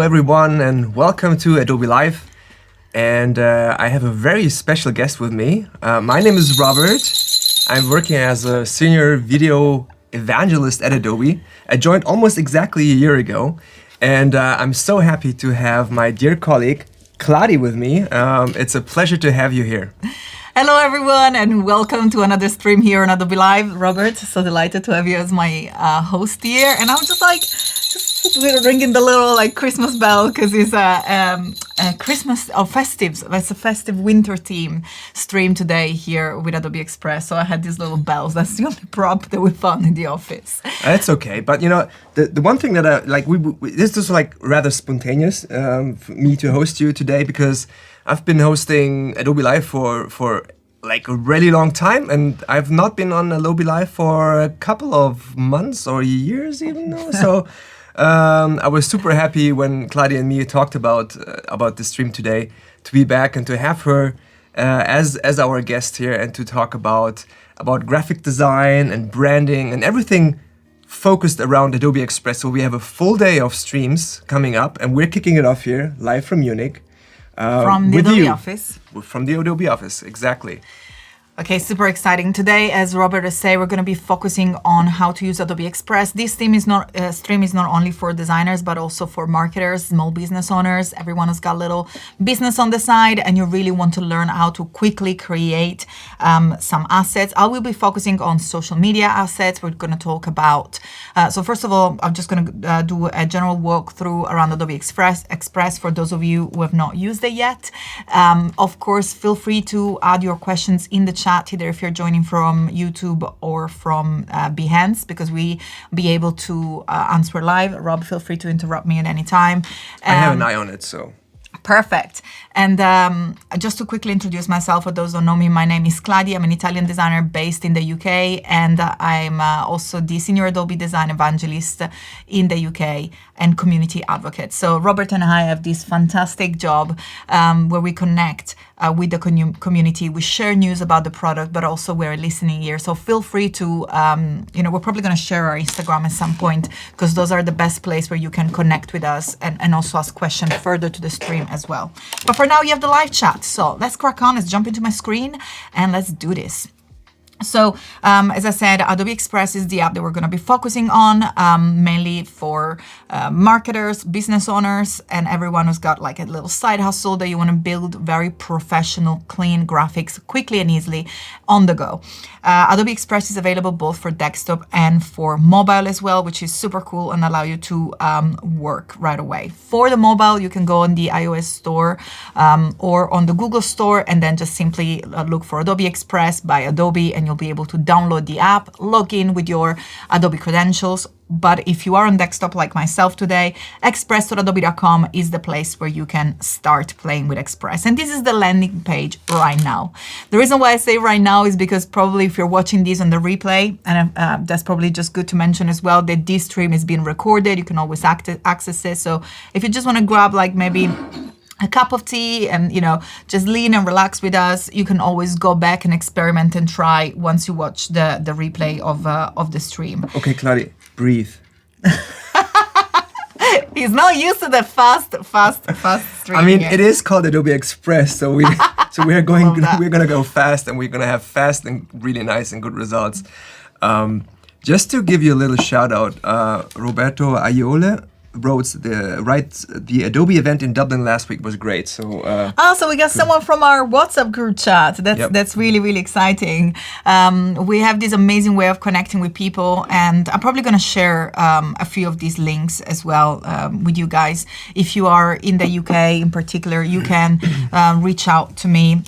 everyone, and welcome to Adobe Live. And I have a very special guest with me. My name is Robert. I'm working as a senior video evangelist at Adobe. I joined almost exactly a year ago, and I'm so happy to have my dear colleague, Claudia, with me. It's a pleasure to have you here. Hello everyone, and welcome to another stream here on Adobe Live. Robert, so delighted to have you as my host here. And I was just ringing the little Christmas bell because it's a Christmas or festives. It's a festive winter theme stream today here with Adobe Express. So I had these little bells. That's the only prop that we found in the office. That's okay, but you know the one thing that this is rather spontaneous for me to host you today because I've been hosting Adobe Live for a really long time, and I've not been on Adobe Live for a couple of months or years even though. So I was super happy when Claudia and me talked about the stream today, to be back and to have her as our guest here and to talk about graphic design and branding and everything focused around Adobe Express. So we have a full day of streams coming up, and we're kicking it off here live from Munich. From the Adobe office. From the Adobe office, exactly. Okay, super exciting. Today, as Robert said, we're going to be focusing on how to use Adobe Express. This stream is not only for designers, but also for marketers, small business owners. Everyone has got a little business on the side, and you really want to learn how to quickly create some assets. I will be focusing on social media assets. We're going to talk about, so first of all, I'm just going to do a general walkthrough around Adobe Express for those of you who have not used it yet. Of course, feel free to add your questions in the chat, either if you're joining from YouTube or from Behance, because we be able to answer live. Rob, feel free to interrupt me at any time. I have an eye on it, so. Perfect. And just to quickly introduce myself, for those who don't know me, my name is Claudia. I'm an Italian designer based in the UK, and I'm also the senior Adobe design evangelist in the UK and community advocate. So Robert and I have this fantastic job where we connect with the community. We share news about the product, but also we're listening here. So feel free to, we're probably going to share our Instagram at some point, because those are the best place where you can connect with us and also ask questions further to the stream as well. But for now, you have the live chat. So let's crack on. Let's jump into my screen and let's do this. So, as I said, Adobe Express is the app that we're going to be focusing on, mainly for marketers, business owners, and everyone who's got like a little side hustle that you want to build very professional, clean graphics quickly and easily on the go. Adobe Express is available both for desktop and for mobile as well, which is super cool and allow you to work right away. For the mobile, you can go on the iOS store or on the Google store, and then just simply look for Adobe Express by Adobe, and you'll be able to download the app, log in with your Adobe credentials. But if you are on desktop like myself today, express.adobe.com is the place where you can start playing with Express. And this is the landing page right now. The reason why I say right now is because probably if you're watching this on the replay, and that's probably just good to mention as well, that this stream is being recorded. You can always access it. So if you just want to grab like maybe a cup of tea and, just lean and relax with us, you can always go back and experiment and try once you watch the replay of the stream. Okay, Claudia, breathe. He's not used to the fast stream. I mean, it is called Adobe Express, so we're gonna go fast, and we're gonna have fast and really nice and good results. Just to give you a little shout out, Roberto Aiole wrote the Adobe event in Dublin last week was great. So so we got someone from our WhatsApp group chat. That's really, really exciting. We have this amazing way of connecting with people, and I'm probably going to share a few of these links as well with you guys. If you are in the UK in particular, you can reach out to me.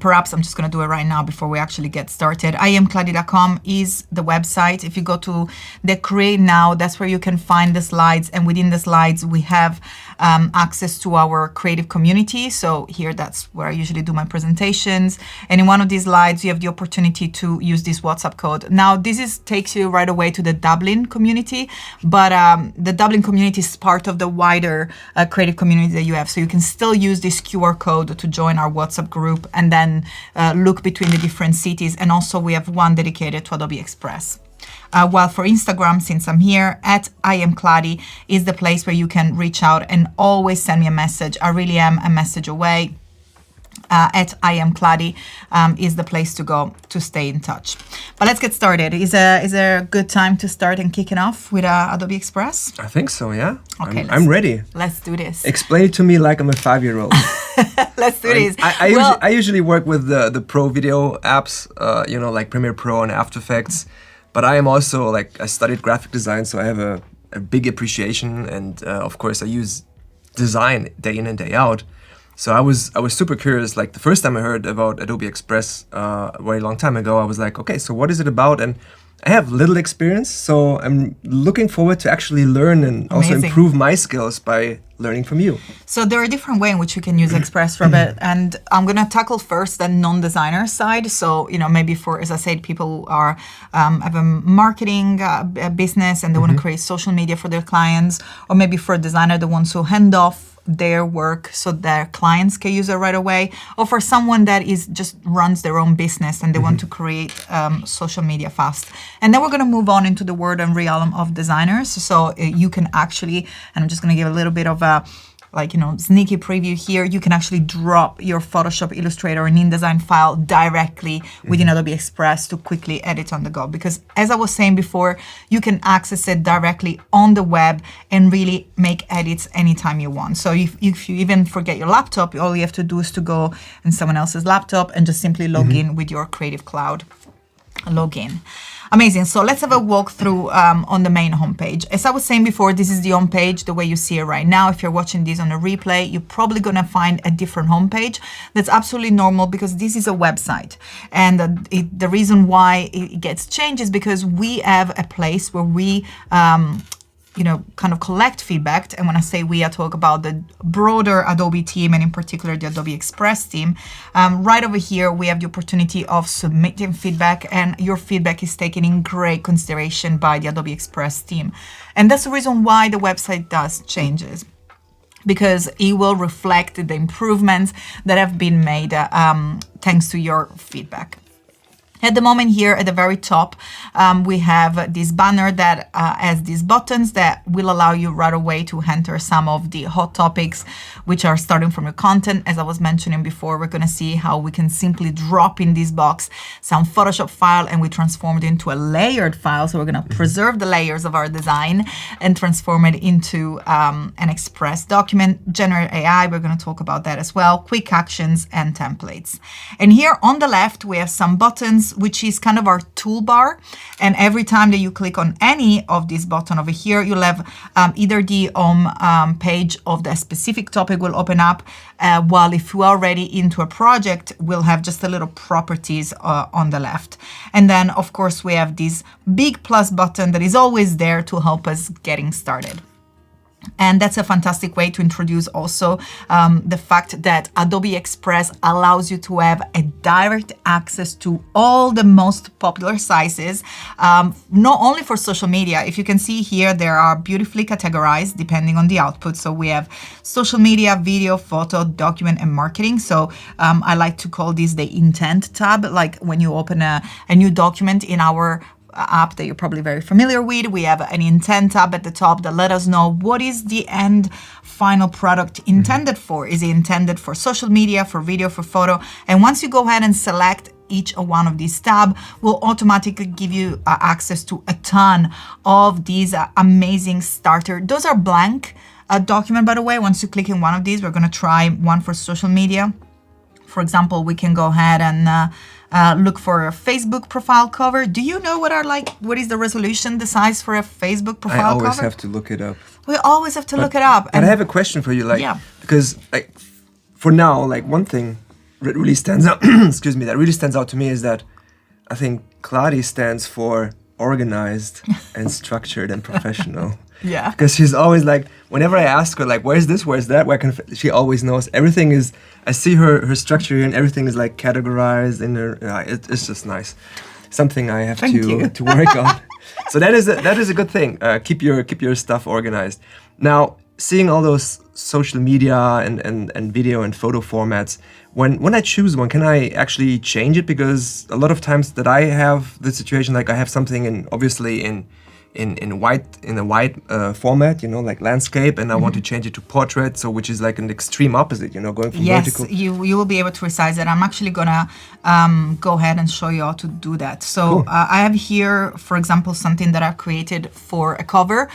Perhaps I'm just going to do it right now before we actually get started. iamclaudi.com is the website. If you go to the Create Now, that's where you can find the slides. And within the slides, we have access to our creative community. So here, that's where I usually do my presentations. And in one of these slides, you have the opportunity to use this WhatsApp code. Now, this takes you right away to the Dublin community, but the Dublin community is part of the wider creative community that you have. So you can still use this QR code to join our WhatsApp group and then look between the different cities. And also we have one dedicated to Adobe Express. While for Instagram, since I'm here, at I am Claudia is the place where you can reach out and always send me a message. I really am a message away. At I am Claudia is the place to go to stay in touch. But let's get started. Is there a good time to start and kicking off with Adobe Express? I think so, yeah. Okay, I'm ready. Let's do this. Explain it to me like I'm a 5-year-old. Let's do this. I usually work with the pro video apps, like Premiere Pro and After Effects. But I am also I studied graphic design, so I have a big appreciation, and of course I use design day in and day out. So I was super curious. Like the first time I heard about Adobe Express a very long time ago, I was like, okay, so what is it about? And I have little experience, so I'm looking forward to actually learn and also improve my skills by learning from you. So there are different ways in which you can use Express, Robert, and I'm gonna tackle first the non-designer side. So maybe for, as I said, people who are have a marketing business and they want to create social media for their clients, or maybe for a designer, the ones who hand off their work so their clients can use it right away, or for someone that is just runs their own business and they want to create social media fast. And then we're going to move on into the world and realm of designers. So you can actually, and I'm just going to give a little bit of a sneaky preview here, you can actually drop your Photoshop, Illustrator, and InDesign file directly within Adobe Express to quickly edit on the go. Because as I was saying before, you can access it directly on the web and really make edits anytime you want. So if you even forget your laptop, all you have to do is to go in someone else's laptop and just simply log in with your Creative Cloud login. Amazing. So let's have a walkthrough on the main homepage. As I was saying before, this is the homepage, the way you see it right now. If you're watching this on a replay, you're probably going to find a different homepage. That's absolutely normal because this is a website. And the reason why it gets changed is because we have a place where we kind of collect feedback. And when I say we, I talk about the broader Adobe team and in particular the Adobe Express team. Right over here, we have the opportunity of submitting feedback, and your feedback is taken in great consideration by the Adobe Express team. And that's the reason why the website does changes, because it will reflect the improvements that have been made thanks to your feedback. At the moment here at the very top, we have this banner that has these buttons that will allow you right away to enter some of the hot topics, which are starting from your content. As I was mentioning before, we're going to see how we can simply drop in this box some Photoshop file and we transform it into a layered file. So we're going to preserve the layers of our design and transform it into an Express document. Generate AI, we're going to talk about that as well. Quick actions and templates. And here on the left, we have some buttons, which is kind of our toolbar. And every time that you click on any of these buttons over here, you'll have either the home page of the specific topic will open up, while if you are already into a project, we'll have just a little properties on the left. And then, of course, we have this big plus button that is always there to help us getting started. And that's a fantastic way to introduce also the fact that Adobe Express allows you to have a direct access to all the most popular sizes, not only for social media. If you can see here, they are beautifully categorized depending on the output. So we have social media, video, photo, document, and marketing. So I like to call this the intent tab. Like when you open a new document in our app that you're probably very familiar with, we have an intent tab at the top that let us know what is the end final product intended for. Is it intended for social media, for video, for photo? And once you go ahead and select each one of these tabs, will automatically give you access to a ton of these amazing starter. Those are blank document, by the way. Once you click in one of these, we're going to try one for social media. For example, we can go ahead and look for a Facebook profile cover. Do you know what is the resolution, the size for a Facebook profile cover? I always have to look it up. We always have to look it up. And I have a question for you, because for now, one thing that really stands out, excuse me, that really stands out to me is that I think Claudia stands for organized and structured and professional. Yeah. Because she's always whenever I ask her, where's this, where's that, she always knows. Everything is, I see her structure here and everything is categorized in her, it's just nice. Something I have to work on. So that is a good thing. Keep your stuff organized. Now, seeing all those social media and video and photo formats, when I choose one, can I actually change it? Because a lot of times that I have the situation, like I have something obviously in a white format, like landscape, and I want to change it to portrait, so which is like an extreme opposite, going from vertical. Yes, you will be able to resize it. I'm actually gonna go ahead and show you how to do that. So Cool. I have here, for example, something that I've created for a cover,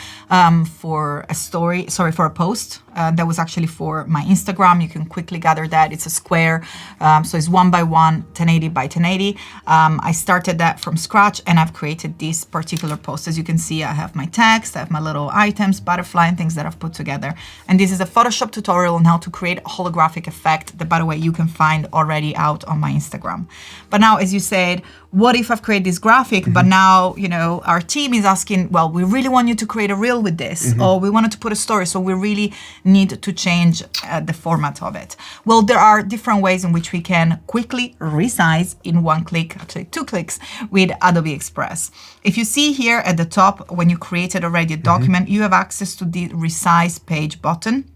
for a post. That was actually for my Instagram. You can quickly gather that. It's a square, so it's 1 by 1, 1080 by 1080. I started that from scratch, and I've created this particular post. As you can see, I have my text, I have my little items, butterfly, and things that I've put together. And this is a Photoshop tutorial on how to create a holographic effect that, by the way, you can find already out on my Instagram. But now, as you said, what if I've created this graphic, but now, our team is asking, well, we really want you to create a reel with this, or we wanted to put a story, so we really need to change the format of it. Well, there are different ways in which we can quickly resize in one click, actually 2 clicks, with Adobe Express. If you see here at the top, when you created already a document, you have access to the resize page button.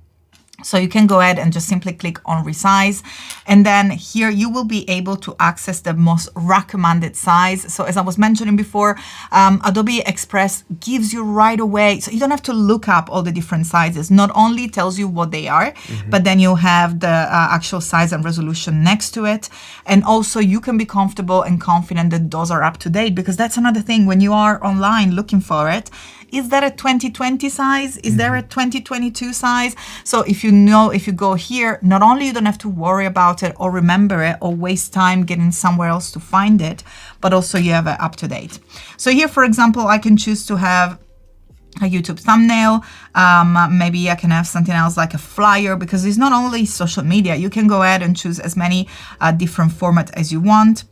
So you can go ahead and just simply click on resize, and then here you will be able to access the most recommended size. So as I was mentioning before, Adobe Express gives you right away, so you don't have to look up all the different sizes. Not only tells you what they are, but then you have the actual size and resolution next to it. And also you can be comfortable and confident that those are up to date, because that's another thing when you are online looking for it. Is that a 2020 size? Is there a 2022 size? So if you go here, not only you don't have to worry about it or remember it or waste time getting somewhere else to find it, but also you have it up to date. So here, for example, I can choose to have a YouTube thumbnail. Maybe I can have something else like a flyer, because it's not only social media. You can go ahead and choose as many different formats as you want.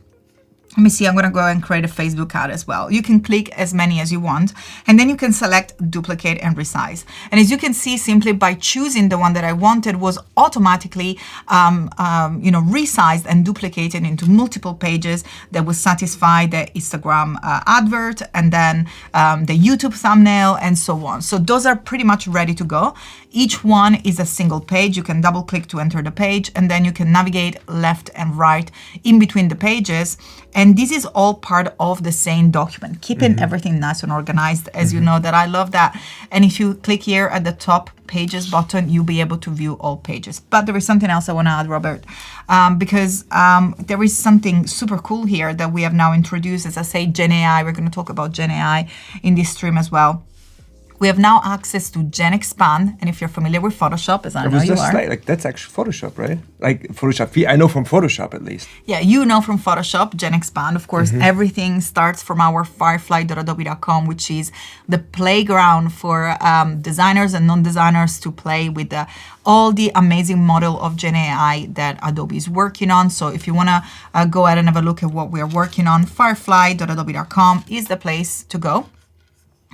Let me see, I'm gonna go and create a Facebook ad as well. You can click as many as you want, and then you can select duplicate and resize. And as you can see, simply by choosing the one that I wanted was automatically, resized and duplicated into multiple pages that will satisfy the Instagram advert, and then the YouTube thumbnail, and so on. So those are pretty much ready to go. Each one is a single page. You can double click to enter the page, and then you can navigate left and right in between the pages. And this is all part of the same document, keeping everything nice and organized, as you know that I love that. And if you click here at the top pages button, you'll be able to view all pages. But there is something else I want to add, Robert, because there is something super cool here that we have now introduced. As I say, Gen AI, we're going to talk about Gen AI in this stream as well. We have now access to Gen Expand, and if you're familiar with Photoshop, as I know you are. Like that's actually Photoshop, right? Like Photoshop, I know from Photoshop at least. Yeah, you know from Photoshop, Gen Expand. Of course, everything starts from our firefly.adobe.com, which is the playground for designers and non-designers to play with all the amazing model of Gen AI that Adobe is working on. So if you want to go ahead and have a look at what we're working on, firefly.adobe.com is the place to go.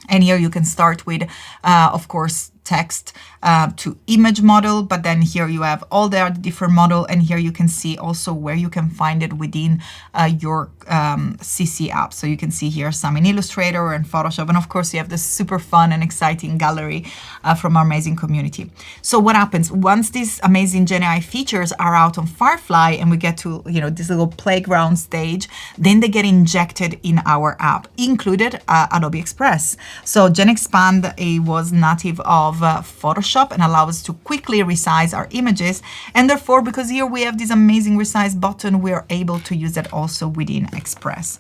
And here you can start with, of course, text to image model, but then here you have all the other different model, and here you can see also where you can find it within your CC app. So you can see here some in Illustrator and Photoshop, and of course you have this super fun and exciting gallery from our amazing community. So what happens once these amazing Gen AI features are out on Firefly and we get to this little playground stage, then they get injected in our app, included Adobe Express. So Gen Expand was native of Photoshop and allow us to quickly resize our images, and therefore, because here we have this amazing resize button, we are able to use that also within Express.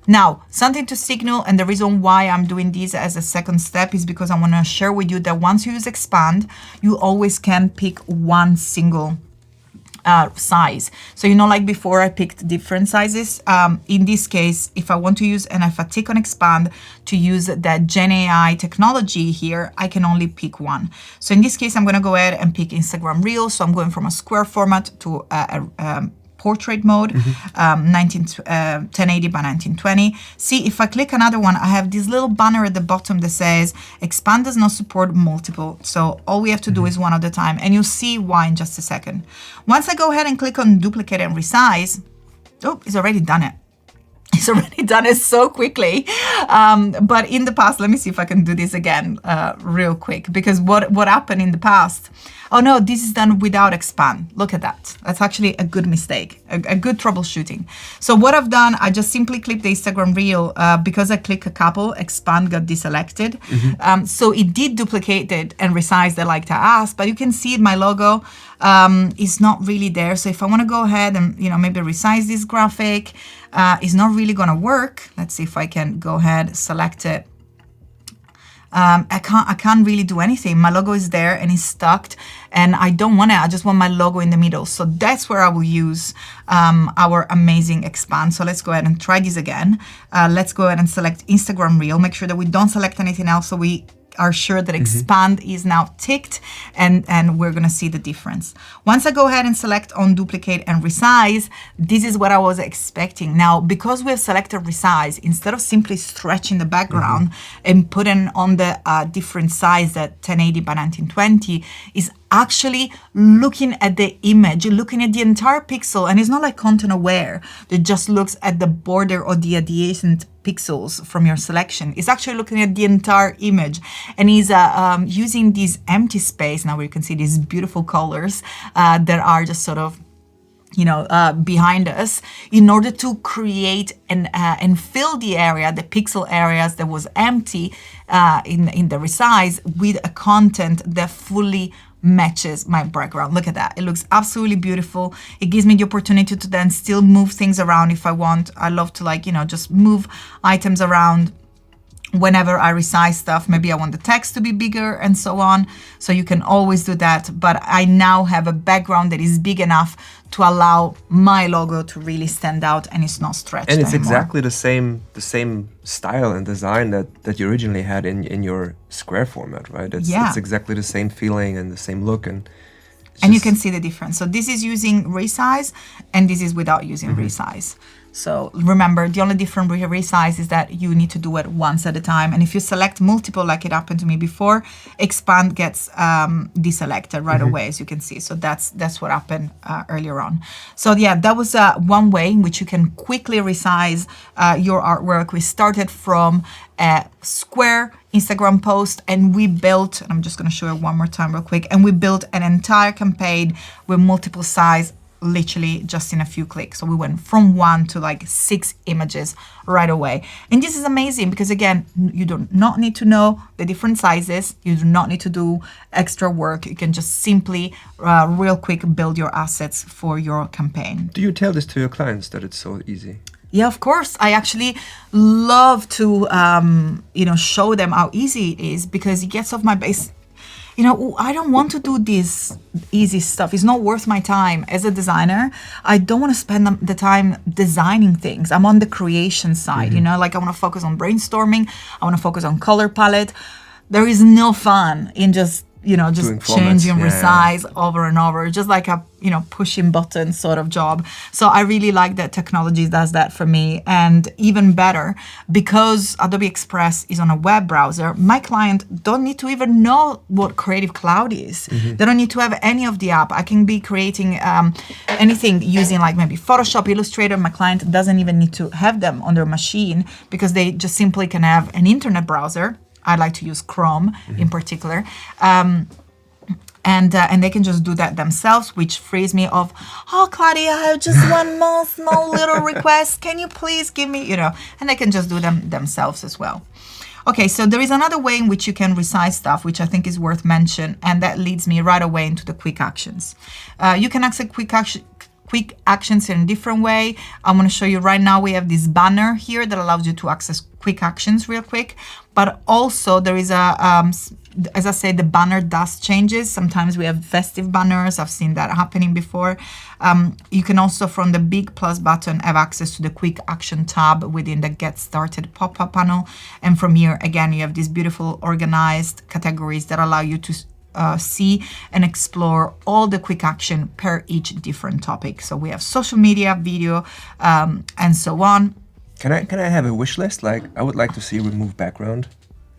Now, something to signal, and the reason why I'm doing this as a second step is because I want to share with you that once you use Expand, you always can pick one single size. So like before I picked different sizes. In this case, if I want to use, and if I tick on Expand to use that Gen AI technology here, I can only pick one. So in this case, I'm going to go ahead and pick Instagram Reels. So I'm going from a square format to a portrait mode, 1080 by 1920. See, if I click another one, I have this little banner at the bottom that says Expand does not support multiple. So all we have to do is one at a time, and you'll see why in just a second. Once I go ahead and click on duplicate and resize, oh, it's already done it. It's He's already done it so quickly. But in the past, let me see if I can do this again real quick, because what happened in the past, oh no, this is done without expand. Look at that. That's actually a good mistake, a good troubleshooting. So what I've done, I just simply clipped the Instagram reel because I click a couple, expand got deselected. So it did duplicate it and resize it like I asked, but you can see my logo is not really there. So if I want to go ahead and, maybe resize this graphic, it's not really going to work. Let's see if I can go ahead, select it. I can't really do anything. My logo is there and it's stuck, and I don't want it. I just want my logo in the middle. So that's where I will use our amazing expand. So let's go ahead and try this again. Let's go ahead and select Instagram Reel. Make sure that we don't select anything else, so we are sure that expand is now ticked, and we're gonna see the difference. Once I go ahead and select on duplicate and resize, this is what I was expecting. Now, because we have selected resize, instead of simply stretching the background and putting on the different size, that 1080 by 1920, is actually looking at the image, looking at the entire pixel, and it's not like content aware that just looks at the border or the adjacent pixels from your selection. It's actually looking at the entire image, and is using this empty space now where you can see these beautiful colors that are just sort of behind us, in order to create and fill the area, the pixel areas that was empty in the resize, with a content that fully matches my background. Look at that. It looks absolutely beautiful. It gives me the opportunity to then still move things around if I want. I love to just move items around whenever I resize stuff. Maybe I want the text to be bigger and so on. So you can always do that. But I now have a background that is big enough to allow my logo to really stand out, and it's not stretched and it's anymore. exactly the same style and design that you originally had in your square format, right? It's exactly the same feeling and the same look, and you can see the difference. So this is using resize, and this is without using resize. So remember, the only difference with resize is that you need to do it once at a time. And if you select multiple, like it happened to me before, expand gets deselected right away, as you can see. So that's what happened earlier on. So yeah, that was one way in which you can quickly resize your artwork. We started from a square Instagram post, and we built, and I'm just going to show it one more time real quick, and we built an entire campaign with multiple size, literally just in a few clicks. So we went from 1 to 6 images right away. And this is amazing because, again, you do not need to know the different sizes. You do not need to do extra work. You can just simply real quick build your assets for your campaign. Do you tell this to your clients that it's so easy? Yeah, of course. I actually love to, show them how easy it is, because it gets off my base. I don't want to do this easy stuff. It's not worth my time. As a designer, I don't want to spend the time designing things. I'm on the creation side, I want to focus on brainstorming. I want to focus on color palette. There is no fun in just changing resize over and over, just like a, pushing button sort of job. So I really like that technology does that for me. And even better, because Adobe Express is on a web browser, my client don't need to even know what Creative Cloud is. They don't need to have any of the app. I can be creating anything using maybe Photoshop, Illustrator. My client doesn't even need to have them on their machine, because they just simply can have an internet browser. I like to use Chrome in particular. And they can just do that themselves, which frees me of, Claudia, I have just one more small little request. Can you please give me, and they can just do them themselves as well. Okay, so there is another way in which you can resize stuff, which I think is worth mention, and that leads me right away into the quick actions. You can access quick actions in a different way. I'm going to show you right now. We have this banner here that allows you to access quick actions real quick, but also there is as I said, the banner does changes. Sometimes we have festive banners. I've seen that happening before. You can also, from the big plus button, have access to the quick action tab within the Get Started pop-up panel. And from here, again, you have these beautiful organized categories that allow you to see and explore all the quick action per each different topic. So we have social media, video, and so on. Can I have a wish list? I would like to see remove background.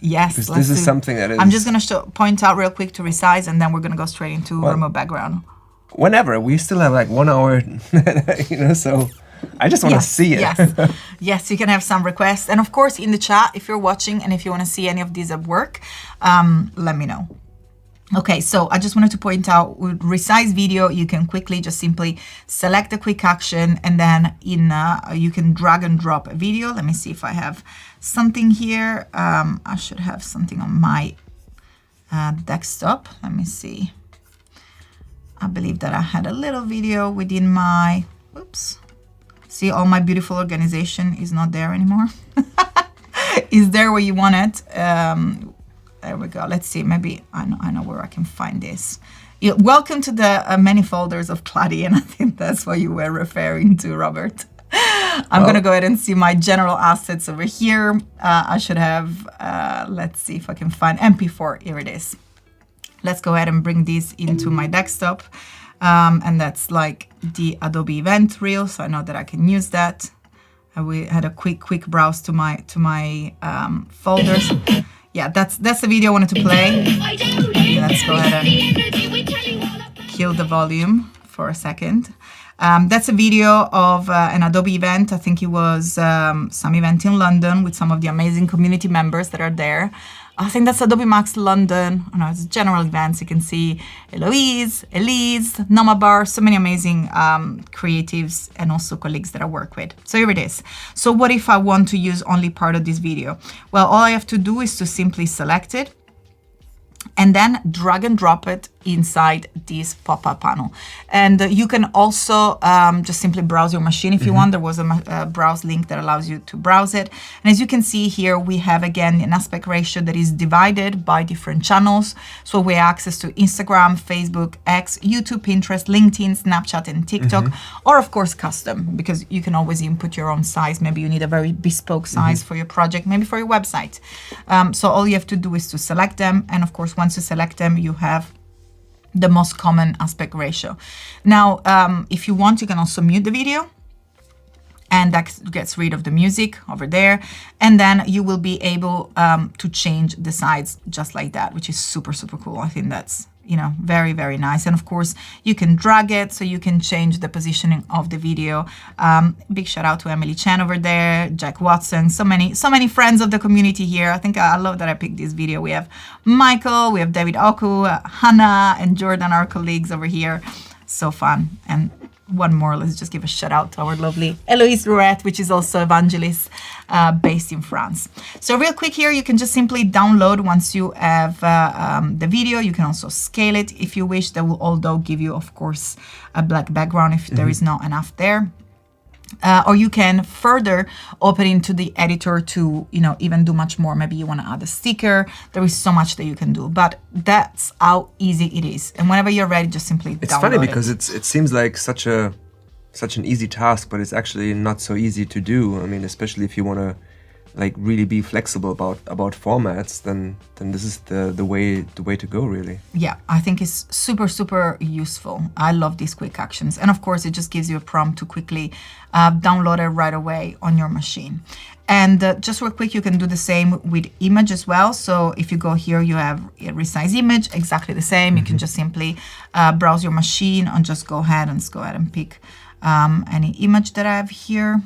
Yes, because this is something that is... I'm just going to point out real quick to resize, and then we're going to go straight into remove background. Whenever. We still have 1 hour, so... I just want to see it. Yes, yes, you can have some requests. And of course, in the chat, if you're watching and if you want to see any of these at work, let me know. Okay, so I just wanted to point out with resize video, you can quickly just simply select the quick action and then you can drag and drop a video. Let me see if I have something here. I should have something on my desktop. Let me see. I believe that I had a little video within my, oops. See, all my beautiful organization is not there anymore. Is there where you want it? There we go. Let's see. Maybe I know where I can find this. Welcome to the many folders of Claudia, and I think that's what you were referring to, Robert. I'm going to go ahead and see my general assets over here. I should have, let's see if I can find MP4. Here it is. Let's go ahead and bring this into my desktop. And that's like the Adobe event reel. So I know that I can use that. We had a quick browse to my folders. Yeah, that's the video I wanted to play. Let's go ahead and kill the volume for a second. That's a video of an Adobe event. I think it was some event in London with some of the amazing community members that are there. I think that's Adobe Max London. Oh, no, it's general events. You can see Eloise, Elise, Nomabar, so many amazing creatives and also colleagues that I work with. So here it is. So what if I want to use only part of this video? Well, all I have to do is to simply select it and then drag and drop it inside this pop-up panel. And you can also just simply browse your machine if you want. There was a browse link that allows you to browse it. And as you can see here, we have again an aspect ratio that is divided by different channels. So we have access to Instagram, Facebook, X, YouTube, Pinterest, LinkedIn, Snapchat, and TikTok, or of course custom, because you can always input your own size. Maybe you need a very bespoke size for your project, maybe for your website. So all you have to do is to select them. And of course, once you select them, you have the most common aspect ratio. Now, if you want, you can also mute the video, and that gets rid of the music over there. And then you will be able to change the size just like that, which is super, super cool. I think that's, you know, very, very nice. And of course, you can drag it so you can change the positioning of the video. Big shout out to Emily Chen over there, Jack Watson, so many friends of the community here. I think I love that I picked this video. We have Michael, we have David Oku, Hannah, and Jordan, our colleagues over here. So fun. And one more, let's just give a shout out to our lovely Eloise Rouret, which is also evangelist based in France. So real quick here, you can just simply download once you have the video. You can also scale it if you wish. That will although give you, of course, a black background if there is not enough there. Or you can further open into the editor to, you know, even do much more. Maybe you want to add a sticker. There is so much that you can do, but that's how easy it is. And whenever you're ready, just simply download it. It's funny because it seems like such an easy task, but it's actually not so easy to do. I mean, especially if you want to like really be flexible about formats, then this is the way to go, really. Yeah, I think it's super useful. I love these quick actions, and of course it just gives you a prompt to quickly download it right away on your machine. And just real quick, you can do the same with image as well. So if you go here, you have a resize image, exactly the same. You can just simply browse your machine and just go ahead and pick any image that I have here.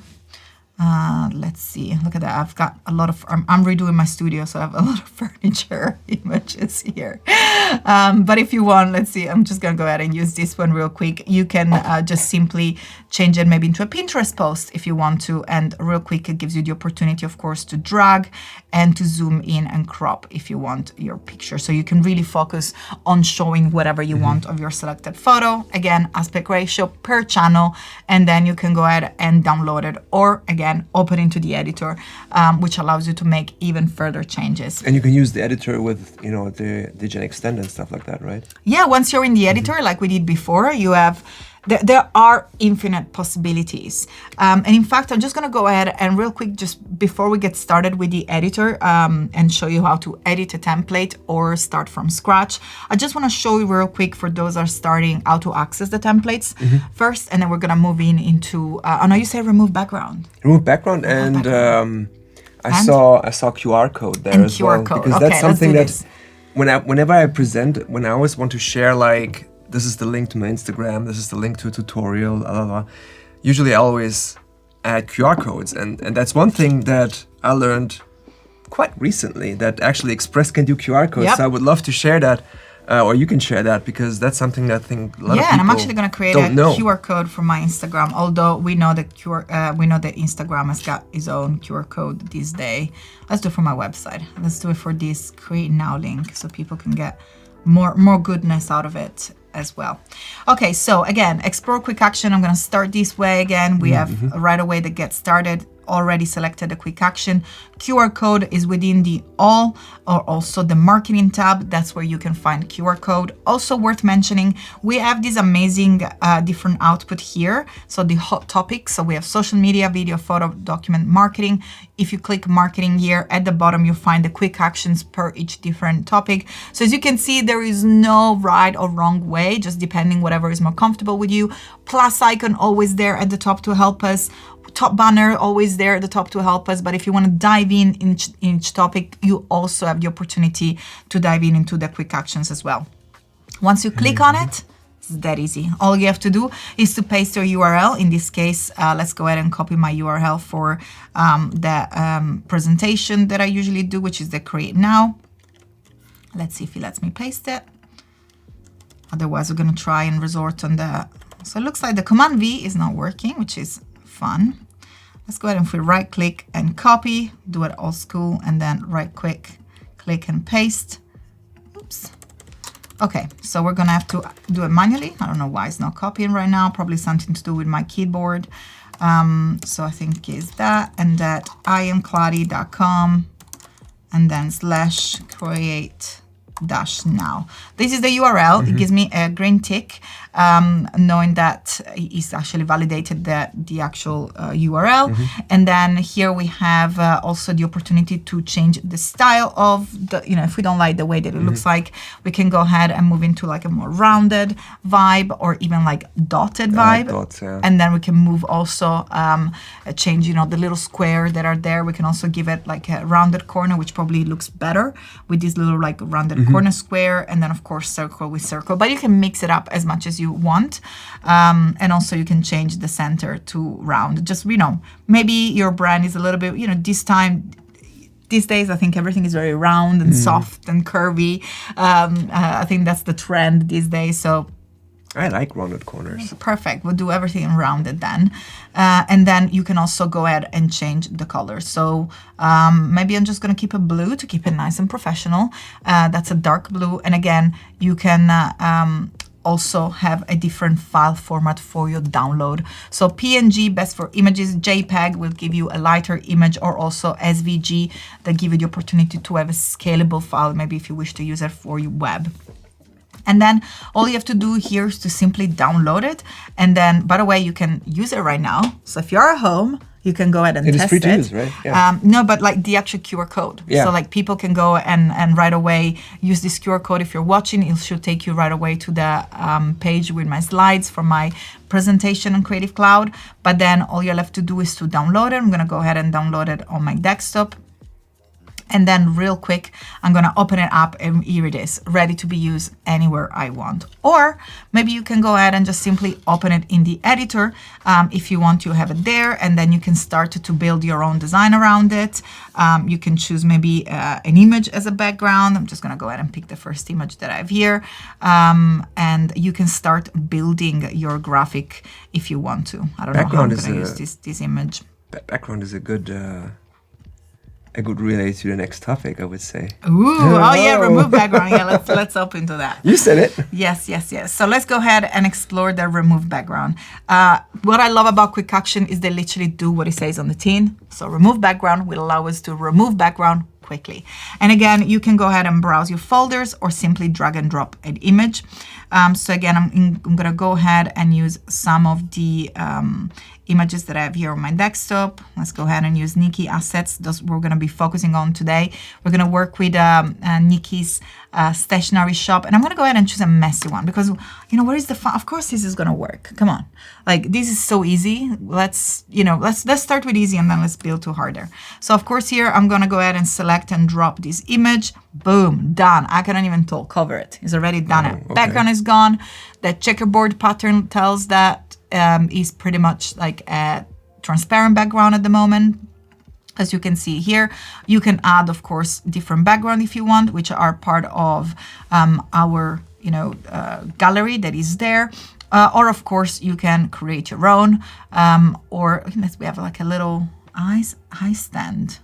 Let's see, look at that. I've got a lot of, I'm redoing my studio, so I have a lot of furniture images here. But if you want, let's see, I'm just gonna go ahead and use this one real quick. You can just simply change it maybe into a Pinterest post if you want to. And real quick, it gives you the opportunity, of course, to drag and to zoom in and crop if you want your picture. So you can really focus on showing whatever you want of your selected photo. Again, aspect ratio per channel, and then you can go ahead and download it, or again, open into the editor, which allows you to make even further changes. And you can use the editor with, you know, the Gen Extend and stuff like that, right? Yeah, once you're in the editor, like we did before, you have, there are infinite possibilities. And in fact, I'm just gonna go ahead and real quick, just before we get started with the editor and show you how to edit a template or start from scratch, I just wanna show you real quick for those that are starting how to access the templates first, and then we're gonna move into, I know you say remove background. Remove background, and I saw QR code there and as QR well. Code. Because Okay, that's something let's do that whenever I present, when I always want to share, like, this is the link to my Instagram, this is the link to a tutorial, blah, blah, blah. Usually I always add QR codes. And that's one thing that I learned quite recently, that actually Express can do QR codes. Yep. So I would love to share that, or you can share that, because that's something that I think a lot of people and I'm actually going to create a know. QR code for my Instagram. Although we know that Instagram has got its own QR code this day. Let's do it for my website. Let's do it for this create now link, so people can get more goodness out of it as well. Okay, so again, explore quick action. I'm going to start this way again. We have right away the get started. Already selected the quick action. QR code is within the all, or also the marketing tab. That's where you can find QR code. Also worth mentioning, we have this amazing different output here. So the hot topics. So we have social media, video, photo, document, marketing. If you click marketing here at the bottom, you'll find the quick actions per each different topic. So as you can see, there is no right or wrong way, just depending whatever is more comfortable with you. Plus icon always there at the top to help us. Top banner always there at the top to help us. But if you want to dive in each topic, you also have the opportunity to dive into the quick actions as well. Once you click on it, it's that easy. All you have to do is to paste your URL. In this case, let's go ahead and copy my URL for the presentation that I usually do, which is the create now. Let's see if he lets me paste it. Otherwise, we're going to try and resort on the... So it looks like the Command V is not working, which is fun. Let's go ahead and if we right click and copy, do it old school, and then right click and paste. Oops. Okay, so we're gonna have to do it manually. I don't know why it's not copying right now. Probably something to do with my keyboard. So I think is that, and that iamcladi.com, and then /create -now. This is the URL. It gives me a green tick, knowing that it's actually validated the actual URL. And then here we have also the opportunity to change the style of the, if we don't like the way that it looks like, we can go ahead and move into like a more rounded vibe, or even like dotted vibe. Dots, yeah. And then we can move also, change, the little square that are there. We can also give it like a rounded corner, which probably looks better with this little like rounded corner square. And then of course circle with circle, but you can mix it up as much as you want. And also you can change the center to round. Just, maybe your brand is a little bit, these days, I think everything is very round and soft and curvy. I think that's the trend these days. So I like rounded corners. perfect. We'll do everything rounded then. And then you can also go ahead and change the color. So maybe I'm just going to keep it blue to keep it nice and professional. That's a dark blue. And again, you can also have a different file format for your download. So PNG, best for images. JPEG will give you a lighter image, or also SVG that give you the opportunity to have a scalable file, maybe if you wish to use it for your web. And then all you have to do here is to simply download it. And then, by the way, you can use it right now. So if you're at home, you can go ahead and test it. It is free to use, right? Yeah. No, but like the actual QR code. Yeah. So like people can go and right away use this QR code. If you're watching, it should take you right away to the page with my slides from my presentation on Creative Cloud. But then all you'll have to do is to download it. I'm going to go ahead and download it on my desktop. And then real quick, I'm going to open it up, and here it is, ready to be used anywhere I want. Or maybe you can go ahead and just simply open it in the editor if you want to have it there, and then you can start to build your own design around it. You can choose maybe an image as a background. I'm just going to go ahead and pick the first image that I have here. And you can start building your graphic if you want to. I don't know how I'm going to use this image. Background is a good relay to the next topic, I would say. Ooh, oh yeah, remove background. Yeah, let's hop into that. You said it. Yes. So let's go ahead and explore the remove background. What I love about Quick Action is they literally do what it says on the tin. So remove background will allow us to remove background quickly. And again, you can go ahead and browse your folders or simply drag and drop an image. So again, I'm going to go ahead and use some of the images that I have here on my desktop. Let's go ahead and use Nikki assets. Those we're going to be focusing on today. We're going to work with Nikki's stationery shop, and I'm going to go ahead and choose a messy one because where is the fun? Of course, this is going to work. Come on, like this is so easy. Let's start with easy and then let's build to harder. So of course here I'm going to go ahead and select and drop this image. Boom, done. I cannot even cover it. It's already done. Okay. Background is gone. The checkerboard pattern tells that is pretty much like a transparent background at the moment. As you can see here, you can add, of course, different background if you want, which are part of our, gallery that is there. Or of course, you can create your own. Or we have like a little eye stand.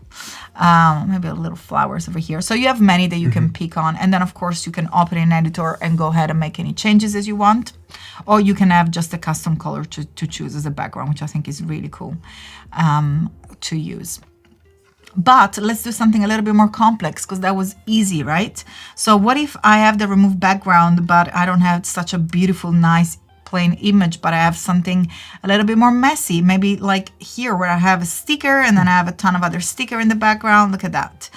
Maybe a little flowers over here. So you have many that you can pick on. And then, of course, you can open an editor and go ahead and make any changes as you want. Or you can have just a custom color to choose as a background, which I think is really cool to use. But let's do something a little bit more complex, because that was easy, right? So what if I have the remove background, but I don't have such a beautiful, nice, plain image, but I have something a little bit more messy, maybe like here where I have a sticker and then I have a ton of other sticker in the background. Look at that.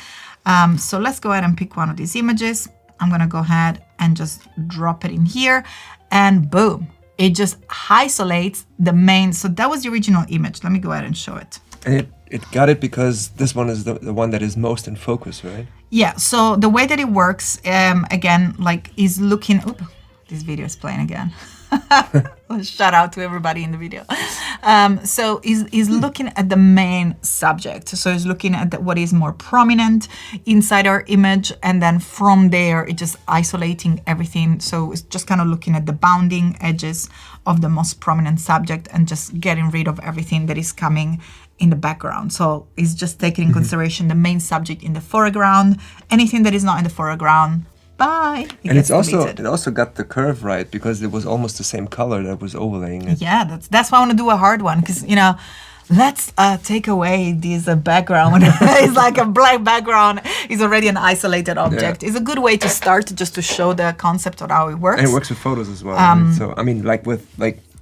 So let's go ahead and pick one of these images. I'm going to go ahead and just drop it in here, and boom, it just isolates the main. So that was the original image. Let me go ahead and show it. And it got it because this one is the one that is most in focus, right? Yeah. So the way that it works, again, like is looking. Oops, this video is playing again. Shout out to everybody in the video. So is looking at the main subject. So it's looking at what is more prominent inside our image, and then from there it's just isolating everything. So it's just kind of looking at the bounding edges of the most prominent subject and just getting rid of everything that is coming in the background. So it's just taking in consideration the main subject in the foreground. Anything that is not in the foreground, bye. And it also got the curve right, because it was almost the same color that was overlaying it. Yeah, that's why I want to do a hard one, because let's take away this background. It's like a black background. It's already an isolated object. Yeah. It's a good way to start, just to show the concept of how it works. And it works with photos as well. Right? So I mean, like with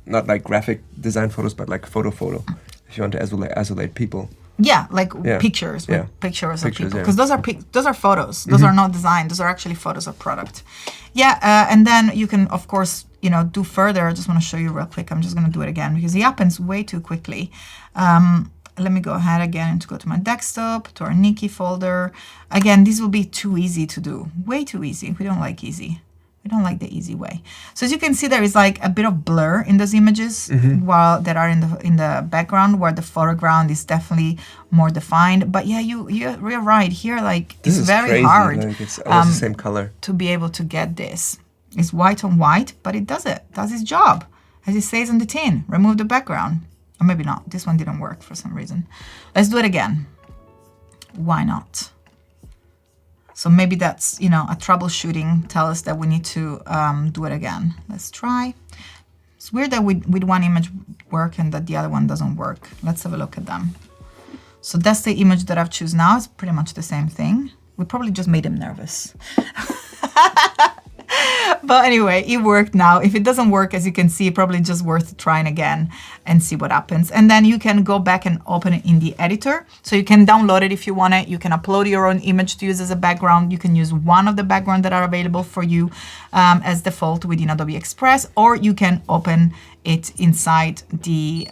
not like graphic design photos, but like photo. If you want to isolate people. Yeah, like pictures of people, because those are photos. Those are not design. Those are actually photos of product. Yeah, and then you can, of course, do further. I just want to show you real quick. I'm just going to do it again because it happens way too quickly. Let me go ahead again to go to my desktop, to our Nikki folder. Again, this will be too easy to do. Way too easy. We don't like easy. We don't like the easy way. So as you can see, there is like a bit of blur in those images while that are in the background, where the foreground is definitely more defined. But yeah, you're right here. Like this it's is very crazy. hard. Like it's almost the same color to be able to get this. It's white on white, but it does its job, as it says on the tin. Remove the background, or maybe not. This one didn't work for some reason. Let's do it again. Why not? So maybe that's, a troubleshooting, tell us that we need to do it again. Let's try. It's weird that with one image work and that the other one doesn't work. Let's have a look at them. So that's the image that I've chosen now. It's pretty much the same thing. We probably just made him nervous. But anyway, it worked now. If it doesn't work, as you can see, probably just worth trying again and see what happens. And then you can go back and open it in the editor. So you can download it if you want it. You can upload your own image to use as a background. You can use one of the backgrounds that are available for you as default within Adobe Express, or you can open it inside the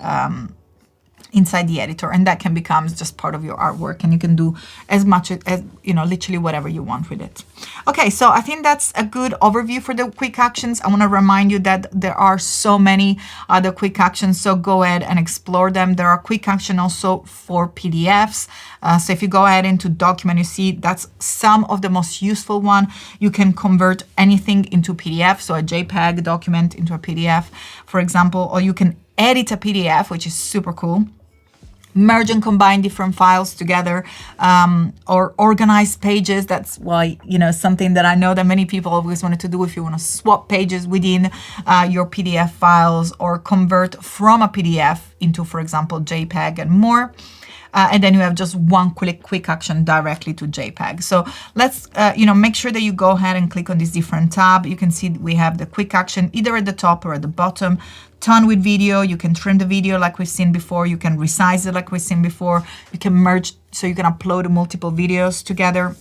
editor, and that can become just part of your artwork, and you can do as much as literally whatever you want with it. Okay, so I think that's a good overview for the quick actions. I want to remind you that there are so many other quick actions, so go ahead and explore them. There are quick actions also for PDFs. So if you go ahead into document, you see that's some of the most useful one. You can convert anything into PDF, so a JPEG document into a PDF, for example, or you can edit a PDF, which is super cool. Merge and combine different files together, or organize pages. That's why, something that I know that many people always wanted to do. If you want to swap pages within your PDF files, or convert from a PDF into, for example, JPEG and more. And then you have just one quick action directly to JPEG. So let's, make sure that you go ahead and click on this different tab. You can see we have the quick action either at the top or at the bottom. Turn with video, you can trim the video like we've seen before. You can resize it like we've seen before. You can merge, so you can upload multiple videos together.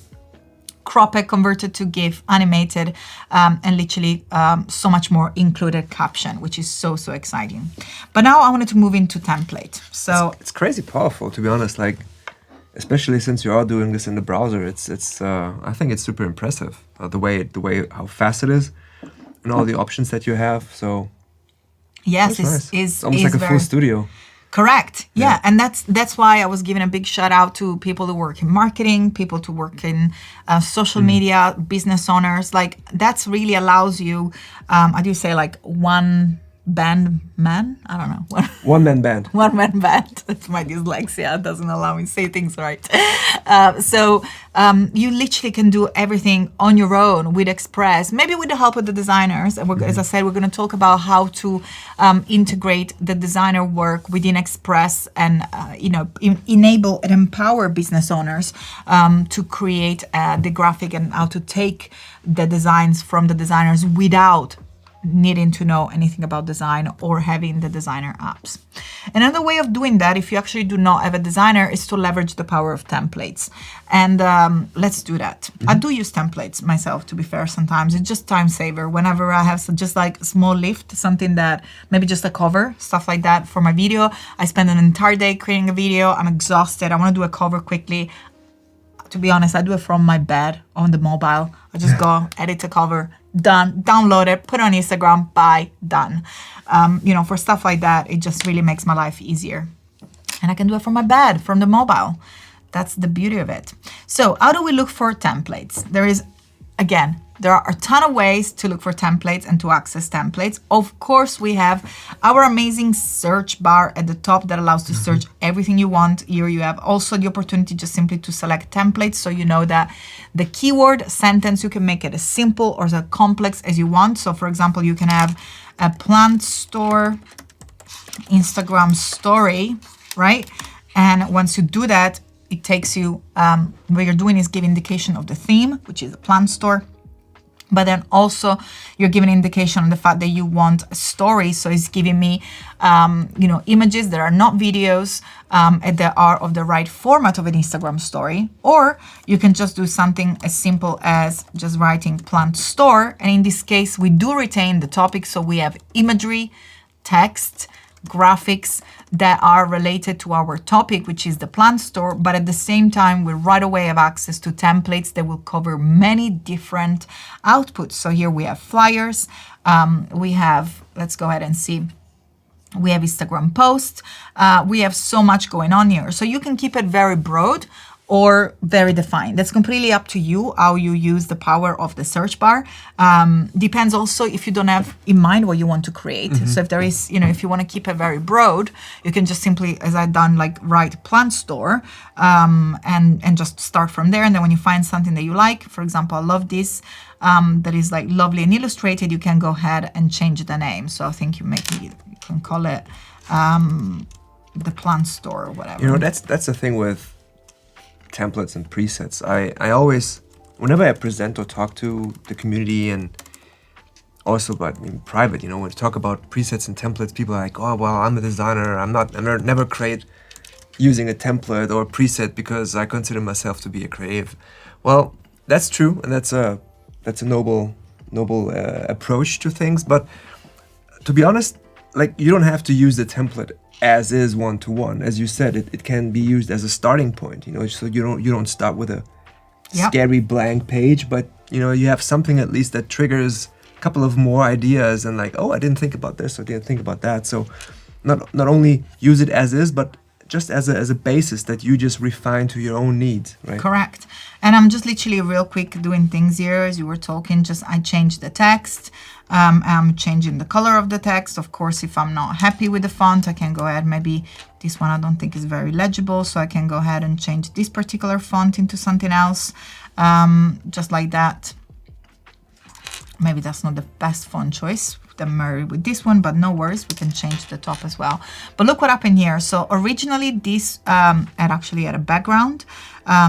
Crop it, convert it to GIF, animated, and literally so much more, included caption, which is so exciting. But now I wanted to move into template. So it's crazy powerful, to be honest. Like, especially since you are doing this in the browser, it's I think it's super impressive the way how fast it is, and all the options that you have. So yes, it's almost like a full studio. Correct. Yeah. And that's why I was giving a big shout out to people who work in marketing, people to work in social media, business owners. Like that's really allows you, how do you say, like one band man? I don't know. One man band. One man band. That's my dyslexia. It doesn't allow me to say things right. So you literally can do everything on your own with Express, maybe with the help of the designers. And as I said, we're going to talk about how to integrate the designer work within Express and enable and empower business owners to create the graphic and how to take the designs from the designers without needing to know anything about design or having the designer apps. Another way of doing that, if you actually do not have a designer, is to leverage the power of templates. And let's do that. I do use templates myself, to be fair, sometimes. It's just time saver. Whenever I have just like a small lift, something that maybe just a cover, stuff like that for my video. I spend an entire day creating a video. I'm exhausted. I want to do a cover quickly. To be honest, I do it from my bed on the mobile. I just go edit a cover, done, download it, put it on Instagram, bye, done. For stuff like that, it just really makes my life easier. And I can do it from my bed, from the mobile. That's the beauty of it. So how do we look for templates? There are a ton of ways to look for templates and to access templates. Of course, we have our amazing search bar at the top that allows to search everything you want. Here you have also the opportunity just simply to select templates, so you know that the keyword sentence, you can make it as simple or as complex as you want. So for example, you can have a plant store Instagram story, right? And once you do that, it takes you, what you're doing is give indication of the theme, which is a plant store. But then also you're giving indication on the fact that you want a story. So it's giving me, images that are not videos and that are of the right format of an Instagram story. Or you can just do something as simple as just writing plant store. And in this case, we do retain the topic. So we have imagery, text, graphics that are related to our topic, which is the plant store, but at the same time, we right away have access to templates that will cover many different outputs. So here we have flyers, let's go ahead and see. We have Instagram posts. We have so much going on here. So you can keep it very broad or very defined. That's completely up to you how you use the power of the search bar. Depends also if you don't have in mind what you want to create. So if there is, if you want to keep it very broad, you can just simply, as I've done, like write plant store and just start from there. And then when you find something that you like, for example, I love this, that is like lovely and illustrated, you can go ahead and change the name. So I think you can call it the plant store or whatever. That's the thing with templates and presets. I always, whenever I present or talk to the community and also but in private, when we talk about presets and templates, people are like, oh well, I'm a designer, I never create using a template or a preset because I consider myself to be a creative. Well, that's true, and that's a noble approach to things, but to be honest, like you don't have to use the template as is one-to-one. As you said, it can be used as a starting point, so you don't start with a scary blank page, but you have something at least that triggers a couple of more ideas and like, oh, I didn't think about this or didn't think about that. So not only use it as is, but just as a basis that you just refine to your own needs, right? Correct. And I'm just literally real quick doing things here as you were talking. I changed the text. I'm changing the color of the text. Of course, if I'm not happy with the font, I can go ahead. Maybe this one I don't think is very legible, so I can go ahead and change this particular font into something else, just like that. Maybe that's not the best font choice. Then marry with this one, but no worries, we can change the top as well. But look what happened here. So originally this actually had a background,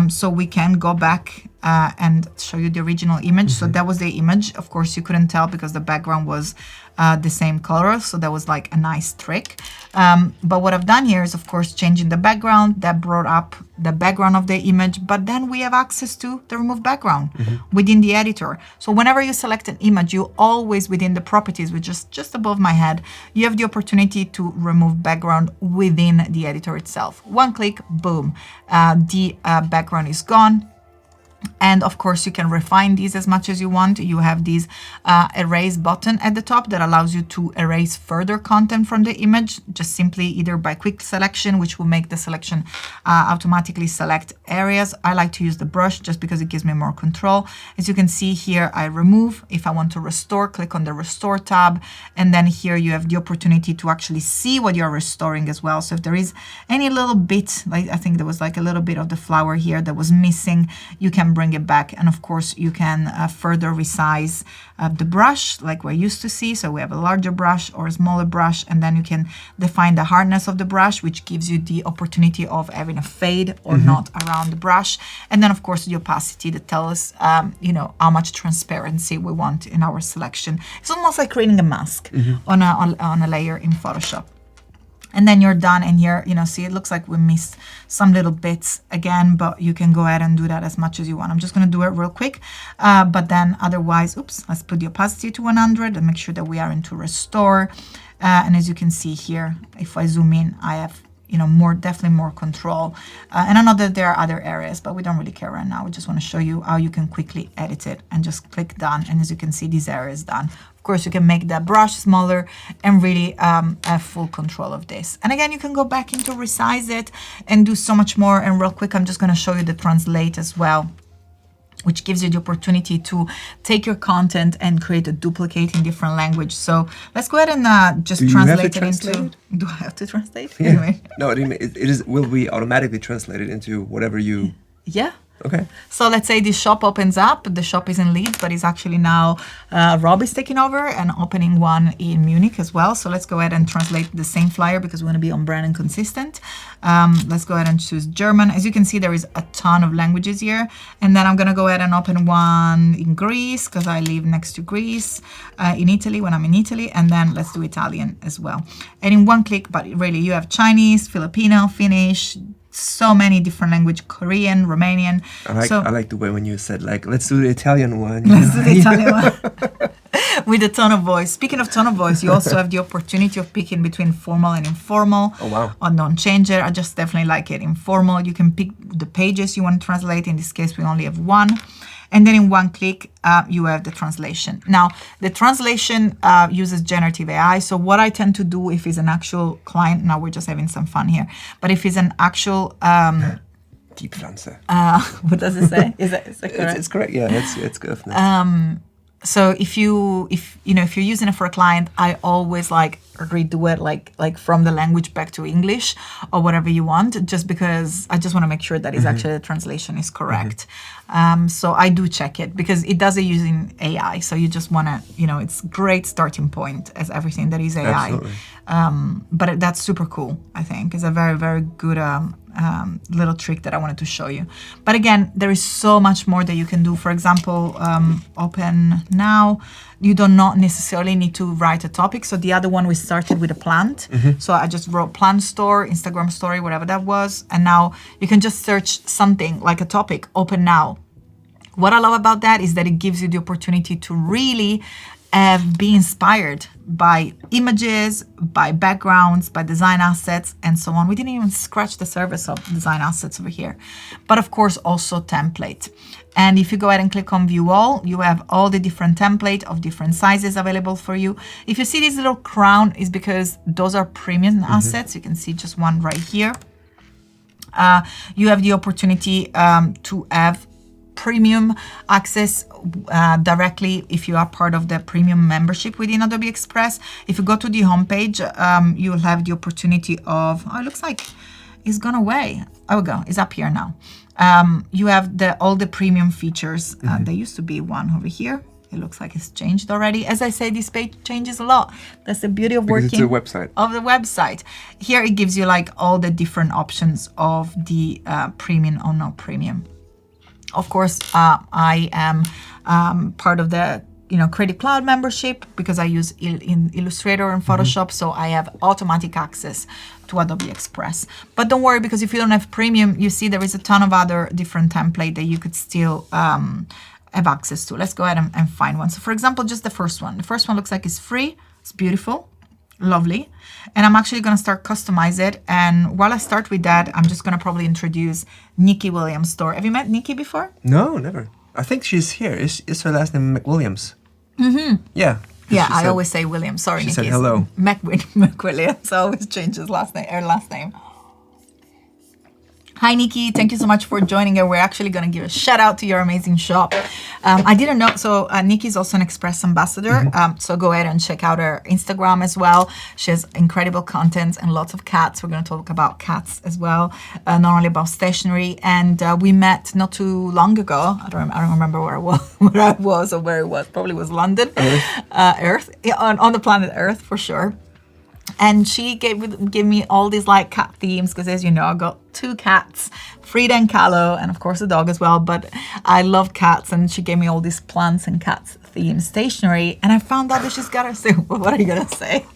so we can go back and show you the original image. So that was the image. Of course, you couldn't tell because the background was the same color, so that was like a nice trick. But what I've done here is, of course, changing the background. That brought up the background of the image, but then we have access to the remove background within the editor. So whenever you select an image, you always, within the properties, which is just above my head, you have the opportunity to remove background within the editor itself. One click, boom, the background is gone. And of course, you can refine these as much as you want. You have this erase button at the top that allows you to erase further content from the image, just simply either by quick selection, which will make the selection automatically select areas. I like to use the brush just because it gives me more control. As you can see here, I remove. If I want to restore, click on the Restore tab. And then here you have the opportunity to actually see what you're restoring as well. So if there is any little bit, like I think there was like a little bit of the flower here that was missing, you can bring it back. And of course you can further resize the brush like we're used to see. So we have a larger brush or a smaller brush, and then you can define the hardness of the brush, which gives you the opportunity of having a fade or not around the brush. And then of course the opacity that tells us you know, how much transparency we want in our selection. It's almost like creating a mask on a layer in Photoshop. And then you're done, and here, you know, see, it looks like we missed some little bits again, but you can go ahead and do that as much as you want. I'm just going to do it real quick, but then otherwise, oops, let's put the opacity to 100 and make sure that we are into restore. And as you can see here, if I zoom in, I have, you know, definitely more control. And I know that there are other areas, but we don't really care right now. We just want to show you how you can quickly edit it and just click done. And as you can see, this area is done. Of course, you can make the brush smaller and really have full control of this. And again, you can go back into resize it and do so much more. And real quick, I'm just going to show you the translate as well, which gives you the opportunity to take your content and create a duplicate in different language. So let's go ahead and just translate it into... Do I have to translate? Yeah. Anyway. No, it will be automatically translated into whatever you... Yeah. Okay. So let's say this shop opens up. The shop is in Leeds, but it's actually now Rob is taking over and opening one in Munich as well. So let's go ahead and translate the same flyer because we want to be on brand and consistent. Let's go ahead and choose German. As you can see, there is a ton of languages here. And then I'm going to go ahead and open one in Greece because I live next to Greece, in Italy when I'm in Italy. And then let's do Italian as well. And in one click, but really you have Chinese, Filipino, Finnish, so many different language, Korean, Romanian. I like the way when you said, like, let's do the Italian one. Let's do the Italian one. With a tone of voice. Speaking of tone of voice, you also have the opportunity of picking between formal and informal. Oh, wow. Or non-change it. I just definitely like it informal. You can pick the pages you want to translate. In this case, we only have one. And then in one click, you have the translation. Now, the translation uses generative AI. So what I tend to do if it's an actual client, now we're just having some fun here, but if it's an actual... Deep Franze. What does it say? Is that correct? It's correct, yeah, it's good. So if you're using it for a client, I always like redo it like from the language back to English or whatever you want, just because I just want to make sure that actually the translation is correct. So I do check it because it does it using AI. So you just want to, it's great starting point as everything that is AI. Absolutely. But that's super cool, I think. It's a very, very good little trick that I wanted to show you. But again, there is so much more that you can do. For example, open now. You do not necessarily need to write a topic. So the other one, we started with a plant. So I just wrote plant store, Instagram story, whatever that was. And now you can just search something like a topic, open now. What I love about that is that it gives you the opportunity to really be inspired by images, by backgrounds, by design assets, and so on. We didn't even scratch the surface of design assets over here. But of course, also template. And if you go ahead and click on view all, you have all the different template of different sizes available for you. If you see this little crown, is because those are premium assets. You can see just one right here. You have the opportunity to have premium access directly if you are part of the premium membership within Adobe Express. If you go to the homepage, you'll have the opportunity of, it looks like it's gone away. Oh, we go, it's up here now. You have all the premium features. There used to be one over here. It looks like it's changed already. As I say, this page changes a lot. That's the beauty of working it's a website. Of the website. Here it gives you like all the different options of the premium or not premium. Of course, I am part of the Creative Cloud membership because I use in Illustrator and Photoshop, so I have automatic access to Adobe Express. But don't worry, because if you don't have premium, you see there is a ton of other different templates that you could still have access to. Let's go ahead and find one. So for example, just the first one. The first one looks like it's free. It's beautiful. Lovely. And I'm actually going to start customize it. And while I start with that, I'm just going to probably introduce Nikki Williams' store. Have you met Nikki before? No, never. I think she's here. Is her last name McWilliams? Mm-hmm. Yeah. Yeah, I always say Williams. Sorry, She Nikki. said hello. McWilliams. I always change his last name. Hi, Nikki. Thank you so much for joining us. We're actually going to give a shout out to your amazing shop. I didn't know. So Nikki is also an Express ambassador. So go ahead and check out her Instagram as well. She has incredible content and lots of cats. We're going to talk about cats as well, not only about stationery. And we met not too long ago. I don't remember where I was or where it was. Probably was London, Earth, on the planet Earth for sure. And she gave me all these like cat themes because, as you know, I got 2 cats, Frida and Callow, and of course a dog as well. But I love cats, and she gave me all these plants and cats themed stationery. And I found out that she's got her. So what are you gonna say?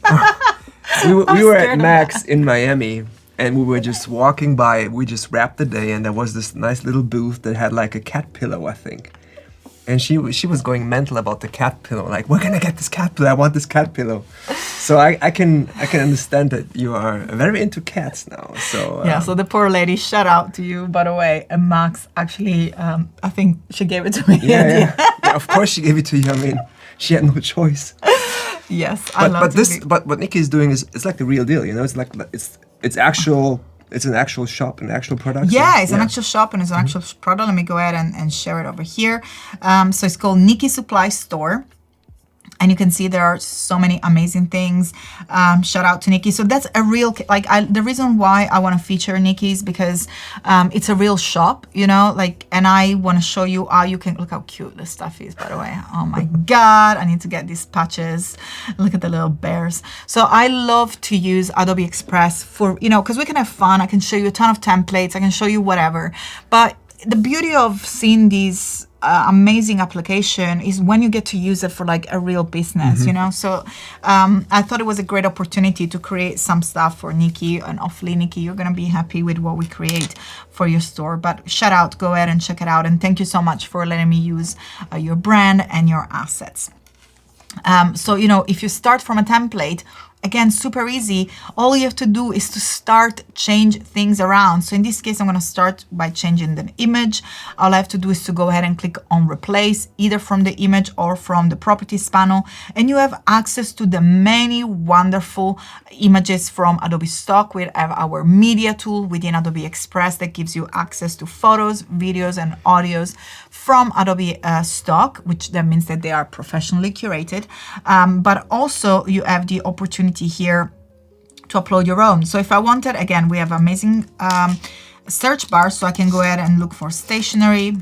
We were at Max in Miami, and we were just walking by. We just wrapped the day, and there was this nice little booth that had like a cat pillow, I think. And she was going mental about the cat pillow. Like, where can I get this cat pillow? I want this cat pillow. So I can understand that you are very into cats now. So yeah. So the poor lady, shout out to you, by the way. And Max actually, I think she gave it to me. Yeah. Of course she gave it to you. I mean, she had no choice. Yes, But what Nikki is doing is it's like the real deal. You know, it's like it's actual. It's an actual shop, an actual product. Yeah, it's an actual shop and it's an actual product. Let me go ahead and share it over here. So it's called Nikki Supply Store. And you can see there are so many amazing things. Shout out to Nikki. So that's a real, the reason why I want to feature Nikki is because it's a real shop, you know, and I want to show you how you can, look how cute this stuff is, by the way. Oh my God, I need to get these patches. Look at the little bears. So I love to use Adobe Express for, you know, because we can have fun. I can show you a ton of templates. I can show you whatever. But the beauty of seeing these amazing application is when you get to use it for like a real business, you know. So I thought it was a great opportunity to create some stuff for Nikki, and hopefully Nikki, you're gonna be happy with what we create for your store. But shout out, go ahead and check it out, and thank you so much for letting me use your brand and your assets. So, you know, if you start from a template, again, super easy. All you have to do is to start change things around. So in this case, I'm going to start by changing the image. All I have to do is to go ahead and click on replace, either from the image or from the properties panel. And you have access to the many wonderful images from Adobe Stock. We have our media tool within Adobe Express that gives you access to photos, videos, and audios from Adobe Stock, which that means that they are professionally curated. But also you have the opportunity here to upload your own. So if I wanted, again, we have amazing search bar, so I can go ahead and look for stationery,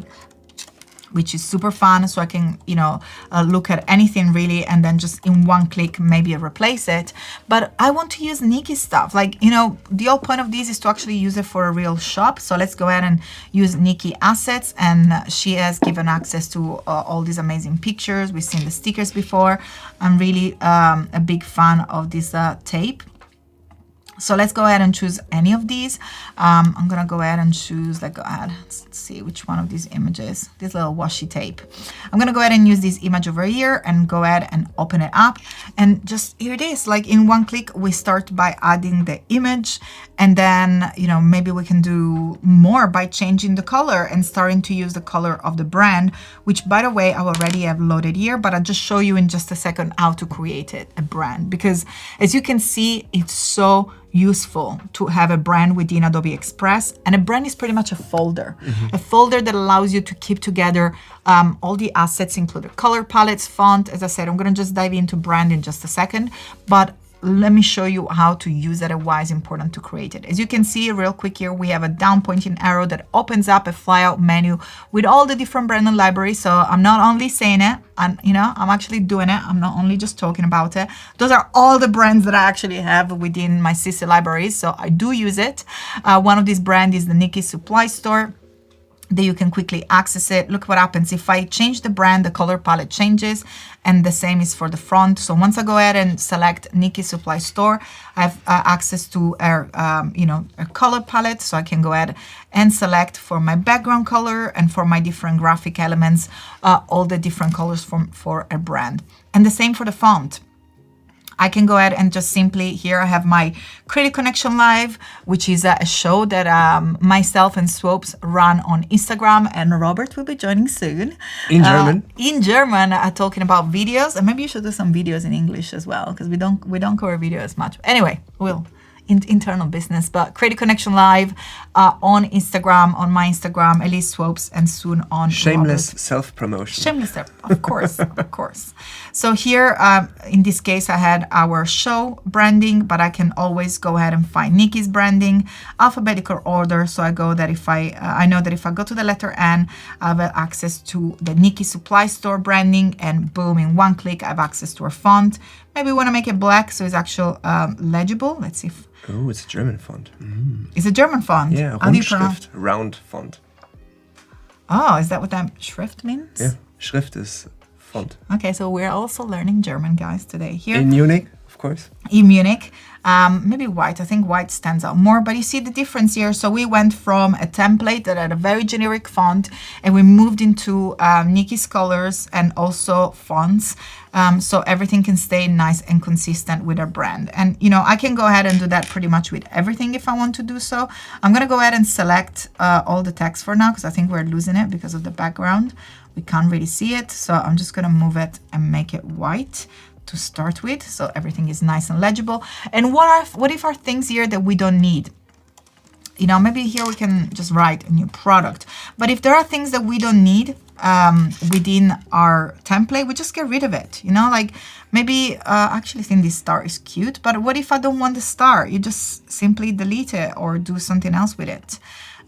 which is super fun. So I can, you know, look at anything really, and then just in one click, maybe replace it. But I want to use Nikki stuff. Like, you know, the whole point of this is to actually use it for a real shop. So let's go ahead and use Nikki assets. And she has given access to all these amazing pictures. We've seen the stickers before. I'm really a big fan of this tape. So let's go ahead and choose any of these. I'm gonna go ahead and choose, let's see which one of these images, this little washi tape. I'm gonna go ahead and use this image over here and go ahead and open it up. And just here it is, like in one click, we start by adding the image. And then, you know, maybe we can do more by changing the color and starting to use the color of the brand, which by the way, I already have loaded here, but I'll just show you in just a second how to create it, a brand. Because as you can see, it's so useful to have a brand within Adobe Express. And a brand is pretty much a folder, a folder that allows you to keep together all the assets, including color palettes, font. As I said, I'm gonna just dive into brand in just a second, but let me show you how to use it and why it's important to create it. As you can see real quick here, we have a down pointing arrow that opens up a flyout menu with all the different brand and libraries. So I'm not only saying it, and you know, I'm actually doing it. I'm not only just talking about it. Those are all the brands that I actually have within my CC libraries. So I do use it. One of these brands is the Nikki Supply Store. That you can quickly access it. Look what happens if I change the brand, the color palette changes, and the same is for the front. So once I go ahead and select Nikki Supply Store, I have access to our, a color palette. So I can go ahead and select for my background color and for my different graphic elements, all the different colors for a brand. And the same for the font. I can go ahead and just simply, here I have my Creative Connection Live, which is a show that myself and Swopes run on Instagram, and Robert will be joining soon. In German? In German, talking about videos, and maybe you should do some videos in English as well, because we don't cover video as much. Anyway, we'll internal business, but Creative Connection Live on Instagram, on my Instagram, Elise Swopes, and soon on Shameless Robert. self-promotion. Shameless, of course, of course. So here, in this case, I had our show branding, but I can always go ahead and find Nikki's branding, alphabetical order. So I go that if I know that if I go to the letter N, I have access to the Nikki Supply Store branding, and boom, in one click, I have access to her font. Maybe we want to make it black so it's actually legible. Let's see if... Oh, it's a German font. It's a German font. Yeah, How do you pronounce? Rundschrift, round font. Oh, is that what that Schrift means? Yeah, Schrift is font. Okay, so we're also learning German, guys, today. Here In Munich, of course. in Munich. Maybe white. I think white stands out more, but you see the difference here. So we went from a template that had a very generic font, and we moved into Nikki's colors and also fonts. So everything can stay nice and consistent with our brand. And, you know, I can go ahead and do that pretty much with everything if I want to do so. I'm going to go ahead and select all the text for now, because I think we're losing it because of the background. We can't really see it. So I'm just going to move it and make it white to start with, so everything is nice and legible. And what if our things here that we don't need? You know, maybe here we can just write a new product. But if there are things that we don't need within our template, we just get rid of it. You know, like maybe actually I think this star is cute, but what if I don't want the star? You just simply delete it or do something else with it.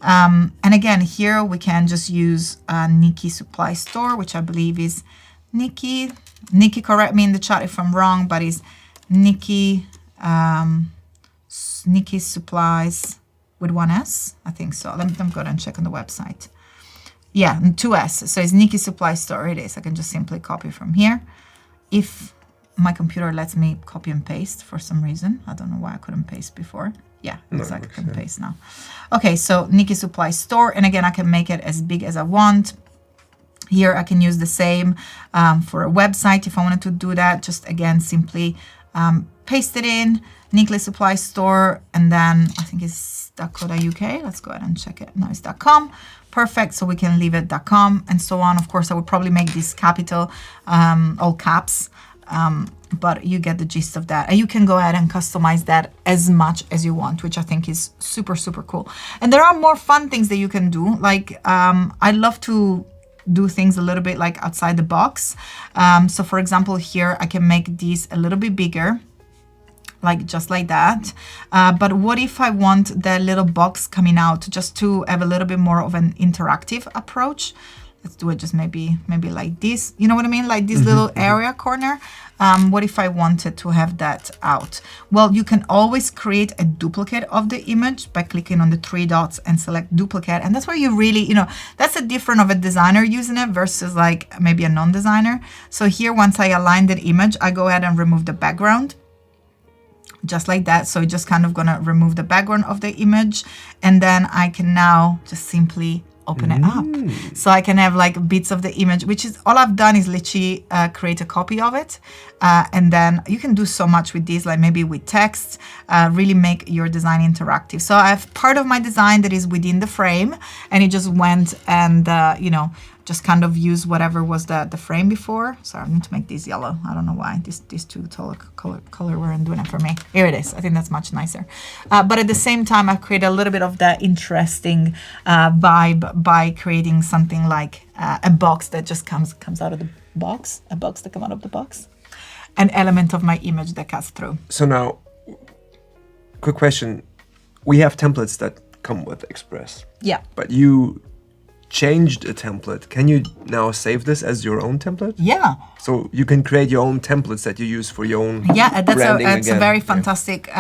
And again, here we can just use Nikki Supply Store, which I believe is Nikki, correct me in the chat if I'm wrong, but it's Nikki, Nikki Supplies with one S, I think so. Let me go and check on the website. Yeah, 2 S. So it's Nikki Supply Store. It is. I can just simply copy from here. If my computer lets me copy and paste for some reason. I don't know why I couldn't paste before. Yeah, looks like I can paste now. Okay, so Nikki Supply Store. And again, I can make it as big as I want. Here I can use the same for a website if I wanted to do that. Just again, simply paste it in, Nikki Supply Store, and then I think it's .co.uk. Let's go ahead and check it. No, it's .com. Perfect. So we can leave it .com and so on. Of course, I would probably make this capital, all caps, but you get the gist of that. And you can go ahead and customize that as much as you want, which I think is super, super cool. And there are more fun things that you can do. Like I love to do things a little bit like outside the box. So for example, here I can make these a little bit bigger, like just like that. But what if I want the little box coming out just to have a little bit more of an interactive approach? Let's do it just maybe like this. You know what I mean? Like this little area corner. What if I wanted to have that out? Well, you can always create a duplicate of the image by clicking on the 3 dots and select duplicate. And that's where you really, you know, that's a different of a designer using it versus like maybe a non-designer. So here, once I align that image, I go ahead and remove the background. Just like that. So it's just kind of gonna remove the background of the image. And then I can now just simply open it up. So I can have like bits of the image, which is all I've done is literally create a copy of it. And then you can do so much with these, like maybe with text, really make your design interactive. So I have part of my design that is within the frame, and it just went and, you know, just kind of use whatever was the frame before. So I need to make these yellow. I don't know why these two color weren't doing it for me. Here it is. I think that's much nicer. But at the same time, I create a little bit of that interesting vibe by creating something like a box that just comes out of the box, a box that comes out of the box, an element of my image that cuts through. So now, quick question. We have templates that come with Express. Yeah. But you changed a template. Can you now save this as your own template? Yeah. So you can create your own templates that you use for your own that's branding a very fantastic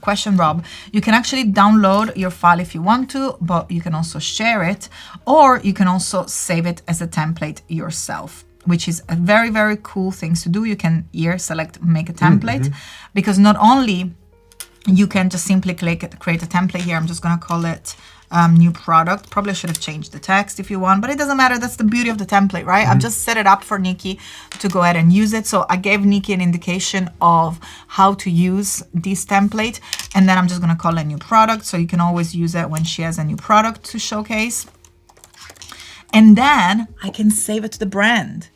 question, Rob. You can actually download your file if you want to, but you can also share it, or you can also save it as a template yourself, which is a very, very cool thing to do. You can here select make a template, because not only you can just simply click create a template here. I'm just going to call it new product. Probably should have changed the text if you want, but it doesn't matter. That's the beauty of the template, right? I've just set it up for Nikki to go ahead and use it. So I gave Nikki an indication of how to use this template, and then I'm just gonna call it new product. So you can always use it when she has a new product to showcase. And then I can save it to the brand,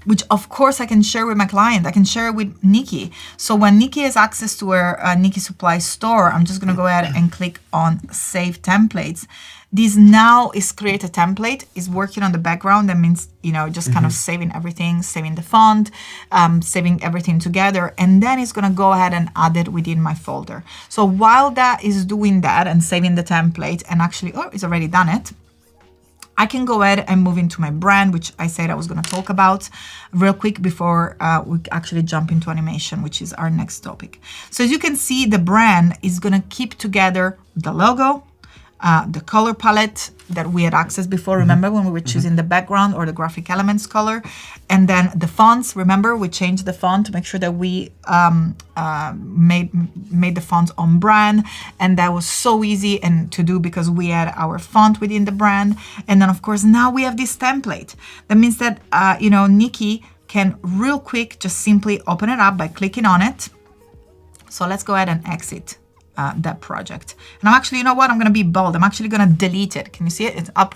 which of course I can share with my client. I can share it with Nikki. So when Nikki has access to her Nikki Supply store, I'm just gonna go ahead and click on Save Templates. This now is create a template, is working on the background. That means, you know, just kind of saving everything, saving the font, saving everything together. And then it's gonna go ahead and add it within my folder. So while that is doing that and saving the template and actually, oh, it's already done it, I can go ahead and move into my brand, which I said I was going to talk about real quick before we actually jump into animation, which is our next topic. So as you can see, the brand is going to keep together the logo, the color palette that we had access before, remember when we were choosing the background or the graphic elements color, and then the fonts, remember we changed the font to make sure that we made the fonts on brand, and that was so easy and to do because we had our font within the brand. And then of course now we have this template. That means that you know, Nikki can real quick just simply open it up by clicking on it. So let's go ahead and exit that project. And I'm actually, you know what, I'm gonna be bold. I'm actually gonna delete it. Can you see it? It's up.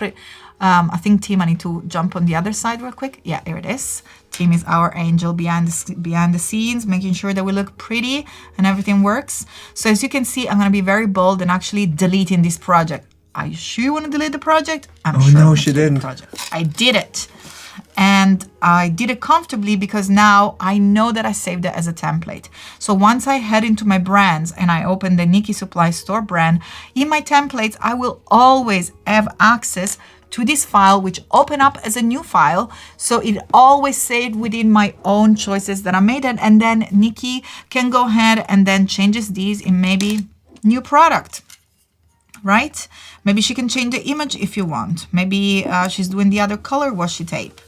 I think Tim, I need to jump on the other side real quick. Yeah, here it is. Tim is our angel behind the scenes, making sure that we look pretty and everything works. So as you can see, I'm gonna be very bold and actually deleting this project. Are you sure you wanna delete the project? I'm sure. No, she didn't. I did it. And I did it comfortably because now I know that I saved it as a template. So once I head into my brands and I open the Nikki Supply Store brand, in my templates, I will always have access to this file, which open up as a new file. So it always saved within my own choices that I made it. And then Nikki can go ahead and then changes these in maybe new product, right? Maybe she can change the image if you want. Maybe she's doing the other color washi tape.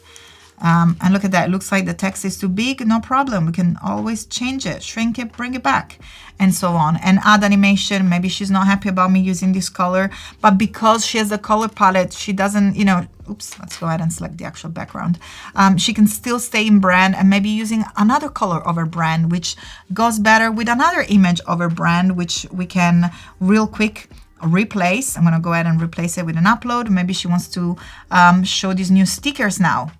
And look at that, it looks like the text is too big, no problem. We can always change it, shrink it, bring it back, and so on. And add animation, maybe she's not happy about me using this color, but because she has the color palette, she doesn't, you know, oops, let's go ahead and select the actual background. She can still stay in brand and maybe using another color of her brand, which goes better with another image of her brand, which we can real quick replace. I'm gonna go ahead and replace it with an upload. Maybe she wants to show these new stickers now.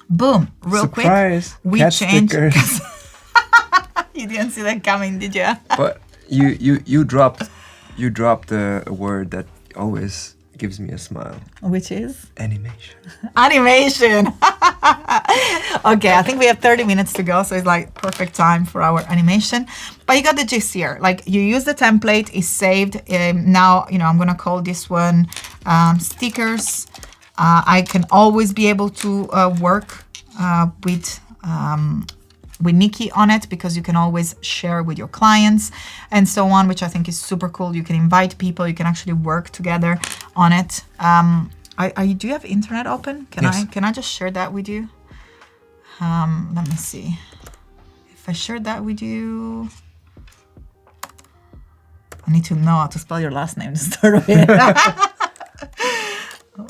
Boom, real Surprise. Quick. We changed. You didn't see that coming, did you? But you dropped a word that always gives me a smile. Which is? Animation. Animation. Okay, I think we have 30 minutes to go, so it's like perfect time for our animation. But you got the gist here. Like you use the template, it's saved. Now, you know, I'm gonna call this one stickers. I can always be able to work with Nikki on it because you can always share with your clients and so on, which I think is super cool. You can invite people, you can actually work together on it. Do you have internet open? Yes. Can I just share that with you? Let me see. If I share that with you, I need to know how to spell your last name to start with.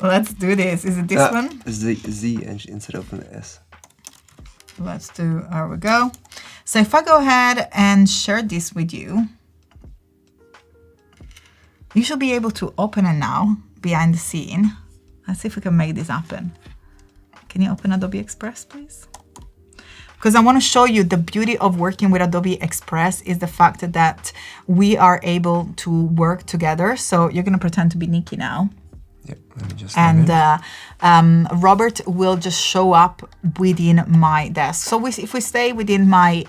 Let's do this. Is it this one? Z instead of an S. Let's do, there we go. So if I go ahead and share this with you, you should be able to open it now behind the scene. Let's see if we can make this happen. Can you open Adobe Express, please? Because I want to show you the beauty of working with Adobe Express is the fact that we are able to work together. So you're going to pretend to be Nikki now. Yep, let me just Robert will just show up within my desk. So if we stay within my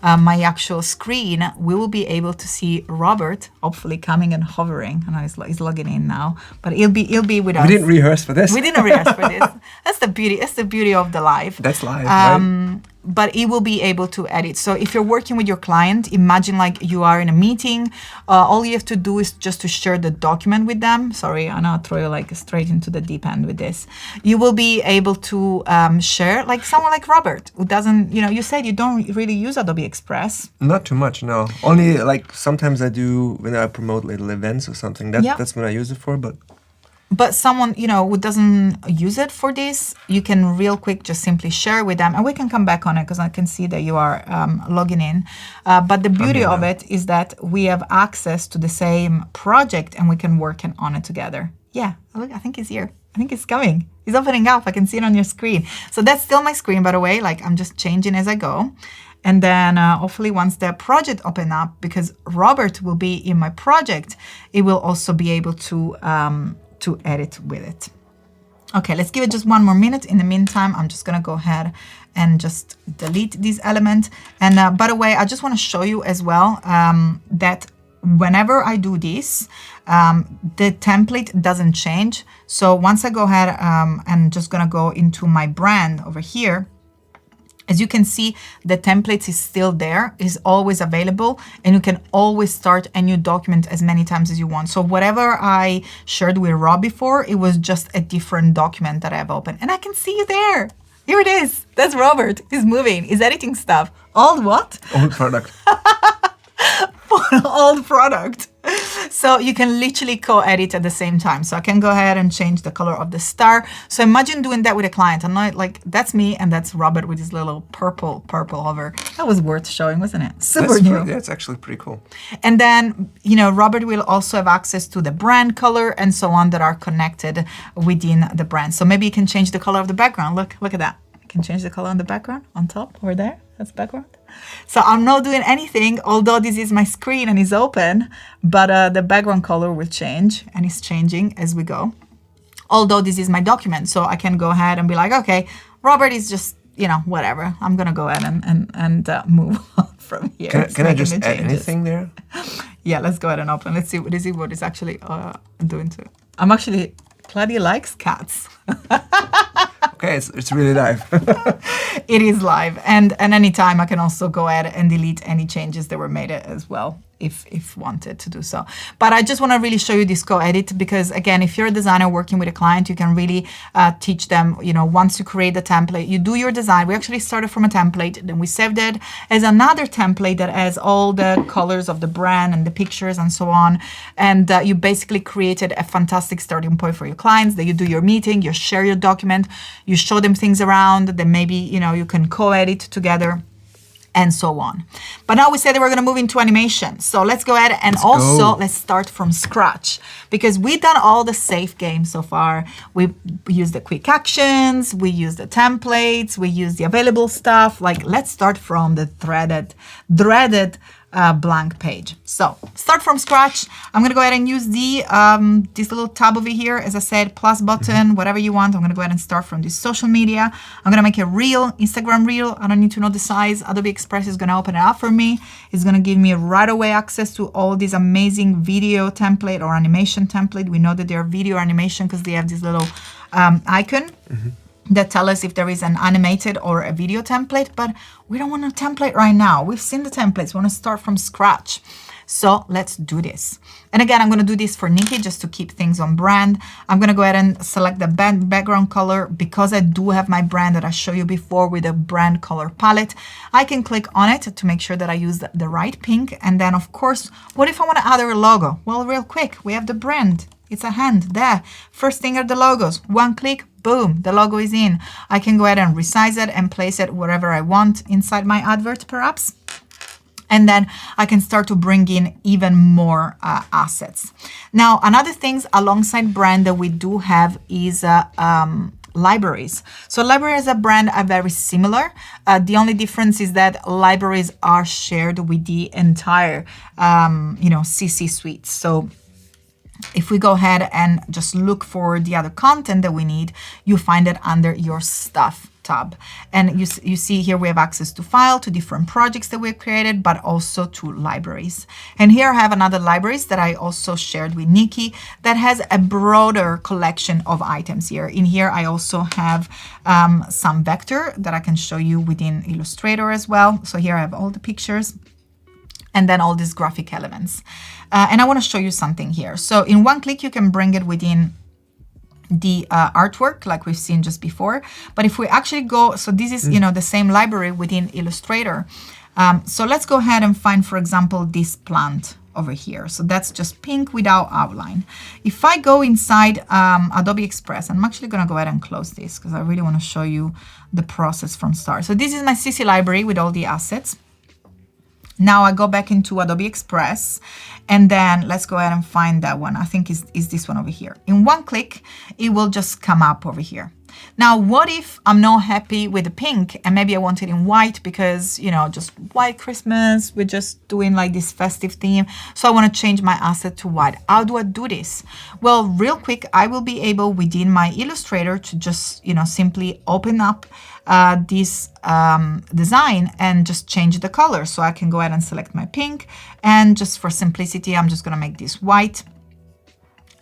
my actual screen, we will be able to see Robert hopefully coming and hovering. I know he's logging in now, but he'll be with us. We didn't rehearse for this. We didn't rehearse for this. That's the beauty. That's the beauty of the live. That's live, right? but it will be able to edit. So if you're working with your client, imagine like you are in a meeting. All you have to do is just to share the document with them. Sorry, I'm not throw you like straight into the deep end with this. You will be able to share, like someone like Robert, who doesn't, you said you don't really use Adobe Express. Not too much, no. Only like sometimes I do when I promote little events or something. That's what I use it for, But someone, who doesn't use it for this, you can real quick just simply share with them. And we can come back on it because I can see that you are logging in. But the beauty of it is that we have access to the same project and we can work on it together. Yeah, look, I think it's here. I think it's coming. It's opening up. I can see it on your screen. So that's still my screen, by the way. Like I'm just changing as I go. And then hopefully once the project open up, because Robert will be in my project, it will also be able to edit with it. Okay, let's give it just one more minute. In the meantime, I'm just gonna go ahead and just delete this element. And by the way, I just wanna show you as well that whenever I do this, the template doesn't change. So once I go ahead and just gonna go into my brand over here, as you can see, the templates is still there, is always available, and you can always start a new document as many times as you want. So whatever I shared with Rob before, it was just a different document that I have opened. And I can see you there. Here it is. That's Robert. He's moving. He's editing stuff. Old what? Old product. Old product. So you can literally co-edit at the same time. So I can go ahead and change the color of the star. So imagine doing that with a client. I'm not like, that's me and that's Robert with his little purple hover. That was worth showing, wasn't it? Super new. Yeah, it's actually pretty cool. And then, Robert will also have access to the brand color and so on that are connected within the brand. So maybe you can change the color of the background. Look at that. You can change the color on the background on top over there. That's background. So I'm not doing anything, although this is my screen and it's open, but the background color will change and it's changing as we go. Although this is my document, so I can go ahead and be like, okay, Robert is just, whatever. I'm going to go ahead and move on from here. Can I just add anything there? Yeah, let's go ahead and open. Let's see what it's actually doing to it. Claudia likes cats. Okay, it's really live. It is live, and anytime I can also go ahead and delete any changes that were made as well, if wanted to do so. But I just want to really show you this co-edit because, again, if you're a designer working with a client, you can really teach them, once you create the template, you do your design. We actually started from a template, then we saved it as another template that has all the colors of the brand and the pictures and so on. And you basically created a fantastic starting point for your clients. That you do your meeting, you share your document, you show them things around, then maybe, you can co-edit together, and so on. But now we said that we're gonna move into animation. So let's go ahead and let's start from scratch because we've done all the safe games so far. We used the quick actions, we used the templates, we used the available stuff. Like let's start from the dreaded blank page. So start from scratch. I'm gonna go ahead and use the this little tab over here, as I said, plus button, whatever you want. I'm gonna go ahead and start from this social media. I'm gonna make a reel, Instagram reel. I don't need to know the size. Adobe Express is gonna open it up for me. It's gonna give me right away access to all these amazing video template or animation template. We know that they're video animation because they have this little icon. That tell us if there is an animated or a video template, but we don't want a template right now. We've seen the templates, we want to start from scratch. So let's do this. And again, I'm going to do this for Nikki just to keep things on brand. I'm going to go ahead and select the background color because I do have my brand that I showed you before with a brand color palette. I can click on it to make sure that I use the right pink. And then of course, what if I want to add a logo? Well, real quick, we have the brand. It's a hand there. First thing are the logos. One click, boom, the logo is in. I can go ahead and resize it and place it wherever I want inside my advert, perhaps. And then I can start to bring in even more assets. Now, another things alongside brand that we do have is libraries. So libraries as a brand are very similar. The only difference is that libraries are shared with the entire, CC suite. So if we go ahead and just look for the other content that we need, you find it under your stuff tab. And you see here we have access to file, to different projects that we've created, but also to libraries. And here I have another libraries that I also shared with Nikki that has a broader collection of items here. In here I also have some vector that I can show you within Illustrator as well. So here I have all the pictures and then all these graphic elements. And I want to show you something here. So in one click you can bring it within the artwork like we've seen just before. But if we actually go, so this is, you know, the same library within Illustrator. So let's go ahead and find, for example, this plant over here. So that's just pink without outline. If I go inside Adobe Express, I'm actually going to go ahead and close this because I really want to show you the process from start. So this is my CC library with all the assets. Now I go back into Adobe Express and then let's go ahead and find that one. I think is this one over here. In one click, it will just come up over here. Now, what if I'm not happy with the pink and maybe I want it in white because, you know, just white Christmas, we're just doing like this festive theme. So I want to change my asset to white. How do I do this? Well, real quick, I will be able within my Illustrator to just, you know, simply open up this design and just change the color. So I can go ahead and select my pink and just for simplicity, I'm just going to make this white.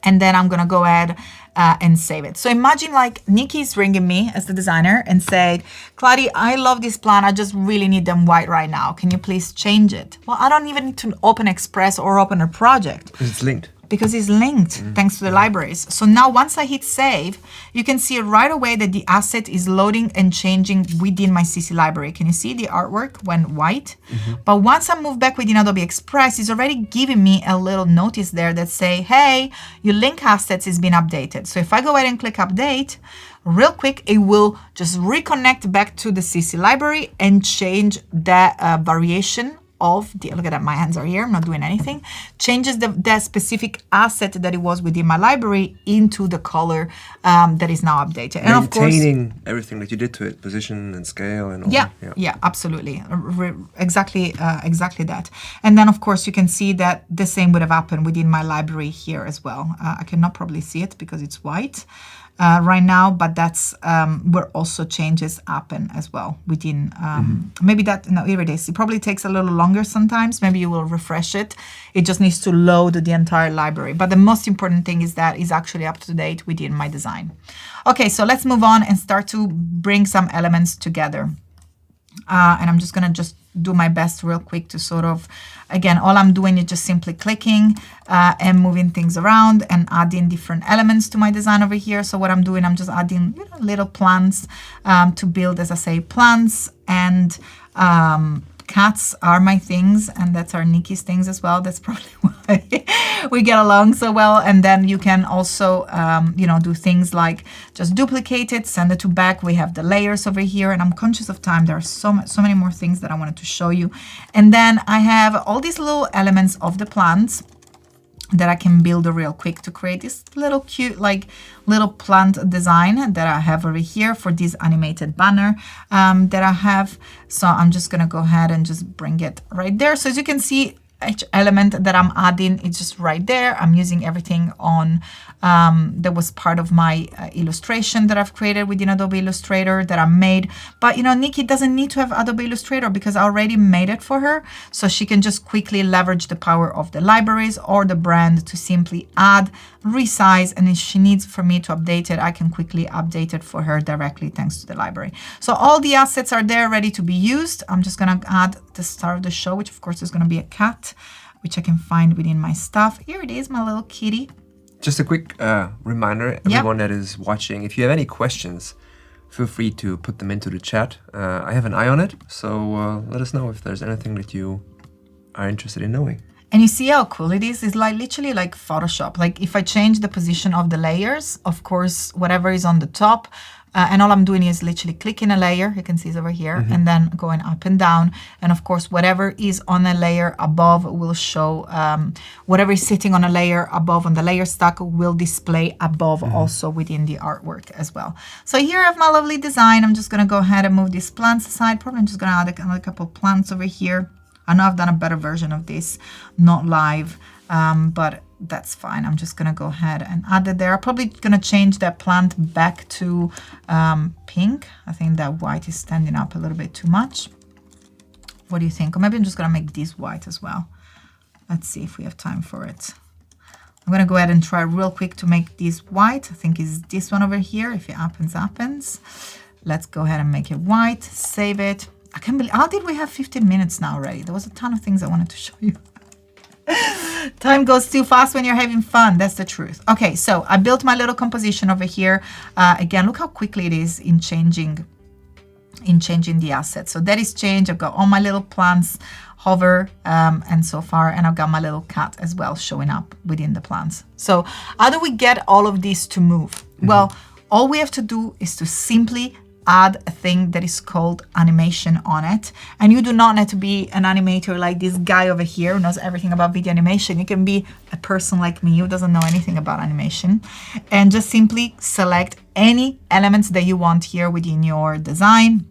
And then I'm going to go ahead and save it. So imagine like Nikki's ringing me as the designer and said, Claudia, I love this plan. I just really need them white right now. Can you please change it? Well, I don't even need to open Express or open a project. Because it's linked. Because it's linked thanks to the libraries. So now once I hit save, you can see right away that the asset is loading and changing within my CC library. Can you see the artwork went white? But once I move back within Adobe Express, it's already giving me a little notice there that say, hey, your link assets has been updated. So if I go ahead and click update, real quick, it will just reconnect back to the CC library and change that variation of the, look at that, my hands are here, I'm not doing anything, changes the specific asset that it was within my library into the color that is now updated. And of course, maintaining everything that you did to it, position and scale and all. Yeah, absolutely. Exactly that. And then of course you can see that the same would have happened within my library here as well. I cannot probably see it because it's white right now, but that's where also changes happen as well within, maybe that, no, here it is. It probably takes a little longer sometimes. Maybe you will refresh it. It just needs to load the entire library. But the most important thing is that it's actually up to date within my design. Okay, so let's move on and start to bring some elements together. And I'm just gonna do my best real quick to sort of, again, all I'm doing is just simply clicking and moving things around and adding different elements to my design over here. So what I'm doing, I'm just adding little plants to build, as I say, plants and cats are my things, and that's our Nikki's things as well. That's probably why we get along so well. And then you can also, you know, do things like just duplicate it, send it to back. We have the layers over here, and I'm conscious of time. There are so many more things that I wanted to show you. And then I have all these little elements of the plants that I can build real quick to create this little cute, like little plant design that I have over here for this animated banner that I have. So I'm just gonna go ahead and just bring it right there. So as you can see, each element that I'm adding is just right there. I'm using everything on that was part of my illustration that I've created within Adobe Illustrator that I made. But you know, Nikki doesn't need to have Adobe Illustrator because I already made it for her. So she can just quickly leverage the power of the libraries or the brand to simply add, resize, and if she needs for me to update it, I can quickly update it for her directly thanks to the library. So all the assets are there ready to be used. I'm just gonna add the star of the show, which of course is gonna be a cat, which I can find within my stuff. Here it is, my little kitty. Just a quick reminder, everyone that is watching, if you have any questions, feel free to put them into the chat. I have an eye on it, so let us know if there's anything that you are interested in knowing. And you see how cool it is? It's like literally like Photoshop. Like if I change the position of the layers, of course, whatever is on the top, and all I'm doing is literally clicking a layer, you can see it's over here, and then going up and down. And of course, whatever is on a layer above will show, whatever is sitting on a layer above on the layer stack will display above also within the artwork as well. So here I have my lovely design. I'm just gonna go ahead and move these plants aside. Probably I'm just gonna add another couple of plants over here. I know I've done a better version of this, not live, but that's fine. I'm just gonna go ahead and add it there. I'm probably gonna change that plant back to pink. I think that white is standing up a little bit too much. What do you think? Or maybe I'm just gonna make this white as well. Let's see if we have time for it. I'm gonna go ahead and try real quick to make this white. I think it's this one over here. If it happens, happens. Let's go ahead and make it white, save it. I can't believe, how did we have 15 minutes now already? There was a ton of things I wanted to show you. Time goes too fast when you're having fun. That's the truth. Okay, so I built my little composition over here. Again, look how quickly it is in changing the asset. So that is changed. I've got all my little plants hover and so far, and I've got my little cat as well showing up within the plants. So how do we get all of this to move? Well, all we have to do is to simply add a thing that is called animation on it. And you do not need to be an animator like this guy over here who knows everything about video animation. You can be a person like me who doesn't know anything about animation, and just simply select any elements that you want here within your design,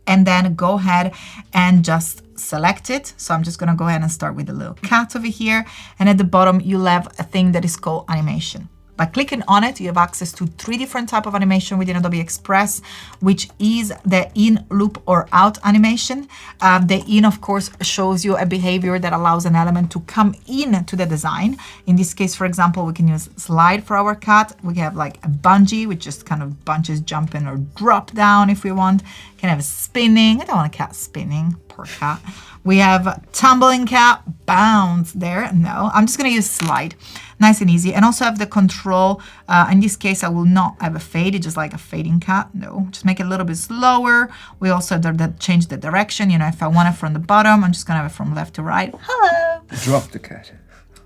and then go ahead and just select it. So I'm just gonna go ahead and start with the little cat over here, and at the bottom you'll have a thing that is called animation. By clicking on it, you have access to 3 different types of animation within Adobe Express, which is the in, loop, or out animation. The in, of course, shows you a behavior that allows an element to come in to the design. In this case, for example, we can use slide for our cat. We have like a bungee, which just kind of bunches jumping or drop down if we want. Can have spinning. I don't want a cat spinning, poor cat. We have tumbling cat, bounce there. No, I'm just gonna use slide. Nice and easy. And also have the control. In this case, I will not have a fade. It's just like a fading cat. No, just make it a little bit slower. We also have the change the direction. You know, if I want it from the bottom, I'm just gonna have it from left to right. Hello. Drop the cat.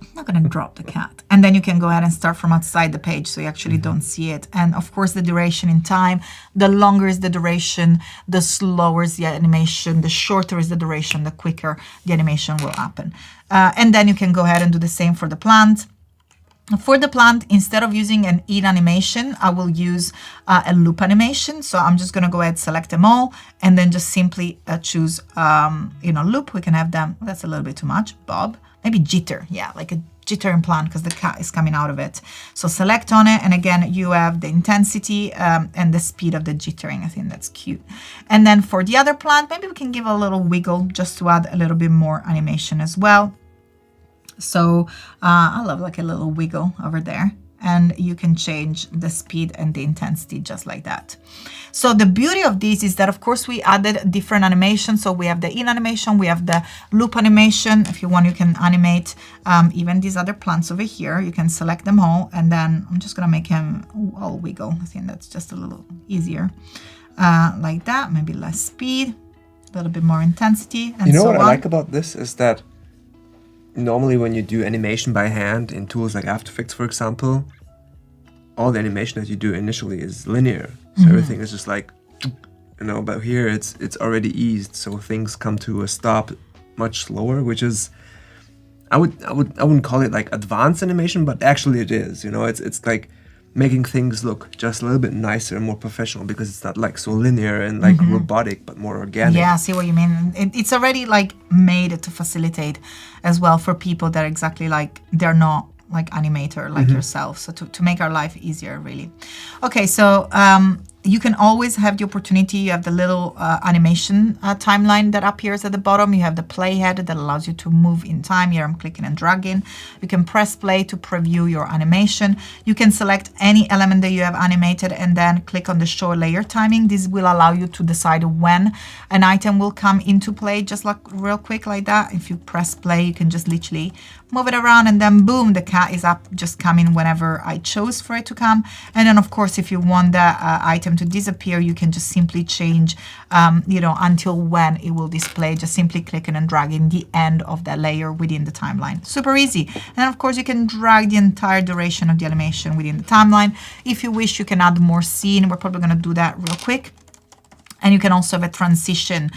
I'm not gonna drop the cat. And then you can go ahead and start from outside the page so you actually don't see it. And of course the duration in time, the longer is the duration, the slower is the animation, the shorter is the duration, the quicker the animation will happen. And then you can go ahead and do the same for the plant. For the plant, instead of using an in animation, I will use a loop animation. So I'm just gonna go ahead, select them all, and then just simply choose, loop. We can have them, that's a little bit too much, bob, maybe jitter, yeah, like a jitter plant because the cat is coming out of it. So select on it, and again, you have the intensity and the speed of the jittering. I think that's cute. And then for the other plant, maybe we can give a little wiggle just to add a little bit more animation as well. So I love like a little wiggle over there, and you can change the speed and the intensity just like that. So the beauty of this is that, of course, we added different animations. So we have the in animation, we have the loop animation. If you want, you can animate even these other plants over here. You can select them all, and then I'm just gonna make him all wiggle. I think that's just a little easier like that. Maybe less speed, a little bit more intensity, and you know so what on. I like about this is that normally when you do animation by hand in tools like After Effects, for example, all the animation that you do initially is linear. So everything is just like, but here it's already eased, so things come to a stop much slower, which is, I wouldn't call it like advanced animation, but actually it is. It's like making things look just a little bit nicer and more professional because it's not like so linear and like robotic, but more organic. Yeah, I see what you mean. It's already like made to facilitate as well for people that are exactly like, they're not like animator like yourself. So to make our life easier, really. Okay, so you can always have the opportunity. You have the little animation timeline that appears at the bottom. You have the playhead that allows you to move in time. Here I'm clicking and dragging. You can press play to preview your animation. You can select any element that you have animated and then click on the show layer timing. This will allow you to decide when an item will come into play, just like real quick like that. If you press play, you can just literally move it around, and then boom, the cat is up, just coming whenever I chose for it to come. And then of course, if you want that item to disappear, you can just simply change, until when it will display, just simply clicking and dragging the end of that layer within the timeline. Super easy. And of course, you can drag the entire duration of the animation within the timeline. If you wish, you can add more scene. We're probably gonna do that real quick. And you can also have a transition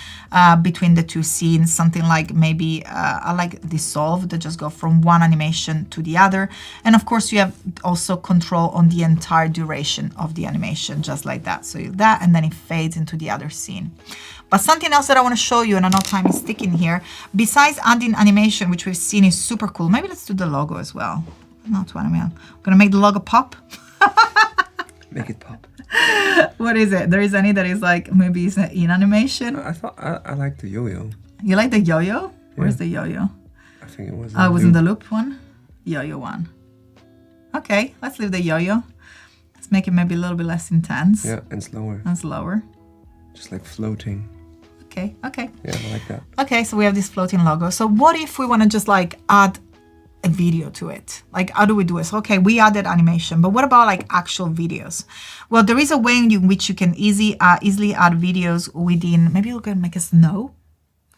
between the two scenes, something like maybe I like dissolve, that just go from one animation to the other. And of course you have also control on the entire duration of the animation, just like that. So that, and then it fades into the other scene. But something else that I want to show you, and I know time is sticking here, besides adding animation, which we've seen is super cool. Maybe let's do the logo as well. Not one, I'm gonna make the logo pop. Make it pop. What is it? There is any that is like, maybe it's in animation. I thought I like the yo-yo. You like the yo-yo? Where's the yo-yo? I think it was. Oh, it was in the loop one? Yo-yo one. Okay, let's leave the yo-yo. Let's make it maybe a little bit less intense. Yeah, and slower. And slower. Just like floating. Okay, okay. Yeah, I like that. Okay, so we have this floating logo. So what if we want to just like add a video to it? Like, how do we do it? So, okay, we added animation, but what about like actual videos? Well, there is a way in which you can easily add videos within, maybe we're gonna make it snow.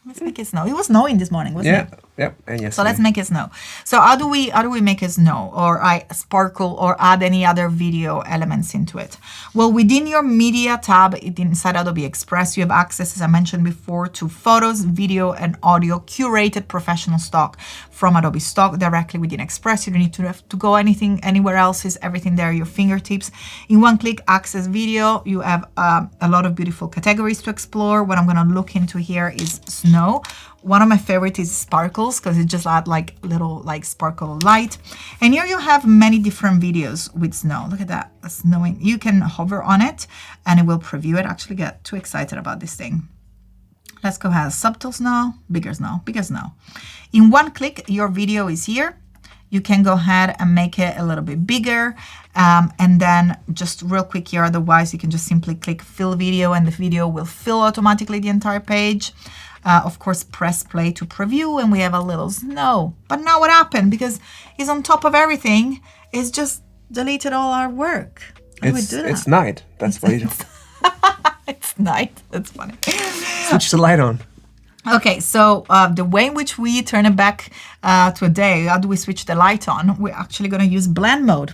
Let's make it snow. It was snowing this morning, wasn't it? Yeah, and yes. So let's make it snow. So how do we make it snow, or sparkle, or add any other video elements into it? Well, within your media tab inside Adobe Express, you have access, as I mentioned before, to photos, video, and audio curated professional stock from Adobe Stock directly within Express. You don't need to have to go anywhere else. Is everything there at your fingertips. In one click, access video. You have a lot of beautiful categories to explore. What I'm going to look into here is snow. One of my favorites is sparkles, because it just adds like little like sparkle light. And here you have many different videos with snow. Look at that, snowing. You can hover on it and it will preview it. Actually get too excited about this thing. Let's go ahead. Subtle snow, bigger snow, bigger snow. In one click, your video is here. You can go ahead and make it a little bit bigger. And then just real quick here, otherwise you can just simply click fill video and the video will fill automatically the entire page. Of course, press play to preview and we have a little snow. But now what happened? Because it's on top of everything, it's just deleted all our work. It's night. That's what it is. It's night. That's funny. Switch the light on. Okay, so the way in which we turn it back to a day, how do we switch the light on? We're actually going to use blend mode.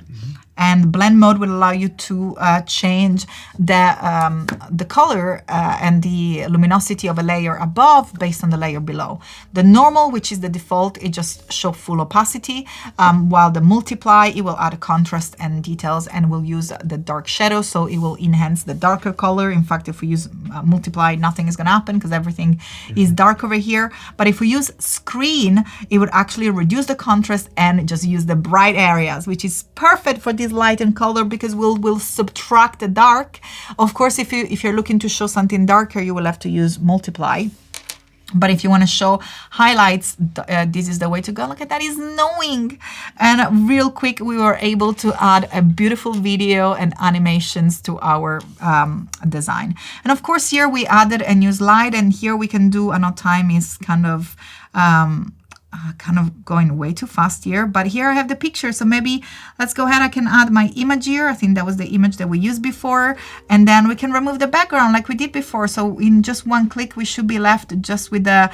And blend mode will allow you to change the color and the luminosity of a layer above based on the layer below. The normal, which is the default, it just shows full opacity, while the multiply, it will add contrast and details and will use the dark shadow, so it will enhance the darker color. In fact, if we use multiply, nothing is going to happen because everything is dark over here. But if we use screen, it would actually reduce the contrast and just use the bright areas, which is perfect for this light and color, because we'll subtract the dark. Of course, if you're looking to show something darker, you will have to use multiply. But if you want to show highlights, this is the way to go. Look at that, is snowing. And real quick, we were able to add a beautiful video and animations to our design. And of course, here we added a new slide, and here we can do, I know time is kind of going way too fast here, but here I have the picture. So maybe let's go ahead. I can add my image here. I think that was the image that we used before. And then we can remove the background like we did before. So in just one click, we should be left just with the,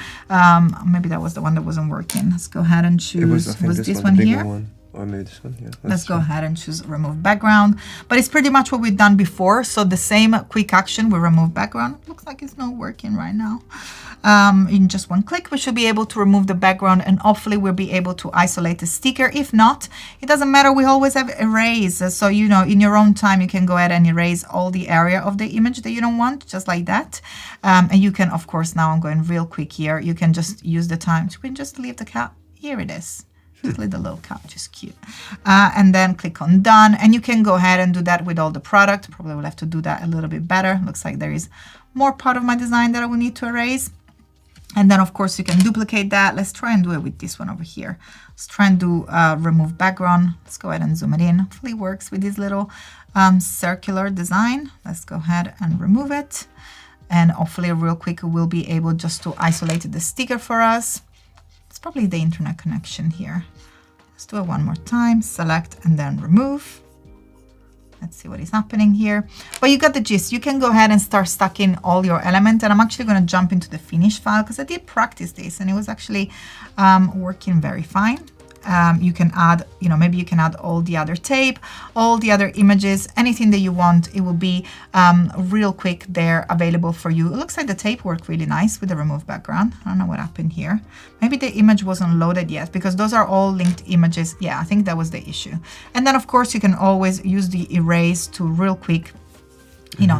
maybe that was the one that wasn't working. Let's go ahead and choose, was this one here? Or maybe this one, yeah. Let's go ahead and choose remove background. But it's pretty much what we've done before. So the same quick action, we remove background. Looks like it's not working right now. In just one click, we should be able to remove the background, and hopefully we'll be able to isolate the sticker. If not, it doesn't matter. We always have erase. So, you know, in your own time, you can go ahead and erase all the area of the image that you don't want, just like that. And you can, of course, now I'm going real quick here. You can just use the time. You can just leave the cat. Here it is. Just leave the little cat, which is cute. And then click on done. And you can go ahead and do that with all the product. Probably will have to do that a little bit better. Looks like there is more part of my design that I will need to erase. And then, of course, you can duplicate that. Let's try and do it with this one over here. Let's try and do remove background. Let's go ahead and zoom it in. Hopefully it works with this little circular design. Let's go ahead and remove it. And hopefully real quick, we'll be able just to isolate the sticker for us. It's probably the internet connection here. Let's do it one more time. Select and then remove. Let's see what is happening here. But you got the gist. You can go ahead and start stacking all your elements. And I'm actually going to jump into the finish file because I did practice this and it was actually working very fine. You can add, maybe you can add all the other tape, all the other images, anything that you want. It will be real quick there available for you. It looks like the tape worked really nice with the remove background. I don't know what happened here. Maybe the image wasn't loaded yet because those are all linked images. Yeah, I think that was the issue. And then of course you can always use the erase to real quick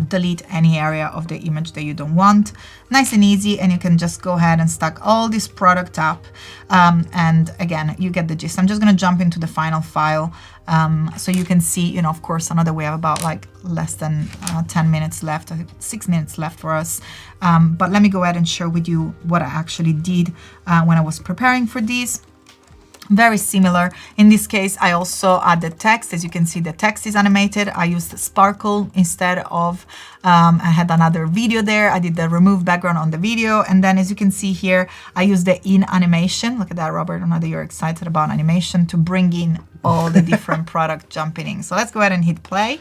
delete any area of the image that you don't want. Nice and easy, and you can just go ahead and stack all this product up. And again, you get the gist. I'm just going to jump into the final file so you can see, of course, another way of about like less than 10 minutes left, 6 minutes left for us. But let me go ahead and share with you what I actually did when I was preparing for these. Very similar. In this case, I also added text. As you can see, the text is animated. I used sparkle instead of, I had another video there. I did the remove background on the video. And then as you can see here, I used the in animation. Look at that, Robert. I know that you're excited about animation to bring in all the different product jumping in. So let's go ahead and hit play.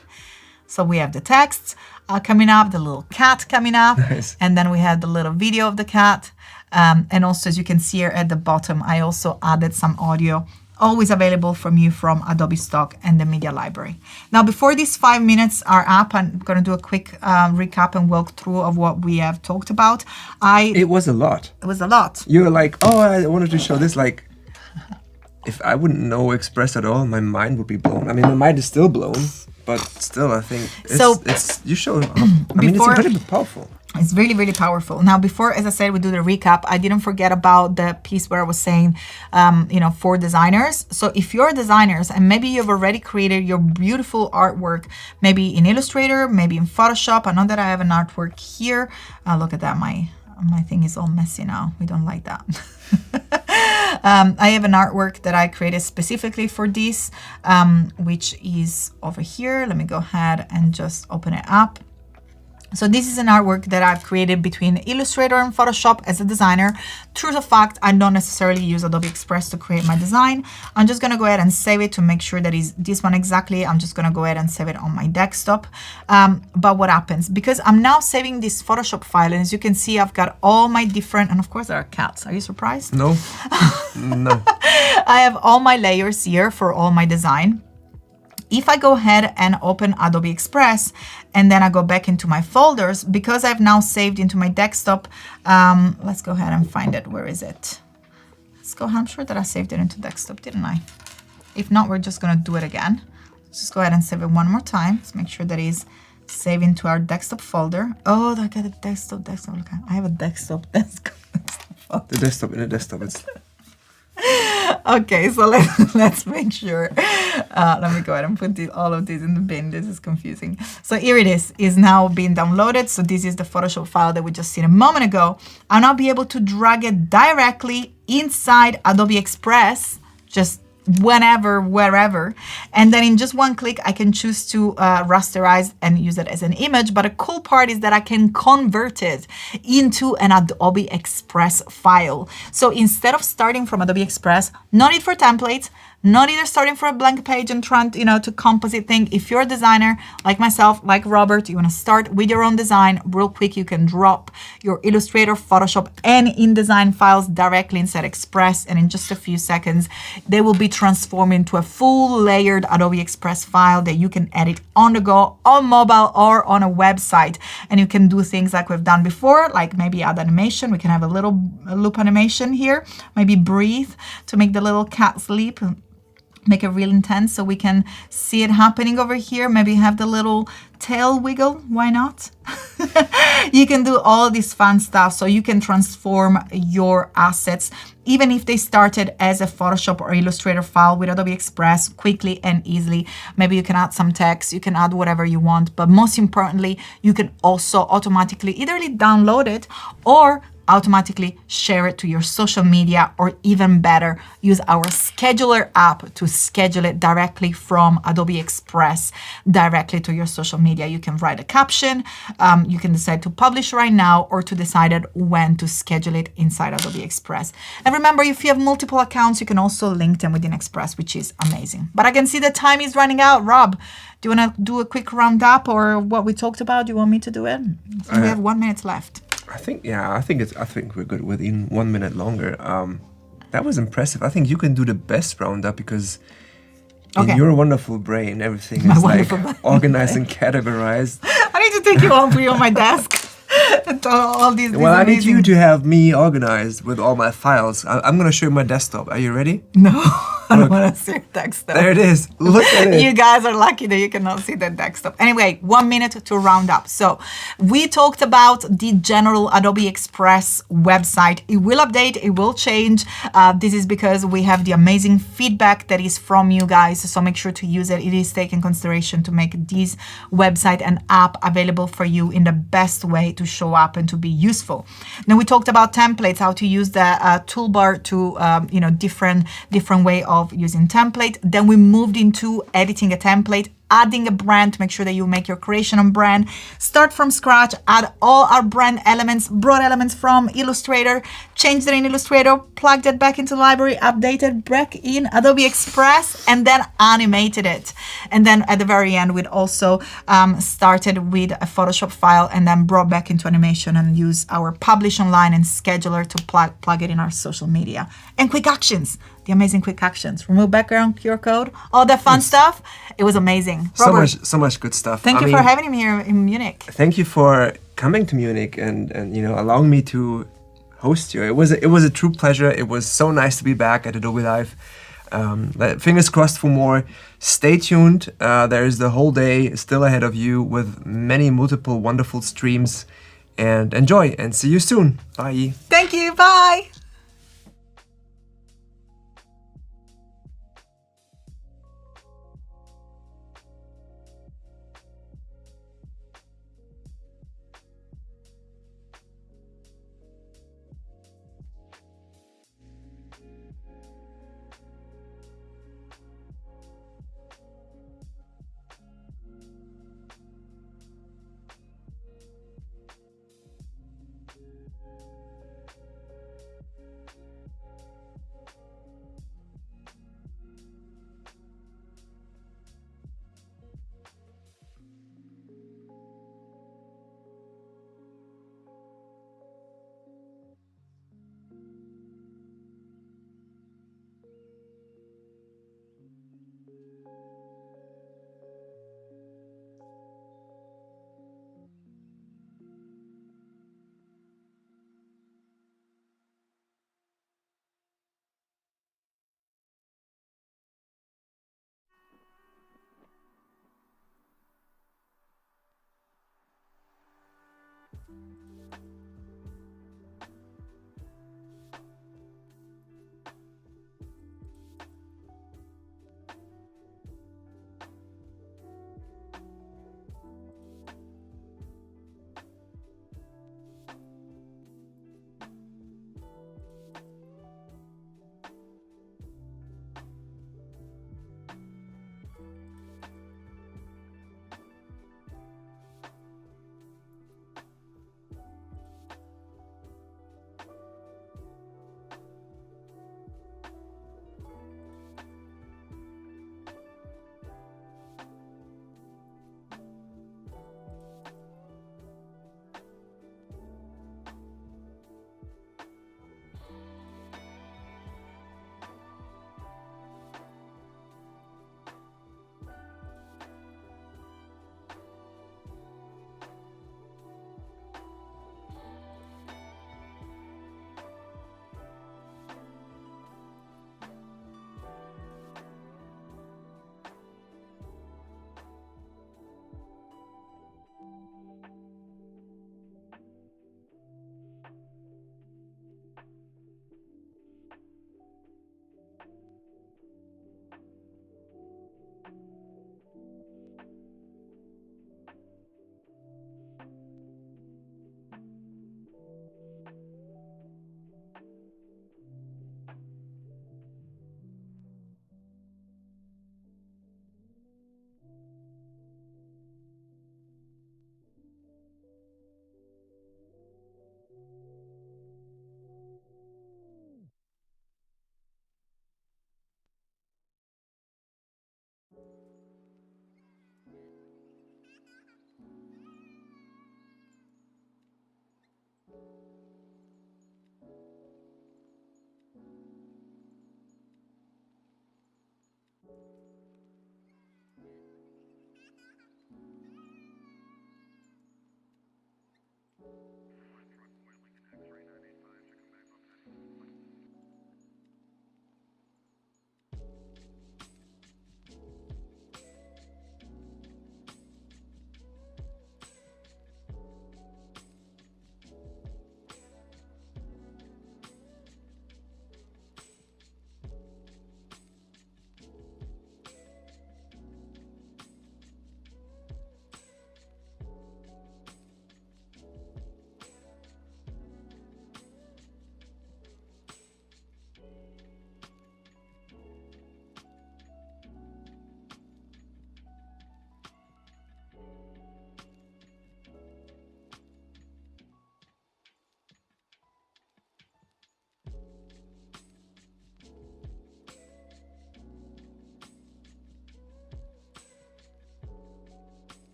So we have the text coming up, the little cat coming up, nice. And then we have the little video of the cat. And also, as you can see here at the bottom, I also added some audio, always available from you from Adobe Stock and the Media Library. Now, before these 5 minutes are up, I'm going to do a quick recap and walkthrough of what we have talked about. It was a lot. It was a lot. You were like, oh, I wanted to show this. Like, if I wouldn't know Express at all, my mind would be blown. I mean, my mind is still blown, but still, I think you show. I mean, it's incredibly powerful. It's really, really powerful. Now, before, as I said, we do the recap, I didn't forget about the piece where I was saying, for designers. So if you're designers and maybe you've already created your beautiful artwork, maybe in Illustrator, maybe in Photoshop. I know that I have an artwork here. Look at that. My thing is all messy now. We don't like that. I have an artwork that I created specifically for this, which is over here. Let me go ahead and just open it up. So this is an artwork that I've created between Illustrator and Photoshop as a designer. True to fact, I don't necessarily use Adobe Express to create my design. I'm just going to go ahead and save it to make sure that is this one exactly. I'm just going to go ahead and save it on my desktop. But what happens? Because I'm now saving this Photoshop file, and as you can see, I've got all my different, and of course there are cats. Are you surprised? No, no. I have all my layers here for all my design. If I go ahead and open Adobe Express and then I go back into my folders, because I've now saved into my desktop, let's go ahead and find it. Where is it? Let's go ahead. I'm sure that I saved it into desktop, didn't I? If not, we're just going to do it again. Let's just go ahead and save it one more time. Let's make sure that it's saved into our desktop folder. Oh, I got a desktop. Look, I have a desktop. Folder. The desktop in the desktop. It's... Okay, so let's make sure. Let me go ahead and put all of these in the bin. This is confusing. So here it is now being downloaded. So this is the Photoshop file that we just seen a moment ago. I'll now be able to drag it directly inside Adobe Express, just whenever, wherever. And then in just one click, I can choose to rasterize and use it as an image. But the cool part is that I can convert it into an Adobe Express file. So instead of starting from Adobe Express, no need for templates, not either starting from a blank page and trying to composite thing. If you're a designer like myself, like Robert, you want to start with your own design real quick, you can drop your Illustrator, Photoshop, and InDesign files directly inside Express, and in just a few seconds, they will be transformed into a full layered Adobe Express file that you can edit on the go, on mobile, or on a website. And you can do things like we've done before, like maybe add animation. We can have a little loop animation here, maybe breathe to make the little cat sleep. Make it real intense so we can see it happening over here. Maybe have the little tail wiggle. Why not? You can do all this fun stuff so you can transform your assets, even if they started as a Photoshop or Illustrator file with Adobe Express, quickly and easily. Maybe you can add some text, you can add whatever you want, but most importantly, you can also automatically either download it or automatically share it to your social media, or even better, use our scheduler app to schedule it directly from Adobe Express directly to your social media. You can write a caption, you can decide to publish right now or to decide when to schedule it inside Adobe Express. And remember, if you have multiple accounts, you can also link them within Express, which is amazing. But I can see the time is running out. Rob, do you want to do a quick roundup or what we talked about? Do you want me to do it? We have 1 minute left. I think we're good within 1 minute longer. That was impressive. I think you can do the best roundup because in Okay. your wonderful brain, everything My is like wonderful brain. organized and categorized. I need to take you home, put you on my desk. And all these Well, I need amazing... you to have me organized with all my files. I'm going to show you my desktop. Are you ready? No, I don't want to see your desktop. There it is. Look at it. You guys are lucky that you cannot see the desktop. Anyway, 1 minute to round up. So we talked about the general Adobe Express website. It will update, it will change. This is because we have the amazing feedback that is from you guys. So make sure to use it. It is taken consideration to make this website and app available for you in the best way to show up and to be useful. Now we talked about templates, how to use the toolbar to, different way of using template. Then we moved into editing a template, adding a brand to make sure that you make your creation on brand. Start from scratch, add all our brand elements, broad elements from Illustrator, change that in Illustrator, plug that back into library, updated back in Adobe Express, and then animated it. And then at the very end, we'd also started with a Photoshop file and then brought back into animation and use our publish online and scheduler to plug it in our social media. And quick actions, the amazing quick actions, remove background, QR code, all that fun stuff. It was amazing. Robert, So much good stuff. thank you for having me here in Munich. Thank you for coming to Munich and allowing me to host you. It was a true pleasure. It was so nice to be back at Adobe Live. Fingers crossed for more. Stay tuned. There is the whole day still ahead of you with multiple wonderful streams. And enjoy and see you soon. Bye. Thank you. Bye.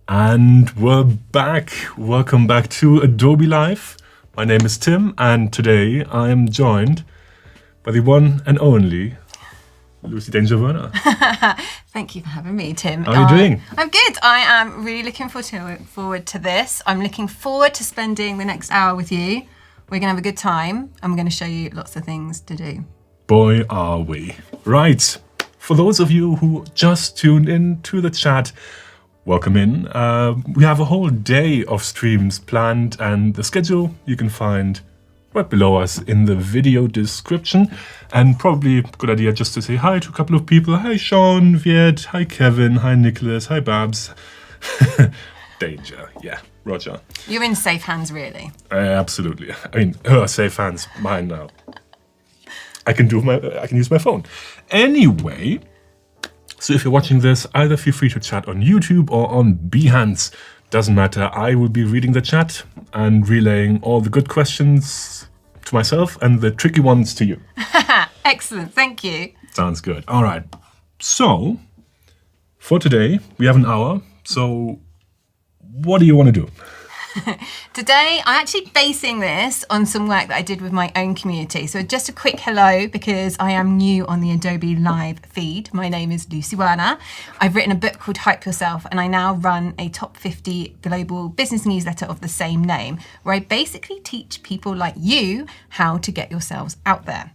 And we're back. Welcome back to Adobe Live. My name is Tim, and today I am joined by the one and only Lucy Danger-Werner. Thank you for having me, Tim. How are you doing? I'm good. I am really looking forward to this. I'm looking forward to spending the next hour with you. We're going to have a good time, and we're going to show you lots of things to do. Boy, are we. Right. For those of you who just tuned in to the chat, welcome in. We have a whole day of streams planned, and the schedule you can find right below us in the video description. And probably a good idea just to say hi to a couple of people. Hi Sean, Viet, hi Kevin, hi Nicholas, hi Babs. Danger, yeah, Roger. You're in safe hands, really. Absolutely. I mean, her safe hands, mine now. I can use my phone. Anyway, so if you're watching this, either feel free to chat on YouTube or on Behance. Doesn't matter. I will be reading the chat and relaying all the good questions to myself and the tricky ones to you. Excellent. Thank you. Sounds good. All right. So, for today, we have an hour. So, what do you want to do? Today, I'm actually basing this on some work that I did with my own community. So just a quick hello, because I am new on the Adobe Live feed. My name is Lucy Werner. I've written a book called Hype Yourself, and I now run a top 50 global business newsletter of the same name, where I basically teach people like you how to get yourselves out there.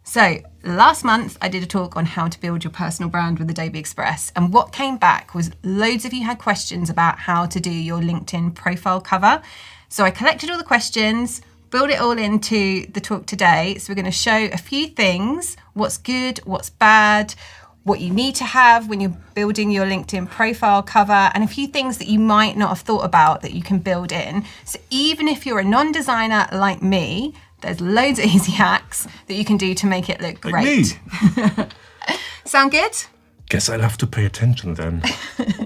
So last month, I did a talk on how to build your personal brand with Adobe Express. And what came back was loads of you had questions about how to do your LinkedIn profile cover. So I collected all the questions, built it all into the talk today. So we're going to show a few things, what's good, what's bad, what you need to have when you're building your LinkedIn profile cover, and a few things that you might not have thought about that you can build in. So even if you're a non-designer like me, there's loads of easy hacks that you can do to make it look great. Like me. Sound good? Guess I'll have to pay attention then.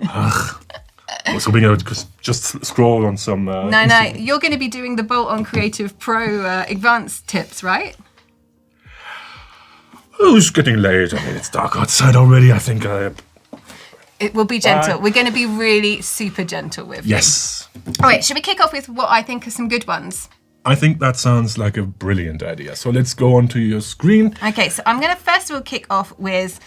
Ugh. I was hoping I would just scroll on some... No, you're going to be doing the Bolt-on Creative Pro advanced tips, right? Oh, it's getting late. I mean, it's dark outside already. I think It will be gentle. We're going to be really super gentle with Yes. you. All right, should we kick off with what I think are some good ones? I think that sounds like a brilliant idea. So let's go onto your screen. Okay, so I'm going to first of all kick off with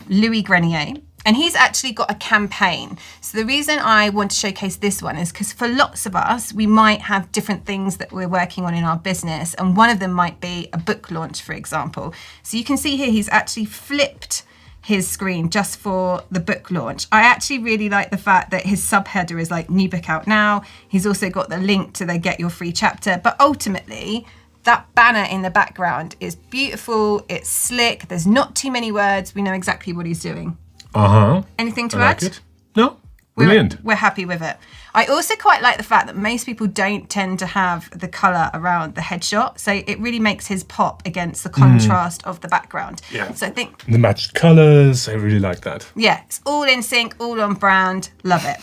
Louis Grenier. And he's actually got a campaign. So the reason I want to showcase this one is because for lots of us, we might have different things that we're working on in our business. And one of them might be a book launch, for example. So you can see here, he's actually flipped his screen just for the book launch. I actually really like the fact that his subheader is like new book out now. He's also got the link to the get your free chapter. But ultimately, that banner in the background is beautiful. It's slick. There's not too many words. We know exactly what he's doing. Anything to add? Like it. No? Brilliant. We're happy with it. I also quite like the fact that most people don't tend to have the colour around the headshot. So it really makes his pop against the contrast of the background. Yeah. So I think... The matched colours, I really like that. Yeah, it's all in sync, all on brand. Love it.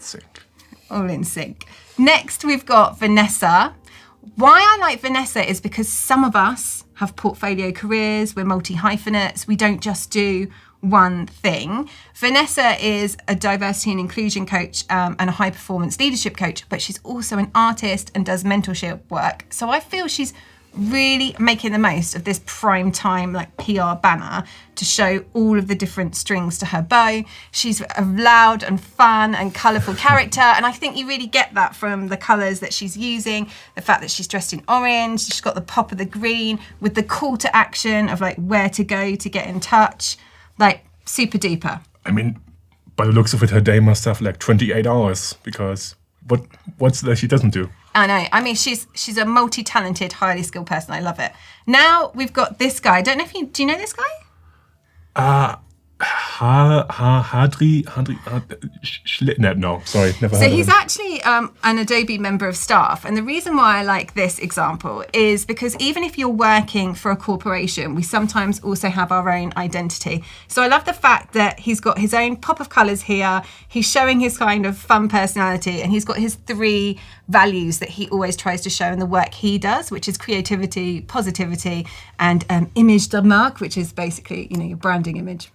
Sync. All in sync. Next, we've got Vanessa. Why I like Vanessa is because some of us have portfolio careers. We're multi-hyphenates. We don't just do one thing. Vanessa is a diversity and inclusion coach and a high performance leadership coach, but she's also an artist and does mentorship work. So I feel she's really making the most of this prime time like PR banner to show all of the different strings to her bow. She's a loud and fun and colourful character, and I think you really get that from the colours that she's using, the fact that she's dressed in orange, she's got the pop of the green with the call to action of like where to go to get in touch. Like, super duper. I mean, by the looks of it, her day must have like 28 hours, because what's there she doesn't do? I know. I mean, she's a multi-talented, highly skilled person. I love it. Now we've got this guy. I don't know if do you know this guy? No, sorry, never heard So of he's him. actually an Adobe member of staff. And the reason why I like this example is because even if you're working for a corporation, we sometimes also have our own identity. So I love the fact that he's got his own pop of colours here. He's showing his kind of fun personality, and he's got his 3 values that he always tries to show in the work he does, which is creativity, positivity, and image de marque, which is basically, your branding image.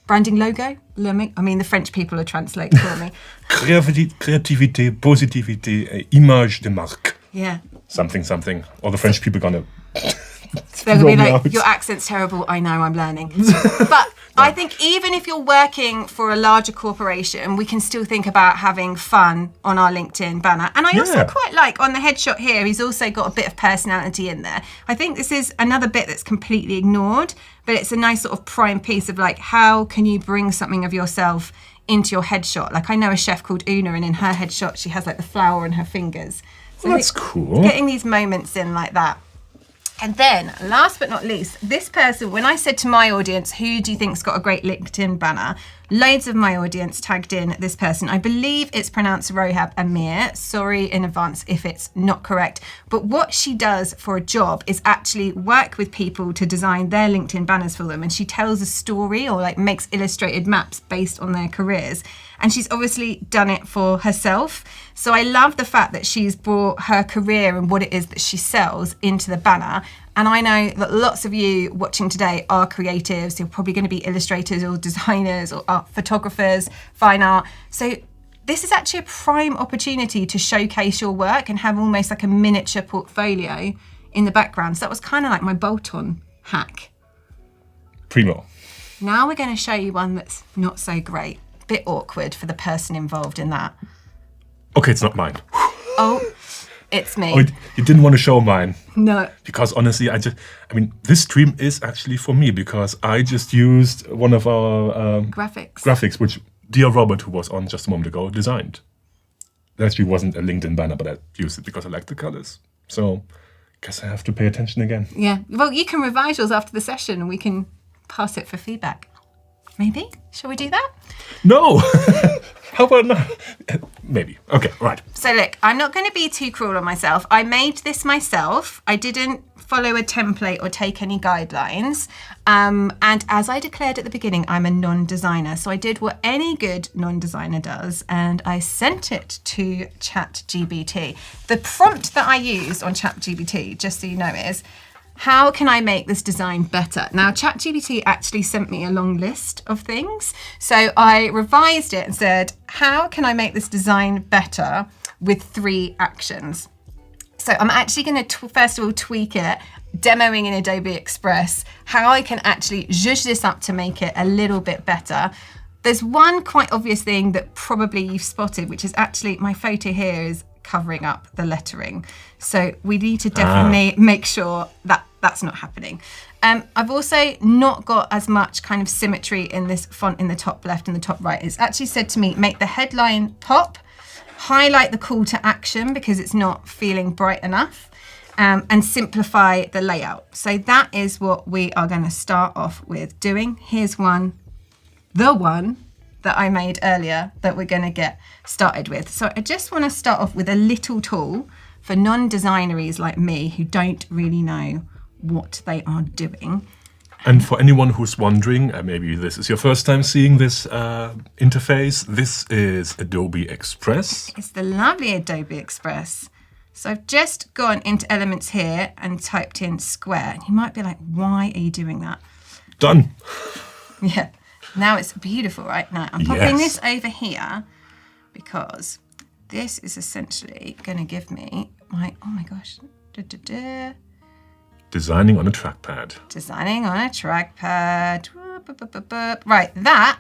branding logo. I mean, the French people are translating for me. Créativité, positivité, image de marque. Yeah. Something. All the French people gonna... They're going to be roll me like, out. your accent's terrible. I know, I'm learning. But I think even if you're working for a larger corporation, we can still think about having fun on our LinkedIn banner. And I also quite like on the headshot here, he's also got a bit of personality in there. I think this is another bit that's completely ignored, but it's a nice sort of prime piece of like, how can you bring something of yourself into your headshot? Like I know a chef called Una, and in her headshot, she has like the flower on her fingers. So That's cool. Getting these moments in like that. And then, last but not least, this person, when I said to my audience, who do you think's got a great LinkedIn banner? Loads of my audience tagged in this person. I believe it's pronounced Rohab Amir. Sorry in advance if it's not correct. But what she does for a job is actually work with people to design their LinkedIn banners for them. And she tells a story or like makes illustrated maps based on their careers. And she's obviously done it for herself. So I love the fact that she's brought her career and what it is that she sells into the banner. And I know that lots of you watching today are creatives. You're probably going to be illustrators or designers or art photographers, fine art. So this is actually a prime opportunity to showcase your work and have almost like a miniature portfolio in the background. So that was kind of like my bolt-on hack. Primo. Now we're going to show you one that's not so great. Bit awkward for the person involved in that. Okay, it's not mine. Oh, it's me. Oh, you didn't want to show mine. No. Because honestly, this stream is actually for me because I just used one of our graphics, which dear Robert, who was on just a moment ago, designed. That actually wasn't a LinkedIn banner, but I used it because I like the colors. So, guess I have to pay attention again. Yeah. Well, you can revise yours after the session and we can pass it for feedback. Maybe? Shall we do that? No! How about now? Maybe. Okay, right. So look, I'm not going to be too cruel on myself. I made this myself. I didn't follow a template or take any guidelines. And as I declared at the beginning, I'm a non-designer. So I did what any good non-designer does, and I sent it to ChatGPT. The prompt that I used on ChatGPT, just so you know, is, how can I make this design better? Now, ChatGPT actually sent me a long list of things. So I revised it and said, how can I make this design better with 3 actions? So I'm actually going to, first of all, tweak it, demoing in Adobe Express, how I can actually zhuzh this up to make it a little bit better. There's one quite obvious thing that probably you've spotted, which is actually my photo here is covering up the lettering. So we need to definitely make sure that that's not happening. I've also not got as much kind of symmetry in this font in the top left and the top right. It's actually said to me, make the headline pop, highlight the call to action because it's not feeling bright enough, and simplify the layout. So that is what we are going to start off with doing. Here's the one that I made earlier that we're going to get started with. So I just want to start off with a little tool for non-designeries like me who don't really know what they are doing. And for anyone who's wondering, maybe this is your first time seeing this interface, this is Adobe Express. It's the lovely Adobe Express. So I've just gone into elements here and typed in square. And you might be like, why are you doing that? Done. Yeah. Now it's beautiful, right? Now I'm popping this over here because this is essentially going to give me my, oh my gosh, Designing on a trackpad. Designing on a trackpad. Right, that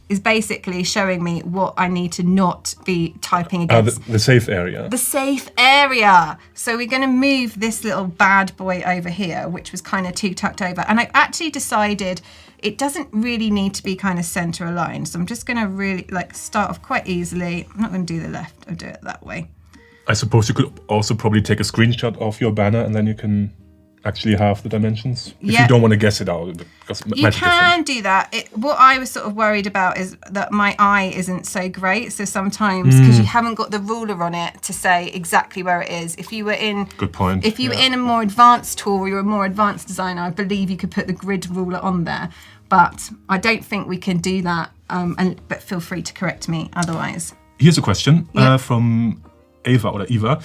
is basically showing me what I need to not be typing against. The safe area. The safe area. So we're going to move this little bad boy over here, which was kind of too tucked over. And I actually decided it doesn't really need to be kind of center aligned. So I'm just going to really start off quite easily. I'm not going to do the left. I'll do it that way. I suppose you could also probably take a screenshot of your banner and then you can actually have the dimensions if you don't want to guess it out. Because you can do that. What I was sort of worried about is that my eye isn't so great. So sometimes, because you haven't got the ruler on it to say exactly where it is. If you were in, good point. If you were in a more advanced tool, or you're a more advanced designer, I believe you could put the grid ruler on there. But I don't think we can do that. But feel free to correct me otherwise. Here's a question from Eva or Eva.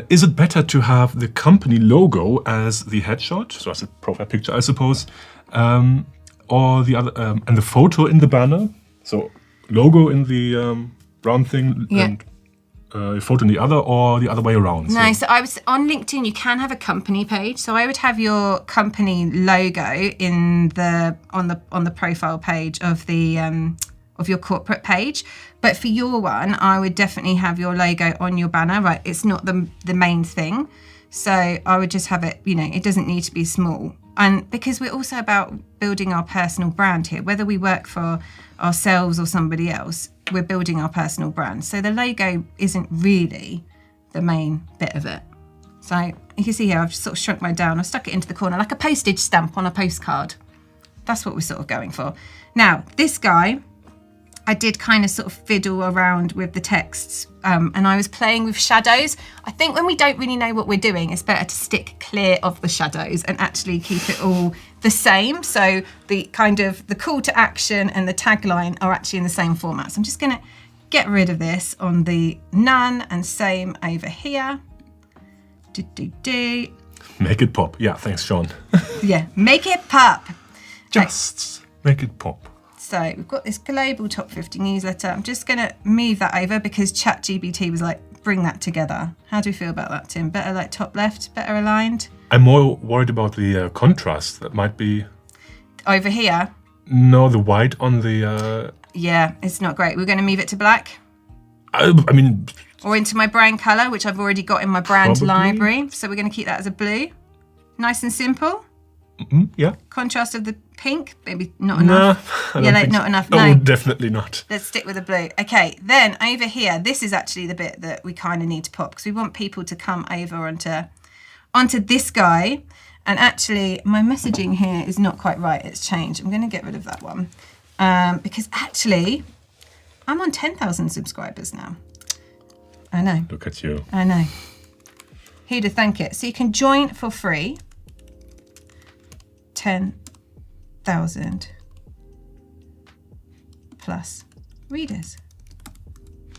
Is it better to have the company logo as the headshot, so as a profile picture, I suppose, or the other, and the photo in the banner. So logo in the brown thing, Yeah. and photo in the other, or the other way around. No, so I was on LinkedIn. You can have a company page. So I would have your company logo in the on the profile page of the of your corporate page. But for your one, I would definitely have your logo on your banner. Right, it's not the main thing. So I would just have it. You know, it doesn't need to be small. And because we're also about building our personal brand here, whether we work for ourselves or somebody else, we're building our personal brand. So the logo isn't really the main bit of it. So you can see here, I've just sort of shrunk mine down. I've stuck it into the corner like a postage stamp on a postcard. That's what we're sort of going for. Now, this guy, I did kind of sort of fiddle around with the texts and I was playing with shadows. I think when we don't really know what we're doing, it's better to stick clear of the shadows and actually keep it all the same. So the kind of the call to action and the tagline are actually in the same format. So I'm just gonna get rid of this on the none and same over here. Make it pop. Yeah, thanks, Sean. Yeah, make it pop. Just make it pop. So we've got this global top 50 newsletter. I'm just going to move that over because ChatGPT was like, bring that together. How do you feel about that, Tim? Better like top left, better aligned? I'm more worried about the contrast. That might be... Over here? No, the white on the... Yeah, it's not great. We're going to move it to black? I mean... Or into my brand colour, which I've already got in my brand Probably. library. So we're going to keep that as a blue. Nice and simple. Yeah. Contrast of the pink, maybe not enough. I Yeah, don't like think not so. enough. Oh, No. definitely not. Let's stick with the blue. Okay, then over here, this is actually the bit that we kind of need to pop because we want people to come over onto this guy. And actually, my messaging here is not quite right. It's changed. I'm going to get rid of that one because actually, I'm on 10,000 subscribers now. I know. Look at you. I know. Who to thank it? So you can join for free. 10,000 plus readers.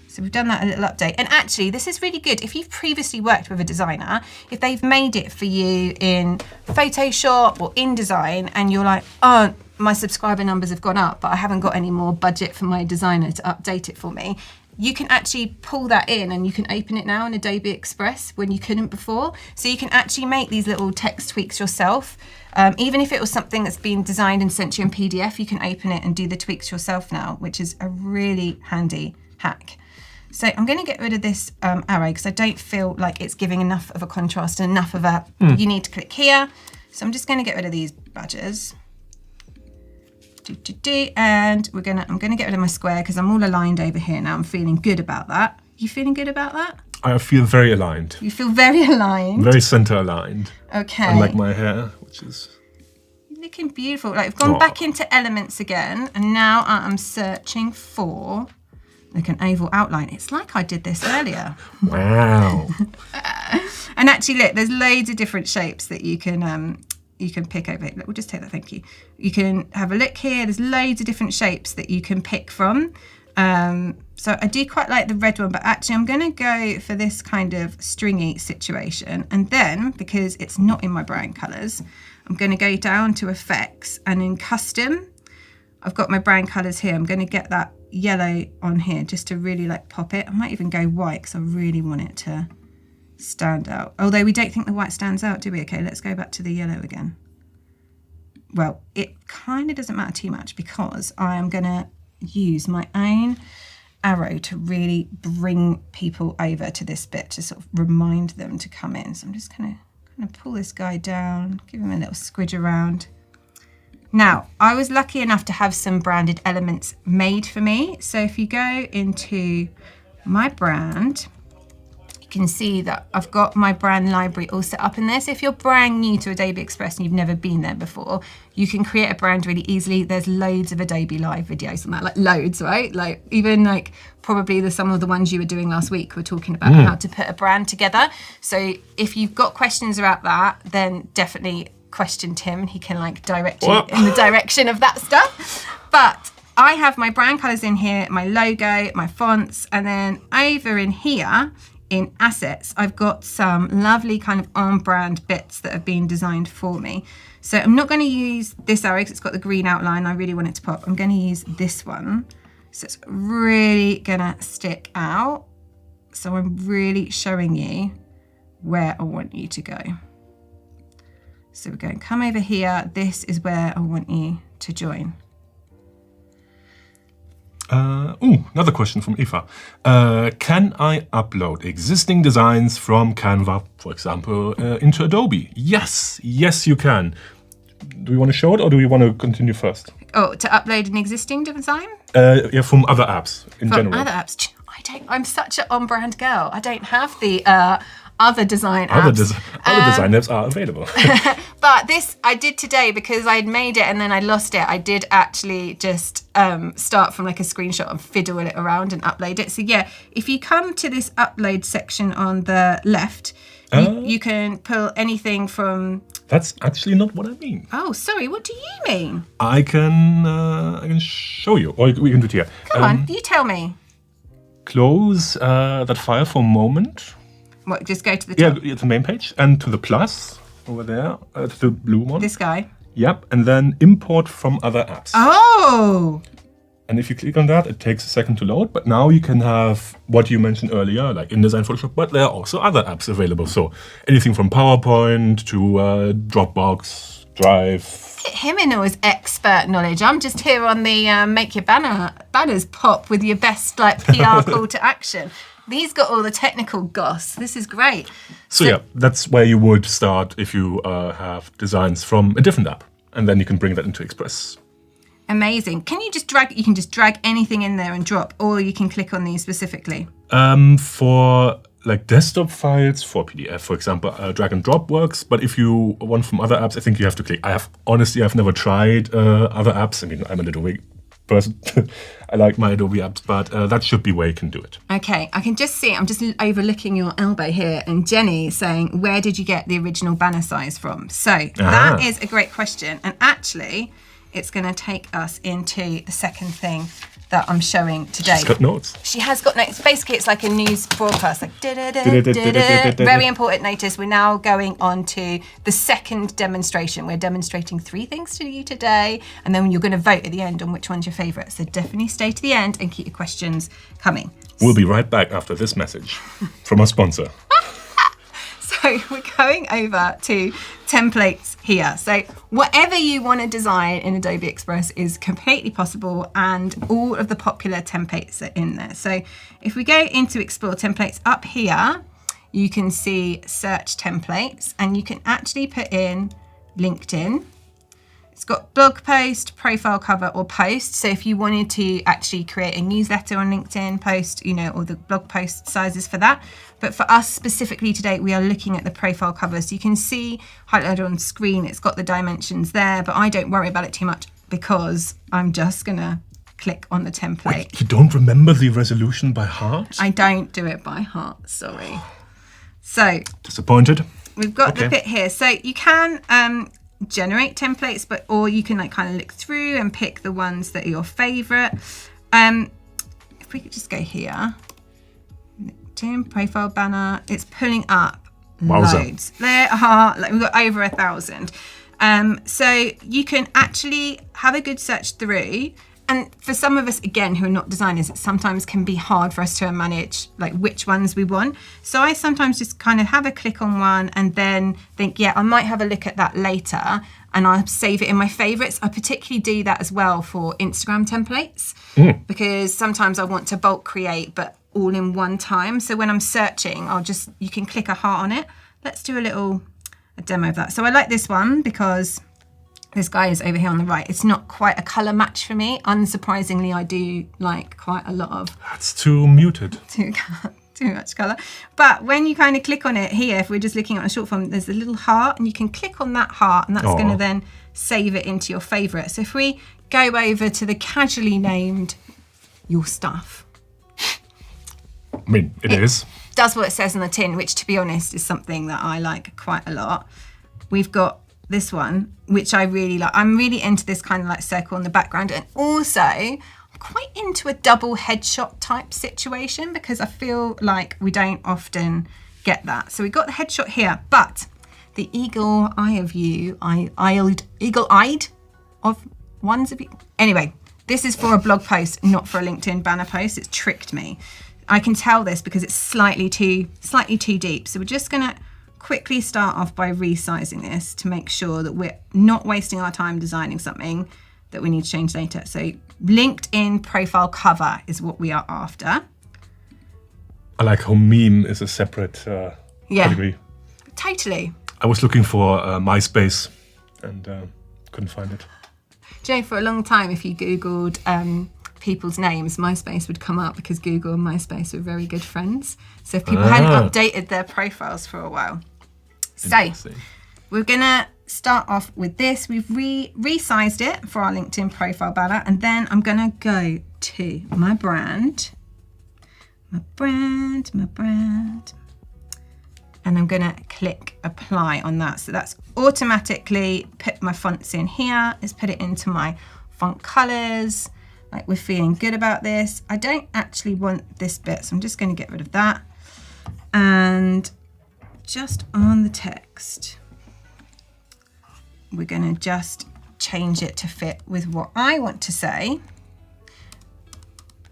So we've done that a little update. And actually, this is really good. If you've previously worked with a designer, if they've made it for you in Photoshop or InDesign, and you're like, oh, my subscriber numbers have gone up, but I haven't got any more budget for my designer to update it for me, you can actually pull that in and you can open it now in Adobe Express when you couldn't before. So you can actually make these little text tweaks yourself. Even if it was something that's been designed and sent to you in PDF, you can open it and do the tweaks yourself now, which is a really handy hack. So I'm going to get rid of this arrow because I don't feel like it's giving enough of a contrast and enough of a, you need to click here. So I'm just going to get rid of these badges. And I'm going to get rid of my square because I'm all aligned over here now. I'm feeling good about that. You feeling good about that? I feel very aligned. You feel very aligned. Very center aligned. Okay. Unlike my hair, which is... Looking beautiful. Like I've gone back into elements again and now I'm searching for like an oval outline. It's like I did this earlier. Wow. And actually look, there's loads of different shapes that you can pick over. We'll just take that, thank you. You can have a look here. There's loads of different shapes that you can pick from. So I do quite like the red one, but actually I'm going to go for this kind of stringy situation. And then, because it's not in my brand colours, I'm going to go down to effects and in custom, I've got my brand colours here. I'm going to get that yellow on here just to really like pop it. I might even go white because I really want it to stand out. Although we don't think the white stands out, do we? Okay, let's go back to the yellow again. Well, it kind of doesn't matter too much because I am going to use my own arrow to really bring people over to this bit to sort of remind them to come in. So I'm just going to pull this guy down, give him a little squidge around. Now, I was lucky enough to have some branded elements made for me. So if you go into my brand, you can see that I've got my brand library all set up in there. So if you're brand new to Adobe Express and you've never been there before, you can create a brand really easily. There's loads of Adobe Live videos on that, like loads, right? Like even like probably some of the ones you were doing last week were talking about how to put a brand together. So if you've got questions about that, then definitely question Tim and he can like direct you in the direction of that stuff. But I have my brand colors in here, my logo, my fonts, and then over in here in assets, I've got some lovely kind of on-brand bits that have been designed for me. So I'm not going to use this arrow because it's got the green outline. I really want it to pop. I'm going to use this one. So it's really going to stick out. So I'm really showing you where I want you to go. So we're going to come over here. This is where I want you to join. Another question from Eva. Can I upload existing designs from Canva, for example, into Adobe? Yes, you can. Do you want to show it or do you want to continue first? Oh, to upload an existing design? Yeah, from other apps in general. From other apps? I'm such an on-brand girl. I don't have the other design apps. Other design apps are available. But this I did today because I'd made it and then I lost it. I did actually just start from like a screenshot and fiddle it around and upload it. So yeah, if you come to this upload section on the left, you can pull anything from... That's actually not what I mean. Oh, sorry. What do you mean? I can show you, or we can do it here. Come on, you tell me. Close that file for a moment. What, just go to the top? Yeah, the main page and to the plus over there, to the blue one. This guy? Yep, and then import from other apps. Oh! And if you click on that, it takes a second to load, but now you can have what you mentioned earlier, like InDesign, Photoshop, but there are also other apps available. So anything from PowerPoint to Dropbox, Drive. Get him in all his expert knowledge. I'm just here on the make your banners pop with your best like PR call to action. He's got all the technical goss. This is great. So yeah, that's where you would start if you have designs from a different app, and then you can bring that into Express. Amazing. Can you just drag? You can just drag anything in there and drop, or you can click on these specifically. For like desktop files, for PDF, for example, drag and drop works. But if you want from other apps, I think you have to click. I've never tried other apps. I mean, I'm an Adobe person. I like my Adobe apps, but that should be where you can do it. Okay, I can just see, I'm just overlooking your elbow here, and Jenny is saying, where did you get the original banner size from? So that is a great question. And actually, it's going to take us into the second thing that I'm showing today. She's got notes. She has got notes. Basically, it's like a news broadcast, like very important notice. We're now going on to the second demonstration. We're demonstrating 3 things to you today, and then you're going to vote at the end on which one's your favourite. So definitely stay to the end and keep your questions coming. We'll be right back after this message from our sponsor. So we're going over to templates here. So whatever you want to design in Adobe Express is completely possible, and all of the popular templates are in there. So if we go into Explore Templates up here, you can see Search Templates, and you can actually put in LinkedIn. It's got blog post, profile cover, or post. So if you wanted to actually create a newsletter on LinkedIn, post, all the blog post sizes for that. But for us specifically today, we are looking at the profile cover. So you can see highlighted on screen, it's got the dimensions there, but I don't worry about it too much because I'm just gonna click on the template. Wait, you don't remember the resolution by heart? I don't do it by heart, sorry. So disappointed. We've got the bit here. So you can generate templates, or you can kind of look through and pick the ones that are your favorite. If we could just go here, LinkedIn profile banner, it's pulling up loads. There are we've got over 1,000. So you can actually have a good search through. And for some of us, again, who are not designers, it sometimes can be hard for us to manage which ones we want. So I sometimes just kind of have a click on one and then think, yeah, I might have a look at that later, and I'll save it in my favorites. I particularly do that as well for Instagram templates because sometimes I want to bulk create, but all in one time. So when I'm searching, you can click a heart on it. Let's do a demo of that. So I like this one because this guy is over here on the right. It's not quite a colour match for me. Unsurprisingly, I do like quite a lot of... That's too muted. Too much colour. But when you kind of click on it here, if we're just looking at a short form, there's a little heart, and you can click on that heart, and that's going to then save it into your favourite. So if we go over to the casually named Your Stuff. I mean, it is. Does what it says on the tin, which, to be honest, is something that I like quite a lot. We've got this one, which I really like. I'm really into this kind of circle in the background, and also quite into a double headshot type situation because I feel like we don't often get that. So we got the headshot here, but the eagle eye of you, eagle-eyed of ones of you. Anyway, this is for a blog post, not for a LinkedIn banner post. It's tricked me. I can tell this because it's slightly too deep. So we're just gonna quickly start off by resizing this to make sure that we're not wasting our time designing something that we need to change later. So LinkedIn profile cover is what we are after. I like how meme is a separate category. Totally. I was looking for MySpace and couldn't find it. Do you know, for a long time, if you Googled people's names, MySpace would come up because Google and MySpace were very good friends. So if people hadn't updated their profiles for a while. So we're gonna start off with this. We've resized it for our LinkedIn profile banner, and then I'm gonna go to my brand, and I'm gonna click apply on that. So that's automatically put my fonts in here. Let's put it into my font colors. Like, we're feeling good about this. I don't actually want this bit, so I'm just gonna get rid of that. And just on the text, we're gonna just change it to fit with what I want to say.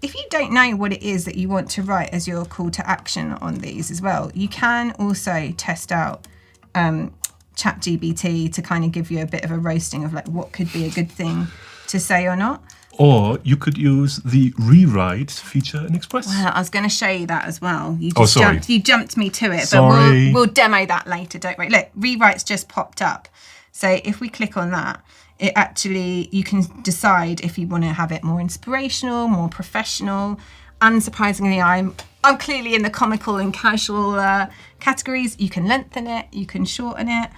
If you don't know what it is that you want to write as your call to action on these as well, you can also test out ChatGPT to kind of give you a bit of a roasting of like what could be a good thing to say or not. Or you could use the rewrite feature in Express. Well, I was going to show you that as well. You jumped me to it, Sorry. but we'll demo that later, don't worry. Look, rewrites just popped up. So if we click on that, it actually, you can decide if you want to have it more inspirational, more professional. Unsurprisingly, I'm clearly in the comical and casual categories. You can lengthen it, you can shorten it.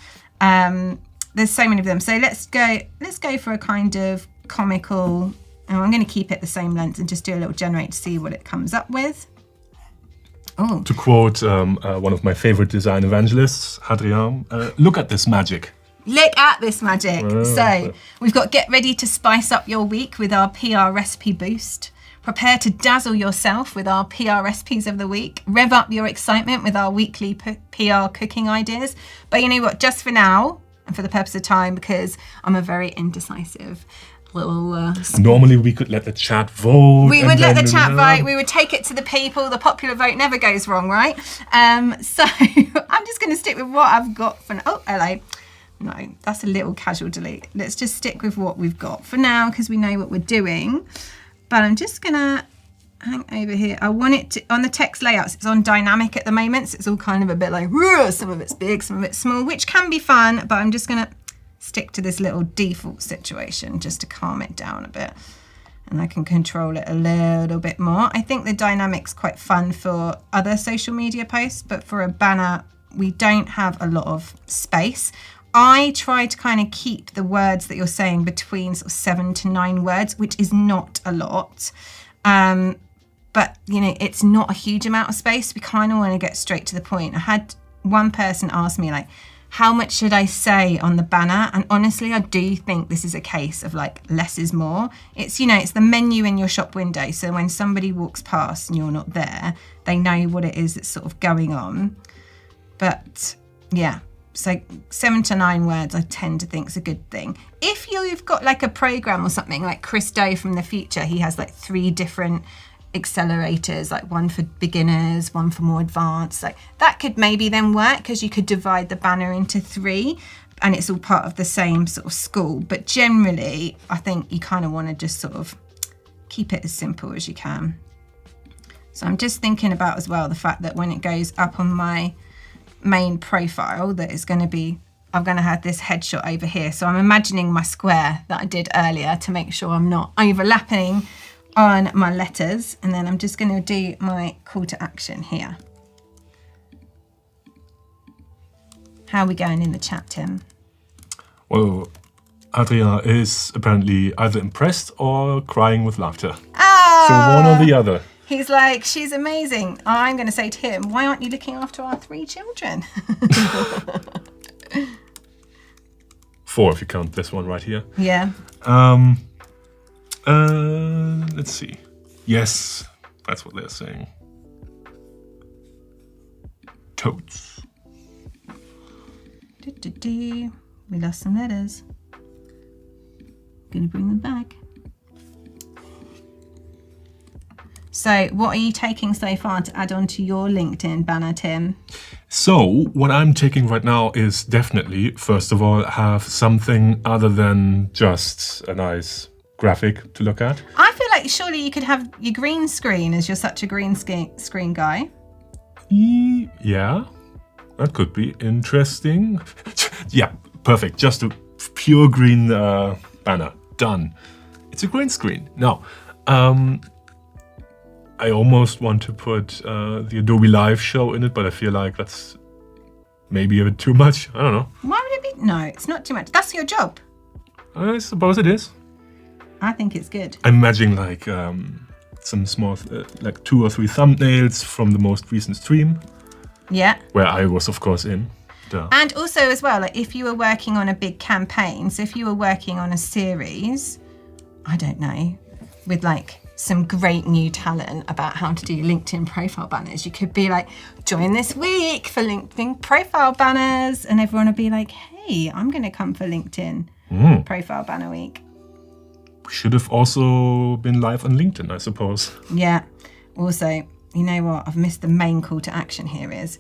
There's so many of them. So let's go for a kind of comical. And I'm going to keep it the same length and just do a little generate to see what it comes up with. Oh. To quote one of my favorite design evangelists, Adrien, look at this magic. Look at this magic. So we've got get ready to spice up your week with our PR recipe boost. Prepare to dazzle yourself with our PR recipes of the week. Rev up your excitement with our weekly PR cooking ideas. But you know what, just for now, and for the purpose of time, because I'm a very indecisive little... Normally we could let the chat vote. We would let the chat vote. We would take it to the people. The popular vote never goes wrong, right? So I'm just going to stick with what I've got for now. Oh, hello. No, that's a little casual delete. Let's just stick with what we've got for now because we know what we're doing. But I'm just going to hang over here. I want it to, on the text layouts, it's on dynamic at the moment. So it's all kind of a bit like, some of it's big, some of it's small, which can be fun. But I'm just going to stick to this little default situation just to calm it down a bit. And I can control it a little bit more. I think the dynamic's quite fun for other social media posts, but for a banner, we don't have a lot of space. I try to kind of keep the words that you're saying between sort of 7 to 9 words, which is not a lot. But, you know, it's not a huge amount of space. We kind of want to get straight to the point. I had one person ask me, like, how much should I say on the banner? And honestly, I do think this is a case of like less is more. It's, you know, it's the menu in your shop window. So when somebody walks past and you're not there, they know what it is that's sort of going on. But yeah. So 7 to 9 words, I tend to think is a good thing. If you've got like a program or something like Chris Doe from the future, he has like 3 different accelerators, like one for beginners, one for more advanced. Like that could maybe then work because you could divide the banner into 3 and it's all part of the same sort of school. But generally, I think you kind of want to just sort of keep it as simple as you can. So I'm just thinking about as well the fact that when it goes up on my main profile that is going to be, I'm going to have this headshot over here. So I'm imagining my square that I did earlier to make sure I'm not overlapping on my letters. And then I'm just going to do my call to action here. How are we going in the chat, Tim? Well, Adrien is apparently either impressed or crying with laughter. Ah! So one or the other. He's like, she's amazing. I'm going to say to him, why aren't you looking after our 3 children? 4 if you count this one right here. Yeah. Let's see. Yes, that's what they're saying. Totes. We lost some letters. Gonna bring them back. So what are you taking so far to add on to your LinkedIn banner, Tim? So what I'm taking right now is definitely, first of all, have something other than just a nice graphic to look at. I feel like surely you could have your green screen, as you're such a green screen guy. Yeah, that could be interesting. Yeah, perfect. Just a pure green banner. Done. It's a green screen. Now, I almost want to put the Adobe Live show in it, but I feel like that's maybe a bit too much. I don't know. Why would it be? No, it's not too much. That's your job. I suppose it is. I think it's good. I'm imagining like some small, like 2 or 3 thumbnails from the most recent stream. Yeah. Where I was, of course, in. Duh. And also as well, like if you were working on a big campaign, so if you were working on a series, I don't know, with like some great new talent about how to do LinkedIn profile banners, you could be like, join this week for LinkedIn profile banners, and everyone would be like, hey, I'm going to come for LinkedIn profile banner week. Should have also been live on LinkedIn, I suppose. Yeah. Also, you know what? I've missed the main call to action here is,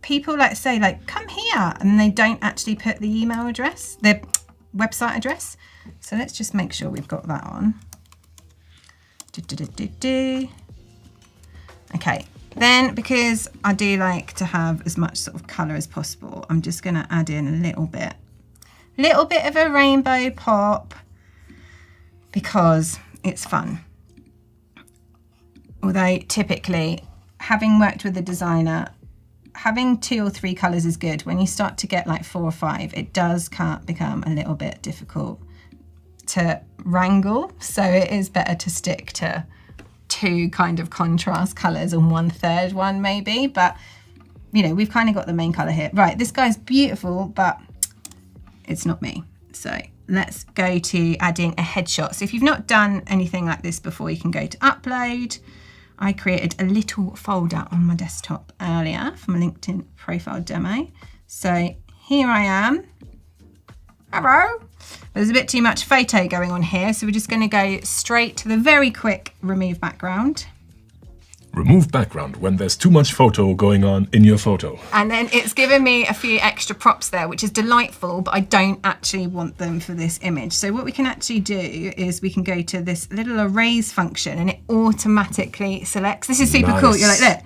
people like say like, come here, and they don't actually put the email address, their website address. So let's just make sure we've got that on. Okay, then because I do like to have as much sort of colour as possible, I'm just going to add in a little bit of a rainbow pop because it's fun. Although typically, having worked with a designer, having 2 or 3 colours is good. When you start to get like 4 or 5, it does become a little bit difficult to wrangle, so it is better to stick to 2 kind of contrast colours and 1/3 one maybe, but you know, we've kind of got the main colour here. Right, this guy's beautiful, but it's not me. So let's go to adding a headshot. So if you've not done anything like this before, you can go to upload. I created a little folder on my desktop earlier from a LinkedIn profile demo. So here I am. Hello. There's a bit too much photo going on here, so we're just going to go straight to the very quick remove background. Remove background when there's too much photo going on in your photo. And then it's given me a few extra props there, which is delightful, but I don't actually want them for this image. So what we can actually do is we can go to this little erase function and it automatically selects. This is super cool. You're like, look,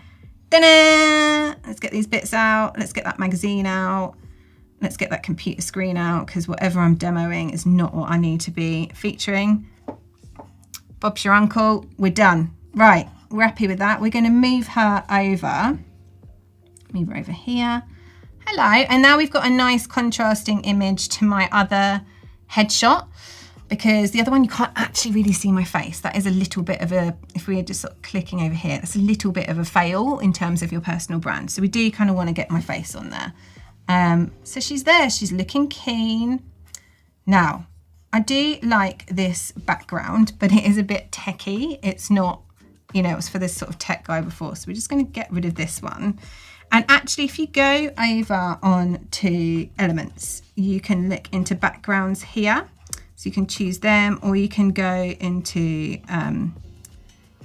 ta-da! Let's get these bits out. Let's get that magazine out. Let's get that computer screen out, because whatever I'm demoing is not what I need to be featuring. Bob's your uncle. We're done. Right, we're happy with that. We're going to move her over. Move her over here. Hello. And now we've got a nice contrasting image to my other headshot, because the other one you can't actually really see my face. That is a little bit of a, if we are just sort of clicking over here, that's a little bit of a fail in terms of your personal brand. So we do kind of want to get my face on there. So she's there, she's looking keen. Now, I do like this background, but it is a bit techie. It's not, you know, it was for this sort of tech guy before. So we're just going to get rid of this one. And actually, if you go over on to elements, you can look into backgrounds here. So you can choose them, or you can go into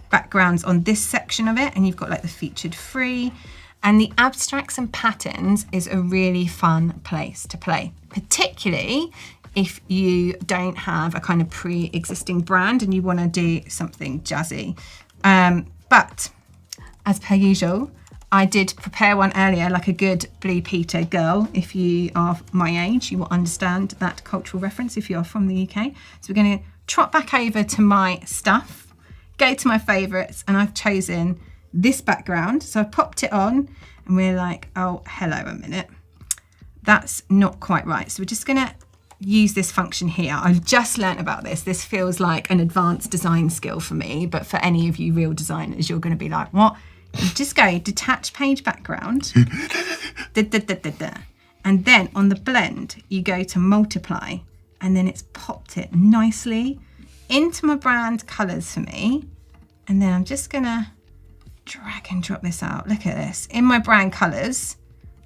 backgrounds on this section of it, and you've got like the featured free. And the abstracts and patterns is a really fun place to play, particularly if you don't have a kind of pre-existing brand and you want to do something jazzy. But as per usual, I did prepare one earlier, like a good Blue Peter girl. If you are my age, you will understand that cultural reference if you are from the UK. So we're going to trot back over to my stuff, go to my favourites, and I've chosen this background. So I popped it on and we're like, oh, hello a minute. That's not quite right. So we're just gonna use this function here. I've just learnt about this. This feels like an advanced design skill for me, but for any of you real designers, you're gonna be like, what? You just go detach page background. And then on the blend, you go to multiply, and then it's popped it nicely into my brand colors for me. And then I'm just gonna drag and drop this out. Look at this, in my brand colors.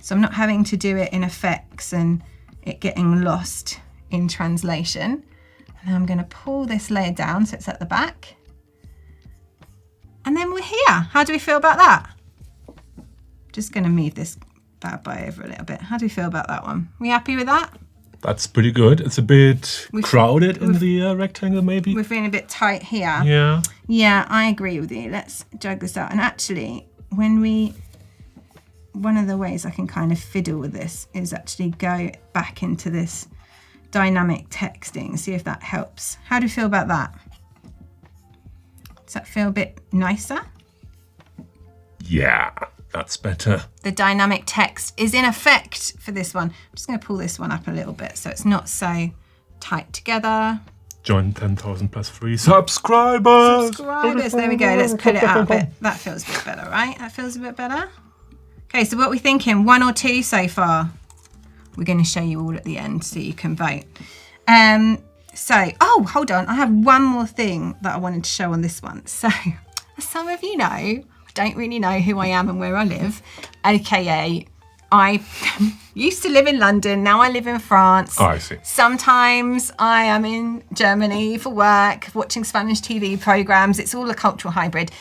So I'm not having to do it in effects and it getting lost in translation. And I'm gonna pull this layer down so it's at the back. And then we're here. How do we feel about that? Just gonna move this bad boy over a little bit. How do we feel about that one? We happy with that? That's pretty good. It's a bit crowded in the rectangle, maybe. We're feeling a bit tight here. Yeah. Yeah, I agree with you. Let's drag this out. And actually, one of the ways I can kind of fiddle with this is actually go back into this dynamic texting, see if that helps. How do you feel about that? Does that feel a bit nicer? Yeah, that's better. The dynamic text is in effect for this one. I'm just going to pull this one up a little bit so it's not so tight together. Join 10,000 plus free subscribers. There we go. Let's pull it out a bit. That feels a bit better, right? That feels a bit better. Okay, so what are we thinking? 1 or 2 so far? We're going to show you all at the end so you can vote. Oh, hold on. I have one more thing that I wanted to show on this one. So, as some of you know, I don't really know who I am and where I live, aka I used to live in London, now I live in France. Oh, I see. Sometimes I am in Germany for work, watching Spanish TV programs. It's all a cultural hybrid.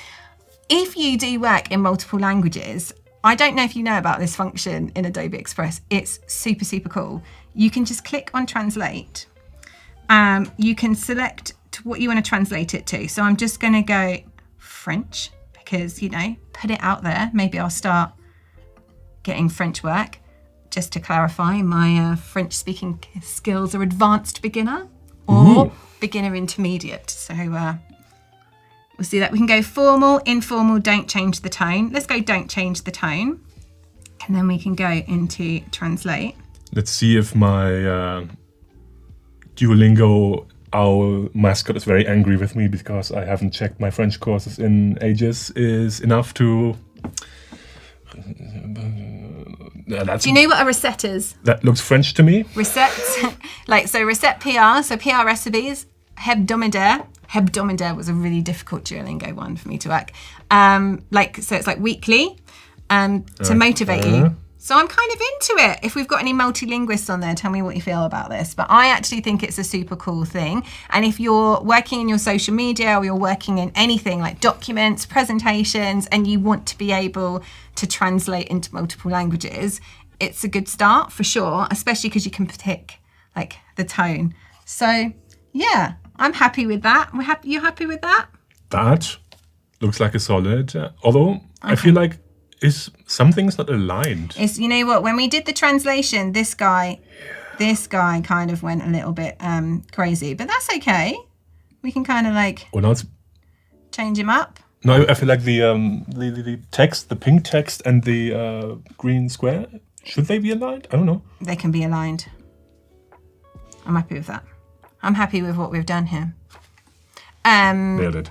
If you do work in multiple languages, I don't know if you know about this function in Adobe Express. It's super, super cool. You can just click on translate. You can select what you want to translate it to. So I'm just going to go French because, you know, put it out there. Maybe I'll start getting French work. Just to clarify, my French speaking skills are advanced beginner or beginner intermediate. So we'll see that. We can go formal, informal, don't change the tone. Let's go don't change the tone. And then we can go into translate. Let's see if my Duolingo owl mascot is very angry with me because I haven't checked my French courses in ages is enough to... Do you know what a recette is? That looks French to me. Recette, recette PR, so PR recipes, hebdomadaire. Hebdomadaire was a really difficult Duolingo one for me to work. So it's like weekly to motivate you. So I'm kind of into it. If we've got any multilinguists on there, tell me what you feel about this. But I actually think it's a super cool thing. And if you're working in your social media or you're working in anything like documents, presentations, and you want to be able to translate into multiple languages, it's a good start for sure, especially because you can pick like the tone. So yeah, I'm happy with that. You happy with that? That looks like a solid, although I feel like something's not aligned. It's, you know what, when we did the translation, this guy kind of went a little bit crazy, but that's okay. We can kind of like change him up. No, I feel like the text, the pink text and the green square, should they be aligned? I don't know. They can be aligned. I'm happy with that. I'm happy with what we've done here. Nailed it.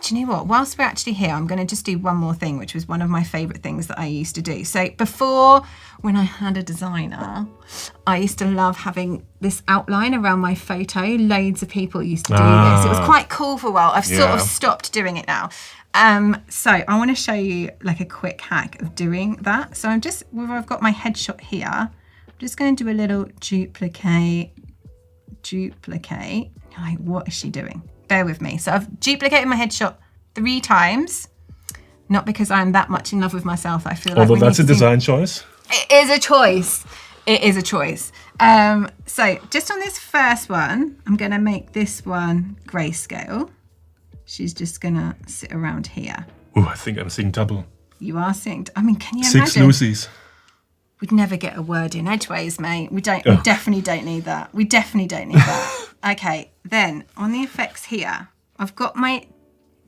Do you know what? Whilst we're actually here, I'm going to just do one more thing, which was one of my favourite things that I used to do. So before, when I had a designer, I used to love having this outline around my photo. Loads of people used to do this. It was quite cool for a while. I've sort of stopped doing it now. So I want to show you like a quick hack of doing that. So I've got my headshot here. I'm just going to do a little duplicate. You're like, what is she doing? Bear with me. So I've duplicated my headshot 3 times, not because I'm that much in love with myself. I feel like although that's a design choice. It is a choice. It is a choice. So just on this first one, I'm going to make this one grayscale. She's just going to sit around here. Oh, I think I'm seeing double. You are seeing, I mean, can you 6 imagine? Lucy's. We'd never get a word in edgeways, mate. We definitely don't need that. We definitely don't need that. Okay, then on the effects here, I've got my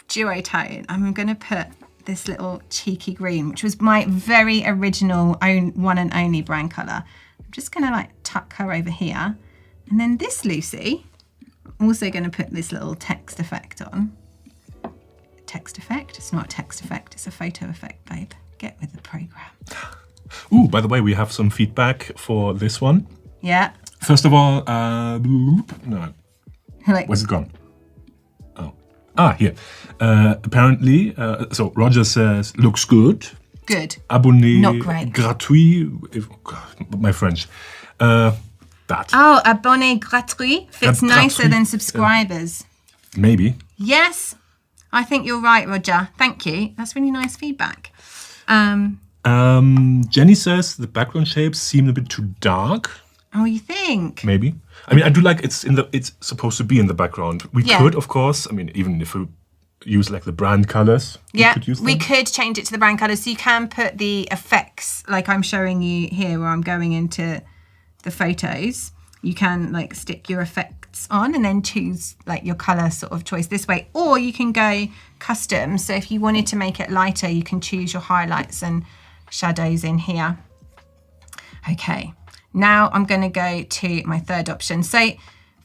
duotone. I'm going to put this little cheeky green, which was my very original one and only brand colour. I'm just going to like tuck her over here. And then this Lucy, I'm also going to put this little text effect on. Text effect? It's not a text effect, it's a photo effect, babe. Get with the programme. Ooh, by the way, we have some feedback for this one. Yeah. First of all, no. Like, Where's it gone? Oh. Here. Apparently, so Roger says, looks good. good. Abonné Not great. gratuit. My French. That. Oh, abonné gratuit fits nicer Gratuit, than subscribers. Maybe. Yes, I think you're right, Roger. Thank you. That's really nice feedback. Jenny says the background shapes seem a bit too dark. Oh, you think? Maybe. I mean, I do like it's supposed to be in the background. We Yeah. could, of course. I mean, even if we use like the brand colors, Yeah, could use we them. could change it to the brand colors. So you can put the effects, like I'm showing you here, where I'm going into the photos. You can like stick your effects on and then choose like your color sort of choice this way, or you can go custom. So if you wanted to make it lighter, you can choose your highlights and shadows in here. Okay, now I'm going to go to my third option. So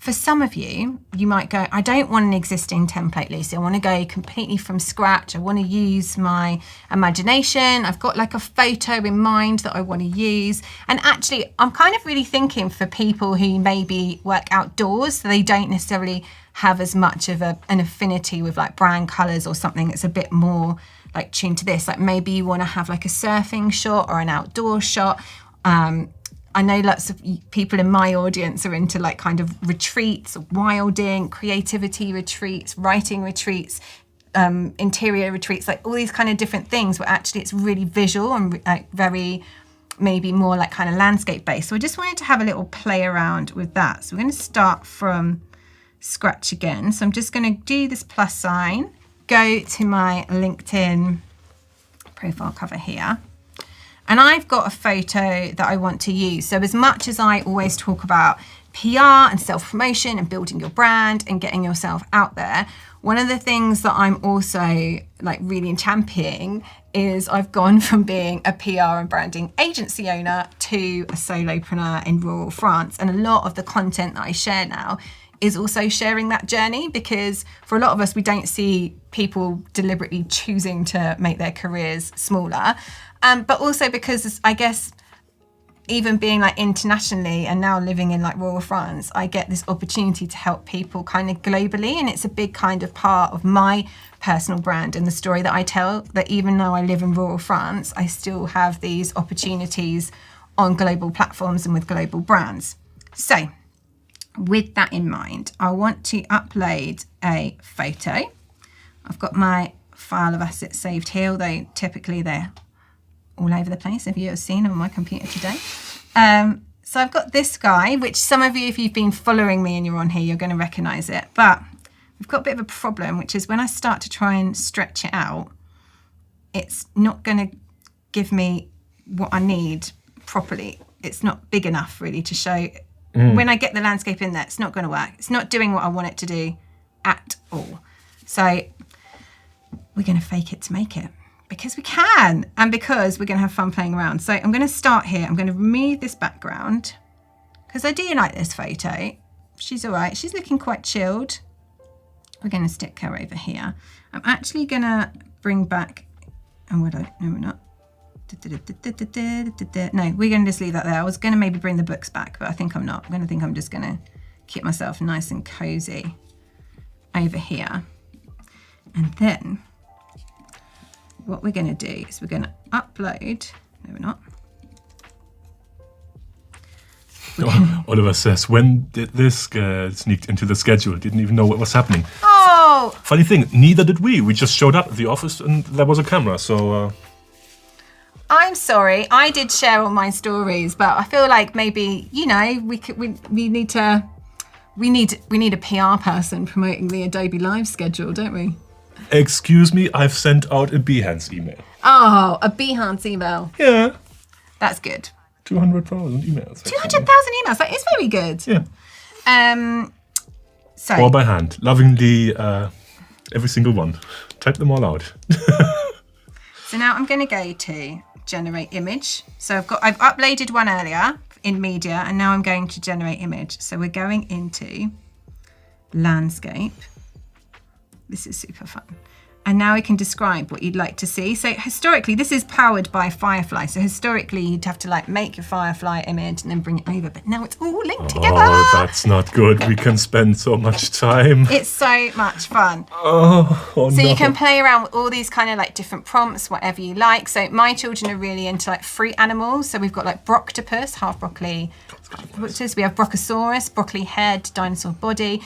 for some of you, you might go, I don't want an existing template, Lucy. I want to go completely from scratch. I want to use my imagination. I've got like a photo in mind that I want to use. And actually, I'm kind of really thinking for people who maybe work outdoors, so they don't necessarily have as much of an affinity with like brand colors or something that's a bit more like tuned to this. Like maybe you want to have like a surfing shot or an outdoor shot. I know lots of people in my audience are into like kind of retreats, wilding, creativity retreats, writing retreats, interior retreats, like all these kind of different things where actually it's really visual and like very maybe more like kind of landscape based. So I just wanted to have a little play around with that. So we're going to start from scratch again. So I'm just going to do this plus sign, go to my LinkedIn profile cover here. And I've got a photo that I want to use. So as much as I always talk about PR and self-promotion and building your brand and getting yourself out there, one of the things that I'm also like really championing is I've gone from being a PR and branding agency owner to a solopreneur in rural France. And a lot of the content that I share now is also sharing that journey, because for a lot of us, we don't see people deliberately choosing to make their careers smaller. But also because I guess even being like internationally and now living in like rural France, I get this opportunity to help people kind of globally. And it's a big kind of part of my personal brand and the story that I tell, that even though I live in rural France, I still have these opportunities on global platforms and with global brands. So with that in mind, I want to upload a photo. I've got my file of assets saved here, although typically they're all over the place. Have you ever seen on my computer today? So I've got this guy, which some of you, if you've been following me and you're on here, you're going to recognize it. But we've got a bit of a problem, which is when I start to try and stretch it out, it's not going to give me what I need properly. It's not big enough really to show. When I get the landscape in there, it's not going to work. It's not doing what I want it to do at all. So we're going to fake it to make it. Because we can, and because we're going to have fun playing around. So I'm going to start here. I'm going to remove this background because I do like this photo. She's all right. She's looking quite chilled. We're going to stick her over here. I'm actually going to bring back, no, we're not. No, we're going to just leave that there. I was going to maybe bring the books back, but I think I'm not. I'm just going to keep myself nice and cozy over here. And then what we're going to do is we're going to upload. No, we're not. Oliver says, when did this get sneaked into the schedule? Didn't even know what was happening. Oh! Funny thing, neither did we. We just showed up at the office and there was a camera, so... I'm sorry, I did share all my stories, but I feel like maybe, you know, we need a PR person promoting the Adobe Live schedule, don't we? Excuse me, I've sent out a Behance email. Oh, a Behance email. Yeah. That's good. 200,000 emails. 200,000 emails, that is very good. Yeah. So. Or by hand, lovingly, every single one. Type them all out. So now I'm going to go to generate image. So I've uploaded one earlier in media, and now I'm going to generate image. So we're going into landscape. This is super fun. And now we can describe what you'd like to see. So historically, this is powered by Firefly. So historically, you'd have to like make your Firefly image and then bring it over. But now it's all linked together. Oh, that's not good. We can spend so much time. It's so much fun. Oh So no. you can play around with all these kind of like different prompts, whatever you like. So my children are really into like fruit animals. So we've got like broctopus, half broccoli. We have brachiosaurus, broccoli head, dinosaur body,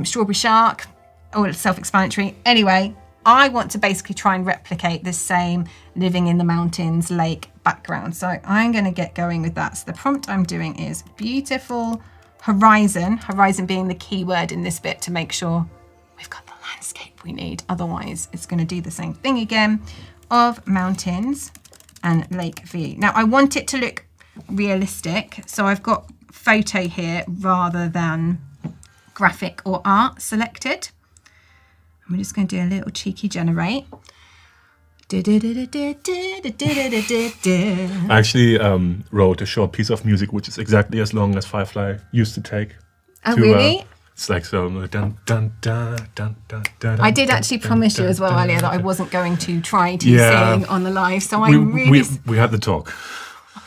strawberry shark, all self-explanatory. Anyway, I want to basically try and replicate this same living in the mountains lake background. So I'm going to get going with that. So the prompt I'm doing is beautiful horizon being the key word in this bit to make sure we've got the landscape we need. Otherwise, it's going to do the same thing again of mountains and lake view. Now, I want it to look realistic. So I've got photo here rather than graphic or art selected. We're just going to do a little cheeky generate. I actually wrote a short piece of music which is exactly as long as Firefly used to take. Oh, really? It's like so. Dun, dun, dun, dun, dun, dun, I did dun, actually dun, promise you dun, as well dun, earlier that I dun. wasn't going to try to Yeah. sing on the live. So I'm really We had the talk.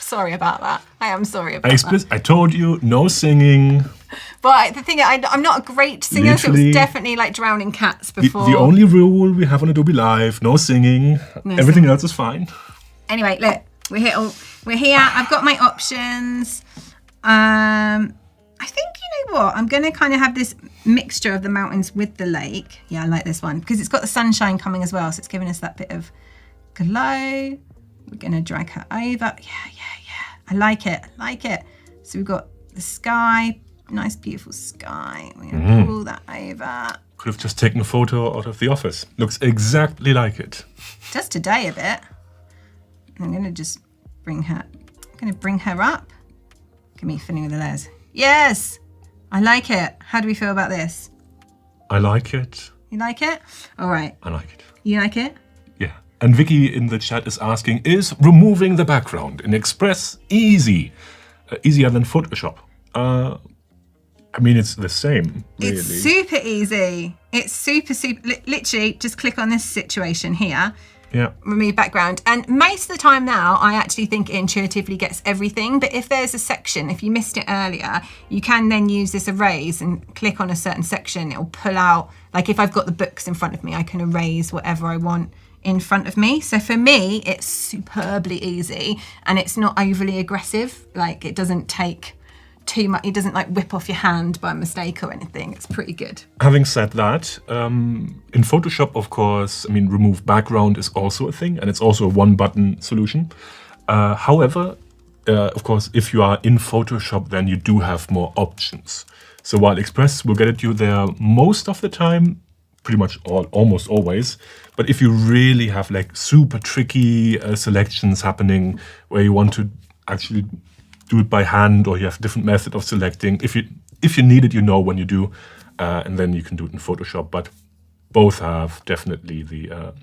sorry about that. I am sorry about that. I told you no singing. But the thing, I'm not a great singer, so it Literally, was definitely like drowning cats The before. only rule we have on Adobe Live: no singing. Everything singing. else is fine. Anyway, look, we're here. We're here. I've got my options. I think, you know what? I'm going to kind of have this mixture of the mountains with the lake. Yeah, I like this one because it's got the sunshine coming as well. So it's giving us that bit of glow. We're going to drag her over. Yeah. I like it. So we've got the sky, nice, beautiful sky. We're going to pull that over. Could have just taken a photo out of the office. Looks exactly like it. Just today a bit. I'm going to just bring her up. Look at me fiddling with the layers. Yes, I like it. How do we feel about this? I like it. You like it? All right. I like it. You like it? Yeah. And Vicky in the chat is asking, is removing the background in Express easy? Easier than Photoshop? I mean, it's the same, really. It's super easy. It's super. Literally, just click on this situation here. Yeah. Remove background. And most of the time now, I actually think it intuitively gets everything. But if there's a section, if you missed it earlier, you can then use this erase and click on a certain section. It'll pull out, like if I've got the books in front of me, I can erase whatever I want in front of me. So for me, it's superbly easy and it's not overly aggressive. Like it doesn't take too much. It doesn't like whip off your hand by mistake or anything. It's pretty good. Having said that, in Photoshop, of course, I mean, remove background is also a thing, and it's also a one-button solution. However, of course, if you are in Photoshop, then you do have more options. So while Express will get you there most of the time, pretty much almost always, but if you really have like super tricky selections happening where you want to actually do it by hand, or you have a different method of selecting, if you need it, you know when you do, and then you can do it in Photoshop. But both have definitely the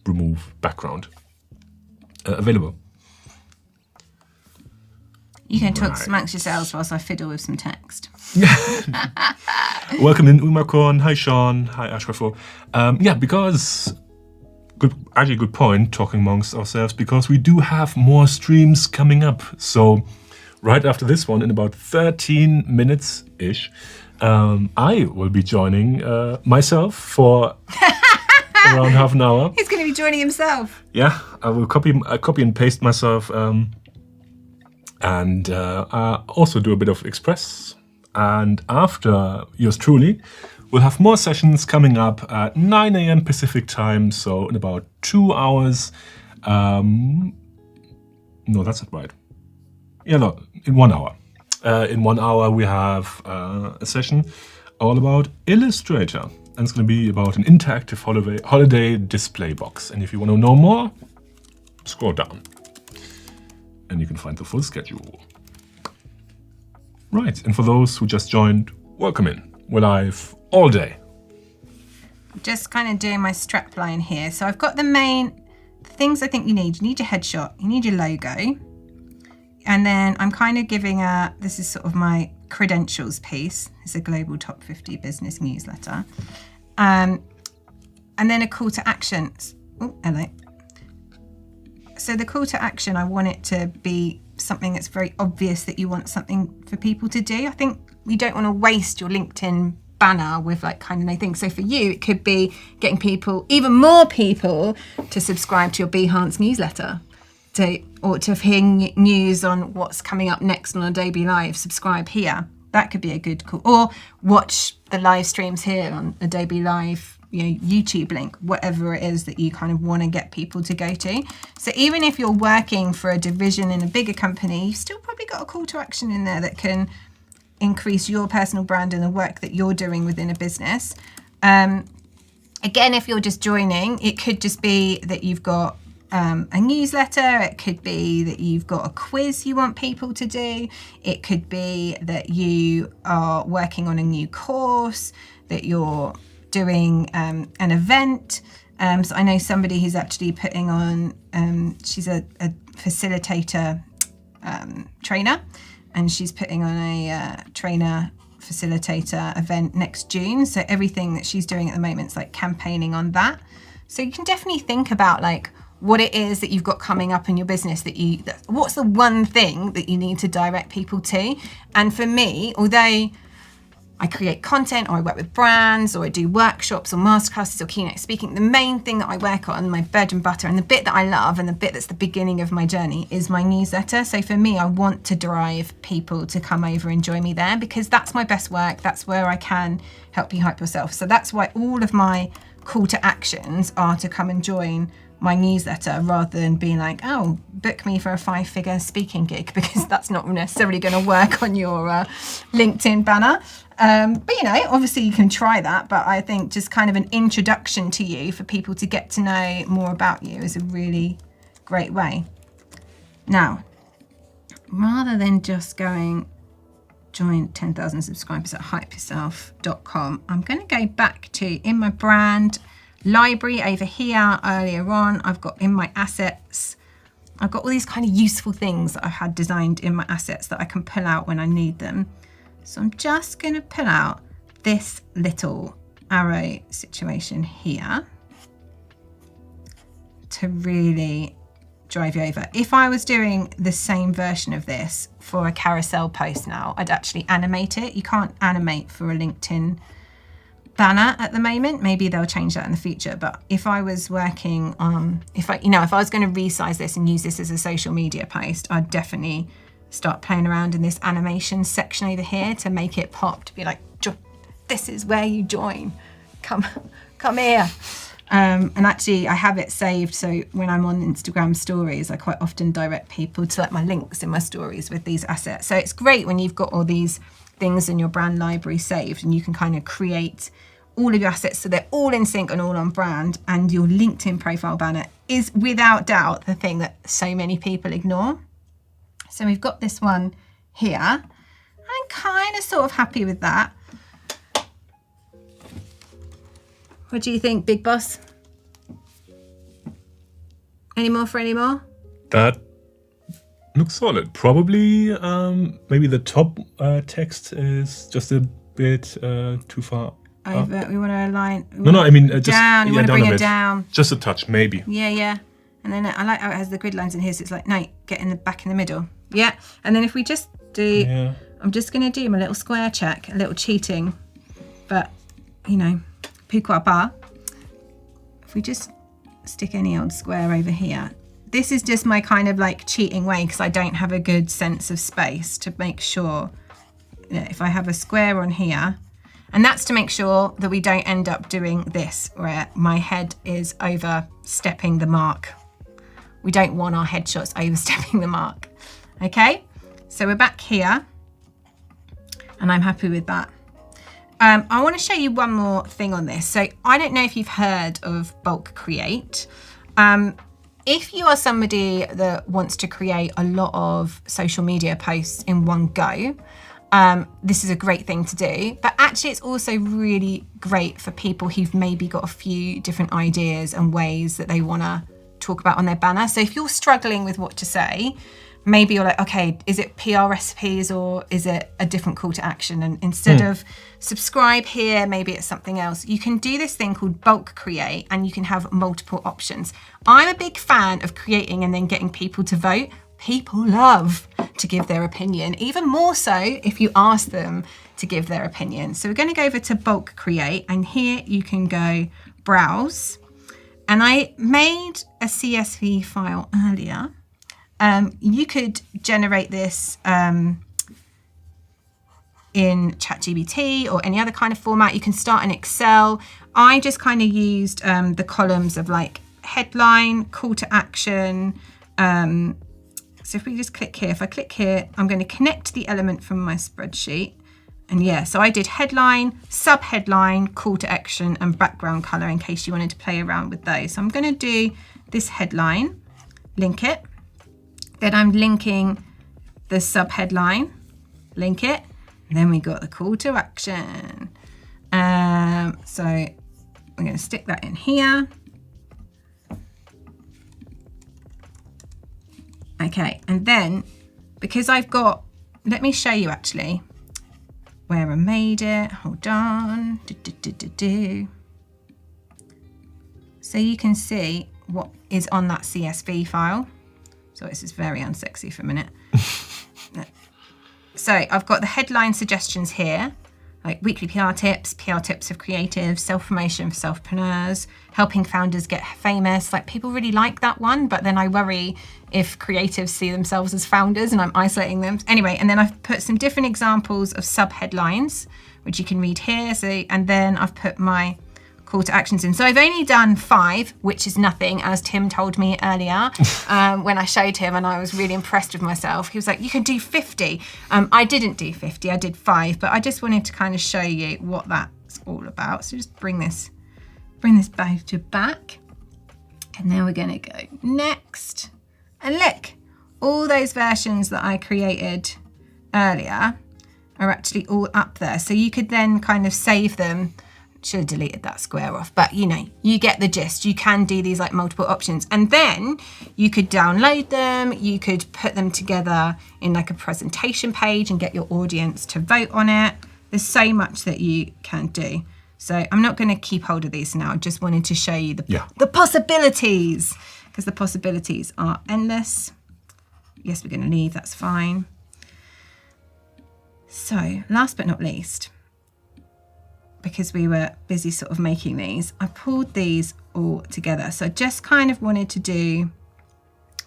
remove background available. You can talk amongst yourselves whilst I fiddle with some text. Welcome in, Umakorn. Hi, Sean. Hi, Ashrafo. Yeah, because good point, talking amongst ourselves, because we do have more streams coming up. So right after this one, in about 13 minutes-ish, I will be joining myself for around half an hour. He's going to be joining himself. Yeah, I will copy and paste myself, and also do a bit of Express. And after yours truly, we'll have more sessions coming up at 9 a.m. Pacific time, so in about 2 hours. No, that's not right. Yeah, no, in 1 hour. In 1 hour, we have a session all about Illustrator. And it's going to be about an interactive holiday display box. And if you want to know more, scroll down. And you can find the full schedule. Right, and for those who just joined, welcome in. We're live all day. I'm just kind of doing my strap line here. So I've got the things I think you need. You need your headshot, you need your logo. And then I'm kind of giving this is sort of my credentials piece. It's a global top 50 business newsletter. And then a call to action. Oh, hello. So the call to action, I want it to be something that's very obvious that you want something for people to do. I think you don't want to waste your LinkedIn banner with like kind of no things. So for you, it could be getting people, even more people, to subscribe to your Behance newsletter, or to hear news on what's coming up next on Adobe Live. Subscribe here. That could be a good call. Or watch the live streams here on Adobe Live, YouTube link, whatever it is that you kind of want to get people to go to. So even if you're working for a division in a bigger company, you've still probably got a call to action in there that can increase your personal brand and the work that you're doing within a business. Again, if you're just joining, it could just be that you've got a newsletter. It could be that you've got a quiz you want people to do. It could be that you are working on a new course, that you're doing an event. So I know somebody who's actually putting on, she's a facilitator trainer, and she's putting on a trainer facilitator event next June. So everything that she's doing at the moment is like campaigning on that. So you can definitely think about like what it is that you've got coming up in your business, what's the one thing that you need to direct people to. And for me, although I create content, or I work with brands, or I do workshops or masterclasses or keynote speaking, the main thing that I work on, my bread and butter, and the bit that I love, and the bit that's the beginning of my journey, is my newsletter. So for me, I want to drive people to come over and join me there, because that's my best work. That's where I can help you hype yourself. So that's why all of my call to actions are to come and join my newsletter, rather than being like, oh, book me for a 5-figure speaking gig, because that's not necessarily going to work on your LinkedIn banner. But obviously you can try that, but I think just kind of an introduction to you for people to get to know more about you is a really great way. Now, rather than just going join 10,000 subscribers at hypeyourself.com, I'm going to go back to in my brand library over here. Earlier on, I've got in my assets, I've got all these kind of useful things that I've had designed in my assets that I can pull out when I need them. So I'm just going to pull out this little arrow situation here to really drive you over. If I was doing the same version of this for a carousel post now, I'd actually animate it. You can't animate for a LinkedIn banner at the moment. Maybe they'll change that in the future. But if I was working on, if I was going to resize this and use this as a social media post, I'd definitely start playing around in this animation section over here to make it pop, to be like, this is where you join. Come here. And actually I have it saved, so when I'm on Instagram stories, I quite often direct people to like my links in my stories with these assets. So it's great when you've got all these things in your brand library saved, and you can kind of create all of your assets so they're all in sync and all on brand. And your LinkedIn profile banner is without doubt the thing that so many people ignore. So we've got this one here. I'm kind of sort of happy with that. What do you think, Big Boss? Any more for any more? That looks solid. Probably, maybe the top text is just a bit too far over. Up. We want to align. No, I mean just down. You want to bring it down. Just a touch, maybe. Yeah. And then I like how it has the grid lines in here, so it's like, no, get in the back in the middle. Yeah. And then if we just do, I'm just going to do my little square check, a little cheating, but pourquoi pas? If we just stick any old square over here, this is just my kind of like cheating way, because I don't have a good sense of space, to make sure that if I have a square on here, and that's to make sure that we don't end up doing this where my head is overstepping the mark. We don't want our headshots overstepping the mark. Okay, so we're back here and I'm happy with that. I want to show you one more thing on this. So I don't know if you've heard of bulk create. If you are somebody that wants to create a lot of social media posts in one go, this is a great thing to do. But actually it's also really great for people who've maybe got a few different ideas and ways that they want to talk about on their banner. So if you're struggling with what to say, maybe you're like, okay, is it PR recipes or is it a different call to action? And instead of subscribe here, maybe it's something else. You can do this thing called bulk create, and you can have multiple options. I'm a big fan of creating and then getting people to vote. People love to give their opinion, even more so if you ask them to give their opinion. So we're going to go over to bulk create, and here you can go browse. And I made a CSV file earlier. You could generate this in ChatGPT or any other kind of format. You can start in Excel. I just kind of used the columns of like headline, call to action. So if we just click here, if I click here, I'm going to connect the element from my spreadsheet. And yeah, so I did headline, sub-headline, call to action, and background color in case you wanted to play around with those. So I'm going to do this headline, link it. Then I'm linking the sub-headline, link it. And then we got the call to action. So I'm going to stick that in here. Okay, and then because I've got, let me show you actually where I made it. Hold on. So you can see what is on that CSV file. So this is very unsexy for a minute. So I've got the headline suggestions here, like weekly PR tips for creatives, self-promotion for selfpreneurs, helping founders get famous. Like people really like that one, but then I worry if creatives see themselves as founders and I'm isolating them. Anyway, and then I've put some different examples of sub-headlines, which you can read here. So, and then I've put my call to actions in. So I've only done 5, which is nothing, as Tim told me earlier when I showed him, and I was really impressed with myself. He was like, you can do 50. I didn't do 50, I did 5, but I just wanted to kind of show you what that's all about. So just bring this back to back. And then we're gonna go next. And look, all those versions that I created earlier are actually all up there. So you could then kind of save them. Should have deleted that square off, but you know, you get the gist. You can do these like multiple options, and then you could download them. You could put them together in like a presentation page and get your audience to vote on it. There's so much that you can do. So I'm not going to keep hold of these now. I just wanted to show you the possibilities, because the possibilities are endless. Yes, we're going to leave. That's fine. So last but not least, because we were busy sort of making these, I pulled these all together. So I just kind of wanted to do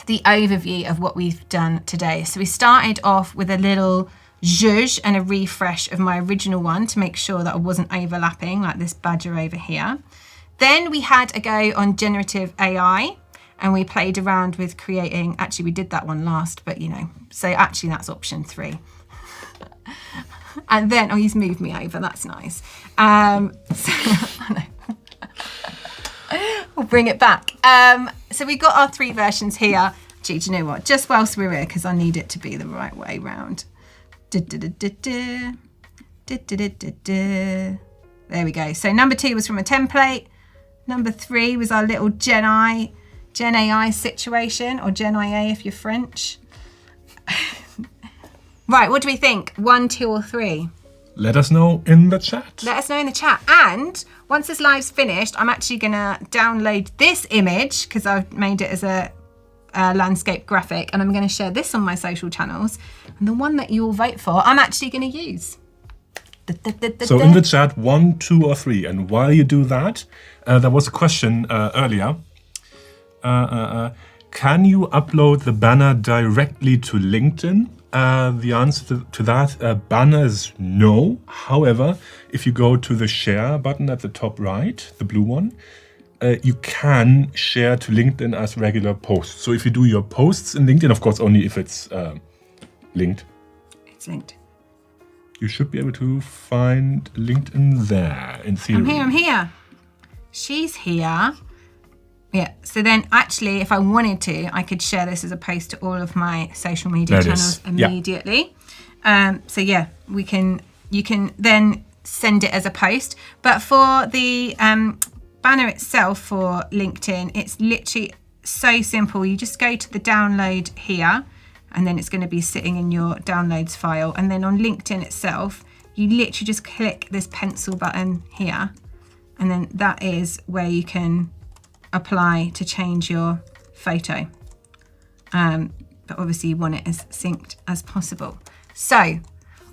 the overview of what we've done today. So we started off with a little zhuzh and a refresh of my original one to make sure that I wasn't overlapping like this badger over here. Then we had a go on generative AI, and we played around with creating, actually we did that one last, but you know, so actually that's option 3. And then, oh, he's moved me over. That's nice. We'll bring it back. So we got our 3 versions here. Gee, do you know what? Just whilst we're here, because I need it to be the right way round. There we go. So number 2 was from a template. Number 3 was our little Gen AI situation, or Gen IA if you're French. Right, what do we think? 1, 2, or 3? Let us know in the chat. Let us know in the chat. And once this live's finished, I'm actually going to download this image, because I've made it as a landscape graphic, and I'm going to share this on my social channels. And the one that you all vote for, I'm actually going to use. So in the chat, 1, 2, or 3. And while you do that, there was a question earlier. Can you upload the banner directly to LinkedIn? The answer to that banner is no. However, if you go to the share button at the top right, the blue one, you can share to LinkedIn as regular posts. So if you do your posts in LinkedIn, of course, only if it's linked. It's linked. You should be able to find LinkedIn there, in theory. I'm here. She's here. Yeah, so then actually, if I wanted to, I could share this as a post to all of my social media channels immediately. Yeah. So yeah, you can then send it as a post. But for the banner itself for LinkedIn, it's literally so simple. You just go to the download here, and then it's going to be sitting in your downloads file. And then on LinkedIn itself, you literally just click this pencil button here, and then that is where you can apply to change your photo. But obviously you want it as synced as possible. So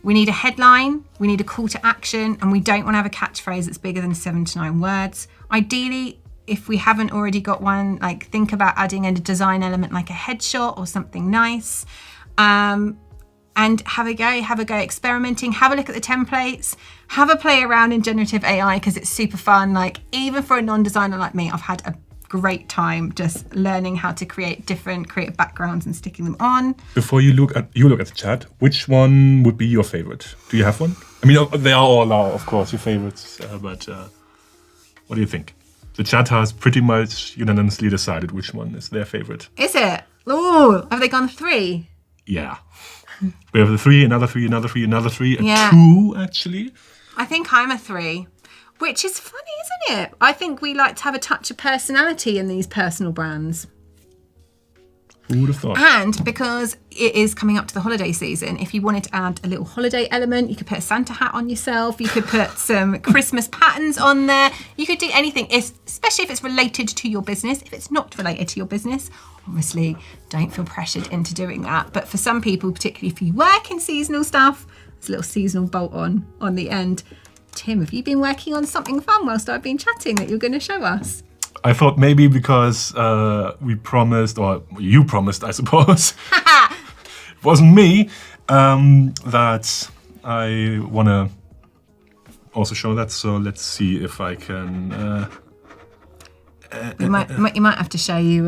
we need a headline, we need a call to action, and we don't want to have a catchphrase that's bigger than 7 to 9 words. Ideally, if we haven't already got one, like think about adding a design element like a headshot or something nice. And have a go experimenting, have a look at the templates, have a play around in generative AI because it's super fun. Like even for a non-designer like me, I've had a great time just learning how to create different creative backgrounds and sticking them on. Before you look at the chat, which one would be your favorite? Do you have one? I mean, they are all, of course, your favorites, but what do you think? The chat has pretty much unanimously decided which one is their favorite. Is it? Oh, have they gone 3? Yeah. We have the 3, another 3, another 3, another 3, a Yeah. 2 actually. I think I'm a 3, which is funny, isn't it? I think we like to have a touch of personality in these personal brands. Who would have thought? And because it is coming up to the holiday season, if you wanted to add a little holiday element, you could put a Santa hat on yourself, you could put some Christmas patterns on there, you could do anything, especially if it's related to your business. If it's not related to your business, obviously don't feel pressured into doing that. But for some people, particularly if you work in seasonal stuff, there's a little seasonal bolt on the end. Tim, have you been working on something fun whilst I've been chatting that you're going to show us? I thought maybe because we promised, or you promised, I suppose, it wasn't me, that I want to also show that. So let's see if I can... You might have to show you...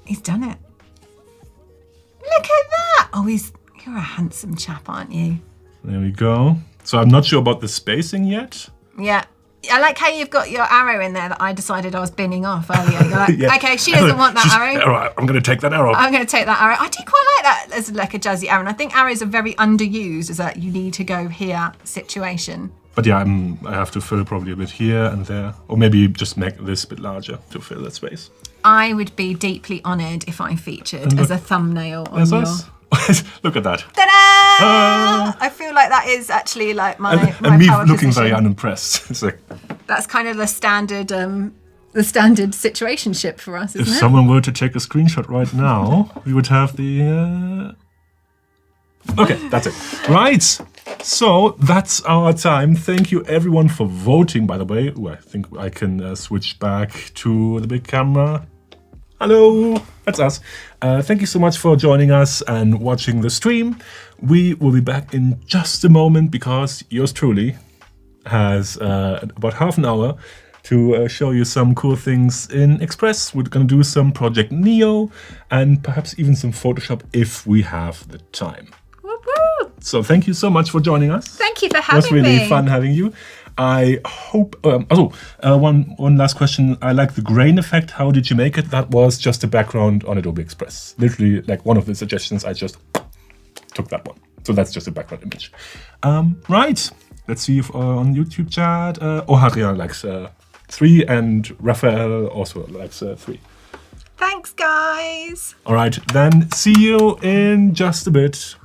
He's done it. Look at that! Oh, you're a handsome chap, aren't you? There we go. So I'm not sure about the spacing yet. Yeah. I like how you've got your arrow in there that I decided I was binning off earlier. You're like, Yeah. okay, she doesn't want that arrow. All right, I'm going to take that arrow. I'm going to take that arrow. I do quite like that as like a jazzy arrow. And I think arrows are very underused as a you need to go here situation. But yeah, I have to fill probably a bit here and there. Or maybe just make this a bit larger to fill that space. I would be deeply honoured if I featured as a thumbnail on your... Look at that. Ta-da! I feel like that is actually like my and me power looking position. very unimpressed. It's like, That's kind of the standard situationship for us, if isn't it? someone were to take a screenshot right now, we would have the... Okay, that's it. Right. So that's our time. Thank you everyone for voting, by the way. Ooh, I think I can switch back to the big camera. Hello, that's us. Thank you so much for joining us and watching the stream. We will be back in just a moment because yours truly has about half an hour to show you some cool things in Express. We're going to do some Project Neo and perhaps even some Photoshop if we have the time. Whoop, whoop. So thank you so much for joining us. Thank you for It having was really me. fun having you. I hope... one last question. I like the grain effect. How did you make it? That was just a background on Adobe Express. Literally, like one of the suggestions, I just took that one. So that's just a background image. Right. Let's see if on YouTube chat... Haria likes 3 and Raphael also likes 3. Thanks, guys. All right. Then see you in just a bit.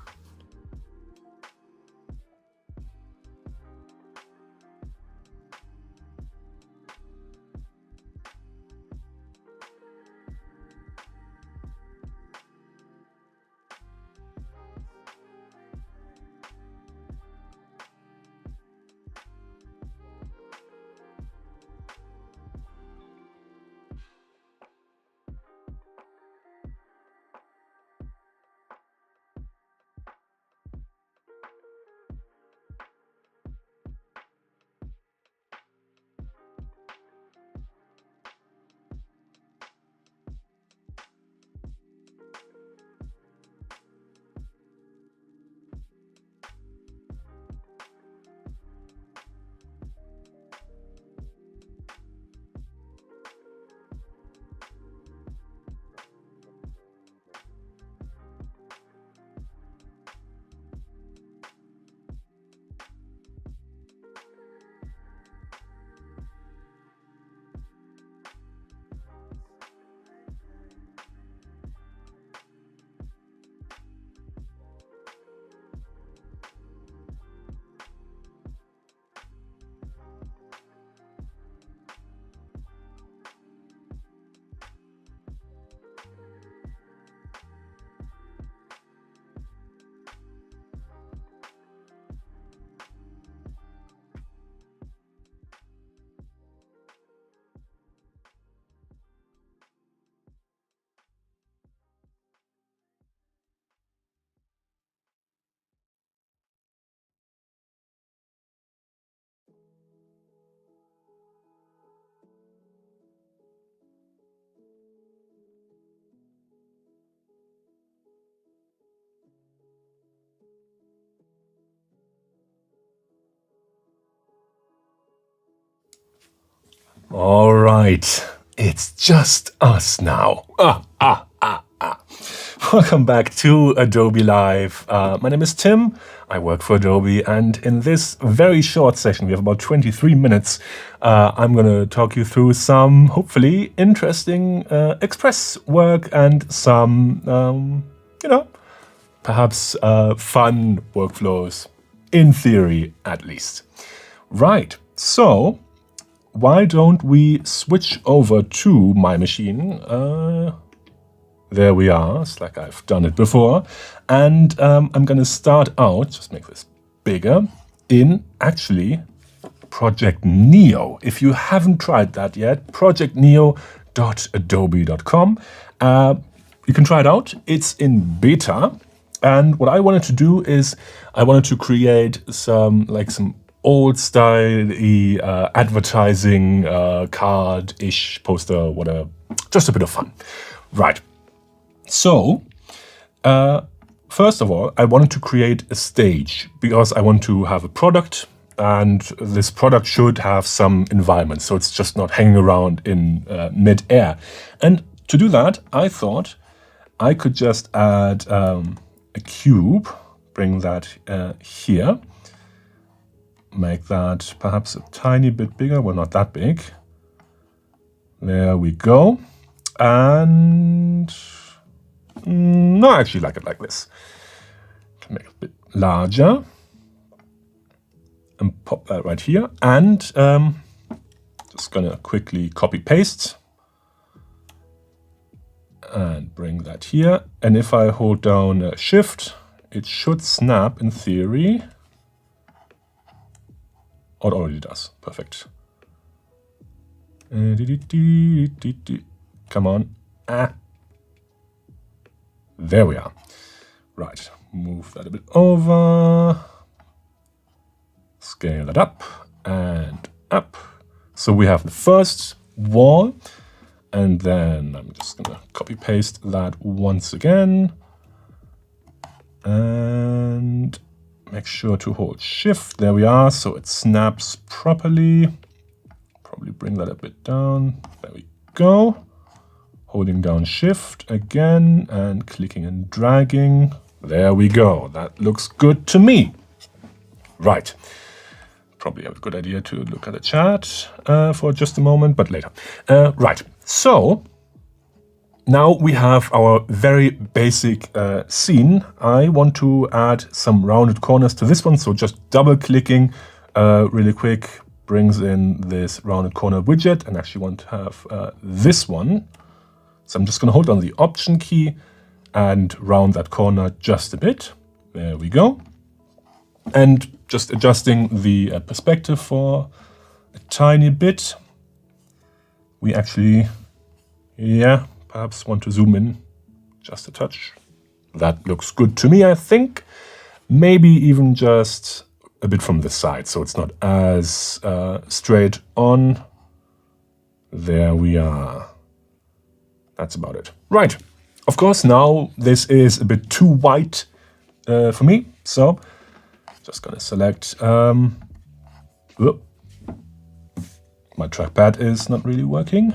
All right, it's just us now. Welcome back to Adobe Live. My name is Tim. I work for Adobe, and in this very short session, we have about 23 minutes, I'm going to talk you through some hopefully interesting Express work and some, perhaps fun workflows, in theory at least. Right, so why don't we switch over to my machine? There we are, it's like I've done it before. And I'm going to start out, just make this bigger, in actually Project Neo. If you haven't tried that yet, projectneo.adobe.com. You can try it out. It's in beta. And what I wanted to do is I wanted to create some old style advertising card-ish poster, whatever. Just a bit of fun. Right. So, first of all, I wanted to create a stage because I want to have a product, and this product should have some environment, so it's just not hanging around in mid-air. And to do that, I thought I could just add a cube, bring that here, make that perhaps a tiny bit bigger, well, not that big. There we go. And no, I actually like it like this. Can make it a bit larger and pop that right here. And just gonna quickly copy paste and bring that here. And if I hold down Shift, it should snap in theory. Oh, it already does. Perfect. Come on. There we are. Right, move that a bit over. Scale it up and up. So we have the first wall, and then I'm just gonna copy paste that once again. And make sure to hold Shift. There we are, so it snaps properly. Probably bring that a bit down. There we go. Holding down Shift again and clicking and dragging. There we go. That looks good to me. Right. Probably a good idea to look at the chat for just a moment, but later. Right. So now we have our very basic scene. I want to add some rounded corners to this one. So just double clicking really quick brings in this rounded corner widget, and actually want to have this one. So I'm just going to hold on the Option key and round that corner just a bit. There we go. And just adjusting the perspective for a tiny bit. We actually, perhaps want to zoom in just a touch. That looks good to me, I think. Maybe even just a bit from the side, so it's not as straight on. There we are. That's about it. Right. Of course, now this is a bit too white for me, so just gonna select. My trackpad is not really working.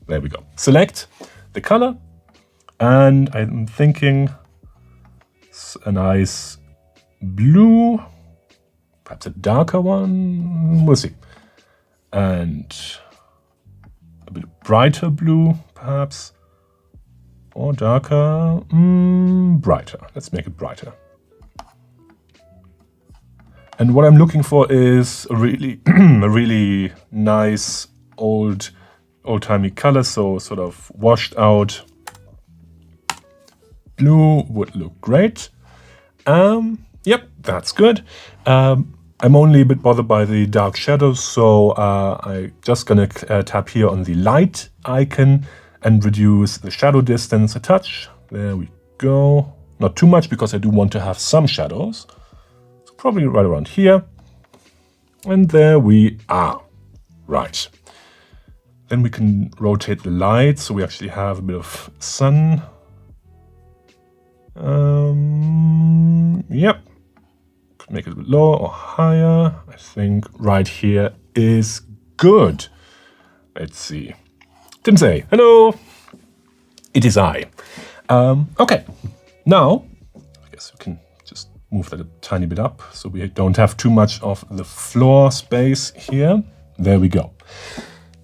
There we go. Select the color, and I'm thinking a nice blue, perhaps a darker one. We'll see. And a bit brighter blue, perhaps, or darker, brighter. Let's make it brighter. And what I'm looking for is a really nice old-timey color, so sort of washed out blue would look great. Yep, that's good. I'm only a bit bothered by the dark shadows, so I'm just gonna tap here on the light icon and reduce the shadow distance a touch. There we go. Not too much, because I do want to have some shadows. So probably right around here. And there we are. Right. Then we can rotate the light, so we actually have a bit of sun. Yep. Could make it a bit lower or higher. I think right here is good. Let's see. Didn't say hello. It is I. Okay. Now, I guess we can just move that a tiny bit up so we don't have too much of the floor space here. There we go.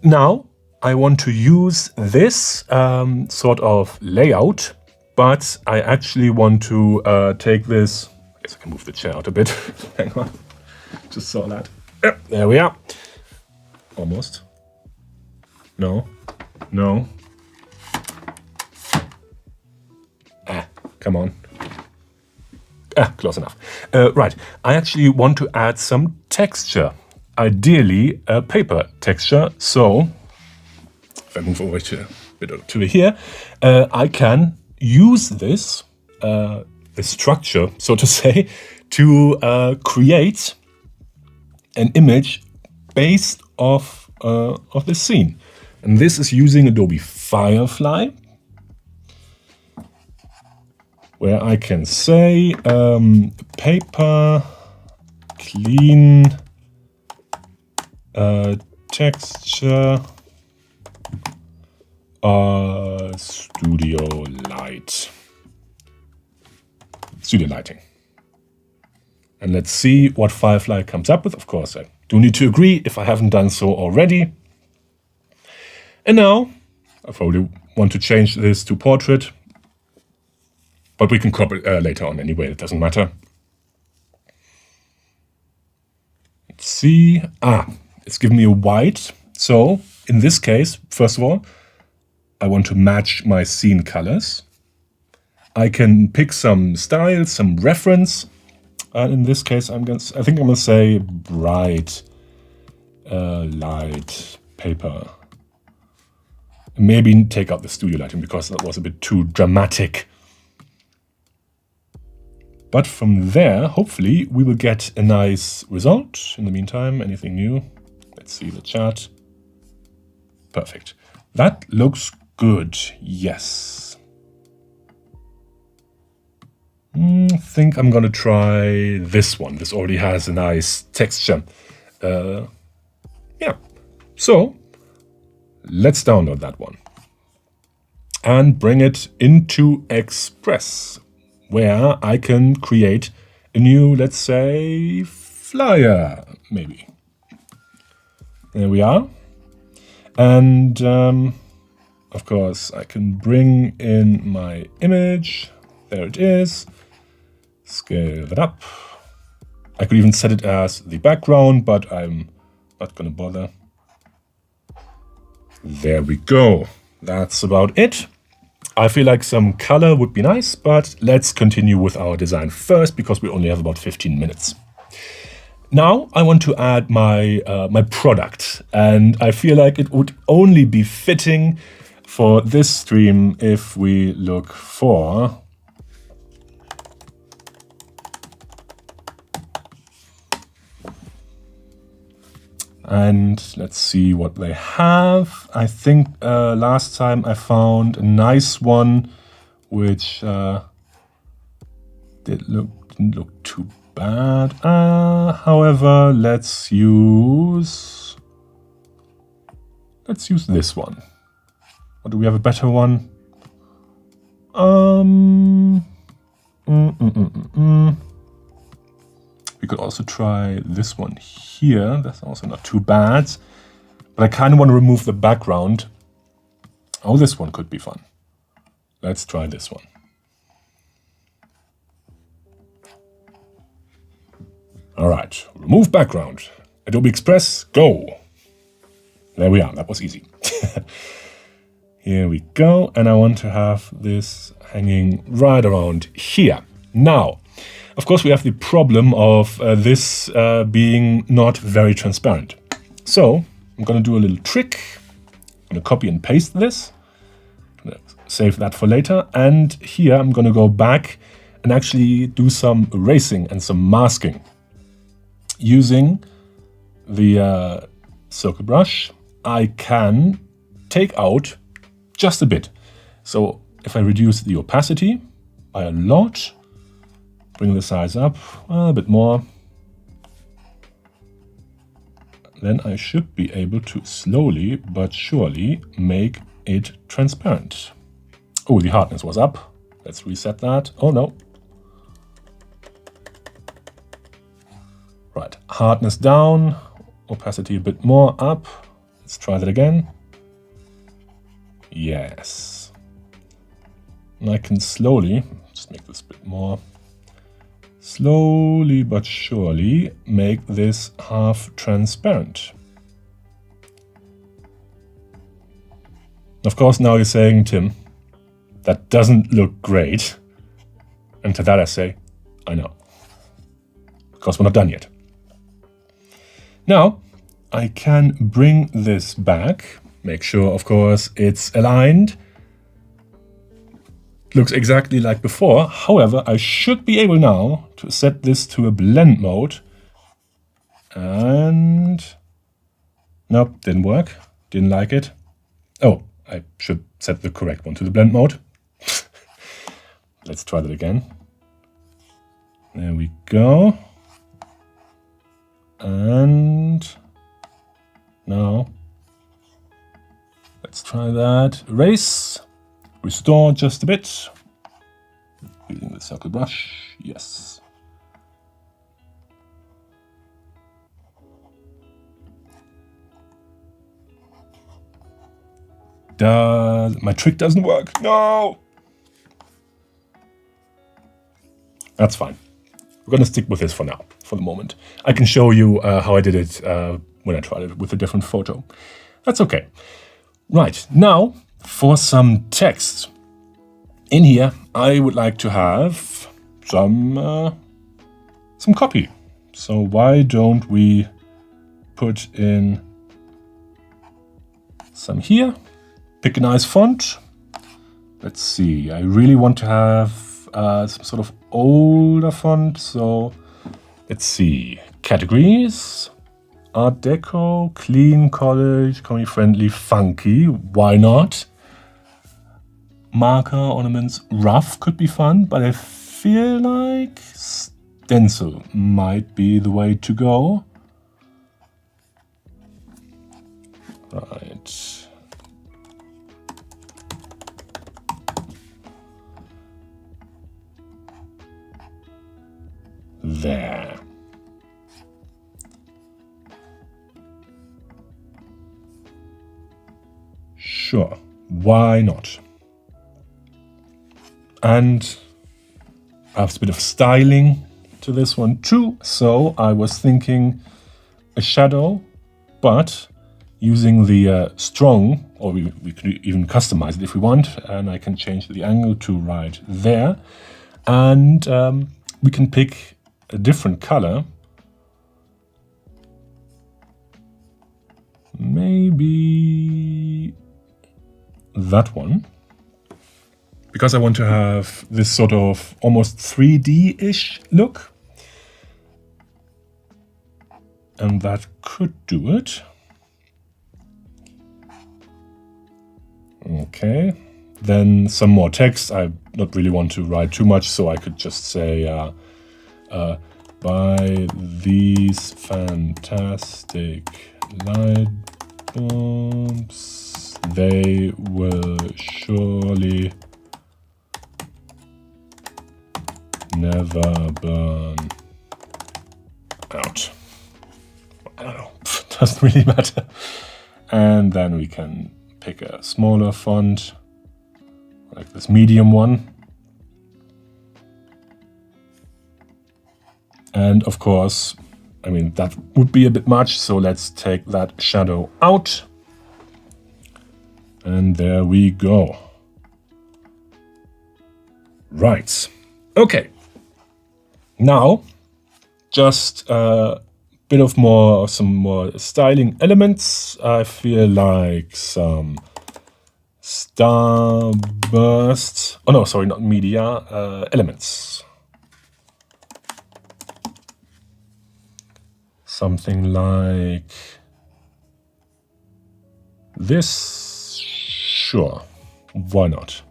Now, I want to use this sort of layout, but I actually want to take this. I guess I can move the chair out a bit. Hang on. Just saw that. Yep, there we are. Almost. No. No. Come on. Close enough. Right. I actually want to add some texture. Ideally, a paper texture. So, if I move over to a bit to here, I can use this, the structure, so to say, to create an image based off of the scene. And this is using Adobe Firefly, where I can say paper clean texture studio lighting. And let's see what Firefly comes up with. Of course, I do need to agree if I haven't done so already. And now I probably want to change this to portrait, but we can crop it later on anyway, it doesn't matter. Let's see. It's given me a white. So in this case, first of all, I want to match my scene colors. I can pick some style, some reference. And in this case, I think I'm gonna say bright light paper. Maybe take out the studio lighting because that was a bit too dramatic. But from there, hopefully, we will get a nice result. In the meantime, anything new? Let's see the chart. Perfect. That looks good, yes. I think I'm gonna try this one. This already has a nice texture. Yeah, so let's download that one and bring it into Express, where I can create a new, let's say, flyer, maybe. There we are. And of course, I can bring in my image. There it is. Scale that up. I could even set it as the background, but I'm not going to bother. There we go. That's about it. I feel like some color would be nice, but let's continue with our design first because we only have about 15 minutes. Now I want to add my my product, and I feel like it would only be fitting for this stream if we look for and let's see what they have. I think last time I found a nice one which didn't look too bad. However, let's use this one. Or do we have a better one? We could also try this one here. That's also not too bad. But I kind of want to remove the background. Oh, this one could be fun. Let's try this one. All right, remove background. Adobe Express, go. There we are, that was easy. Here we go, and I want to have this hanging right around here. Now, of course, we have the problem of this being not very transparent. So I'm going to do a little trick. I'm going to copy and paste this. I'm going to save that for later. And here I'm going to go back and actually do some erasing and some masking using the circle brush. I can take out just a bit. So if I reduce the opacity by a lot, bring the size up a bit more. then I should be able to slowly but surely make it transparent. Oh, the hardness was up. Let's reset that. Oh no. Right, hardness down, opacity a bit more up. Let's try that again. Yes. And I can slowly, just make this a bit more, slowly but surely make this half transparent. Of course, now you're saying, Tim, that doesn't look great. And to that I say, I know. Because we're not done yet. Now, I can bring this back, make sure, of course, it's aligned. Looks exactly like before. However, I should be able now to set this to a blend mode. And nope, didn't work. Didn't like it. Oh, I should set the correct one to the blend mode. Let's try that again. There we go. And now let's try that. Erase. Restore just a bit. Using the circle brush. Yes. My trick doesn't work. No! That's fine. We're going to stick with this for now, for the moment. I can show you how I did it when I tried it with a different photo. That's okay. Right, now for some text. In here, I would like to have some copy. So why don't we put in some here? Pick a nice font. Let's see, I really want to have some sort of older font. So let's see, categories, Art Deco, clean, college, comedy friendly, funky. Why not? Marker, ornaments, rough could be fun, but I feel like stencil might be the way to go. Right. There. Sure, why not? And I have a bit of styling to this one too. So I was thinking a shadow, but using the strong, or we could even customize it if we want, and I can change the angle to right there. And we can pick a different color. Maybe that one. Because I want to have this sort of almost 3D-ish look. And that could do it. Okay. Then some more text. I don't really want to write too much, so I could just say, buy these fantastic light bulbs. They will surely never burn out. I don't know, doesn't really matter. And then we can pick a smaller font, like this medium one. And of course, I mean, that would be a bit much, so let's take that shadow out. And there we go. Right, okay. Now, just a bit of some more styling elements. I feel like some starburst. Oh no, sorry, not media, elements. Something like this. Sure, why not?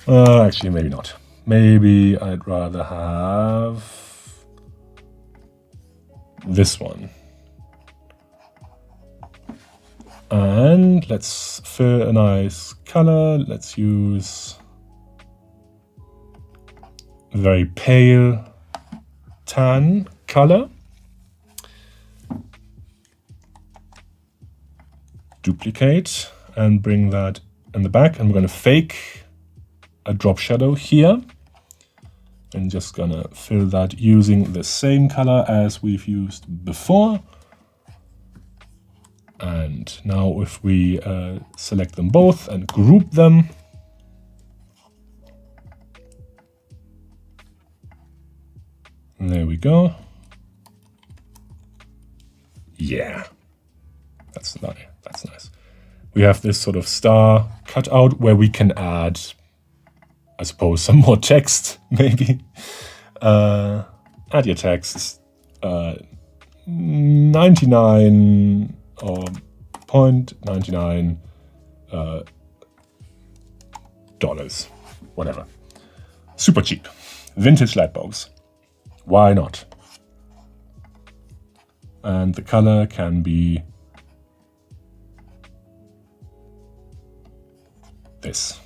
Actually, maybe not. Maybe I'd rather have this one. And let's fill a nice color. Let's use a very pale tan color. Duplicate and bring that in the back. And we're going to fake a drop shadow here. And just going to fill that using the same color as we've used before. And now if we select them both and group them, and there we go. Yeah, that's nice. That's nice. We have this sort of star cutout where we can add, I suppose, some more text, maybe. Add your text. 99 or 0.99 dollars, whatever. Super cheap. Vintage light bulbs. Why not? And the color can be this.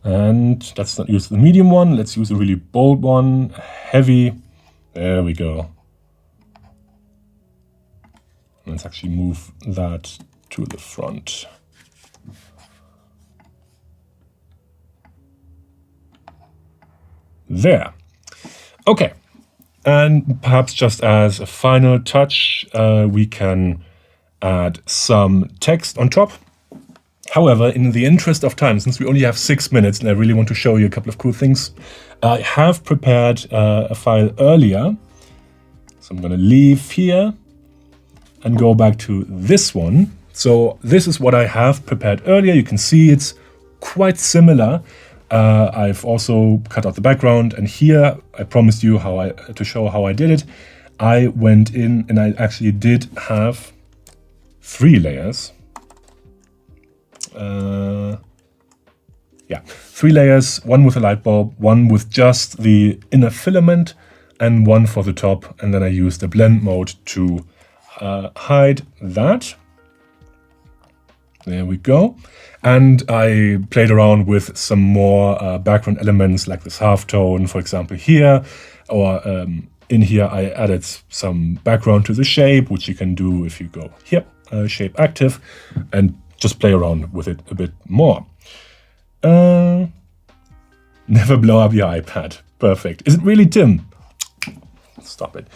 And let's not use the medium one. Let's use a really bold one. Heavy. There we go. Let's actually move that to the front. There. Okay. And perhaps just as a final touch, we can add some text on top. However, in the interest of time, since we only have 6 minutes and I really want to show you a couple of cool things, I have prepared a file earlier. So I'm going to leave here and go back to this one. So this is what I have prepared earlier. You can see it's quite similar. I've also cut out the background, and here I promised you to show how I did it. I went in and I actually did have 3 layers. 3 layers, one with a light bulb, one with just the inner filament, and one for the top. And then I used the blend mode to hide that. There we go. And I played around with some more background elements like this halftone, for example, here. Or in here I added some background to the shape, which you can do if you go here, shape active, and just play around with it a bit more. Never blow up your iPad. Perfect. Is it really Tim? Stop it.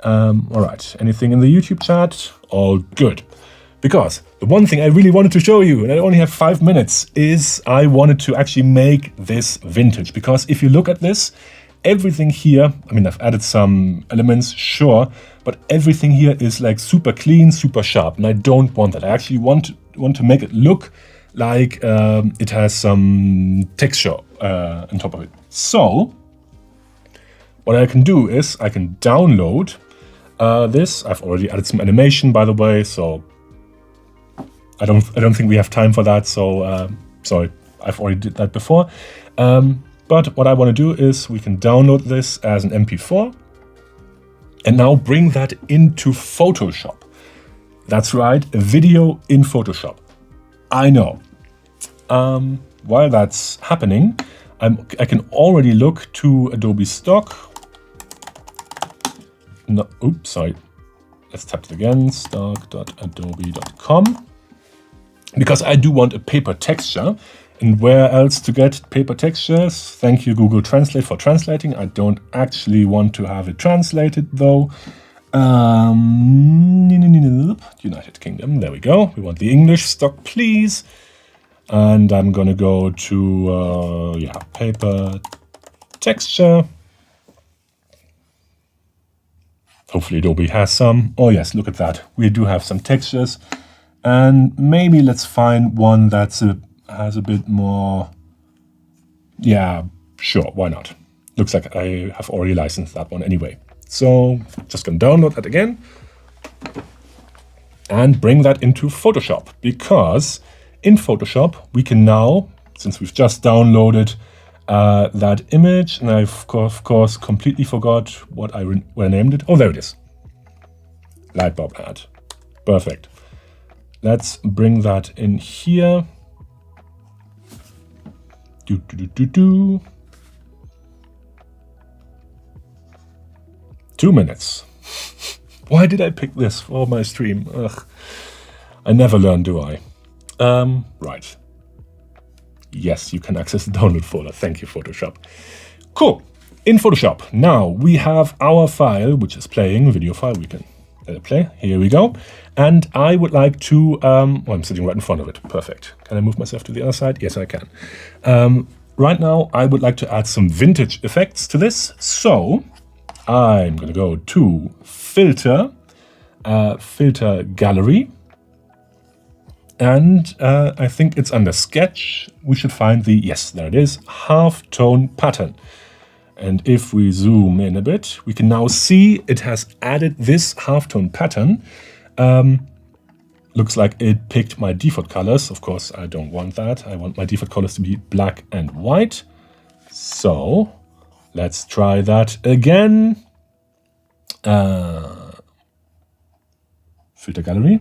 All right. Anything in the YouTube chat? All good. Because the one thing I really wanted to show you, and I only have 5 minutes, is I wanted to actually make this vintage. Because if you look at this, everything here, I mean, I've added some elements, sure, but everything here is like super clean, super sharp, and I don't want that. I actually want to make it look like it has some texture on top of it. So what I can do is I can download this. I've already added some animation, by the way, so I don't think we have time for that. So sorry, I've already did that before. But what I want to do is we can download this as an MP4 and now bring that into Photoshop. That's right, a video in Photoshop. I know. While that's happening, I can already look to Adobe stock. No, oops, sorry. Let's tap it again, stock.adobe.com. Because I do want a paper texture. And where else to get paper textures? Thank you, Google Translate, for translating. I don't actually want to have it translated, though. United Kingdom, there we go. We want the English stock, please. And I'm going to go to, paper texture. Hopefully Adobe has some. Oh yes, look at that. We do have some textures. And maybe let's find one that's has a bit more. Yeah, sure, why not? Looks like I have already licensed that one anyway. So just gonna download that again and bring that into Photoshop, because in Photoshop we can now, since we've just downloaded that image, and I've of course completely forgot what I named it. Oh, there it is. Lightbulb ad. Perfect. Let's bring that in here. 2 minutes. Why did I pick this for my stream? Ugh. I never learn, do I? Right. Yes, you can access the download folder. Thank you, Photoshop. Cool. In Photoshop, now we have our file, which is playing, video file. We can let it play. Here we go. And I would like to, I'm sitting right in front of it. Perfect. Can I move myself to the other side? Yes, I can. Right now, I would like to add some vintage effects to this. So I'm going to go to Filter, Filter Gallery. And I think it's under Sketch. We should find the, yes, there it is, half-tone pattern. And if we zoom in a bit, we can now see it has added this half-tone pattern. Looks like it picked my default colors. Of course, I don't want that. I want my default colors to be black and white. So let's try that again. Filter Gallery.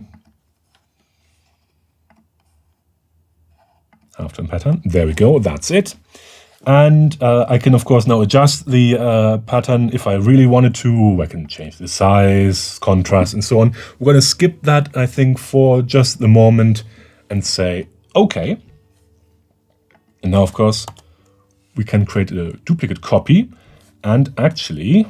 Half-tone pattern. There we go. That's it. And I can, of course, now adjust the pattern if I really wanted to. I can change the size, contrast, and so on. We're going to skip that, I think, for just the moment and say, OK. And now, of course, we can create a duplicate copy and actually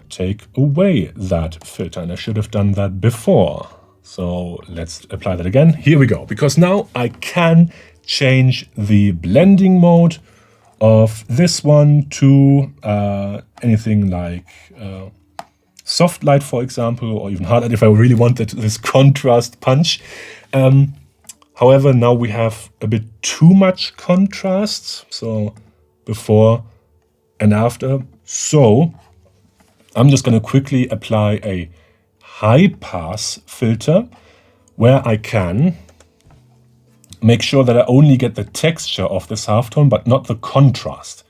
take away that filter. And I should have done that before. So let's apply that again. Here we go. Because now I can change the blending mode of this one to anything like soft light, for example, or even hard light if I really wanted this contrast punch. However, now we have a bit too much contrast. So before and after. So I'm just going to quickly apply a high pass filter where I can make sure that I only get the texture of this halftone, but not the contrast.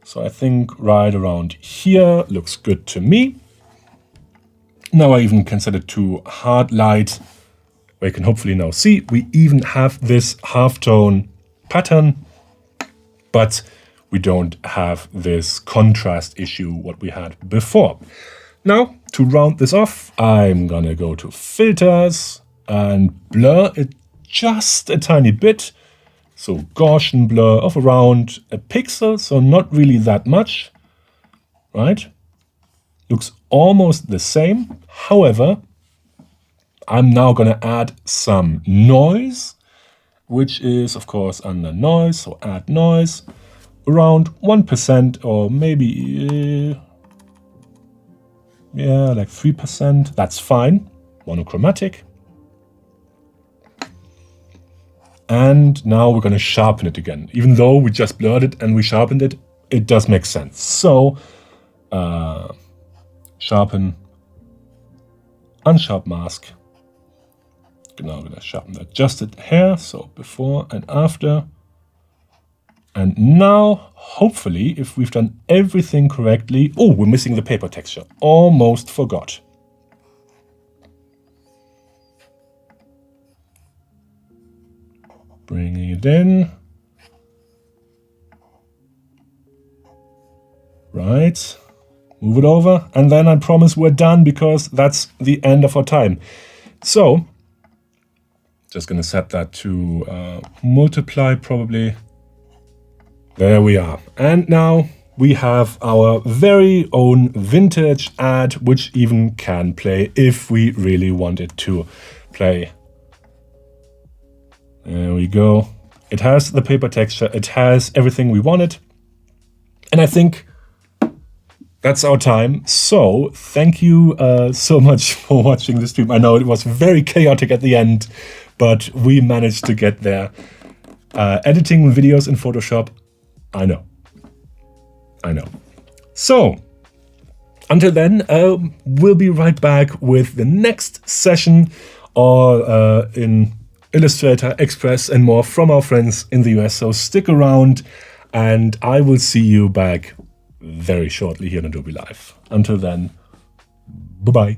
So I think right around here looks good to me. Now I even can set it to hard light, where you can hopefully now see we even have this halftone pattern, but we don't have this contrast issue what we had before. Now, to round this off, I'm gonna go to Filters and blur it just a tiny bit. So Gaussian blur of around a pixel, so not really that much, right? Looks almost the same. However, I'm now gonna add some noise, which is of course under noise, so add noise, around 1% or maybe, yeah, like 3%, that's fine, monochromatic. And now we're going to sharpen it again. Even though we just blurred it and we sharpened it, it does make sense. So, sharpen, unsharp mask. Now I'm going to sharpen the adjusted hair, so before and after. And now, hopefully, if we've done everything correctly... Oh, we're missing the paper texture. Almost forgot. Bringing it in. Right. Move it over. And then I promise we're done because that's the end of our time. So, just going to set that to multiply probably. There we are. And now we have our very own vintage ad, which even can play if we really want it to play. There we go. It has the paper texture. It has everything we wanted. And I think that's our time. So thank you so much for watching the stream. I know it was very chaotic at the end, but we managed to get there. Editing videos in Photoshop, I know. So, until then, we'll be right back with the next session, or in Illustrator, Express, and more from our friends in the US. So stick around, and I will see you back very shortly here on Adobe Live. Until then, bye-bye.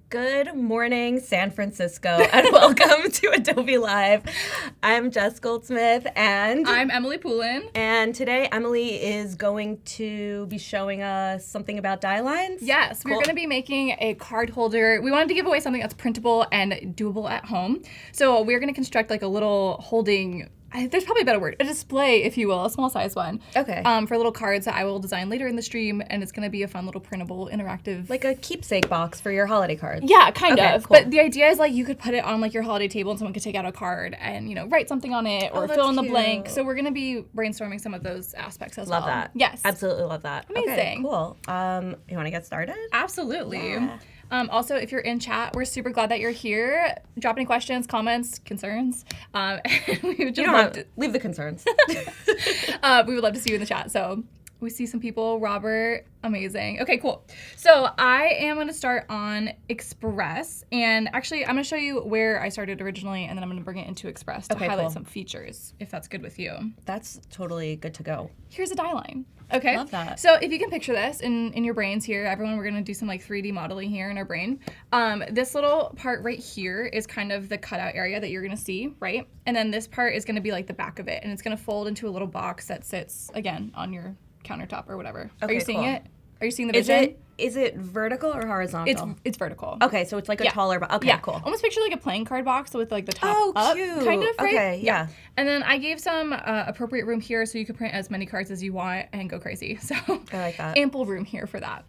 Good morning, San Francisco, and welcome to Adobe Live. I'm Jess Goldsmith, and I'm Emily Poulin. And today, Emily is going to be showing us something about die lines. Yes, Cool. We're going to be making a card holder. We wanted to give away something that's printable and doable at home. So we're going to construct like a little holding. There's probably a better word, a display, if you will, a small size one. Okay. For little cards that I will design later in the stream, and it's going to be a fun little printable, interactive. Like a keepsake box for your holiday cards. Yeah, kind Okay, of. cool. But the idea is like you could put it on like your holiday table and someone could take out a card and, write something on it or that's fill in the cute. blank. So we're going to be brainstorming some of those aspects as Love well. that. Yes. Absolutely love that. Okay, Amazing. cool. You want to get started? Absolutely. Yeah. Also, if you're in chat, we're super glad that you're here. Drop any questions, comments, concerns. We would just love to, leave the concerns. we would love to see you in the chat. So we see some people. Robert, amazing. Okay, cool. So I am going to start on Express. And actually, I'm going to show you where I started originally, and then I'm going to bring it into Express to highlight cool. some features, if that's good with you. That's totally good to go. Here's a die line. Okay. Love that. So if you can picture this in your brains here, everyone, we're gonna do some like 3D modeling here in our brain. This little part right here is kind of the cutout area that you're gonna see, right? And then this part is gonna be like the back of it, and it's gonna fold into a little box that sits again on your countertop or whatever. Are Okay, you seeing cool. it? Are you seeing the Is vision? is it vertical or horizontal? It's vertical. Okay, so it's like a taller box. Okay, Yeah, cool. Almost picture like a playing card box with like the top Oh, up, cute. kind of, right? Okay, yeah. And then I gave some appropriate room here so you can print as many cards as you want and go crazy. So I like that. ample room here for that.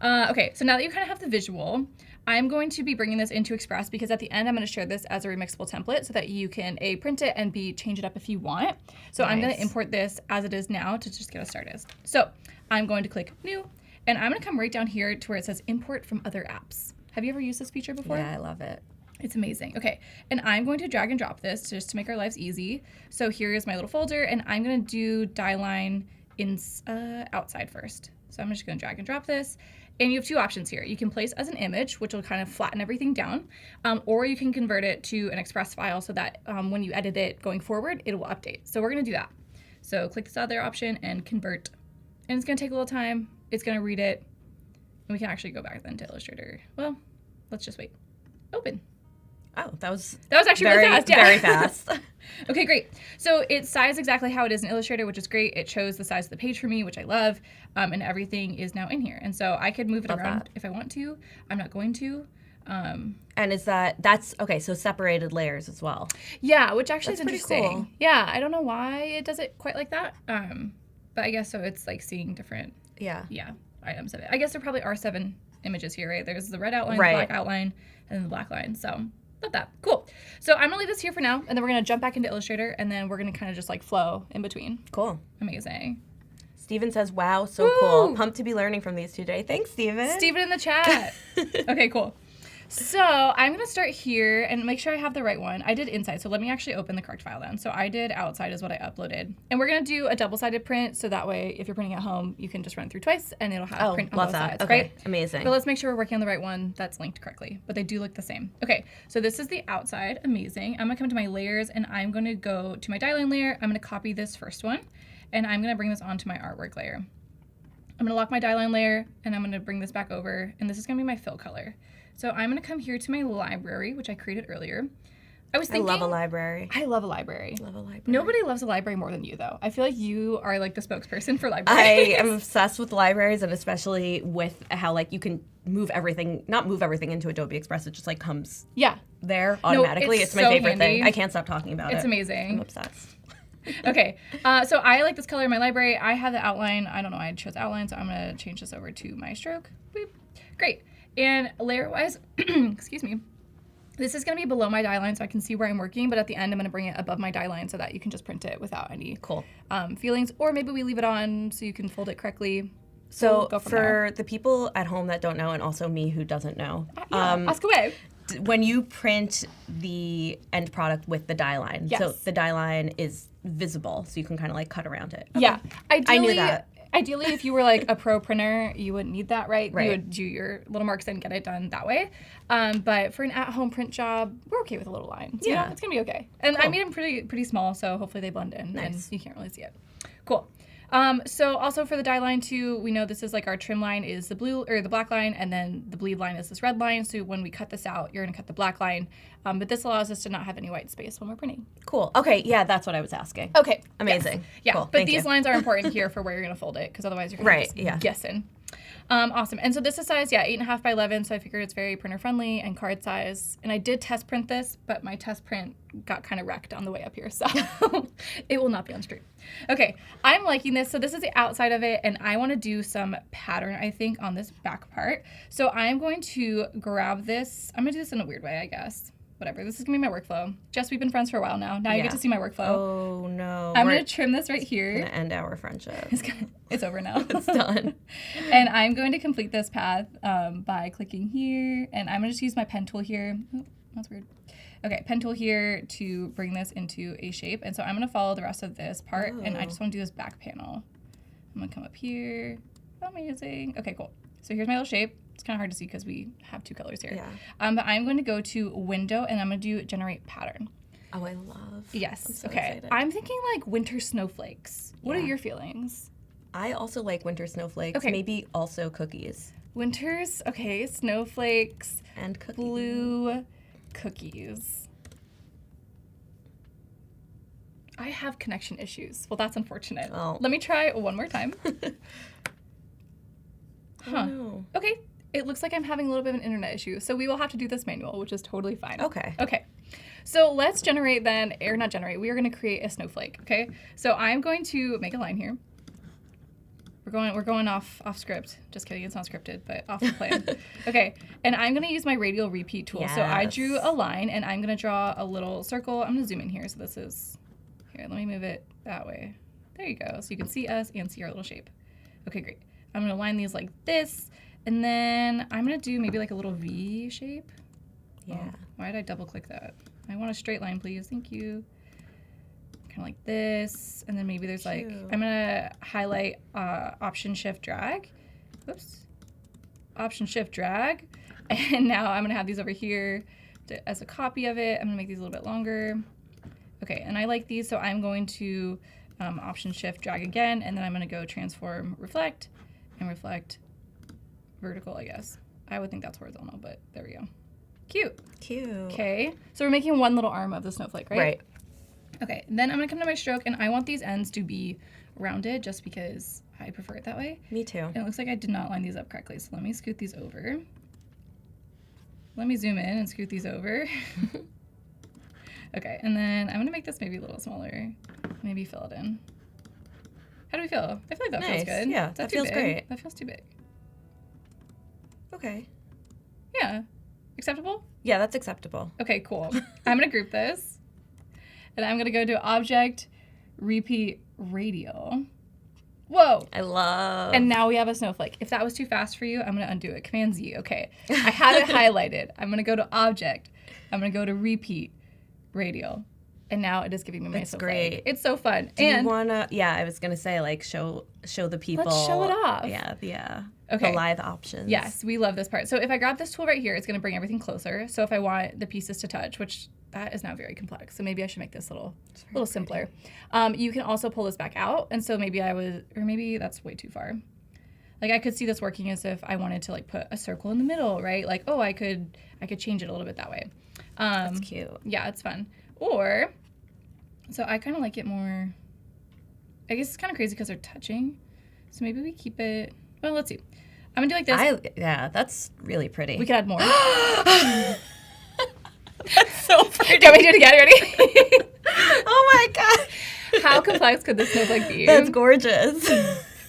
Okay, so now that you kind of have the visual, I'm going to be bringing this into Express because at the end I'm going to share this as a remixable template so that you can A, print it, and B, change it up if you want. So I'm going to import this as it is now to just get us started. So I'm going to click New, and I'm going to come right down here to where it says Import from Other Apps. Have you ever used this feature before? Yeah, I love it. It's amazing. Okay, and I'm going to drag and drop this just to make our lives easy. So here is my little folder, and I'm going to do die line in outside first. So I'm just going to drag and drop this. And you have two options here. You can place as an image, which will kind of flatten everything down, or you can convert it to an Express file so that when you edit it going forward, it will update. So we're going to do that. So click this other option and convert. And it's going to take a little time. It's going to read it. And we can actually go back then to Illustrator. Well, let's just wait. Open. Oh, that was actually really fast. Yeah. Very fast. Okay, great. So it's sized exactly how it is in Illustrator, which is great. It shows the size of the page for me, which I love, and everything is now in here. And so I could move it around if I want to. I'm not going to. And that's okay, so separated layers as well. Yeah, which actually is That's pretty interesting. cool. Yeah, I don't know why it does it quite like that. But I guess so it's like seeing different Yeah. items of it. I guess there probably are 7 images here, right? There's the red outline, Right. the black outline, and then the black line. So love that. Cool. So I'm gonna leave this here for now, and then we're gonna jump back into Illustrator, and then we're gonna kind of just like flow in between. Cool. Amazing. Steven says, wow, so Woo! cool. Pumped to be learning from these today. Thanks, Steven. Steven in the chat. Okay, cool. So I'm going to start here and make sure I have the right one. I did inside, so let me actually open the correct file then. So I did outside is what I uploaded. And we're going to do a double-sided print, so that way if you're printing at home, you can just run it through twice and it'll have print on love both that. sides, Okay, right? amazing. But let's make sure we're working on the right one that's linked correctly. But they do look the same. Okay, so this is the outside. Amazing. I'm going to come to my layers and I'm going to go to my die line layer. I'm going to copy this first one and I'm going to bring this onto my artwork layer. I'm going to lock my die line layer and I'm going to bring this back over and this is going to be my fill color. So I'm going to come here to my library, which I created earlier. I was thinking, I love a library. I love a library. Love a library. Nobody loves a library more than you, though. I feel like you are like the spokesperson for I libraries. am obsessed with libraries and especially with how like you can move everything, not move everything into Adobe Express. It just like comes Yeah, there automatically. it's it's my so favorite handy. thing. I can't stop talking about it. it's amazing. I'm obsessed. Okay, so I like this color in my library. I have the outline. I don't know, I chose outline, so I'm going to change this over to my stroke. Boop. Great. And layer-wise, excuse me, this is going to be below my die line so I can see where I'm working, but at the end I'm going to bring it above my die line so that you can just print it without any Cool. feelings. Or maybe we leave it on so you can fold it correctly. So We'll go from for there. the people at home that don't know, and also me who doesn't know, Ask away. when you print the end product with the die line, so Yes. the die line is visible, so you can kind of like cut around it. Yeah. Ideally, I knew that. Ideally, if you were like a pro printer, you wouldn't need that, right? Right. You would do your little marks and get it done that way. But for an at-home print job, we're okay with a little lines. You know? Yeah. It's gonna be okay. And I Cool. made them pretty small, so hopefully they blend in and Nice. you can't really see it. Cool. So also for the die line too, we know this is like our trim line is the blue or the black line, and then the bleed line is this red line. So when we cut this out, you're gonna cut the black line. But this allows us to not have any white space when we're printing. Cool. Okay, yeah, that's what I was asking. Okay. Amazing. Yes. Yeah, Cool. but Thank these you. lines are important here for where you're gonna fold it, because otherwise you're kind Right, of just yeah. guessing. Awesome. And so this is size, 8.5 by 11. So I figured it's very printer friendly and card size. And I did test print this, but my test print got kind of wrecked on the way up here. So it will not be on stream. Okay, I'm liking this. So this is the outside of it, and I want to do some pattern, I think, on this back part. So I'm going to grab this. I'm going to do this in a weird way, I guess. Whatever. This is going to be my workflow. Jess, we've been friends for a while now. Now you Yeah. get to see my workflow. Oh no. I'm We're going to trim this right here. gonna end our friendship. It's over now. It's done. And I'm going to complete this path by clicking here. And I'm going to just use my pen tool here. Oh, that's weird. Okay, pen tool here to bring this into a shape. And so I'm going to follow the rest of this part. And I just want to do this back panel. I'm going to come up here. Amazing. Okay, cool. So here's my little shape. It's kind of hard to see because we have two colors here. Yeah. But I'm going to go to window and I'm going to do generate pattern. Oh, I love. Yes. I'm so okay. excited. I'm thinking like winter snowflakes. What are Yeah. your feelings? I also like winter snowflakes. Okay. Maybe also cookies. Winters, okay, snowflakes, And cookies. blue cookies. I have connection issues. Well, that's unfortunate. Oh. Let me try one more time. Huh. No. Okay. It looks like I'm having a little bit of an internet issue, so we will have to do this manual, which is totally fine. Okay. Okay. So let's generate then, or not generate, we are going to create a snowflake, okay? So I'm going to make a line here. We're going off script. Just kidding, it's not scripted, but off the plan. Okay, and I'm going to use my radial repeat tool. So I drew a line, and I'm going to draw a little circle. I'm going to zoom in here, so this is, here, let me move it that way. There you go, so you can see us and see our little shape. Okay, great. I'm going to line these like this, and then I'm going to do maybe like a little V shape. Yeah. Oh, why did I double click that? I want a straight line, please. Thank you. Kind of like this. And then maybe there's like, I'm going to highlight Option Shift Drag. Whoops. Option Shift Drag. And now I'm going to have these over here as a copy of it. I'm going to make these a little bit longer. Okay, and I like these, so I'm going to Option Shift Drag again, and then I'm going to go Transform Reflect and Reflect Vertical, I guess. I would think that's horizontal, but there we go. Cute. Okay, so we're making one little arm of the snowflake, right? Right. Okay, then I'm gonna come to my stroke, and I want these ends to be rounded just because I prefer it that way. Me too. And it looks like I did not line these up correctly, so let me scoot these over. Let me zoom in and scoot these over. Okay, and then I'm gonna make this maybe a little smaller. Maybe fill it in. How do we feel? I feel like that feels Nice. good. Yeah, Is that too feels big? great. That feels too big. Okay. Yeah. Acceptable? Yeah, that's acceptable. Okay, cool. I'm gonna group this, and I'm gonna go to Object, Repeat, Radial. Whoa! I love. And now we have a snowflake. If that was too fast for you, I'm gonna undo it. Command Z. Okay. I have it highlighted. I'm gonna go to Object. I'm gonna go to Repeat, Radial. And now it is giving me my It's snowflake. great. It's so fun. Do and you wanna? Yeah, I was gonna say like show the people. let's show it off. Yeah. Okay. The live options. Yes, we love this part. So if I grab this tool right here, it's going to bring everything closer. So if I want the pieces to touch, which that is now very complex, so maybe I should make this a little simpler. You can also pull this back out, and so maybe or maybe that's way too far. Like I could see this working as if I wanted to like put a circle in the middle, right? Like, oh, I could change it a little bit that way. That's cute. Yeah, it's fun. Or, so I kind of like it more, I guess it's kind of crazy because they're touching. So maybe we keep it, well, let's see. I'm gonna do like this. Yeah, that's really pretty. We could add more. That's so pretty. Do you want me to do it again? Ready? Oh my god. How complex could this snowflake be? That's gorgeous.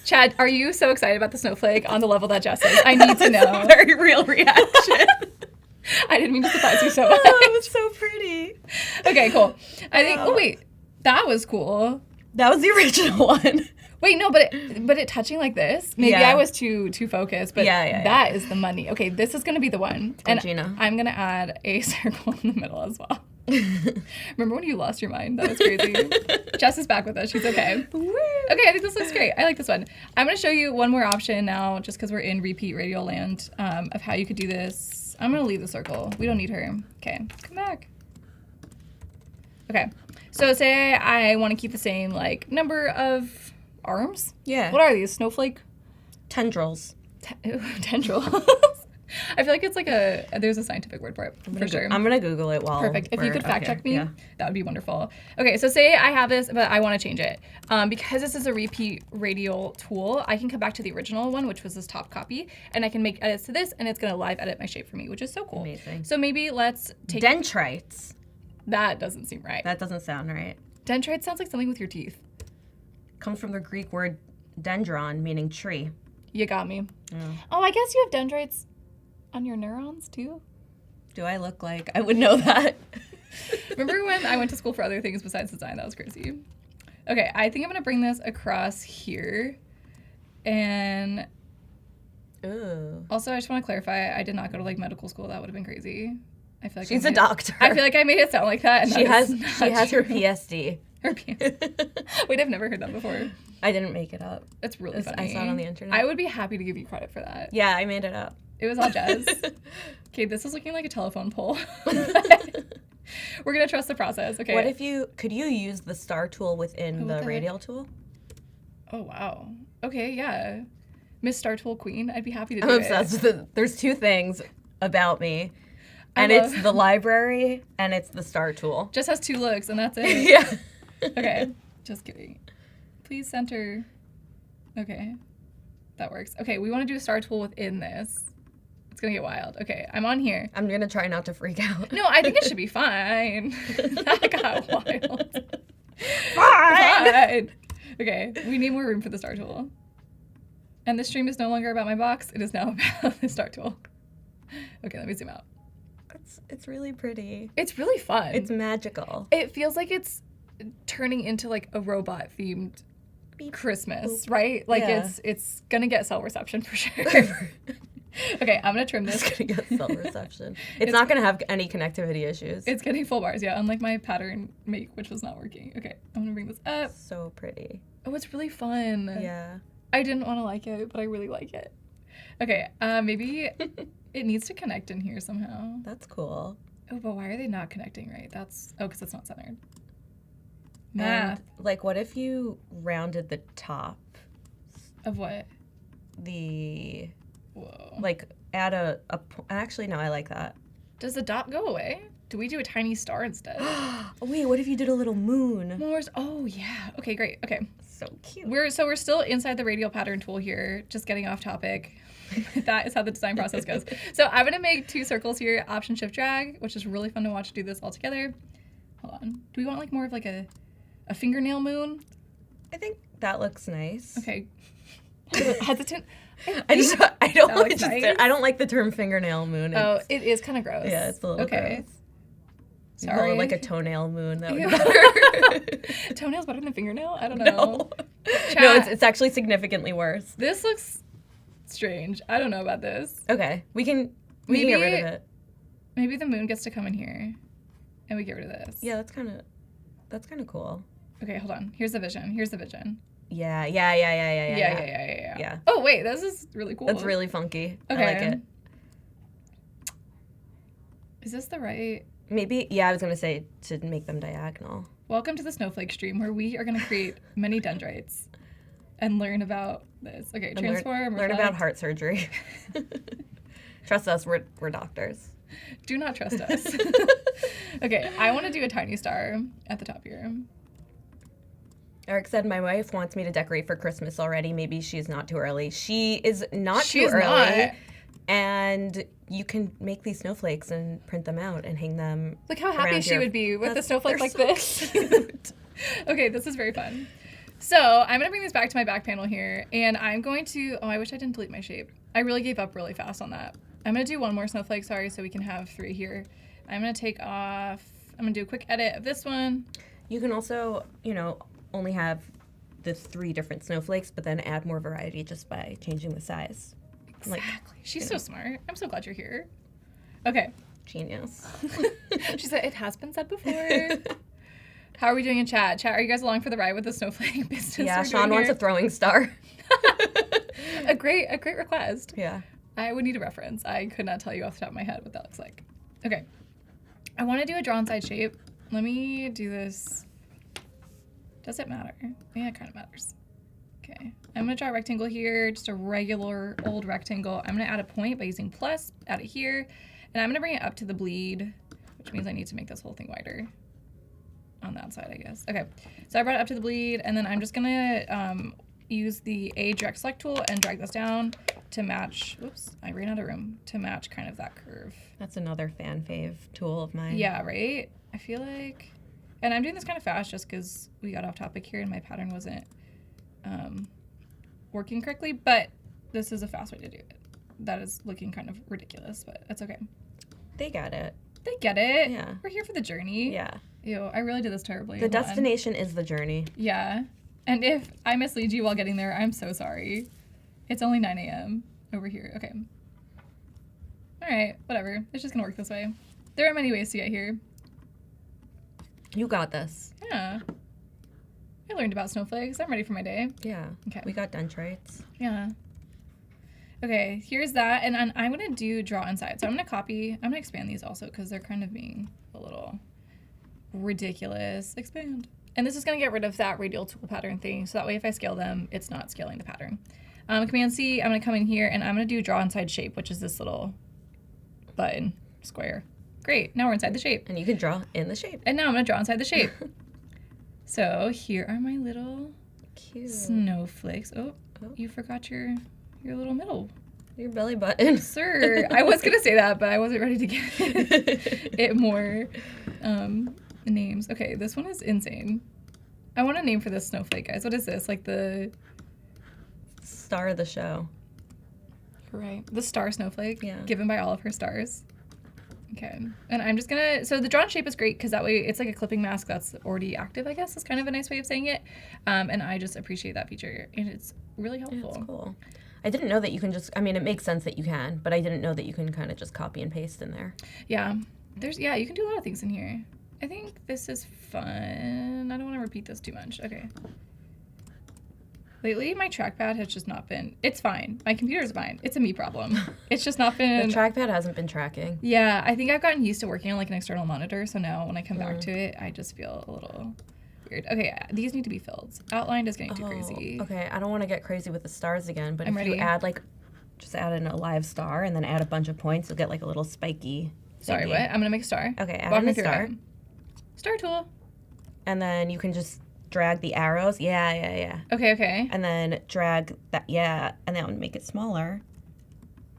Chad, are you so excited about the snowflake on the level that Jess is? I need to know. That's a very real reaction. I didn't mean to surprise you so much. Oh, it was so pretty. Okay, cool. I think, oh wait, that was cool. That was the original one. Wait, no, but it touching like this. Maybe Yeah. I was too focused, but Yeah. that is the money. Okay, this is gonna be the one. And Gina. I'm gonna add a circle in the middle as well. Remember when you lost your mind? That was crazy. Jess is back with us. She's okay. Okay, I think this looks great. I like this one. I'm gonna show you one more option now, just because we're in repeat radial land, of how you could do this. I'm gonna leave the circle. We don't need her. Okay, come back. Okay, so say I want to keep the same like number of arms. Yeah. What are these? Snowflake Tendrils. tendrils. I feel like it's like there's a scientific word for it for sure. I'm gonna Google it while. Perfect. If you could fact check me, Yeah. that would be wonderful. Okay, so say I have this, but I want to change it. Because this is a repeat radial tool, I can come back to the original one, which was this top copy, and I can make edits to this, and it's going to live edit my shape for me, which is so cool. Amazing. So maybe let's take... Dendrites. That doesn't seem right. That doesn't sound right. Dendrite sounds like something with your teeth. Comes from the Greek word dendron, meaning tree. You got me. Oh, I guess you have dendrites on your neurons, too? Do I look like I would know that? Remember when I went to school for other things besides design? That was crazy. Okay, I think I'm going to bring this across here. And Ooh. also, I just want to clarify, I did not go to like medical school. That would have been crazy. I feel like She's I a made- doctor. I feel like I made it sound like that. And She that has is she not has her true. PSD. Her PS. Wait, I've never heard that before. I didn't make it up. That's really It's- funny. I saw it on the internet. I would be happy to give you credit for that. Yeah, I made it up. It was all Jez. Okay, this is looking like a telephone pole. We're gonna trust the process. Okay. What if could you use the star tool within what the the radial tool? Oh wow. Okay, yeah. Miss Star Tool Queen. I'd be happy to do I'm it. obsessed with it. There's two things about me. And I it's love- the library and it's the star tool. Just has 2 looks and that's it. Yeah. Okay. Just kidding. Please center. Okay. That works. Okay, we want to do a star tool within this. It's gonna get wild. Okay, I'm on here. I'm gonna try not to freak out. No, I think it should be fine. That got wild. Fine. Okay, we need more room for the star tool. And this stream is no longer about my box. It is now about the star tool. Okay, let me zoom out. It's really pretty. It's really fun. It's magical. It feels like it's turning into like a robot themed Christmas, right? Like Yeah. it's gonna get cell reception for sure. Okay, I'm gonna trim this. It's gonna get cell reception. It's not gonna have any connectivity issues. It's getting full bars, yeah, unlike my pattern make, which was not working. Okay, I'm gonna bring this up. So pretty. Oh, it's really fun. Yeah. I didn't want to like it, but I really like it. Okay, maybe it needs to connect in here somehow. That's cool. Oh, but why are they not connecting right? Because it's not centered. Math. And like, what if you rounded the top? Of what? Whoa. Like, add actually, no, I like that. Does the dot go away? Do we do a tiny star instead? Oh, wait, what if you did a little moon? More. Oh yeah. Okay, great. Okay. So cute. We're still inside the radial pattern tool here, just getting off topic. That is how the design process goes. So I'm gonna make 2 circles here, Option Shift Drag, which is really fun to watch do this all together. Hold on. Do we want like more of like a fingernail moon? I think that looks nice. Okay. Hesitant. I looks nice. don't like the term fingernail moon. Oh, it is kind of gross. Yeah, it's a little okay. gross. Sorry. More like a toenail moon. That would Ew. be better. Toenail's better than fingernail? I don't know. No. Chat. No, it's actually significantly worse. This looks strange. I don't know about this. Okay, we can get rid of it. Maybe the moon gets to come in here, and we get rid of this. Yeah, that's kind of cool. Okay, hold on. Here's the vision. Yeah. Yeah. Oh wait, this is really cool. That's really funky. Okay. I like it. Is this the right? Maybe, yeah, I was going to say to make them diagonal. Welcome to the Snowflake stream, where we are going to create many dendrites and learn about this. Okay, transform. Learn about heart surgery. Trust us, we're doctors. Do not trust us. Okay, I want to do a tiny star at the top here. Eric said, my wife wants me to decorate for Christmas already. Maybe she's not too early. She is not too early. Not. And you can make these snowflakes and print them out and hang them. Look how happy she would be with the snowflake like this. Cute. Okay, this is very fun. So I'm going to bring this back to my back panel here, and I'm going to, I wish I didn't delete my shape. I really gave up really fast on that. I'm going to do one more snowflake, sorry, so we can have 3 here. I'm going to take off, I'm going to do a quick edit of this one. You can also, only have the 3 different snowflakes, but then add more variety just by changing the size. Exactly. She's so smart. I'm so glad you're here. Okay. Genius. She said, it has been said before. How are we doing in chat? Chat, are you guys along for the ride with the snowflake business? Yeah, Sean wants a throwing star. a great request. Yeah. I would need a reference. I could not tell you off the top of my head what that looks like. Okay. I want to do a draw inside shape. Let me do this. Does it matter? Yeah, it kind of matters. Okay. I'm going to draw a rectangle here, just a regular old rectangle. I'm going to add a point by using plus, add it here, and I'm going to bring it up to the bleed, which means I need to make this whole thing wider on that side, I guess. Okay. So I brought it up to the bleed, and then I'm just going to use the A direct select tool and drag this down to match, whoops, I ran out of room, to match kind of that curve. That's another fan fave tool of mine. Yeah, right? I feel like, and I'm doing this kind of fast just because we got off topic here and my pattern wasn't working correctly, but this is a fast way to do it. That is looking kind of ridiculous, but it's okay. They got it. They get it. Yeah. We're here for the journey. Yeah. Ew, I really did this terribly. The Hold on. destination is the journey. Yeah. And if I mislead you while getting there, I'm so sorry. It's only 9 a.m. over here. Okay. All right, whatever. It's just gonna work this way. There are many ways to get here. You got this. Yeah. I learned about snowflakes. I'm ready for my day. Yeah. Okay. We got dendrites. Yeah. Okay, here's that. And I'm going to do draw inside. So I'm going to expand these also because they're kind of being a little ridiculous. Expand. And this is going to get rid of that radial tool pattern thing. So that way if I scale them, it's not scaling the pattern. Command C, I'm going to come in here and I'm going to do draw inside shape, which is this little button square. Great. Now we're inside the shape. And you can draw in the shape. And now I'm going to draw inside the shape. So here are my little Cute. snowflakes. Oh, you forgot your your little middle. Your belly button. Sir, I was going to say that, but I wasn't ready to give it more names. Okay, this one is insane. I want a name for this snowflake, guys. What is this? Like the... Star of the show. Right. The star snowflake. Yeah. Given by all of her stars. Okay. And I'm just going to... So the drawn shape is great because that way it's like a clipping mask that's already active, I guess. Is kind of a nice way of saying it. And I just appreciate that feature. And it's really helpful. That's cool. I didn't know that you can just... I mean, it makes sense that you can, but I didn't know that you can kind of just copy and paste in there. Yeah. Yeah, you can do a lot of things in here. I think this is fun. I don't want to repeat this too much. Okay. Lately, my trackpad has just not been... It's fine. My computer's fine. It's a me problem. It's just not been... The trackpad hasn't been tracking. Yeah, I think I've gotten used to working on like an external monitor, so now when I come back to it, I just feel a little weird. Okay, these need to be filled. Outlined is getting too crazy. Okay, I don't want to get crazy with the stars again, but I'm if ready. you add like... Just add in a live star and then add a bunch of points, you'll get like a little spiky... Sorry, thingy. what? I'm going to make a star. Okay, add Walk in me a through star. it. Star tool. And then you can just drag the arrows. Yeah. Okay. And then drag that, and that would make it smaller.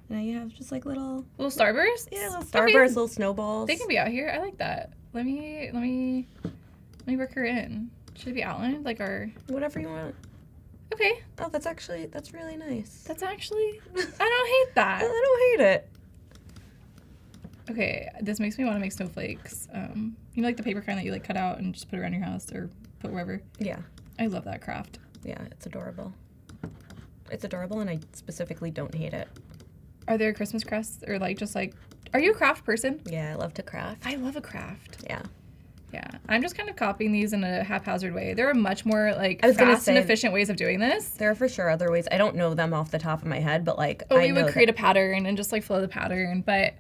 And now you have just like little... Little starbursts? Yeah, little Okay. starbursts, little snowballs. They can be out here. I like that. Let me work her in. Should it be outlined? Like our... Whatever you want. Okay. Oh, that's really nice. That's actually... I don't hate that. I don't hate it. Okay, this makes me want to make snowflakes. You know, like the paper kind that you like cut out and just put around your house or put wherever. Yeah. I love that craft. Yeah, it's adorable. It's adorable, and I specifically don't hate it. Are there Christmas crafts or like just like... Are you a craft person? Yeah, I love to craft. I love a craft. Yeah. Yeah, I'm just kind of copying these in a haphazard way. There are much more like I was gonna fast and say- efficient ways of doing this. There are for sure other ways. I don't know them off the top of my head, but like But I we know would create a pattern and just like follow the pattern. But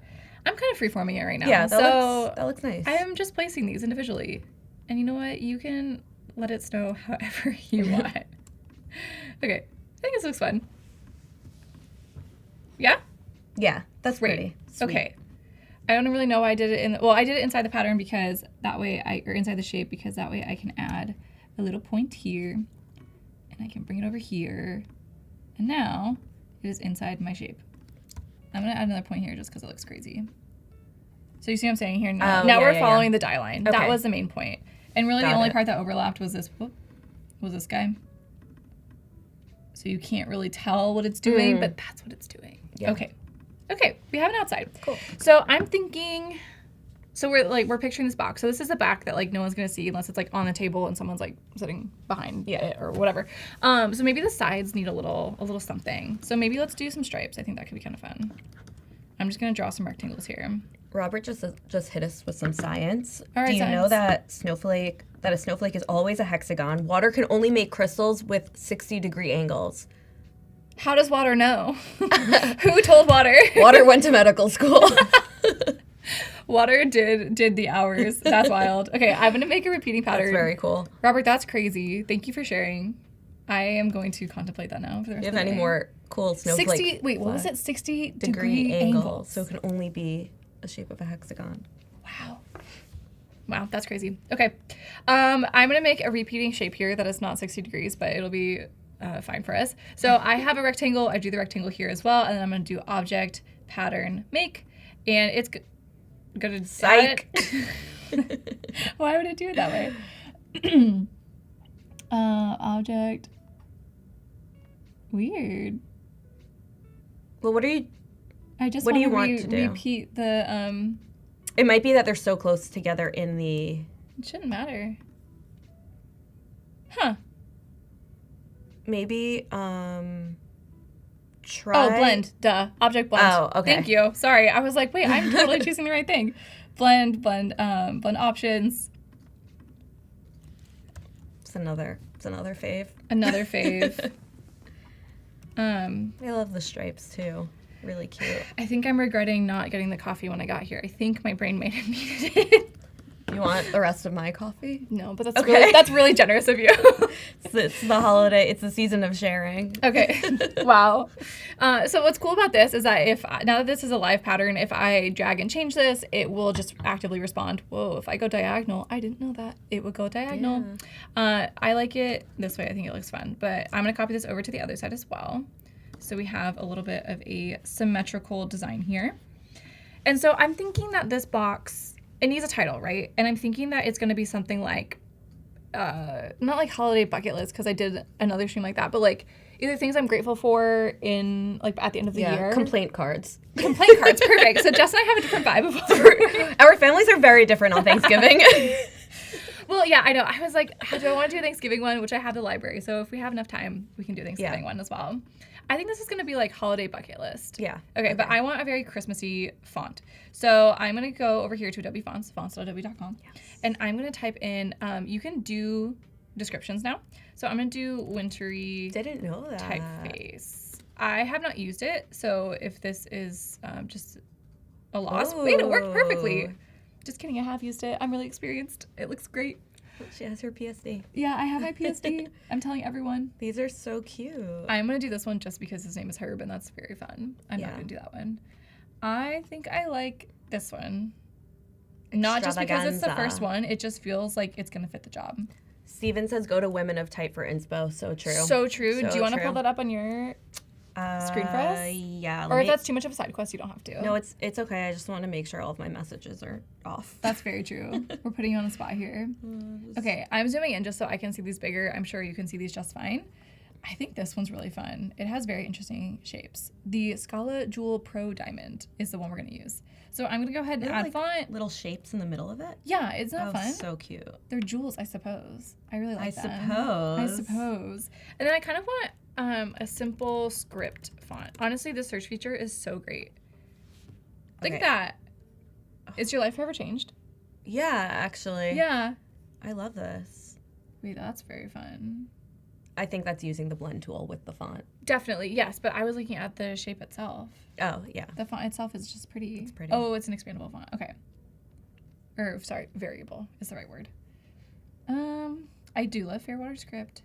I'm kind of freeforming it right now. Yeah, so that looks nice. I am just placing these individually. And you know what? You can let it snow however you want. Okay, I think this looks fun. Yeah? Yeah, that's Great. pretty. Sweet. Okay. I don't really know why I did it I did it inside the pattern because that way or inside the shape because that way I can add a little point here and I can bring it over here. And now it is inside my shape. I'm gonna add another point here just because it looks crazy. So you see what I'm saying here? Now, we're following the die line. Okay. That was the main point. And really Got the only it. part that overlapped was this guy. So you can't really tell what it's doing, but that's what it's doing. Yeah. Okay, we have an outside. Cool. So I'm thinking, we're picturing this box. So this is a back that like no one's gonna see unless it's like on the table and someone's like sitting behind it or whatever. So maybe the sides need a little something. So maybe let's do some stripes. I think that could be kind of fun. I'm just gonna draw some rectangles here. Robert just hit us with some science. All right, Do you know science. that a snowflake is always a hexagon? Water can only make crystals with 60-degree angles. How does water know? Who told water? Water went to medical school. Water did the hours. That's wild. Okay, I'm gonna make a repeating pattern. That's very cool. Robert, that's crazy. Thank you for sharing. I am going to contemplate that now for the rest Do you of have the any day. more cool snowflake? 60. Wait, what was it? 60 degree angles. angles. So it can only be a shape of a hexagon. Wow, that's crazy. Okay, I'm gonna make a repeating shape here that is not 60 degrees, but it'll be fine for us. So I have a rectangle. I do the rectangle here as well, and then I'm gonna do object, pattern, make, and it's gonna Psych. Why would it do it that way? Object. Weird. Well, what are you? I just What do you wanna want to do? repeat the It might be that they're so close together in the. It shouldn't matter. Huh. Maybe try. Oh, blend. Duh. Object blend. Oh, okay. Thank you. Sorry. I was like, wait, I'm totally choosing the right thing. Blend options. It's another fave. Another fave. I love the stripes too. Really cute. I think I'm regretting not getting the coffee when I got here. I think my brain might have needed it. You want the rest of my coffee? No, but that's Okay. that's really generous of you. It's the holiday. It's the season of sharing. Okay. Wow. So what's cool about this is that now that this is a live pattern, if I drag and change this, it will just actively respond. Whoa, if I go diagonal, I didn't know that. It would go diagonal. I like it this way. I think it looks fun. But I'm going to copy this over to the other side as well. So we have a little bit of a symmetrical design here. And so I'm thinking that this box, it needs a title, right? And I'm thinking that it's going to be something like, not like holiday bucket list, because I did another stream like that, but like either things I'm grateful for in like at the end of the year. Complaint cards. Complaint cards, perfect. So Jess and I have a different vibe of Our families are very different on Thanksgiving. Well, yeah, I know. I was like, do I want to do a Thanksgiving one, which I have the library. So if we have enough time, we can do Thanksgiving one as well. I think this is going to be like holiday bucket list. Yeah. Okay, but I want a very Christmassy font. So I'm going to go over here to Adobe Fonts, fonts.adobe.com. Yes. And I'm going to type in, you can do descriptions now. So I'm going to do wintry Didn't know that. typeface. I have not used it. So if this is just a loss, wait, it worked perfectly. Just kidding, I have used it. I'm really experienced. It looks great. She has her PSD. Yeah, I have my PSD. I'm telling everyone. These are so cute. I'm going to do this one just because his name is Herb, and that's very fun. I'm not going to do that one. I think I like this one. Not just because it's the first one. It just feels like it's going to fit the job. Steven says go to Women of Type for inspo. So true. So true. So do you want to true. pull that up on your screen for us? Yeah. Or if that's too much of a side quest, you don't have to. No, it's okay. I just want to make sure all of my messages are off. That's very true. We're putting you on the spot here. Okay, I'm zooming in just so I can see these bigger. I'm sure you can see these just fine. I think this one's really fun. It has very interesting shapes. The Scala Jewel Pro Diamond is the one we're going to use. So I'm going to go ahead and add font. Little shapes in the middle of it. Yeah, isn't that fun? So cute. They're jewels, I suppose. I really like them. I suppose. And then I kind of want a simple script font. Honestly, the search feature is so great. Look at that. Is your life forever changed? Yeah, actually. Yeah. I love this. Wait, that's very fun. I think that's using the blend tool with the font. Definitely, yes, but I was looking at the shape itself. Oh, yeah. The font itself is just pretty. It's pretty. Oh, it's an expandable font. Okay. Or, sorry, variable is the right word. I do love Fairwater Script.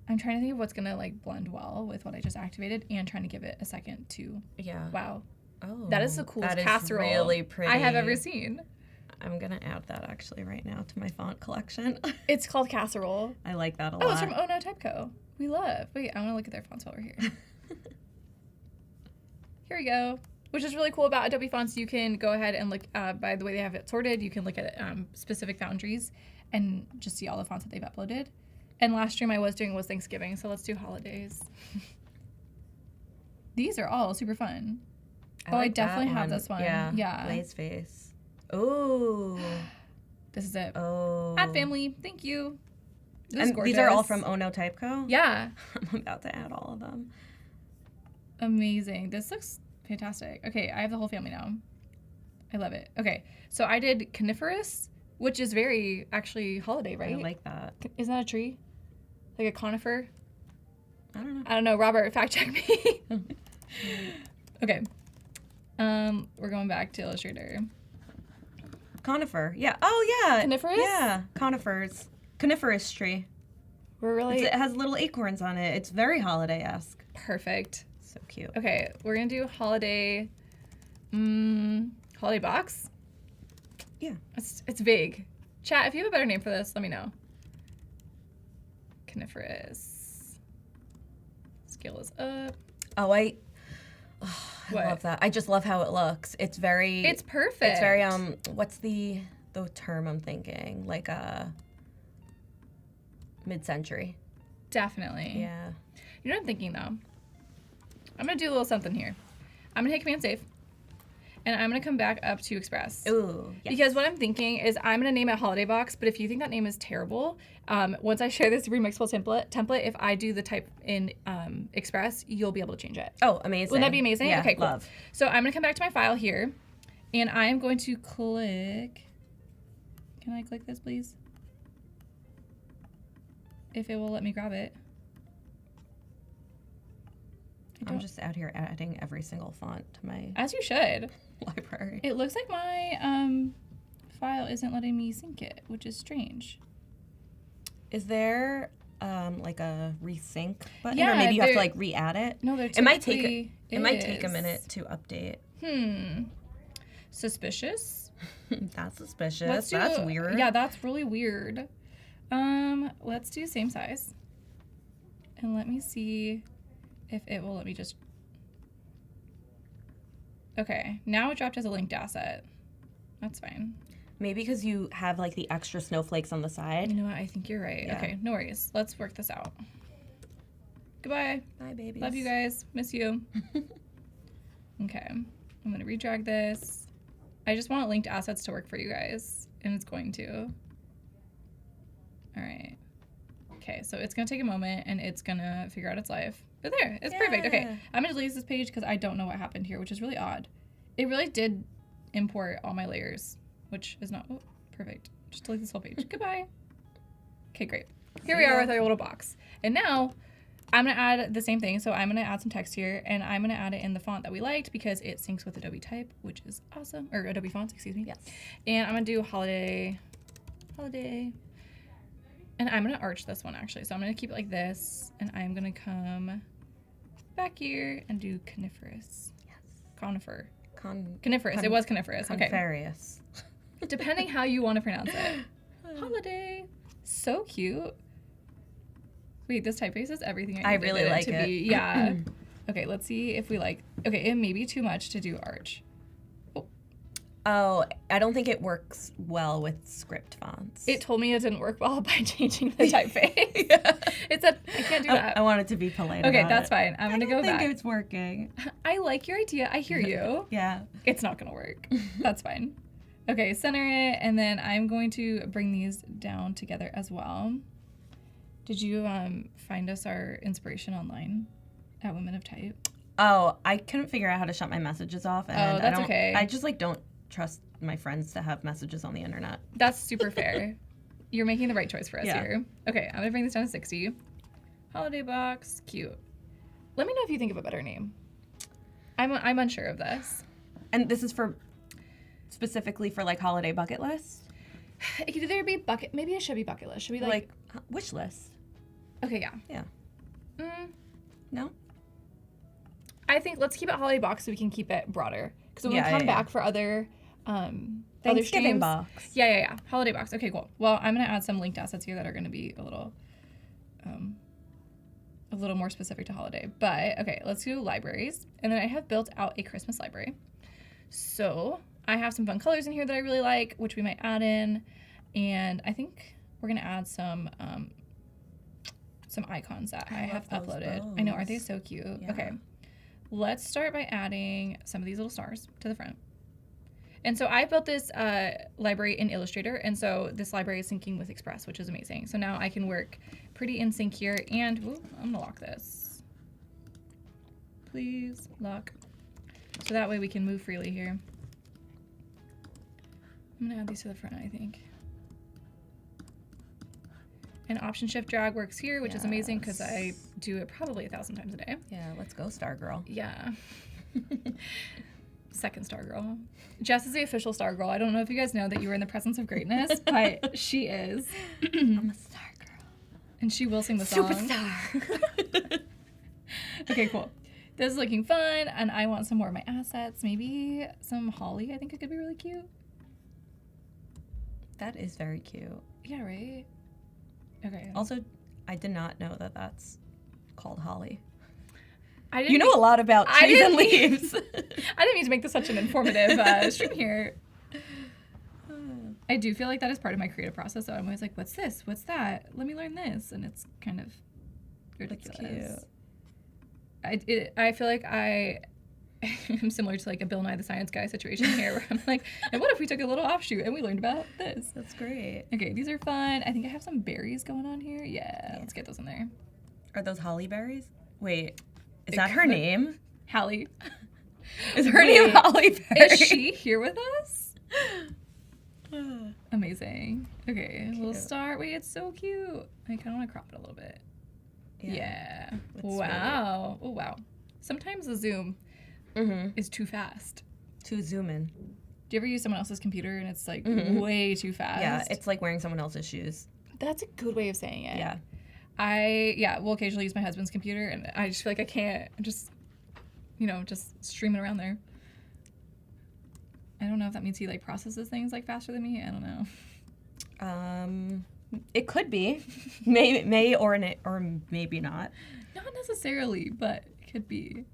I'm trying to think of what's going to, like, blend well with what I just activated and trying to give it a second to... Yeah. Wow. Oh. That is the coolest that is casserole really pretty. I have ever seen. I'm going to add that, actually, right now to my font collection. It's called Casserole. I like that a lot. Oh, it's from Oh No Typeco. We love. Wait, I want to look at their fonts while we're here. Here we go. Which is really cool about Adobe Fonts. You can go ahead and look, by the way they have it sorted, you can look at specific foundries and just see all the fonts that they've uploaded. And last stream I was doing was Thanksgiving, so let's do holidays. These are all super fun. I definitely have this one. Yeah. Blaze face. Oh. This is it. Oh. Add family. Thank you. This is gorgeous. These are all from Oh No Typeco? Yeah. I'm about to add all of them. Amazing. This looks fantastic. Okay, I have the whole family now. I love it. Okay, so I did coniferous, which is very actually holiday, right? I like that. Isn't that a tree? Like a conifer? I don't know. I don't know. Robert, fact check me. Okay. We're going back to Illustrator. Conifer. Yeah. Oh, yeah. Coniferous? Yeah. Conifers. Coniferous tree. We're really It has little acorns on it. It's very holiday-esque. perfect. So cute. Okay, we're gonna do holiday. Holiday box. Yeah. It's vague. Chat, if you have a better name for this, let me know. Coniferous. Scale is up. Oh, I What? love that. I just love how it looks. It's very... It's perfect. It's very, what's the term I'm thinking? Like, mid-century. Definitely. Yeah. You know what I'm thinking, though? I'm going to do a little something here. I'm going to hit Command Save. And I'm going to come back up to Express. Ooh, yes. Because what I'm thinking is I'm going to name it Holiday Box, but if you think that name is terrible, once I share this remixable template, if I do the type in Express, you'll be able to change it. Oh, amazing. Wouldn't that be amazing? Yeah, okay, cool. love. So I'm going to come back to my file here, and I'm going to click... Can I click this, please? If it will let me grab it. I'm just out here adding every single font to my As you should. library. It looks like my file isn't letting me sync it, which is strange. Is there like a resync button, Yeah, or maybe you have to there- like re-add it? No, there It might take typically it might take a is. minute to update. Suspicious. That's suspicious. Let's do, That's weird. Yeah, that's really weird. Let's do same size. And let me see if it will let me just... Okay, now it dropped as a linked asset. That's fine. Maybe because you have like the extra snowflakes on the side. You know what? I think you're right. Yeah. Okay, no worries. Let's work this out. Goodbye. Bye, babies. Love you guys. Miss you. Okay. I'm going to redrag this. I just want linked assets to work for you guys, and it's going to. All right. Okay, so it's going to take a moment, and it's going to figure out its life. But there, it's perfect. Okay, I'm going to delete this page because I don't know what happened here, which is really odd. It really did import all my layers, which is not... Oh, perfect. Just delete this whole page. Goodbye. Okay, great. Here we are with our little box. And now... I'm going to add the same thing. So I'm going to add some text here, and I'm going to add it in the font that we liked because it syncs with Adobe Type, which is awesome. Or Adobe Fonts, excuse me. Yes. And I'm going to do holiday. And I'm going to arch this one, actually. So I'm going to keep it like this, and I'm going to come back here and do coniferous. Yes. Conifer. Coniferous. It was coniferous. Okay. Coniferious. Depending how you want to pronounce it. Holiday. So cute. Wait, this typeface is everything I really like to it. be. Yeah. Okay, let's see if we like... Okay, it may be too much to do arch. Oh, I don't think it works well with script fonts. It told me it didn't work well by changing the typeface. Yeah. It said, I can't do that. I wanted to be polite Okay, about that's it. fine. I'm going to go back. I think it's working. I like your idea. I hear you. Yeah. It's not going to work. That's fine. Okay, center it, and then I'm going to bring these down together as well. Did you find us our inspiration online at Women of Type? Oh, I couldn't figure out how to shut my messages off. And that's okay. I just like don't trust my friends to have messages on the internet. That's super fair. You're making the right choice for us here. Okay, I'm gonna bring this down to 60. Holiday box, cute. Let me know if you think of a better name. I'm unsure of this. And this is for specifically for like holiday bucket lists? It could either be bucket, maybe it should be bucket list. Should we like wish list? Okay, yeah. Yeah. No? I think let's keep it holiday box so we can keep it broader. Because when we come back for other Thanksgiving streams, box. Yeah. Holiday box. Okay, cool. Well, I'm gonna add some linked assets here that are gonna be a little more specific to holiday. But okay, let's do libraries. And then I have built out a Christmas library. So I have some fun colors in here that I really like, which we might add in. And I think we're gonna add some icons that I have uploaded. I know, aren't they so cute? Yeah. Okay. Let's start by adding some of these little stars to the front. And so I built this library in Illustrator, and so this library is syncing with Express, which is amazing. So now I can work pretty in sync here, and I'm gonna lock this. Please, lock. So that way we can move freely here. I'm gonna add these to the front, I think. And Option Shift Drag works here, which is amazing because I do it probably 1,000 times a day. Yeah, let's go, Star Girl. Yeah. Second Star Girl. Jess is the official Star Girl. I don't know if you guys know that you were in the presence of greatness, but she is. I'm a Star Girl. And she will sing the song. Superstar. Okay, cool. This is looking fun, and I want some more of my assets. Maybe some holly. I think it could be really cute. That is very cute. Yeah, right? Okay. Also, I did not know that that's called holly. I didn't You know a lot about trees and leaves. I didn't mean to make this such an informative stream here. I do feel like that is part of my creative process, so I'm always like, what's this? What's that? Let me learn this. And it's kind of ridiculous. I feel like I am similar to like a Bill Nye the Science Guy situation here, where I'm like, and what if we took a little offshoot and we learned about this? That's great. Okay, these are fun. I think I have some berries going on here. Yeah, let's get those in there. Are those holly berries? Wait, is that her name? Hallie. Is her name Holly Berry? Is she here with us? Amazing. Okay, we'll start. Wait, it's so cute. I kind of want to crop it a little bit. Yeah. Wow. Oh, wow. Sometimes the zoom is too fast. To zoom in. Do you ever use someone else's computer and it's like way too fast? Yeah, it's like wearing someone else's shoes. That's a good way of saying it. Yeah. I will occasionally use my husband's computer, and I just feel like I can't just streaming around there. I don't know if that means he like processes things like faster than me. I don't know. It could be, may or maybe not. Not necessarily, but could be.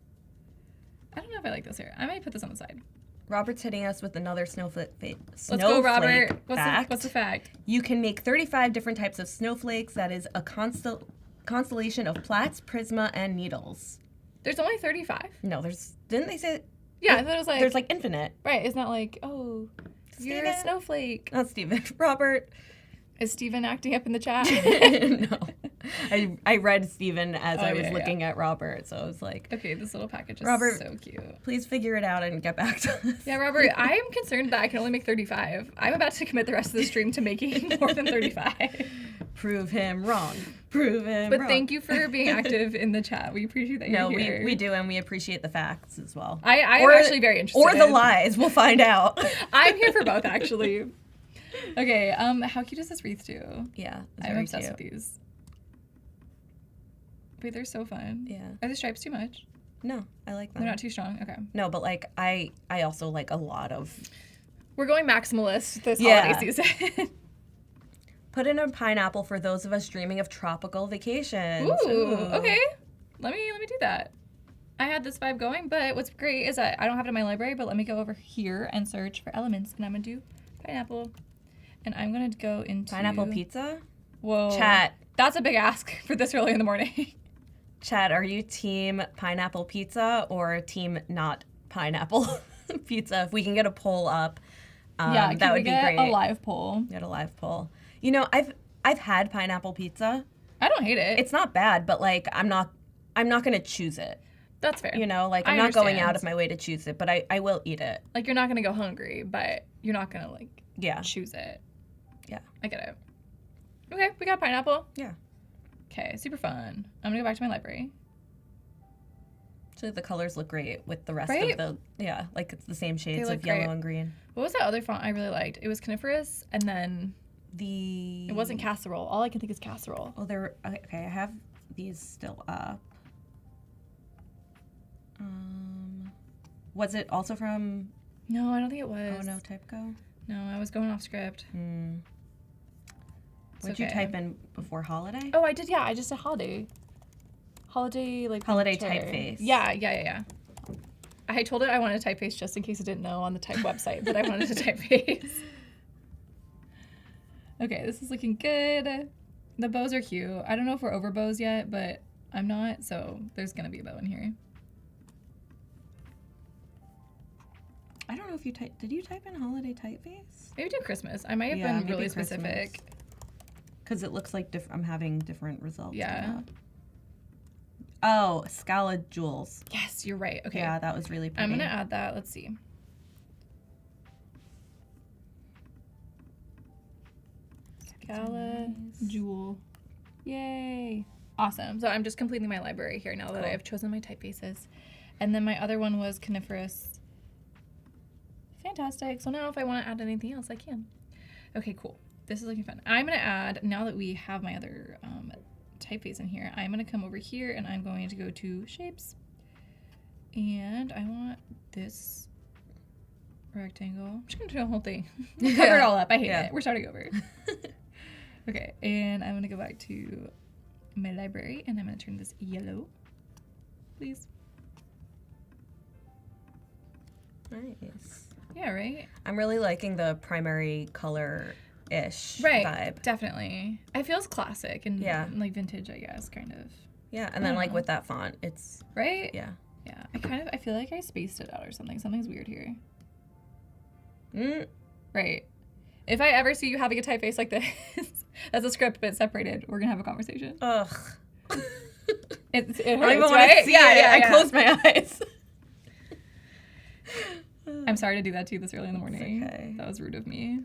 I don't know if I like this here. I might put this on the side. Robert's hitting us with another snowflake. Let's go, Robert. What's the fact? You can make 35 different types of snowflakes. That is a constellation of plaits, prisma, and needles. There's only 35. No, didn't they say? Yeah, I thought it was like. There's like infinite. Right, it's not like, oh, you're a snowflake. Not Steven. Robert. Is Steven acting up in the chat? No. I read Steven as I was looking at Robert, so I was like, okay, this little package is Robert, so cute. Please figure it out and get back to us. Yeah, Robert, I'm concerned that I can only make 35. I'm about to commit the rest of the stream to making more than 35. Prove him wrong. Prove him But wrong. thank you for being active in the chat. We appreciate that you're here. No, we do, and we appreciate the facts as well. I am actually very interested. Or the lies. We'll find out. I'm here for both, actually. Okay, how cute is this wreath too? Yeah, it's I'm very obsessed cute. with these. Wait, they're so fun. Yeah. Are the stripes too much? No, I like them. They're not too strong? Okay. No, but like I also like a lot of. We're going maximalist this Yeah. holiday season. Put in a pineapple for those of us dreaming of tropical vacations. Ooh, okay. Let me do that. I had this vibe going, but what's great is that I don't have it in my library, but let me go over here and search for elements, and I'm gonna do pineapple. And I'm gonna go into Pineapple pizza? Whoa. Chat. That's a big ask for this early in the morning. Chat, are you team pineapple pizza or team not pineapple pizza? If we can get a poll up, Yeah, that would be great. A live poll. Get a live poll. You know, I've had pineapple pizza. I don't hate it. It's not bad, but like I'm not gonna choose it. That's fair. You know, like I I'm not going understand. out of my way to choose it, but I will eat it. Like you're not gonna go hungry, but you're not gonna like Yeah. choose it. Yeah. I get it. Okay, we got pineapple. Yeah. Okay, super fun. I'm gonna go back to my library. So the colors look great with the rest Right? of the like it's the same shades look of yellow great. and green. What was that other font I really liked? It was coniferous, and then The it wasn't casserole. All I can think is casserole. Oh, there. Okay, I have these still up. Was it also from? No, I don't think it was. Oh no, Typeco. No, I was going off script. What'd you type in before holiday? Oh, I did. Yeah, I just said holiday. Holiday Holiday picture. typeface. Yeah. I told it I wanted to typeface just in case it didn't know on the type website that I wanted to typeface. Okay, this is looking good. The bows are cute. I don't know if we're over bows yet, but I'm not, so there's gonna be a bow in here. I don't know if you did you type in holiday typeface? Maybe do Christmas. I might have Yeah, been maybe really Christmas. specific. Because it looks like I'm having different results. Yeah. come up. Oh, Scala Jewels. Yes, you're right. Okay. Yeah, that was really pretty. I'm gonna add that. Let's see. Scala Jewel. Yay. Awesome. So I'm just completing my library here now that I have chosen my typefaces. And then my other one was coniferous. Fantastic. So now if I want to add anything else, I can. Okay, cool. This is looking fun. I'm going to add, now that we have my other typeface in here, I'm going to come over here and I'm going to go to shapes. And I want this rectangle. I'm just going to do the whole thing. Cover it all up. I hate it. We're starting over. Okay, and I'm going to go back to my library and I'm going to turn this yellow, please. Nice. Yeah, right? I'm really liking the primary color-ish Right. vibe. Definitely. It feels classic and Yeah. like vintage, I guess, kind of. Yeah, and then like with that font, it's Right? yeah. Yeah. I feel like I spaced it out or something. Something's weird here. Right. If I ever see you having a typeface like this, as a script but separated, we're gonna have a conversation. Ugh. It hurts, I don't even want right? to see it. I closed my eyes. I'm sorry to do that to you this early in the morning. okay. That was rude of me.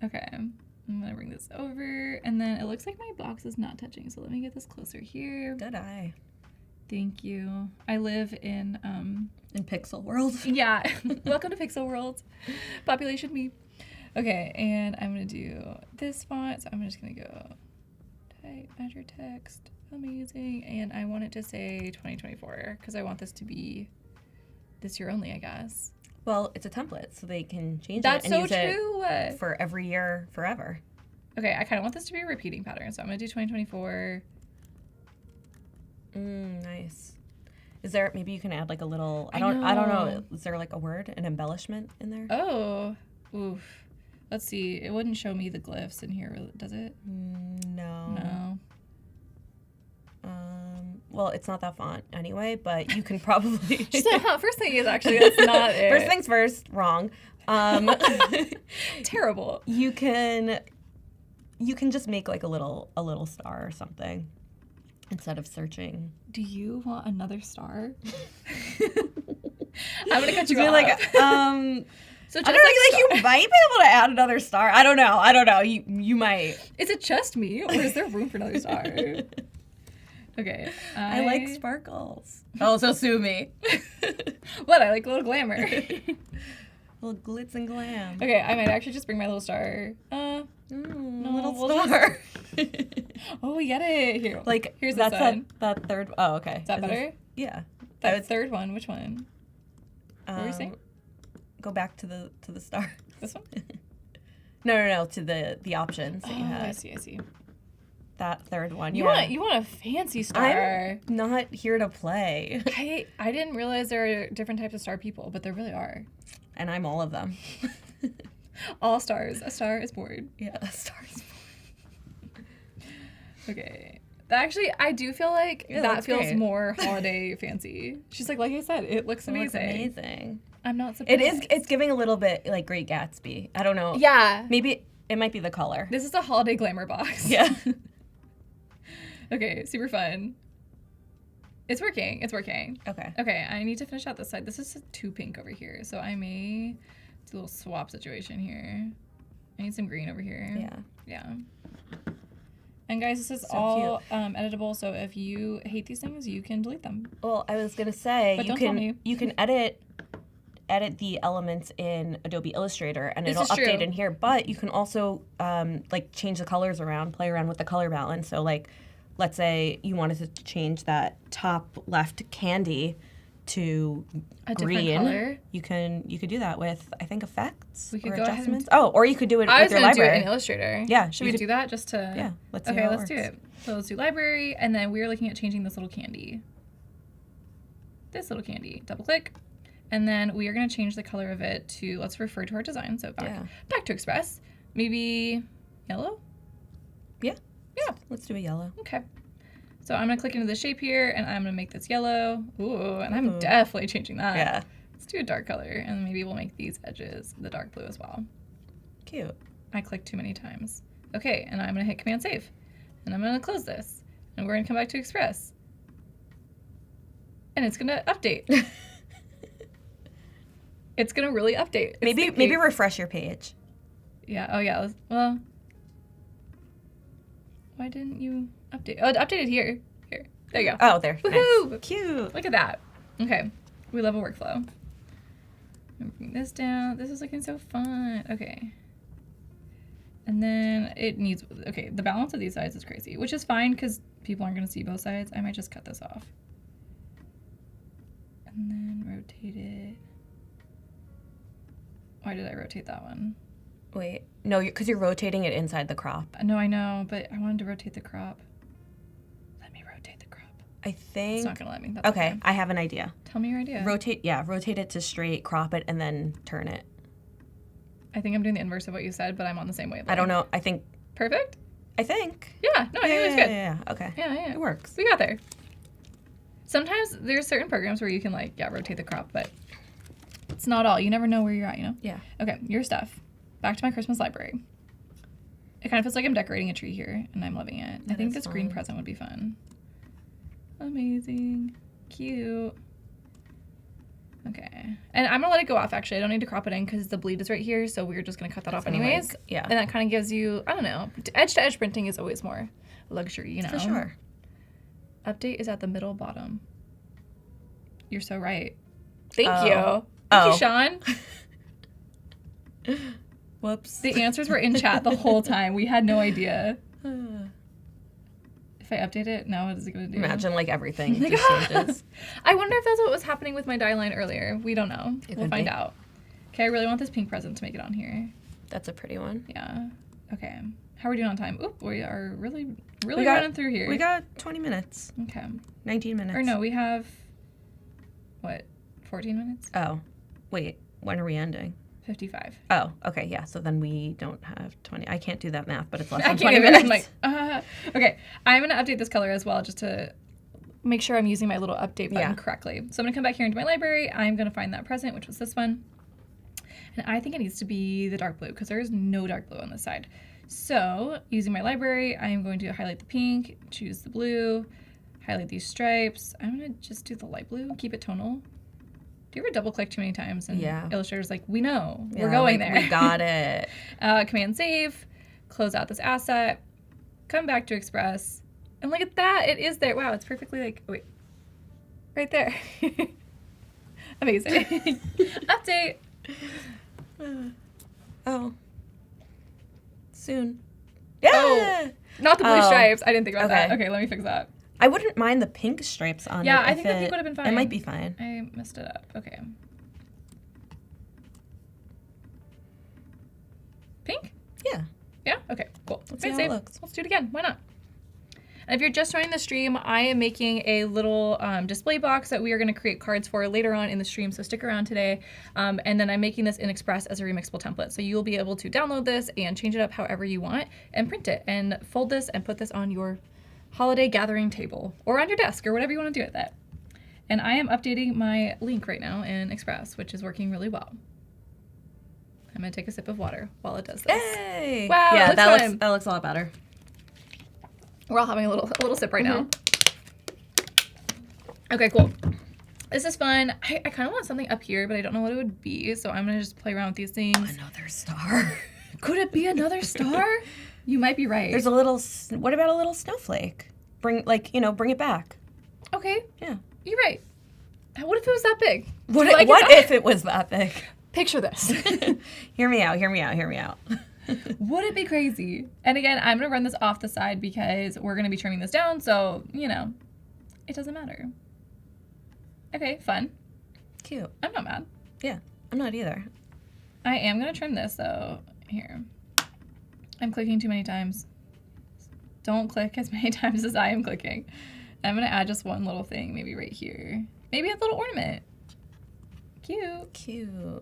Okay. I'm gonna bring this over, and then it looks like my box is not touching, so let me get this closer here. Good eye. Thank you. I live in In Pixel World. yeah. Welcome to Pixel World. Population me. Okay, and I'm gonna do this font, so I'm just gonna go type measure text. Amazing. And I want it to say 2024 because I want this to be this year only, I guess. Well, it's a template, so they can change That's it and so use true. it for every year, forever. Okay, I kind of want this to be a repeating pattern, so I'm gonna do 2024. Nice. Is there, maybe you can add like a little, I don't know, is there like a word, an embellishment in there? Oh, oof. Let's see. It wouldn't show me the glyphs in here, does it? No. No. Well, it's not that font anyway, but you can probably. First thing is actually that's not it. First things first, wrong. Terrible. You can just make like a little star or something instead of searching. Do you want another star? I'm gonna cut you Be off. like, so just I don't know, like you might be able to add another star. I don't know. You might. is it just me, or is there room for another star? Okay. I like sparkles. Oh, so sue me. What? I like a little glamour. Little glitz and glam. Okay, I might actually just bring my little star. No, we'll little star. Oh, we get it. Here. Like here's this that's one. that third. Oh, okay. Is that better? Yeah. That third one. Which one? What were you saying? Go back to the star. This one? No. To the options that you Oh, had. I see. That third one. You want a fancy star. I'm not here to play. I didn't realize there are different types of star people, but there really are. And I'm all of them. All stars. A star is born. Yeah, a star is Okay. Actually, I do feel like Yeah, that that's feels great. more holiday fancy. She's like I said, it looks amazing. Looks amazing. I'm not surprised. It's giving a little bit like Great Gatsby. I don't know. Yeah. Maybe it might be the color. This is a holiday glamour box. Yeah. Okay, super fun. It's working. Okay. Okay, I need to finish out this side. This is too pink over here, so I may do a little swap situation here. I need some green over here. Yeah. And guys, this is So all editable, so if you hate these things, you can delete them. Well, I was gonna say But don't tell me. you can edit the elements in Adobe Illustrator and This it'll is true. update in here. But you can also like change the colors around, play around with the color balance. So like, let's say you wanted to change that top left candy to A different green. color? You could do that with I think effects We could or go ahead and- adjustments. Or you could do it I with was your gonna do it library. in Illustrator. Yeah, Should you we could- do that just to? Yeah, let's see Okay, how it let's do works. it. So let's do library, and then we're looking at changing this little candy. This little candy. Double click, and then we are gonna change the color of it to. Let's refer to our design. So back to Express. Maybe yellow. Yeah. Yeah. Let's do a yellow. Okay. So I'm gonna click into the shape here, and I'm gonna make this yellow. Ooh, and I'm definitely changing that. Yeah. Let's do a dark color, and maybe we'll make these edges the dark blue as well. Cute. I clicked too many times. Okay, and I'm gonna hit Command Save, and I'm gonna close this, and we're gonna come back to Express, and it's gonna update. It's gonna really update. It's Maybe thinking. refresh your page. Yeah. Oh yeah. Well, why didn't you update? Oh, it updated here. Here. There you go. Oh, there. Woohoo! Nice. Cute. Look at that. Okay. We love a workflow. Bring this down. This is looking so fun. Okay. And then it needs, okay, the balance of these sides is crazy, which is fine because people aren't going to see both sides. I might just cut this off. And then rotate it. Why did I rotate that one? Wait. No, because you're rotating it inside the crop. No, I know, but I wanted to rotate the crop. Let me rotate the crop. I think. It's not going to let me. That's Okay, I have an idea. Tell me your idea. Rotate it to straight, crop it, and then turn it. I think I'm doing the inverse of what you said, but I'm on the same wavelength. I don't know. I think. Perfect? Yeah. No, I think it was good. Yeah. Okay. Yeah. It works. We got there. Sometimes there's certain programs where you can rotate the crop, but it's not all. You never know where you're at, you know? Yeah. Okay, your stuff. Back to my Christmas library. It kind of feels like I'm decorating a tree here, and I'm loving it. I think is this green fun. present would be fun. Amazing. Cute. Okay. And I'm going to let it go off, actually. I don't need to crop it in because the bleed is right here, so we're just going to cut that off gonna, anyways. yeah. And that kind of gives you, I don't know, edge-to-edge printing is always more luxury, you know? For sure. Update is at the middle bottom. You're so right. Thank Oh. you. Thank you, Sean. Whoops. The answers were in chat the whole time. We had no idea. If I update it, now what is it going to do? Imagine everything just changes. I wonder if that's what was happening with my die line earlier. We don't know. We'll could find be. out. Okay, I really want this pink present to make it on here. That's a pretty one. Yeah. Okay. How are we doing on time? Oop, we are really We got- running through here. We got 20 minutes. Okay. 19 minutes. Or no, we have what, 14 minutes? Oh, wait. When are we ending? 55. Oh, okay, yeah. So then we don't have 20. I can't do that math, but it's less I than can't 20 even. minutes. I'm like, okay. I'm going to update this color as well just to make sure I'm using my little update button Yeah. correctly. So I'm going to come back here into my library. I'm going to find that present, which was this one. And I think it needs to be the dark blue because there is no dark blue on this side. So using my library, I'm going to highlight the pink, choose the blue, highlight these stripes. I'm going to just do the light blue, keep it tonal. Do you ever double click too many times and Yeah. Illustrator's like, we know, we're Yeah, going like, there. We got it. Command save, close out this asset, come back to Express, and look at that, it is there. Wow, it's perfectly like, wait, right there. Amazing. Update. Oh. Soon. Yeah! Oh. Not the blue Oh. stripes. I didn't think about that. Okay. Okay, let me fix that. I wouldn't mind the pink stripes on it. Yeah, I if think the pink would have been fine. It might be fine. I messed it up. Okay. Pink? Yeah. Yeah? Okay, cool. Let's see how it Save. looks. Let's do it again. Why not? And if you're just joining the stream, I am making a little display box that we are going to create cards for later on in the stream, so stick around today. And then I'm making this in Express as a remixable template. So you'll be able to download this and change it up however you want and print it and fold this and put this on your holiday gathering table or on your desk or whatever you want to do with it. And I am updating my link right now in Express, which is working really well. I'm going to take a sip of water while it does this. Yay! Wow, Yeah, looks that fun. looks a lot better. We're all having a little sip right now. Okay, cool. This is fun. I kind of want something up here, but I don't know what it would be. So I'm going to just play around with these things. Another star. Could it be another star? You might be right. There's a little, what about a little snowflake? Bring it back. Okay, Yeah. you're right. What if it was that big? What, Like, what if it was that big? Picture this. Hear me out, hear me out, hear me out. Would it be crazy? And again, I'm going to run this off the side because we're going to be trimming this down. So, it doesn't matter. Okay, fun. Cute. I'm not mad. Yeah, I'm not either. I am going to trim this, though. Here. I'm clicking too many times. Don't click as many times as I am clicking. I'm going to add just one little thing, maybe right here. Maybe a little ornament. Cute. Cute.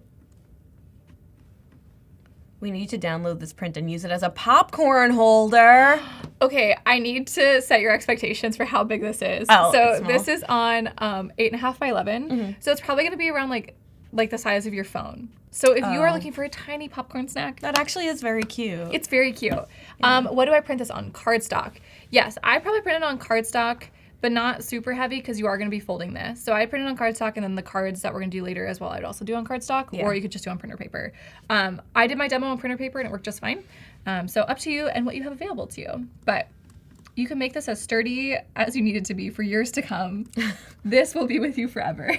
We need to download this print and use it as a popcorn holder. Okay, I need to set your expectations for how big this is. Oh, so it's small. this is on 8.5 by 11. So it's probably going to be around like the size of your phone. So if you are looking for a tiny popcorn snack, That actually is very cute. it's very cute. What do I print this on? Cardstock. Yes, I probably print it on cardstock, but not super heavy because you are going to be folding this. So I print it on cardstock, and then the cards that we're going to do later as well, I'd also do on cardstock, or you could just do on printer paper. I did my demo on printer paper, and it worked just fine. So up to you and what you have available to you. But you can make this as sturdy as you need it to be for years to come. This will be with you forever.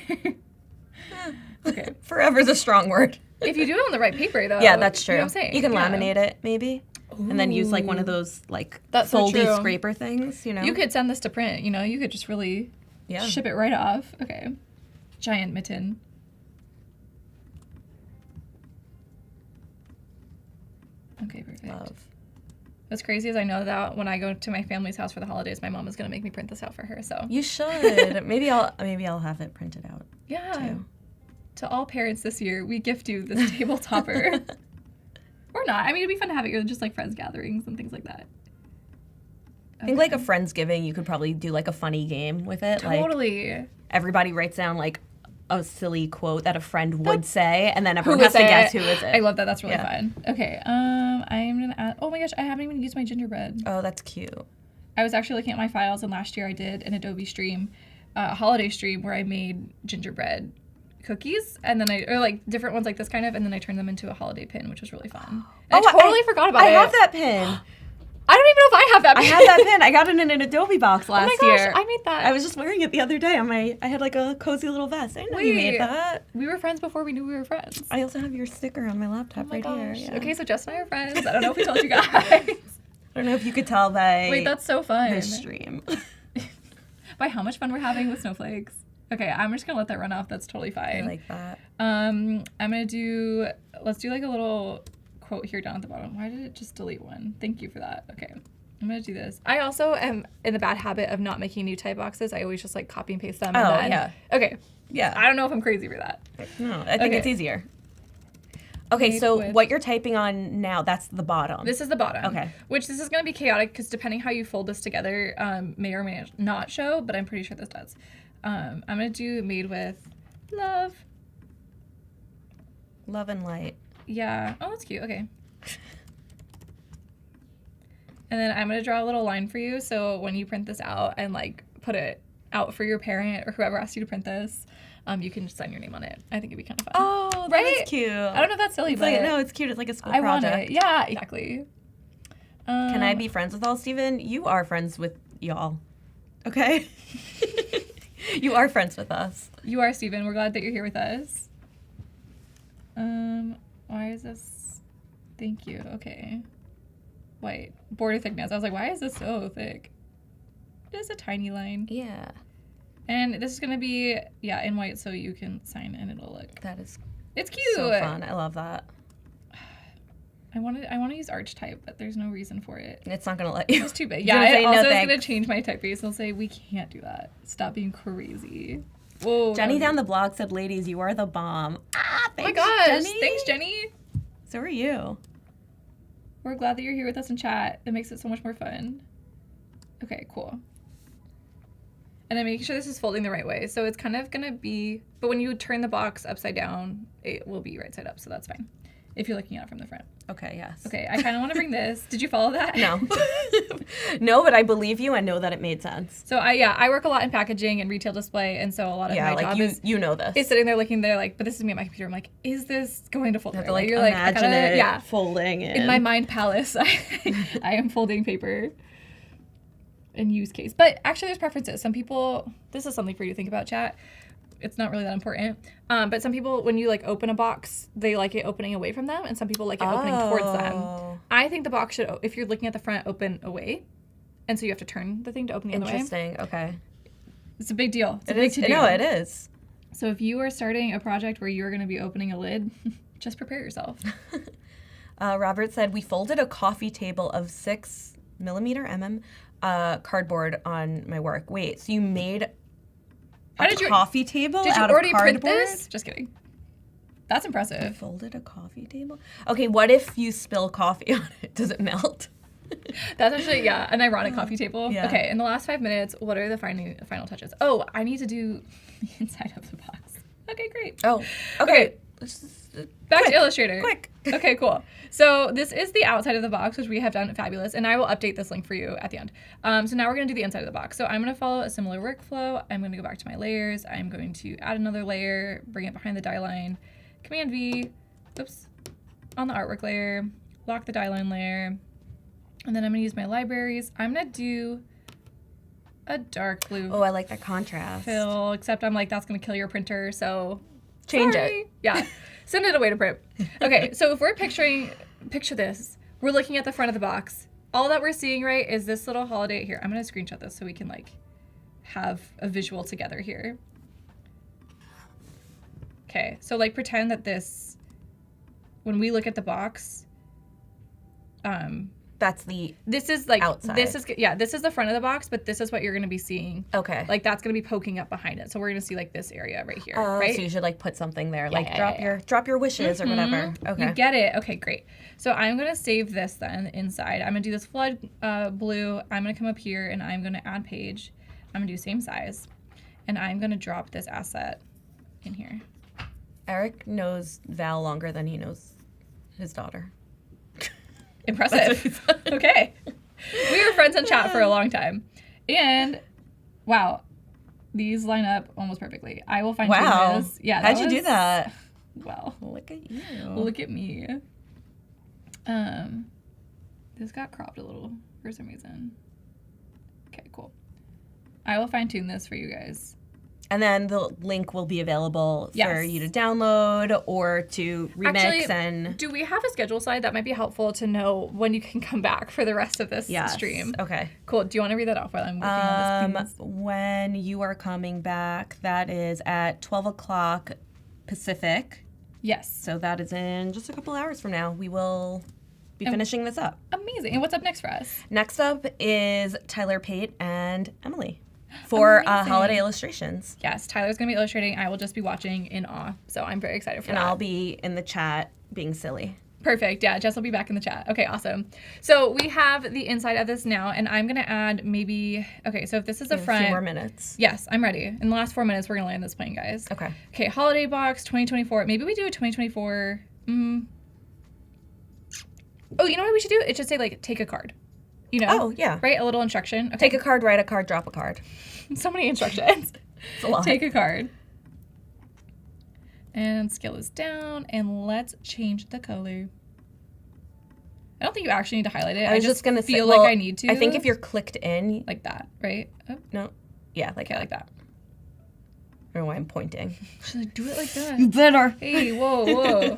Okay. Forever's a strong word. If you do it on the right paper, though. Yeah, that's true. You know what I'm saying? You can Yeah. laminate it, maybe. And then use like one of those like That's so foldy true. scraper things, You could send this to print, you could just really ship it right off. Okay. Giant mitten. Okay, perfect. Love. What's crazy is I know that when I go to my family's house for the holidays, my mom is going to make me print this out for her. So You should. maybe I'll have it printed out. yeah. too. To all parents this year, we gift you this table topper. Or not. I mean, it'd be fun to have it at just like friends gatherings and things like that. I think like a Friendsgiving, you could probably do like a funny game with it. Like Totally. everybody writes down like a silly quote that a friend would say, and then Who everyone has is to it? guess who is it. I love that. That's really Yeah. fun. Okay. I am gonna add. Oh my gosh, I haven't even used my gingerbread. Oh, that's cute. I was actually looking at my files, and last year I did an Adobe stream, a holiday stream where I made gingerbread cookies, and then or like different ones like this kind of, and then I turned them into a holiday pin, which was really fun. And I totally forgot about I it. have that pin. I don't even know if I have that I pin. have that pin. I got it in an Adobe box last Oh my gosh, year. I made that. I was just wearing it the other day on I had like a cozy little vest. I know you Wait. made that. We were friends before we knew we were friends. I also have your sticker on my laptop Oh my right gosh. here. Yeah. Okay, so Jess and I are friends. I don't know if we told you guys. I don't know if you could tell by Wait, that's so fun. this stream. By how much fun we're having with snowflakes. Okay, I'm just gonna let that run off. That's totally I fine. like that. Let's do like a little quote here down at the bottom. Why did it just delete one? Thank you for that. Okay, I'm gonna do this. I also am in the bad habit of not making new type boxes. I always just like copy and paste them. Oh, and then, yeah. Okay, Yeah. I don't know if I'm crazy for that. No, I think Okay. it's easier. Okay, Made so with- what you're typing on now, that's the bottom. This is the bottom. Okay. Which this is going to be chaotic because depending how you fold this together, may or may not show, but I'm pretty sure this does. I'm going to do made with love. Love and light. Yeah. Oh, that's cute. Okay. And then I'm going to draw a little line for you. So when you print this out and like put it out for your parent or whoever asked you to print this, you can just sign your name on it. I think it'd be kind of fun. Oh, Right? that's cute. I don't know if that's silly, It's but like, no, it's cute. It's like a school I want project. it. Yeah, exactly. Can I be friends with all, Steven? You are friends with y'all. Okay? You are friends with us. You are, Steven. We're glad that you're here with us. Why is this? Thank you. Okay. White. Border thickness. I was like, why is this so thick? Just a tiny line. Yeah. And this is going to be, yeah, in white so you can sign and it'll look. That is It's cute. so fun. I love that. I want to use arch type, but there's no reason for it. It's not going to let you. It's too big. It's Yeah, gonna I say, also no, is going to thanks. change my typeface. They'll say, we can't do that. Stop being crazy. Whoa. Jenny that down was- the blog said, ladies, you are the bomb. Ah, Oh my thanks, gosh. Jenny. Thanks, Jenny. So are you. We're glad that you're here with us in chat. It makes it so much more fun. Okay, cool. And then making sure this is folding the right way. So it's kind of going to be, but when you turn the box upside down, it will be right side up. So that's fine if you're looking at it from the front. Okay, yes. Okay, I kind of want to bring this. Did you follow that? No. No, but I believe you and know that it made sense. So I work a lot in packaging and retail display. And so a lot of Yeah, my like job you know this. is sitting there looking there like, but this is me at my computer. I'm like, is this going to fold? You have the to right like way? You're imagine I gotta- it Yeah. folding In my mind palace, I am folding paper in use case. But actually, there's preferences. Some people, this is something for you to think about, chat. It's not really that important. But some people, when you like open a box, they like it opening away from them, and some people like it opening towards them. Oh. I think the box should, if you're looking at the front, open away. And so you have to turn the thing to open the other way. Interesting. Okay. It's a big deal. It's a It big is. to-do. No, it is. So if you are starting a project where you're going to be opening a lid, just prepare yourself. Robert said, we folded a coffee table of 6mm cardboard on my work. Wait, so you made How a did you- coffee table Did you out already of cardboard? print this? Just kidding. That's You impressive. folded a coffee table? Okay, what if you spill coffee on it? Does it melt? That's actually, yeah, an ironic coffee table. Yeah. Okay, in the last 5 minutes, what are the final touches? Oh, I need to do the inside of the box. Okay, great. Oh, Okay. okay. Let's just, Back quick, to Illustrator. quick. Okay, cool. So this is the outside of the box, which we have done fabulous, and I will update this link for you at the end. So now we're going to do the inside of the box. So I'm going to follow a similar workflow. I'm going to go back to my layers. I'm going to add another layer, bring it behind the die line, Command V, oops, on the artwork layer, lock the die line layer, and then I'm going to use my libraries. I'm going to do a dark blue Oh, I like that contrast. fill, except I'm like, that's going to kill your printer, so Change sorry. it. Yeah. Send it away to print. Okay, so if we're picture this. We're looking at the front of the box. All that we're seeing, right, is this little holiday here. I'm going to screenshot this so we can like have a visual together here. Okay, so like pretend that this, when we look at the box, That's the this is like, outside. this is the front of the box, but this is what you're going to be seeing. okay. Like that's going to be poking up behind it. So we're going to see like this area right here, Oh, right? so you should like put something there, like yeah, drop your wishes or whatever. Okay. You get it. Okay, great. So I'm going to save this then inside. I'm going to do this flood blue. I'm going to come up here and I'm going to add page. I'm going to do same size. And I'm going to drop this asset in here. Eric knows Val longer than he knows his daughter. Impressive. Okay. We were friends in chat for a long time. And wow, these line up almost perfectly. I will find Wow. this. Yeah. How'd you do that? Well, Look at you. look at me. This got cropped a little for some reason. Okay, cool. I will fine tune this for you guys. And then the link will be available for Yes. you to download or to remix Actually, and do we have a schedule slide that might be helpful to know when you can come back for the rest of this yes. stream? Okay. Cool. Do you want to read that off while I'm working on this, please? When you are coming back, that is at 12 o'clock Pacific. Yes. So that is in just a couple hours from now. We will be finishing this up. Amazing. And what's up next for us? Next up is Tyler Pate and Emily. for Amazing. holiday illustrations. Yes, Tyler's gonna be illustrating. I will just be watching in awe. So I'm very excited for And that. I'll be in the chat being silly. Perfect. Yeah, Jess will be back in the chat. Okay, awesome. So we have the inside of this now, and I'm gonna add maybe. Okay, so if this is the A front. few more minutes. Yes, I'm ready. In the last 4 minutes, we're gonna land this plane, guys. Okay. Okay, holiday box 2024. Maybe we do a 2024. Oh, you know what we should do? It should say like take a card. You know? Oh, yeah. Right? A little instruction. Okay. Take a card, write a card, drop a card. So many instructions. It's a lot. Take a card. And scale this down, and let's change the color. I don't think you actually need to highlight it. I was just gonna feel say, like I need to. I think if you're clicked in, like that, right? Oh, no, yeah, like okay, like that. I don't know why I'm pointing. Should I do it like that? You better. Hey, whoa, whoa.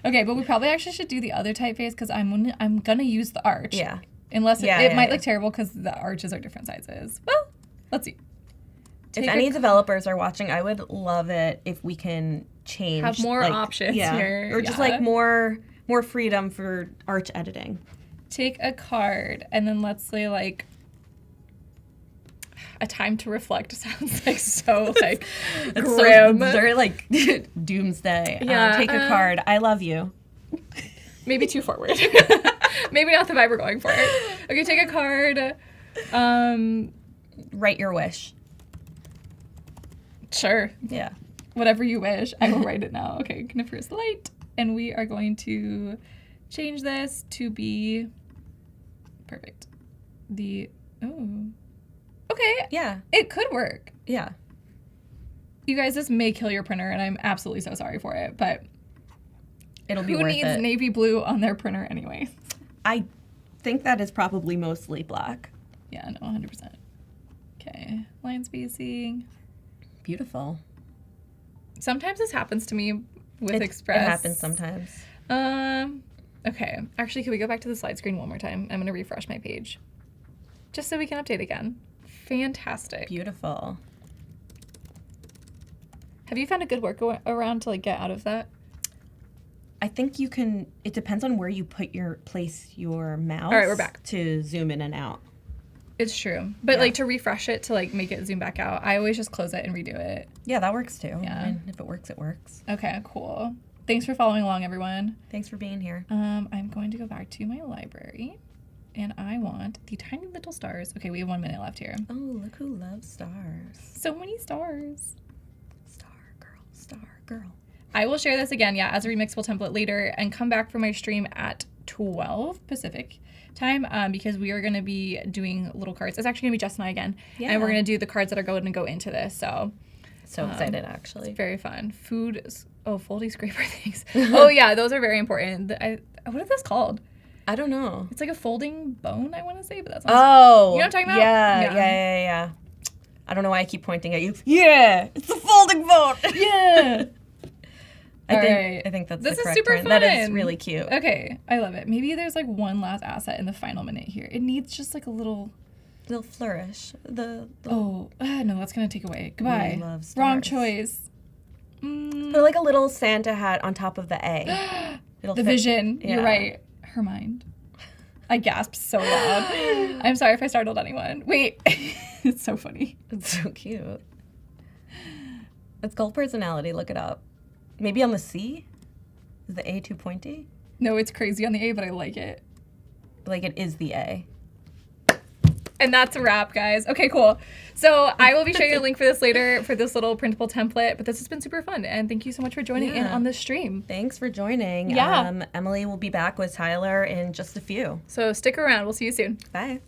Okay, but we probably actually should do the other typeface because I'm gonna use the arch. Yeah. Unless Yeah, it yeah, might yeah. look terrible because the arches are different sizes. Well, let's see. If Take any a developers are watching, I would love it if we can change. Have more like, options yeah, here, or just yeah. like more freedom for arch editing. Take a card and then let's say like a time to reflect sounds like so like It's grim. so very like doomsday. Yeah, Take a card. I love you. Maybe too forward. Maybe not the vibe we're going for. Okay, take a card. Write your wish. Sure. Yeah. Whatever you wish. I will write it now. Okay, coniferous light. And we are going to change this to be perfect. Okay. Yeah. It could work. Yeah. You guys, this may kill your printer, and I'm absolutely so sorry for it, but It'll be who worth needs it. navy blue on their printer anyway? I think that is probably mostly black. Yeah, no, 100%. Okay, line spacing. Beautiful. Sometimes this happens to me with It Express. happens sometimes. Okay. Actually, can we go back to the slide screen one more time? I'm going to refresh my page. Just so we can update again. Fantastic. Beautiful. Have you found a good workaround to like get out of that? I think you can. It depends on where you place your mouse. All right, we're back. To zoom in and out. It's true. But Yeah. like to refresh it to like make it zoom back out, I always just close it and redo it. Yeah, that works too. Yeah. I mean, if it works, it works. Okay, cool. Thanks for following along, everyone. Thanks for being here. I'm going to go back to my library and I want the tiny little stars. Okay, we have 1 minute left here. Oh, look who loves stars. So many stars. Star girl, star girl. I will share this again, as a remixable template later and come back for my stream at 12 Pacific time because we are going to be doing little cards. It's actually going to be Jess and I again. Yeah. And we're going to do the cards that are going to go into this. So So excited, actually. very fun. Foldy scraper things. Oh, yeah, those are very important. What is this called? I don't know. It's like a folding bone, I want to say, but that's not. Oh. You know what I'm talking about? Yeah, Yeah. yeah. I don't know why I keep pointing at you. Yeah, it's a folding phone. Yeah. I think that's This the is correct super term. That is fun. really cute. Okay, I love it. Maybe there's like one last asset in the final minute here. It needs just like a little. Little flourish. The Oh, no, that's going to take away. Goodbye. We love Wrong stars. choice. Put like a little Santa hat on top of the A. It'll The fit. vision. Yeah. You're right. Her mind. I gasped so loud. I'm sorry if I startled anyone. Wait. It's so funny. It's so cute. It's called personality. Look it up. Maybe on the C? Is the A too pointy? No, it's crazy on the A, but I like it. Like it is the A. And that's a wrap, guys. Okay, cool. So I will be showing you a link for this later for this little printable template, but this has been super fun. And thank you so much for joining in Yeah. on this stream. Thanks for joining. Yeah. Emily will be back with Tyler in just a few. So stick around. We'll see you soon. Bye.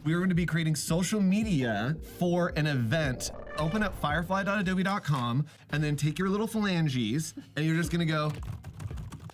We're going to be creating social media for an event. Open up firefly.adobe.com and then take your little phalanges and you're just going to go.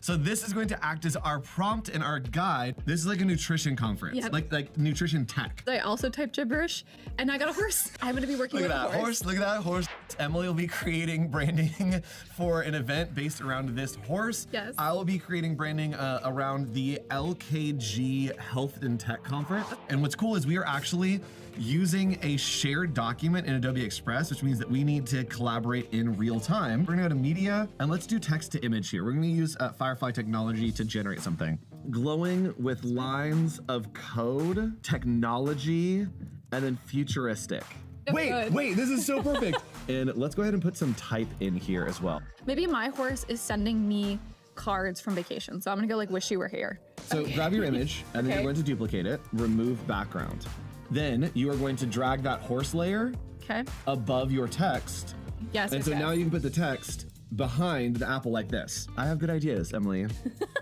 So this is going to act as our prompt and our guide. This is like a nutrition conference, Yep. like nutrition tech. I also typed gibberish, and I got a horse. I'm gonna be working Look with at a that horse. Look at that horse. Emily will be creating branding for an event based around this horse. Yes. I will be creating branding around the LKG Health and Tech Conference. And what's cool is we are actually using a shared document in Adobe Express, which means that we need to collaborate in real time. We're gonna go to media and let's do text to image here. We're gonna use Firefly technology to generate something. Glowing with lines of code, technology, and then futuristic. Wait, good. Wait, this is so perfect. And let's go ahead and put some type in here as well. Maybe my horse is sending me cards from vacation. So I'm gonna go like wish you were here. So grab your image and then you're going to duplicate it, remove background. Then you are going to drag that horse layer Okay. above your text. Yes. And yes, so yes. now you can put the text behind the apple like this. I have good ideas, Emily.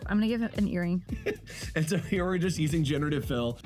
I'm gonna give it an earring. And so here we're just using generative fill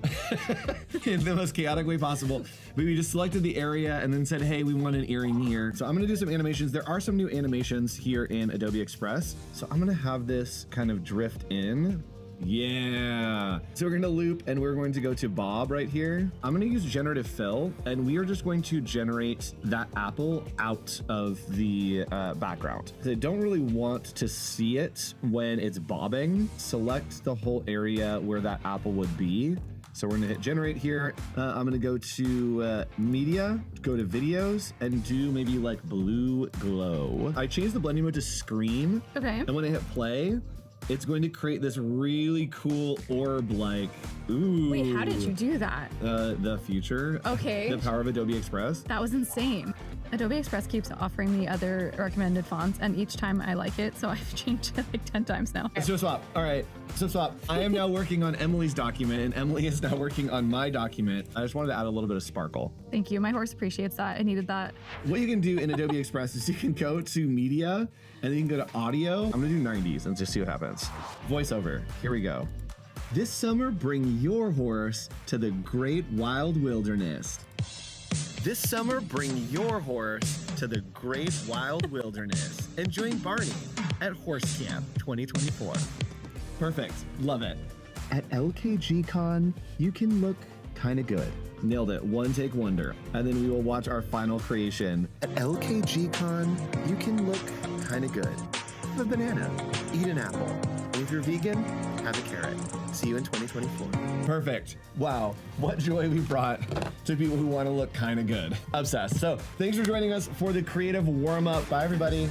in the most chaotic way possible. But we just selected the area and then said, hey, we want an earring here. So I'm gonna do some animations. There are some new animations here in Adobe Express. So I'm gonna have this kind of drift in. Yeah. So we're gonna loop and we're going to go to Bob right here. I'm gonna use generative fill and we are just going to generate that apple out of the background. I don't really want to see it when it's bobbing. Select the whole area where that apple would be. So we're gonna hit generate here. I'm gonna go to media, go to videos, and do maybe like blue glow. I changed the blending mode to screen. Okay. And when I hit play, it's going to create this really cool orb-like, ooh. Wait, how did you do that? The future. Okay. The power of Adobe Express. That was insane. Adobe Express keeps offering me other recommended fonts, and each time I like it, so I've changed it like 10 times now. So swap. All right. So swap. I am now working on Emily's document, and Emily is now working on my document. I just wanted to add a little bit of sparkle. Thank you. My horse appreciates that. I needed that. What you can do in Adobe Express is you can go to media, and then you can go to audio. I'm gonna do 90s and just see what happens. Voiceover. Here we go. This summer, bring your horse to the great wild wilderness. This summer, bring your horse to the great wild wilderness and join Barney at Horse Camp 2024. Perfect. Love it. At LKGCon, you can look kind of good. Nailed it. One take wonder. And then we will watch our final creation. At LKGCon, you can look kind of good. Have a banana. Eat an apple. And if you're vegan, have a carrot. See you in 2024. Perfect. Wow. What joy we brought to people who want to look kind of good. Obsessed. So thanks for joining us for the creative warm-up. Bye, everybody.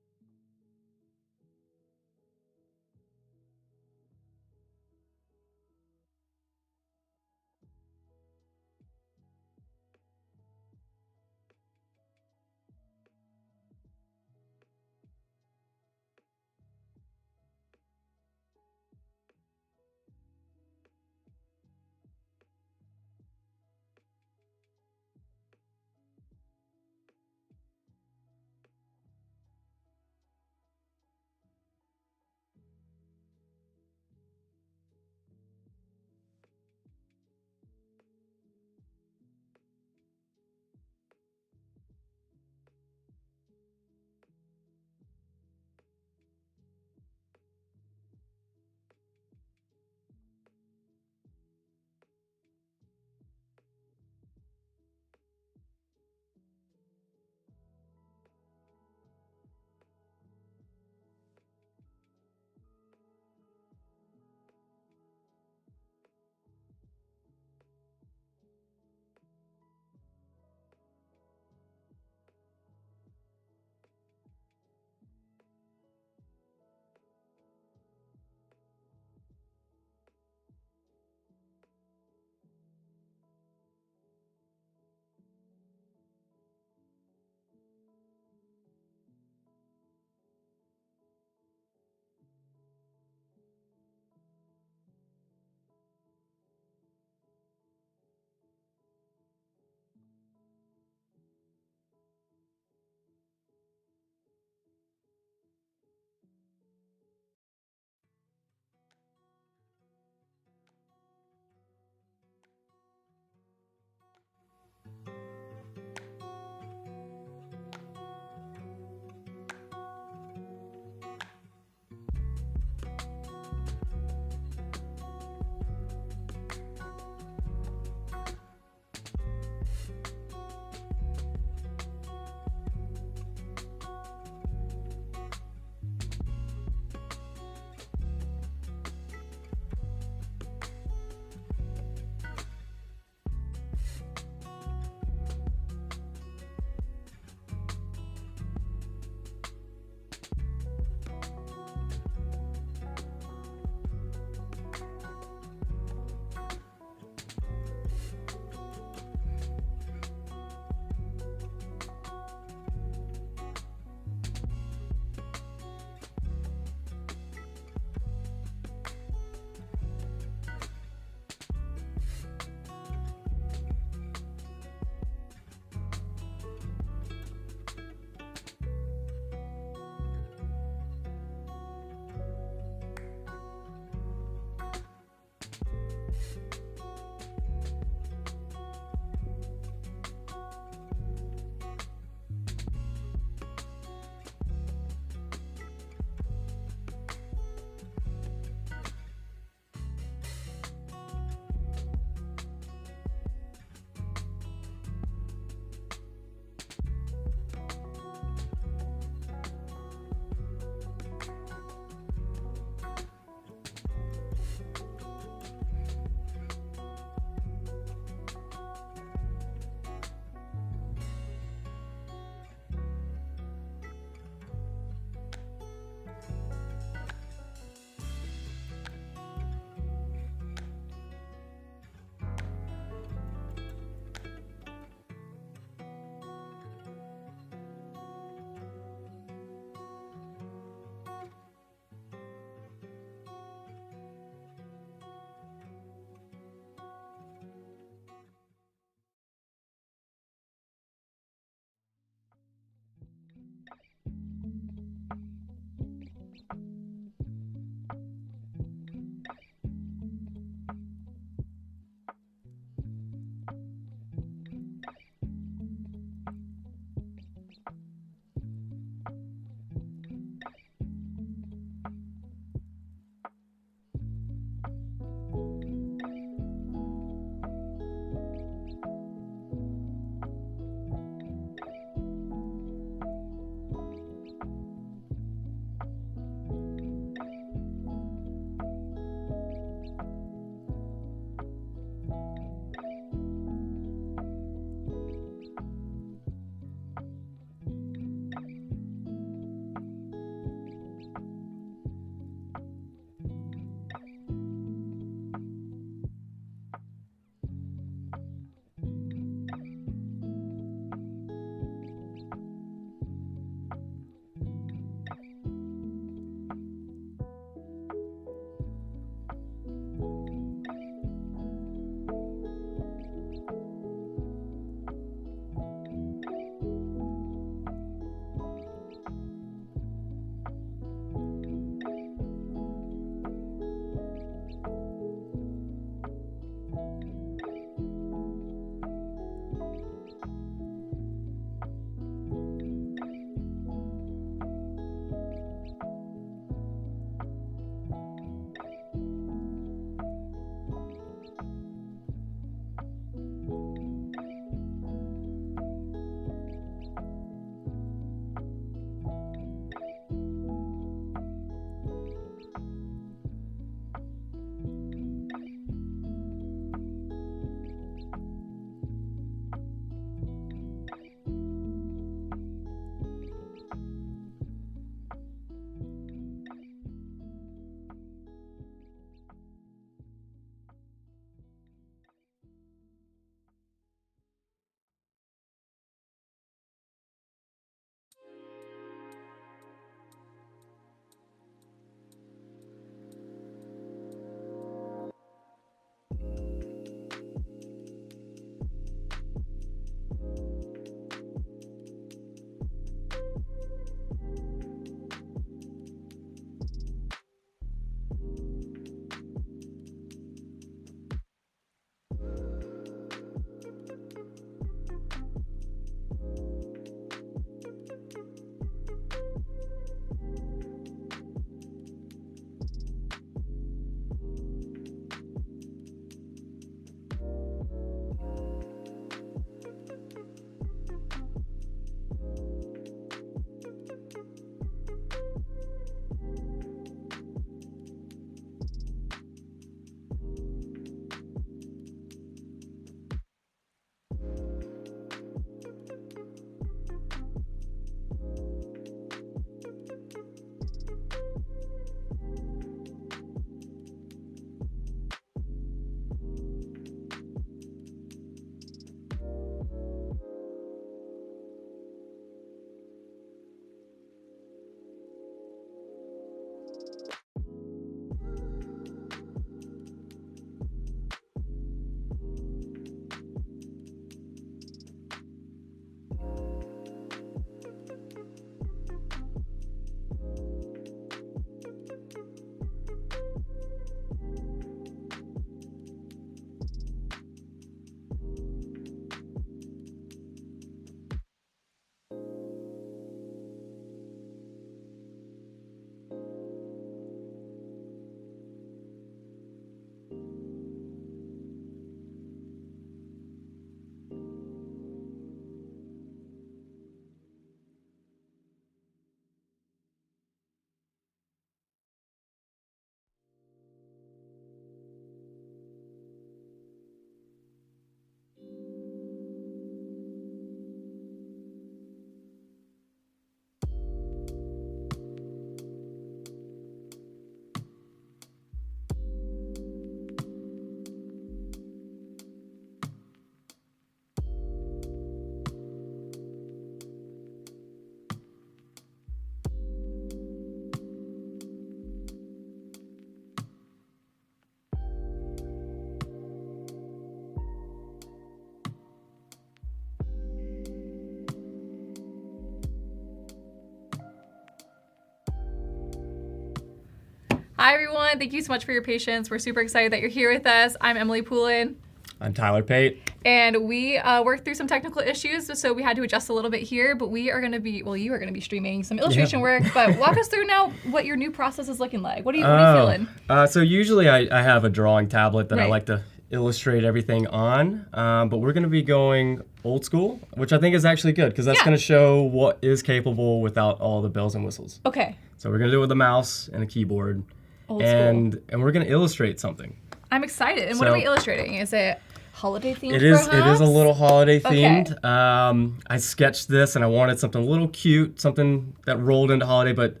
Hi everyone, thank you so much for your patience. We're super excited that you're here with us. I'm Emily Poulin. I'm Tyler Pate. And we worked through some technical issues, so we had to adjust a little bit here, but we are gonna be, well, you are gonna be streaming some illustration work, but walk us through now what your new process is looking like. What are you feeling? So usually I have a drawing tablet that I Right. like to illustrate everything on, but we're gonna be going old school, which I think is actually good, because that's Yeah. gonna show what is capable without all the bells and whistles. Okay, So we're gonna do it with a mouse and a keyboard, old and school. and we're gonna illustrate something. I'm excited. And what are we So- illustrating? Is it holiday themed? It is a little holiday Okay. themed. I sketched this and I wanted something a little cute, something that rolled into holiday, but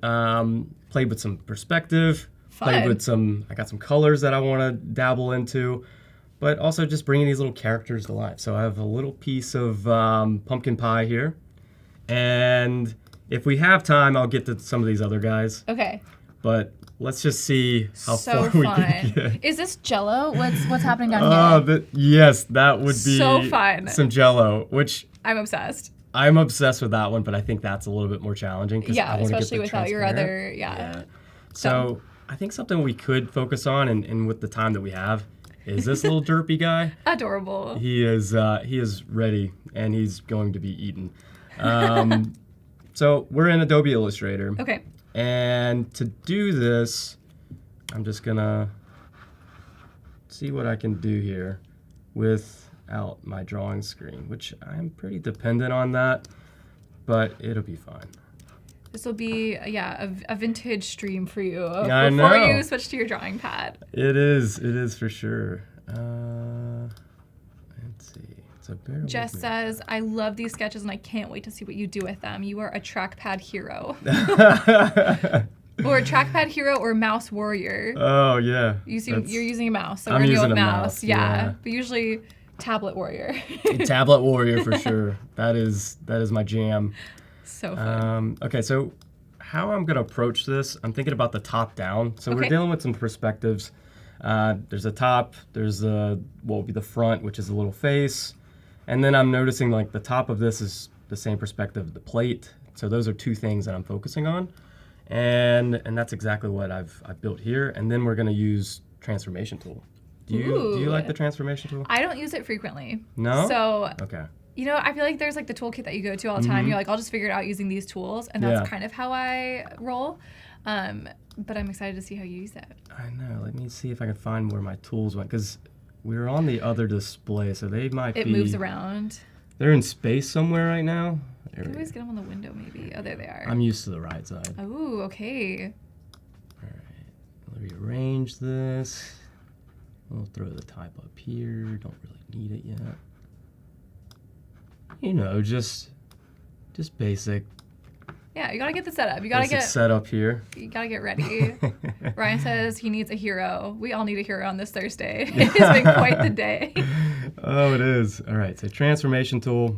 played with some perspective, played Fun. with I got some colors that I want to dabble into, but also just bringing these little characters to life. So I have a little piece of pumpkin pie here, and if we have time, I'll get to some of these other guys, Okay. but let's just see how So far we fun. can get. Is this Jello? What's happening down Oh, here? yes, that would be So fun. some Jello, which I'm obsessed. I'm obsessed with that one, but I think that's a little bit more challenging. 'Cause I Yeah, wanna get especially the without your transparent. other, yeah. So I think something we could focus on, and with the time that we have, is this little derpy guy. Adorable. He is ready, and he's going to be eaten. So we're in Adobe Illustrator. Okay. And to do this, I'm just gonna see what I can do here without my drawing screen, which I'm pretty dependent on that, but it'll be fine. This will be, a vintage stream for you I before know. you switch to your drawing pad. It is for sure. Let's see. So bear Jess with me. says, I love these sketches and I can't wait to see what you do with them. You are a trackpad hero. Or a trackpad hero or mouse warrior. Oh yeah. You're using a mouse, so I'm we're gonna go using with a mouse. mouse, Yeah. yeah. But usually tablet warrior. Tablet warrior for sure. That is my jam. So fun. Okay, so how I'm gonna approach this, I'm thinking about the top down. So we're Okay. dealing with some perspectives. There's a top, there's what will be the front, which is a little face. And then I'm noticing like the top of this is the same perspective of the plate. So those are two things that I'm focusing on. And that's exactly what I've built here. And then we're gonna use transformation tool. Do you like the transformation tool? I don't use it frequently. No? So, Okay. I feel like there's like the toolkit that you go to all the time. You're like, I'll just figure it out using these tools. And that's Yeah. kind of how I roll. But I'm excited to see how you use it. I know. Let me see if I can find where my tools went, because we were on the other display, so they might It be. moves around. They're in space somewhere right now. You There we can always go. get them on the window, maybe. Oh, there they are. I'm used to the right side. Oh, okay. Let me rearrange this. We'll throw the type up here. Don't really need it yet. You know, just basic. Yeah, you gotta get the setup. You gotta Basic setup here. You gotta get ready. Ryan says he needs a hero. We all need a hero on this Thursday. It's been quite the day. Oh, it is. All right, so transformation tool,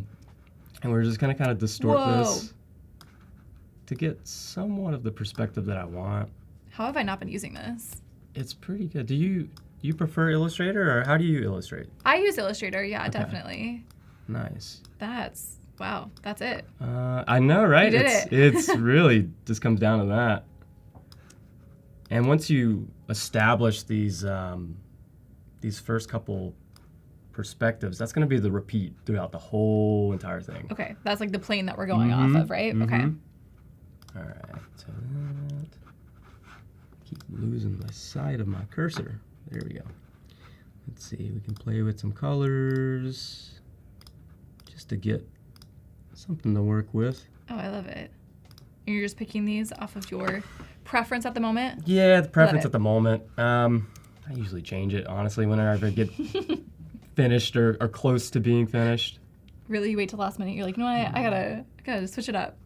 and we're just gonna kind of distort Whoa. this to get somewhat of the perspective that I want. How have I not been using this? It's pretty good. Do you prefer Illustrator, or how do you illustrate? I use Illustrator, yeah, definitely. Nice. Wow, that's it. I know, right? You did It's really just comes down to that. And once you establish these first couple perspectives, that's going to be the repeat throughout the whole entire thing. Okay, that's like the plane that we're going off of, right? Okay. All right. So that. Keep losing my side of my cursor. There we go. Let's see. We can play with some colors just to get something to work with. Oh, I love it. And you're just picking these off of your preference at the moment? Yeah, the preference at the moment. I usually change it, honestly, whenever I get finished or close to being finished. Really, you wait till last minute. You're like, no, I gotta switch it up.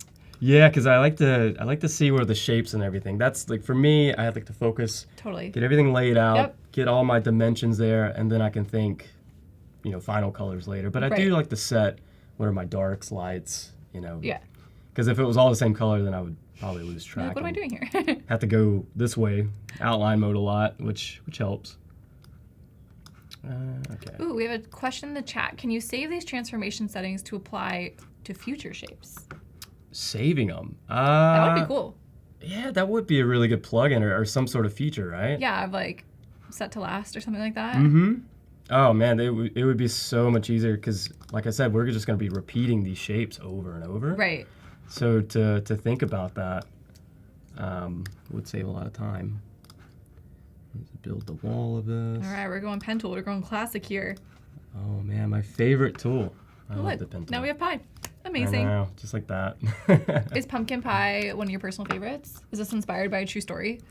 Yeah, because I like to see where the shapes and everything. That's like, for me, I like to focus. Totally. Get everything laid out. Yep. Get all my dimensions there, and then I can think, final colors later. But I do like to set what are my darks, lights, Yeah. Because if it was all the same color, then I would probably lose You're track. like, what am I doing here? Have to go this way, outline mode a lot, which helps. Okay. Ooh, we have a question in the chat. Can you save these transformation settings to apply to future shapes? Saving them. That would be cool. Yeah, that would be a really good plugin or some sort of feature, right? Yeah, I've like set to last or something like that. Mm-hmm. Oh man, it would be so much easier because, like I said, we're just going to be repeating these shapes over and over. Right. So to think about that would save a lot of time. Let's build the wall of this. All right, we're going pen tool. We're going classic here. Oh man, my favorite tool. I love Look, the pen tool. now we have pie. I Amazing. know, just like that. Is pumpkin pie one of your personal favorites? Is this inspired by a true story?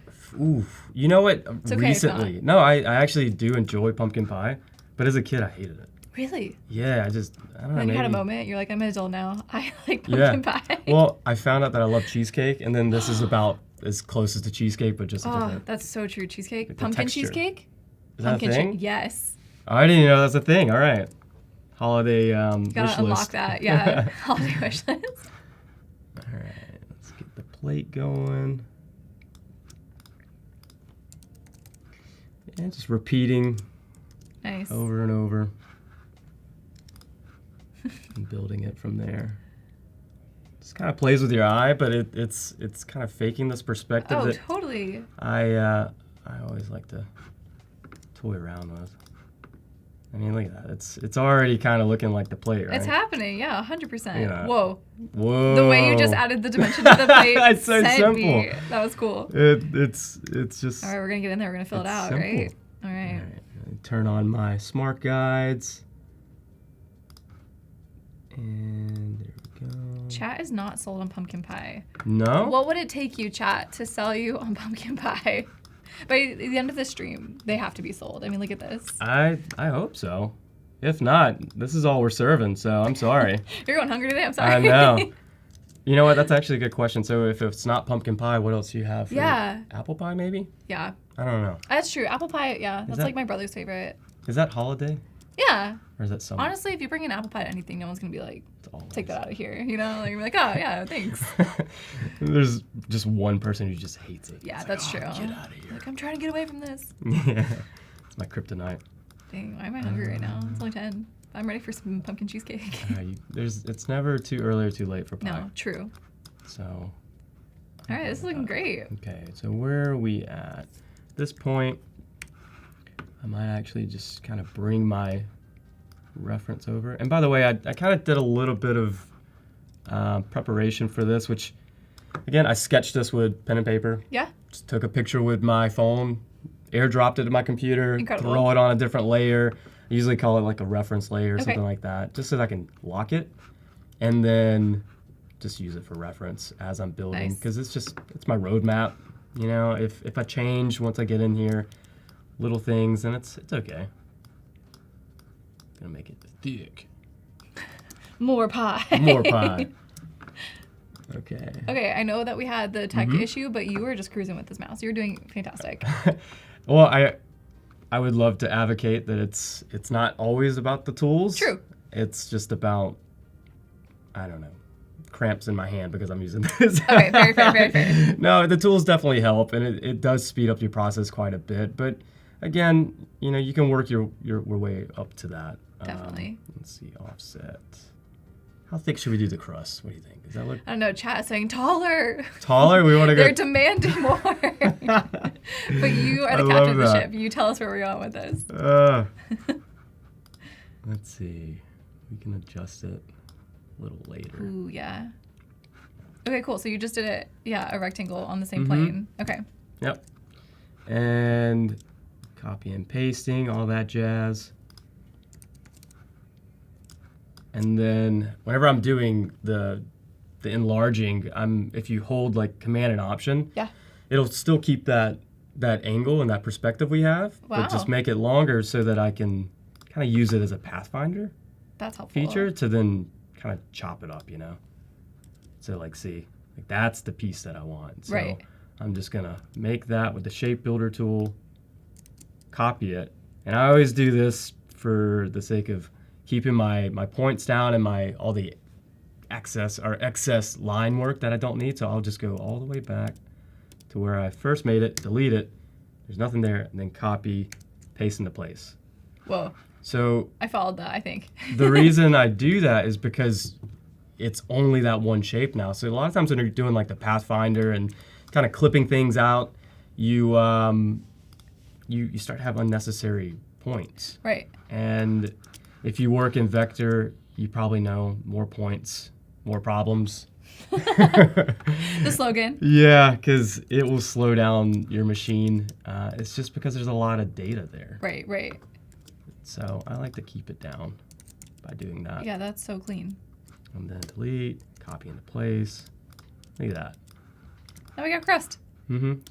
Ooh, you know what? okay if Recently, no, I actually do enjoy pumpkin pie, but as a kid, I hated it. Really? Yeah, I don't know. Then you had a maybe- moment. You're like, I'm an adult now. I like pumpkin pie. Well, I found out that I love cheesecake, and then this is about as close as to cheesecake, but just a Oh, different. that's so true. Cheesecake? Like the Pumpkin texture. cheesecake? Is that a Pumpkin thing? yes. Oh, I didn't even know that's a thing. All right. Holiday wish Gotta unlock list. that. Yeah. Holiday wish list. All right, let's get the plate going. Yeah, just repeating Nice. over and over. And building it from there. Just kind of plays with your eye, but it's kind of faking this perspective Oh, that totally. I always like to toy around with. I mean, look at that. It's already kind of looking like the plate, right? It's happening. Yeah, 100%. Yeah. Whoa. Whoa. The way you just added the dimension to the plate. It's so sent simple. me. That was cool. It's just. All right, we're going to get in there. We're going to fill it It's out, simple. right? All right. All right, turn on my smart guides. And there we go. Chat is not sold on pumpkin pie. No? What would it take you, chat, to sell you on pumpkin pie? By the end of the stream, they have to be sold. I mean, look at this. I hope so. If not, this is all we're serving, so I'm sorry. You're going hungry today. I'm sorry. I know. You know what? That's actually a good question. So if it's not pumpkin pie, what else do you have? For Yeah. Apple pie, maybe? Yeah, I don't know. that's true. Apple pie, yeah. That's that- like my brother's favorite. Is that holiday? Yeah. Or is that summer? Honestly, if you bring an apple pie to anything, no one's going to be like, It's always. take that out of here. You know? Like, you're like, oh, yeah, thanks. There's just one person who just hates it. Yeah, It's that's like, true. "Oh, get out of here." Like, I'm trying to get away from this. Yeah. It's my kryptonite. Dang, why am I hungry right now? It's only 10. I'm ready for some pumpkin cheesecake. It's never too early or too late for pie. No, true. So. All right, this is looking great. Okay, so where are we at? At this point, I might actually just kind of bring my reference over. And by the way, I kind of did a little bit of preparation for this, which, again, I sketched this with pen and paper. Yeah. Just took a picture with my phone, airdropped it to my computer, Incredible. throw it on a different layer. I usually call it like a reference layer or Okay. something like that, just so that I can lock it. And then just use it for reference as I'm building, Nice. because it's my roadmap. You know, if I change once I get in here, little things, then it's okay. Gonna make it thick. More pie. More pie. Okay. Okay, I know that we had the tech Mm-hmm. issue, but you were just cruising with this mouse. You're doing fantastic. Well, I would love to advocate that it's not always about the tools. True. It's just about, I don't know, cramps in my hand because I'm using this. Okay, very fair, very fair. No, the tools definitely help, and it does speed up your process quite a bit. But again, you can work your way up to that. Definitely. Let's see, offset. How thick should we do the crust? What do you think? Does that look I don't know, chat is saying taller. taller? We want to go. They're demanding more. But you are the I captain love of the that. ship. You tell us where we're going with this. Let's see. We can adjust it a little later. Ooh, yeah. Okay, cool. So you just did it, a rectangle on the same Mhm. plane. Okay. Yep. And copy and pasting, all that jazz. And then whenever I'm doing the enlarging, if you hold like Command and Option, Yeah. it'll still keep that angle and that perspective we have, but just Wow. make it longer so that I can kind of use it as a pathfinder That's helpful. feature to then kind of chop it up, So like see, like that's the piece that I want. So Right. I'm just gonna make that with the shape builder tool, copy it. And I always do this for the sake of keeping my points down and all the excess line work that I don't need. So I'll just go all the way back to where I first made it, delete it. There's nothing there, and then copy, paste into place. Whoa. So I followed that, I think. the reason I do that is because it's only that one shape now. So a lot of times when you're doing like the Pathfinder and kind of clipping things out, you start to have unnecessary points. Right. And if you work in vector, you probably know more points, more problems. The slogan. Yeah, because it will slow down your machine. It's just because there's a lot of data there. Right, right. So I like to keep it down by doing that. Yeah, that's so clean. And then delete, copy into place. Look at that. Now we got crust.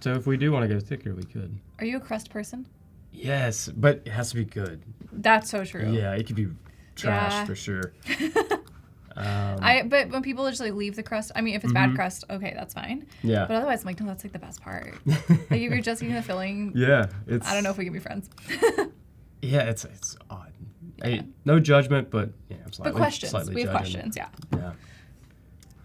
So if we do want to go thicker, we could. Are you a crust person? Yes, but it has to be good. That's so true. Yeah, it could be trash Yeah. for sure. But when people just like leave the crust, I mean, if it's bad crust, okay, that's fine. Yeah. But otherwise, I'm like, no, that's like the best part. Like if you're just eating the filling, Yeah, it's. I don't know if we can be friends. Yeah, it's odd. Hey, no judgment, but yeah, I'm slightly. But questions. Slightly We have judging. questions, yeah.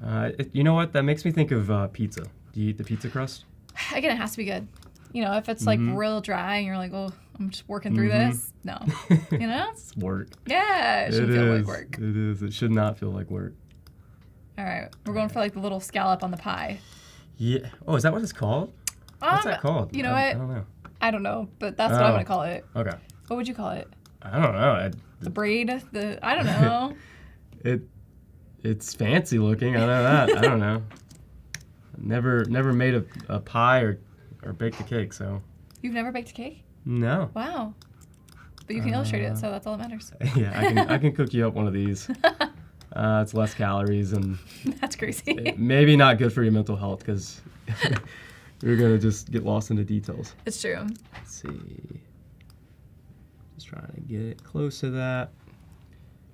Yeah. You know what? That makes me think of pizza. Do you eat the pizza crust? Again, it has to be good. If it's like real dry and you're like, oh, I'm just working through this. No. It's work. Yeah, it shouldn't feel like work. It is. It should not feel like work. All right, we're going for like the little scallop on the pie. Yeah. Oh, is that what it's called? What's that called? You know I what? don't know. I don't know, but that's what I'm Oh. gonna call it. Okay. What would you call it? I don't know. The braid? I don't know. It's fancy looking. I know that. I don't know. Never made a pie or baked a cake, so. You've never baked a cake? No. Wow. But you can illustrate it, so that's all that matters. Yeah, I can cook you up one of these. It's less calories and That's crazy. maybe not good for your mental health because you're gonna just get lost in the details. It's true. Let's see. Just trying to get it close to that.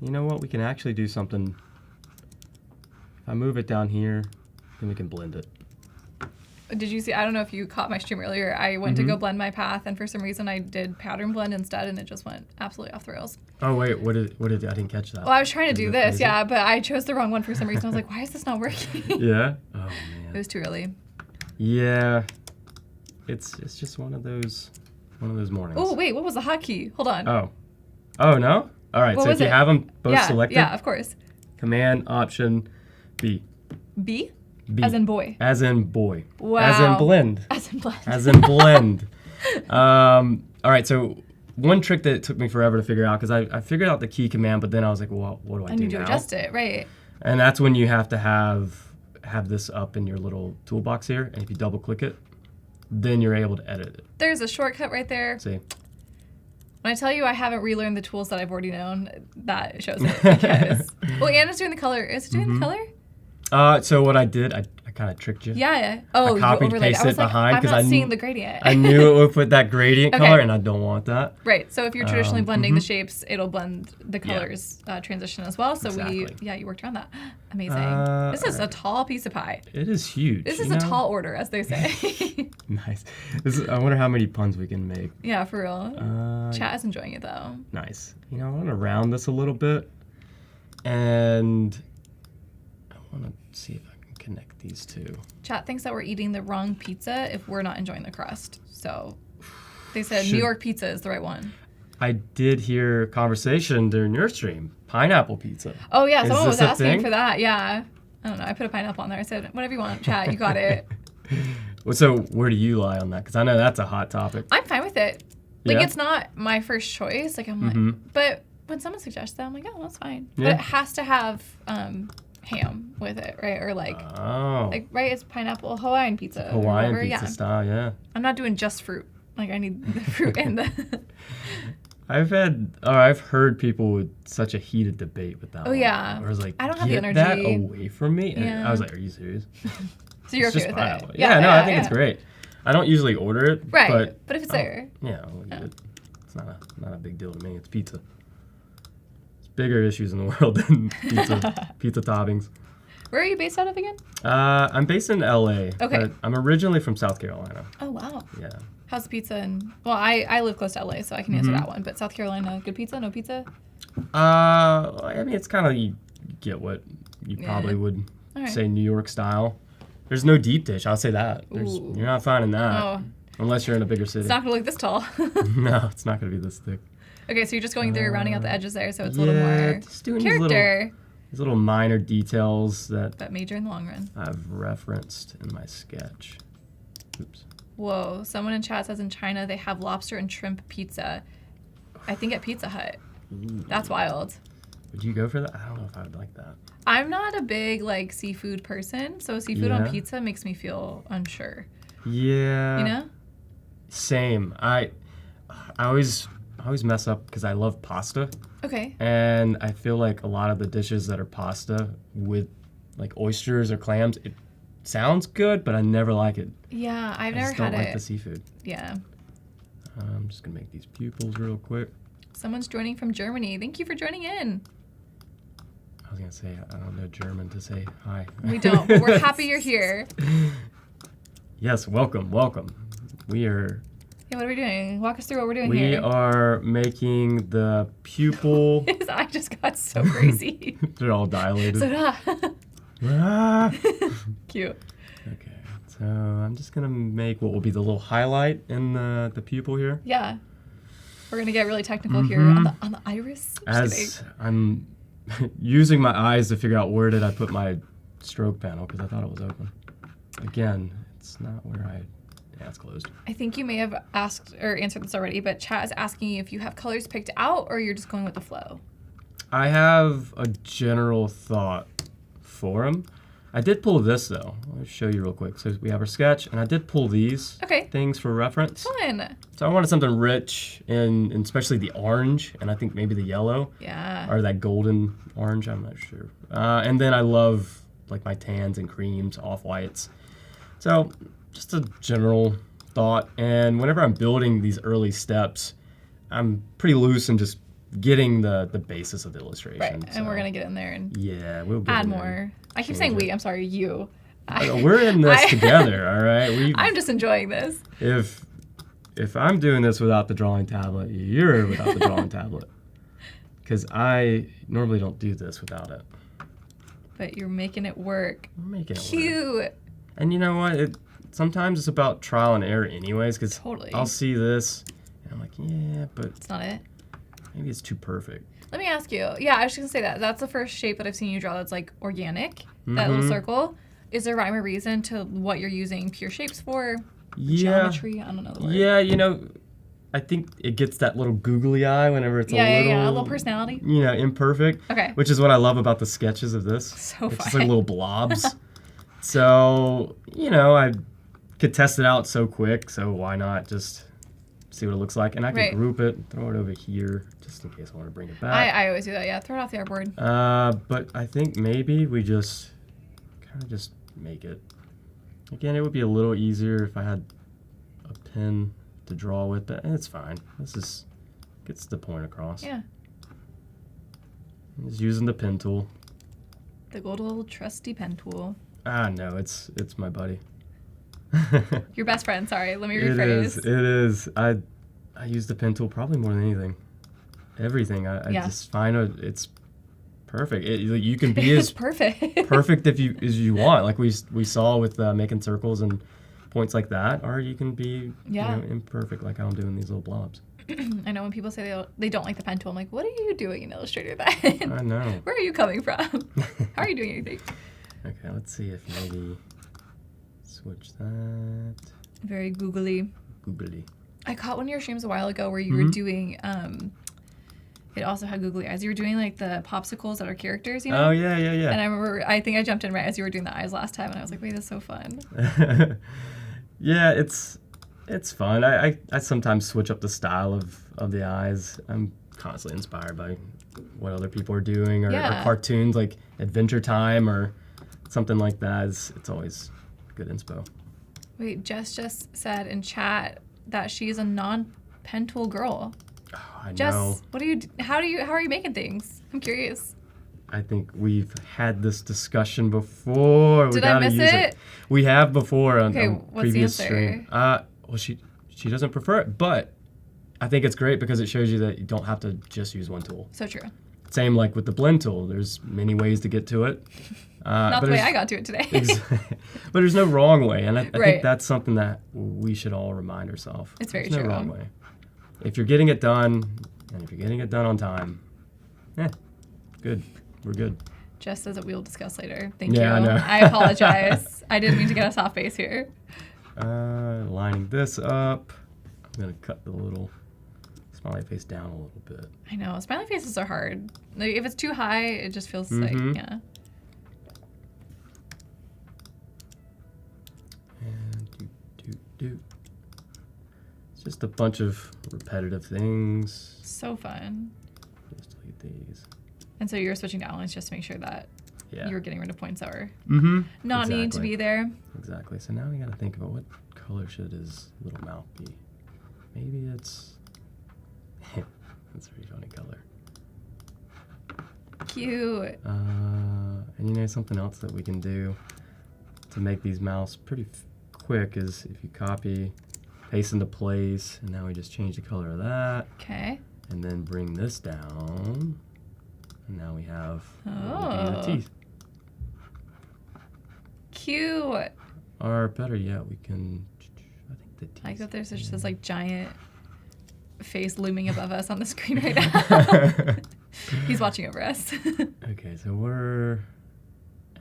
You know what? We can actually do something. If I move it down here, then we can blend it. Did you see? I don't know if you caught my stream earlier. I went to go blend my path, and for some reason I did pattern blend instead, and it just went absolutely off the rails. Oh wait, what did I didn't catch that? Well, I was trying to Is do it this, crazy? yeah, but I chose the wrong one for some reason. I was like, why is this not working? Yeah. Oh It man. was too early. Yeah. It's just one of those mornings. Oh wait, what was the hotkey? Hold on. Oh no. All right. What So was if you it? have them both yeah, selected, yeah, of course. Command Option B. B? B. As in boy. As in boy. Wow. As in blend. As in blend. As in blend. All right, so one trick that it took me forever to figure out, because I figured out the key command, but then I was like, well, what do I I do need to now? adjust it, right? And that's when you have to have this up in your little toolbox here, and if you double click it, then you're able to edit it. There's a shortcut right there. See? When I tell you I haven't relearned the tools that I've already known, that shows it. Because, well, Anna's doing the color. Is it doing the color? So what I did, I kind of tricked you. Yeah. Oh, I copied, you overlaid. pasted I was it like, behind I'm because not I seeing the gradient. I knew it would put that gradient Okay. color, and I don't want that. Right. So if you're traditionally blending the shapes, it'll blend the colors transition as well. So Exactly. you worked around that. Amazing. This is a tall piece of pie. It is huge. This you is a know? tall order, as they say. Nice. I wonder how many puns we can make. Yeah, for real. Chat is enjoying it though. Nice. I want to round this a little bit, and I want to see if I can connect these two. Chat thinks that we're eating the wrong pizza if we're not enjoying the crust. So they said Should- New York pizza is the right one. I did hear conversation during your stream. Pineapple pizza. Oh yeah, Is someone was this a asking thing? for that. Yeah. I don't know. I put a pineapple on there. I said, whatever you want, chat. You got it. Well, so where do you lie on that? Because I know that's a hot topic. I'm fine with it. Like, Yeah? it's not my first choice. Like, I'm like, but when someone suggests that, I'm like, oh, that's fine. But Yeah. it has to have ham with it, right? Or like, Oh. right? It's pineapple Hawaiian pizza. or Hawaiian whatever. pizza Yeah. style, yeah. I'm not doing just fruit. Like, I need the fruit and the. I've heard people with such a heated debate with that. Oh, one. yeah. Where I was like, I don't have the "Get that energy." away from me. And Yeah. I was like, are you serious? So you're It's okay just with pineapple. it? Yeah, no, I think it's great. I don't usually order it, Right. But if it's I'll- there. yeah, I'll eat it. It's not a big deal to me. It's pizza. It's bigger issues in the world than pizza toppings. Where are you based out of again? I'm based in LA. Okay. But I'm originally from South Carolina. Oh, wow. Yeah. How's the pizza? Well, I live close to LA, so I can answer Mm-hmm. that one. But South Carolina, good pizza? No pizza? I mean, it's kind of you get what you probably would All right. say New York style. There's no deep dish. I'll say that. Ooh. You're not finding that Oh. unless you're in a bigger city. It's not gonna look this tall. No, it's not going to be this thick. Okay, so you're just going through rounding out the edges there, so it's a little more just doing character, these little minor details that but major in the long run. I've referenced in my sketch. Oops. Whoa, someone in chat says in China they have lobster and shrimp pizza. I think at Pizza Hut. That's wild. Would you go for that? I don't know if I would like that. I'm not a big like seafood person, so seafood on Yeah. pizza makes me feel unsure. Yeah. You know? Same. I always mess up because I love pasta. Okay. And I feel like a lot of the dishes that are pasta with like oysters or clams, it sounds good, but I never like it. Yeah, I've I never just don't had like it. the seafood. Yeah. I'm just gonna make these pupils real quick. Someone's joining from Germany. Thank you for joining in. I was gonna say I don't know German to say hi. We don't, but we're happy you're here. Yes, welcome. We are Yeah, what are we doing? Walk us through what we're doing here. we are making the pupil. His eye just got so crazy. They're all dilated. So, Ah! cute. Okay, so I'm just gonna make what will be the little highlight in the pupil here. Yeah. We're gonna get really technical here on the iris. I'm just As I'm using my eyes to figure out where did I put my stroke panel because I thought it was open. Again, it's not where yeah, it's closed. I think you may have asked or answered this already, but chat is asking you if you have colors picked out or you're just going with the flow. I have a general thought for them. I did pull this though. I'll show you real quick. So we have our sketch, and I did pull these Okay. things for reference. Fun. So I wanted something rich in especially the orange, and I think maybe the yellow. Yeah. Or that golden orange, I'm not sure. And then I love like my tans and creams, off-whites. So just a general thought. And whenever I'm building these early steps, I'm pretty loose in just getting the basis of the illustration. Right. And we're gonna get in there and Yeah, we'll get add in there. more. I keep Change saying it. we, I'm sorry, you. We're in this I- together, all right? I'm just enjoying this. If I'm doing this without the drawing tablet, you're without the drawing tablet. Because I normally don't do this without it. But you're making it work. I'm making it work. Cute. And you know what? Sometimes it's about trial and error anyways, because Totally. I'll see this, and I'm like, yeah, but It's not it. maybe it's too perfect. Let me ask you. Yeah, I was just gonna say that. That's the first shape that I've seen you draw that's like organic. That little circle. Is there rhyme or reason to what you're using pure shapes for? Geometry? I don't know the word. Yeah, you know, I think it gets that little googly eye whenever it's Yeah, a little personality. you know, imperfect. Okay. Which is what I love about the sketches of this. So it's just fun. like little blobs. So, you know, I could test it out so quick, so why not just see what it looks like? And I can Right. group it, throw it over here, just in case I want to bring it back. I always do that. Yeah, throw it off the artboard. But I think maybe we just kind of just make it. Again, it would be a little easier if I had a pen to draw with, but it's fine. This is gets the point across. Yeah. Just using the pen tool. The good old trusty pen tool. No, it's my buddy. Your best friend. Sorry, let me It rephrase. is. It is. I use the pen tool probably more than anything. Everything. I Yeah. just find it's perfect. You can be It's as perfect. perfect as you want. Like we saw with making circles and points like that, or you can be imperfect, like how I'm doing these little blobs. I know when people say they don't like the pen tool, I'm like, what are you doing in Illustrator then? I know. Where are you coming from? How are you doing anything? Okay, let's see if maybe switch that. Very googly. Googly. I caught one of your streams a while ago where you were doing, it also had googly eyes. You were doing like the popsicles that are characters, you know? Oh, yeah. And I remember, I think I jumped in right as you were doing the eyes last time, and I was like, wait, that's so fun. Yeah, it's fun. I sometimes switch up the style of the eyes. I'm constantly inspired by what other people are doing, or cartoons like Adventure Time or something like that. It's always good inspo. Wait, Jess just said in chat that she's a non-pen tool girl. Oh, I Jess, know. how are you making things? I'm curious. I think we've had this discussion before. Did I miss it? We have before on what's previous the answer? stream. Well, she doesn't prefer it, but I think it's great because it shows you that you don't have to just use one tool. So true. Same like with the blend tool. There's many ways to get to it. Not the way I got to it today. But there's no wrong way, and I Right. think that's something that we should all remind ourselves. It's very There's true. no wrong way. If you're getting it done, and if you're getting it done on time, good. We're good. Jess says that we'll discuss later. Thank Yeah, you. I know. I apologize. I didn't mean to get us off base here. Lining this up. I'm gonna cut the little smiley face down a little bit. I know. Smiley faces are hard. Like, if it's too high, it just feels like, yeah. And do. It's just a bunch of repetitive things. So fun. Just like these. And so you're switching to outlines just to make sure that Yeah. you were getting rid of points that were Mm-hmm. not needing to be there. Exactly. So now we gotta think about what color should his little mouth be. Maybe it's that's a pretty funny color. Cute. And something else that we can do to make these mouths pretty quick is if you copy, paste into place, and now we just change the color of that. Okay. And then bring this down. And now we have Oh. the teeth. Cute. Or better yet, we can. I think the teeth. I like that there's just this like giant face looming above us on the screen right now. He's watching over us. Okay, so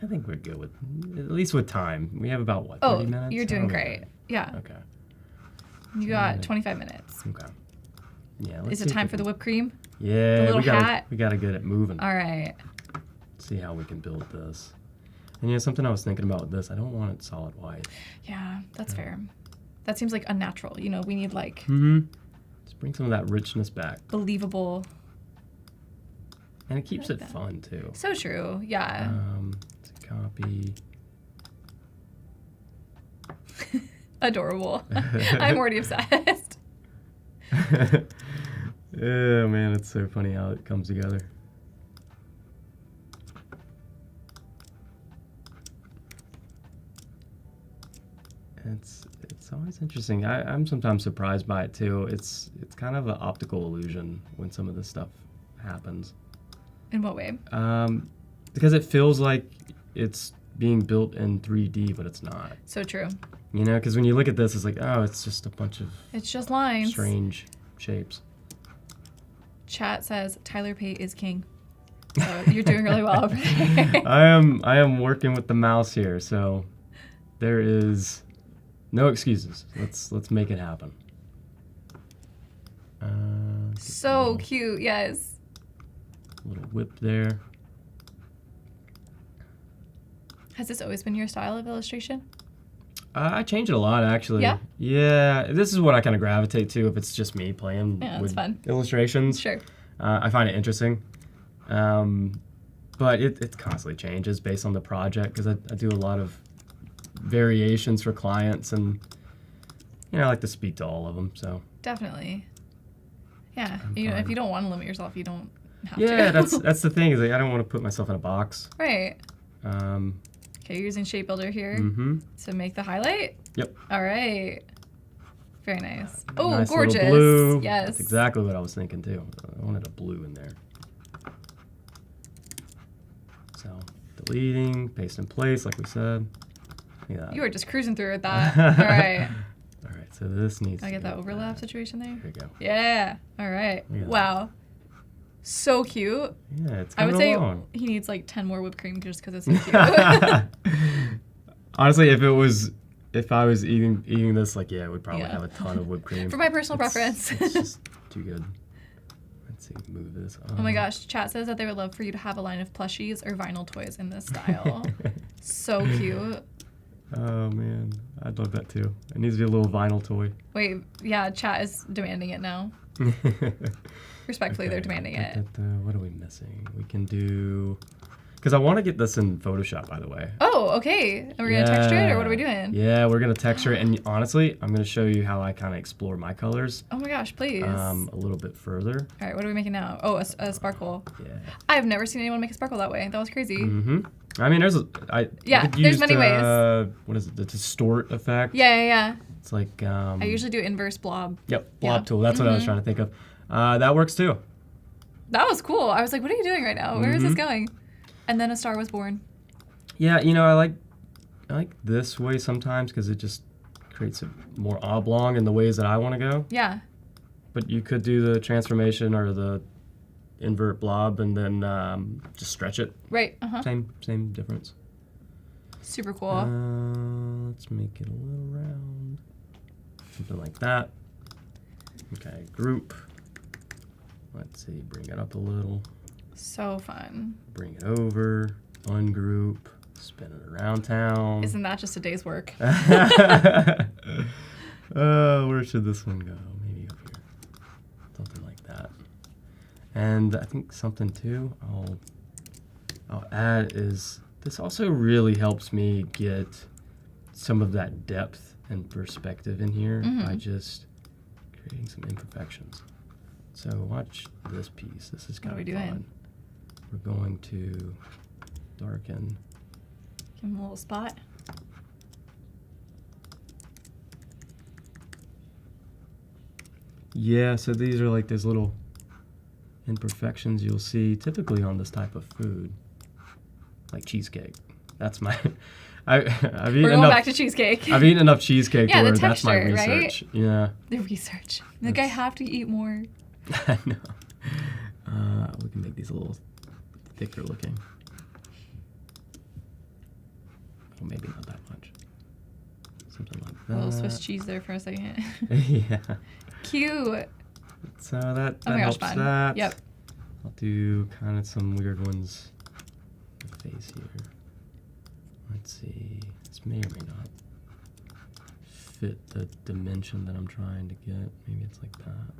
I think we're good with, at least with time. We have about, 30 minutes? You're doing How are we great. doing? Yeah. Okay. You got 25 minutes. Okay. Yeah. Let's Is see it if time we for the can- whipped cream? Yeah. the little we gotta, hat? We gotta get it moving. All right. See how we can build this. And something I was thinking about with this, I don't want it solid white. Yeah, that's fair. That seems like unnatural. We need like Mm-hmm. Just bring some of that richness back. believable. And it keeps like it that. fun, too. So true. Yeah. Let's copy. Adorable. I'm already obsessed. Oh, man, it's so funny how it comes together. It's always interesting. I'm sometimes surprised by it too. It's kind of an optical illusion when some of this stuff happens. In what way? Because it feels like it's being built in 3D, but it's not. So true. Because when you look at this, it's like, oh, it's just a bunch of It's just lines. strange shapes. Chat says Tyler Pate is king. So you're doing really well over there. I am working with the mouse here, so there is no excuses. Let's make it happen. So cute, yes. Little whip there. Has this always been your style of illustration? I change it a lot, actually. Yeah? Yeah, this is what I kind of gravitate to if it's just me playing Yeah, it's with fun. illustrations. Sure. I find it interesting. But it constantly changes based on the project because I do a lot of variations for clients and, I like to speak to all of them, so. Definitely. Yeah. If you don't want to limit yourself, you don't have to. Yeah, that's the thing is like, I don't want to put myself in a box. Right. Um, Okay, you're using Shape Builder here mm-hmm. to make the highlight? Yep. All right. Very nice. Oh, Nice gorgeous. little blue. Yes. That's exactly what I was thinking too. I wanted a blue in there. So deleting, paste in place, like we said. Yeah. You are just cruising through with that. All right. All right, so this needs Can I to get go that overlap back. situation there? There you go. Yeah. All right. Yeah. Wow. So cute. Yeah, it's I would coming say along. he needs like 10 more whipped cream just because it's so cute. Honestly, if I was eating this, like, yeah, I would probably Yeah. have a ton of whipped cream. For my personal preference. It's just too good. Let's see, move this. Oh my gosh, chat says that they would love for you to have a line of plushies or vinyl toys in this style. So cute. Oh man, I'd love that too. It needs to be a little vinyl toy. Wait, yeah, chat is demanding it now. Respectfully, they're demanding it. What are we missing? We can do... Because I want to get this in Photoshop, by the way. Oh, okay. And we're going to texture it, or what are we doing? Yeah, we're going to texture it. And honestly, I'm going to show you how I kind of explore my colors Oh my gosh, please. a little bit further. All right, what are we making now? Oh, a sparkle. Yeah. I've never seen anyone make a sparkle that way. That was crazy. Mm-hmm. I mean, Yeah, could there's use many ways. What is it? The distort effect. Yeah. It's like... I usually do inverse blob. Yep, blob Yeah. tool. That's what I was trying to think of. That works too. That was cool. I was like, what are you doing right now? Where is Mm-hmm. this going? And then a star was born. Yeah, you know, I like this way sometimes because it just creates it more oblong in the ways that I want to go. Yeah. But you could do the transformation or the invert blob and then just stretch it. Right. Same difference. Super cool. Let's make it a little round. Something like that. Okay, group. Let's see, bring it up a little. So fun. Bring it over, ungroup, spin it around town. Isn't that just a day's work? Where should this one go? Maybe up here. Something like that. And I think something too I'll add is this also really helps me get some of that depth and perspective in here by just creating some imperfections. So watch this piece. This is kind of fun. We're going to darken. Give him a little spot. Yeah, so these are like those little imperfections you'll see typically on this type of food, like cheesecake. That's my. I've eaten We're going enough. back to cheesecake. I've eaten enough cheesecake Yeah, the where that's my texture, right? research. Yeah. The research. Like, I have to eat more. I know. We can make these a little thicker looking. Well, maybe not that much. Something like that. A little Swiss cheese there for a second. Yeah. Cute. So that Oh my gosh, helps fun. that. Yep. I'll do kind of some weird ones. The face here. Let's see. This may or may not fit the dimension that I'm trying to get. Maybe it's like that.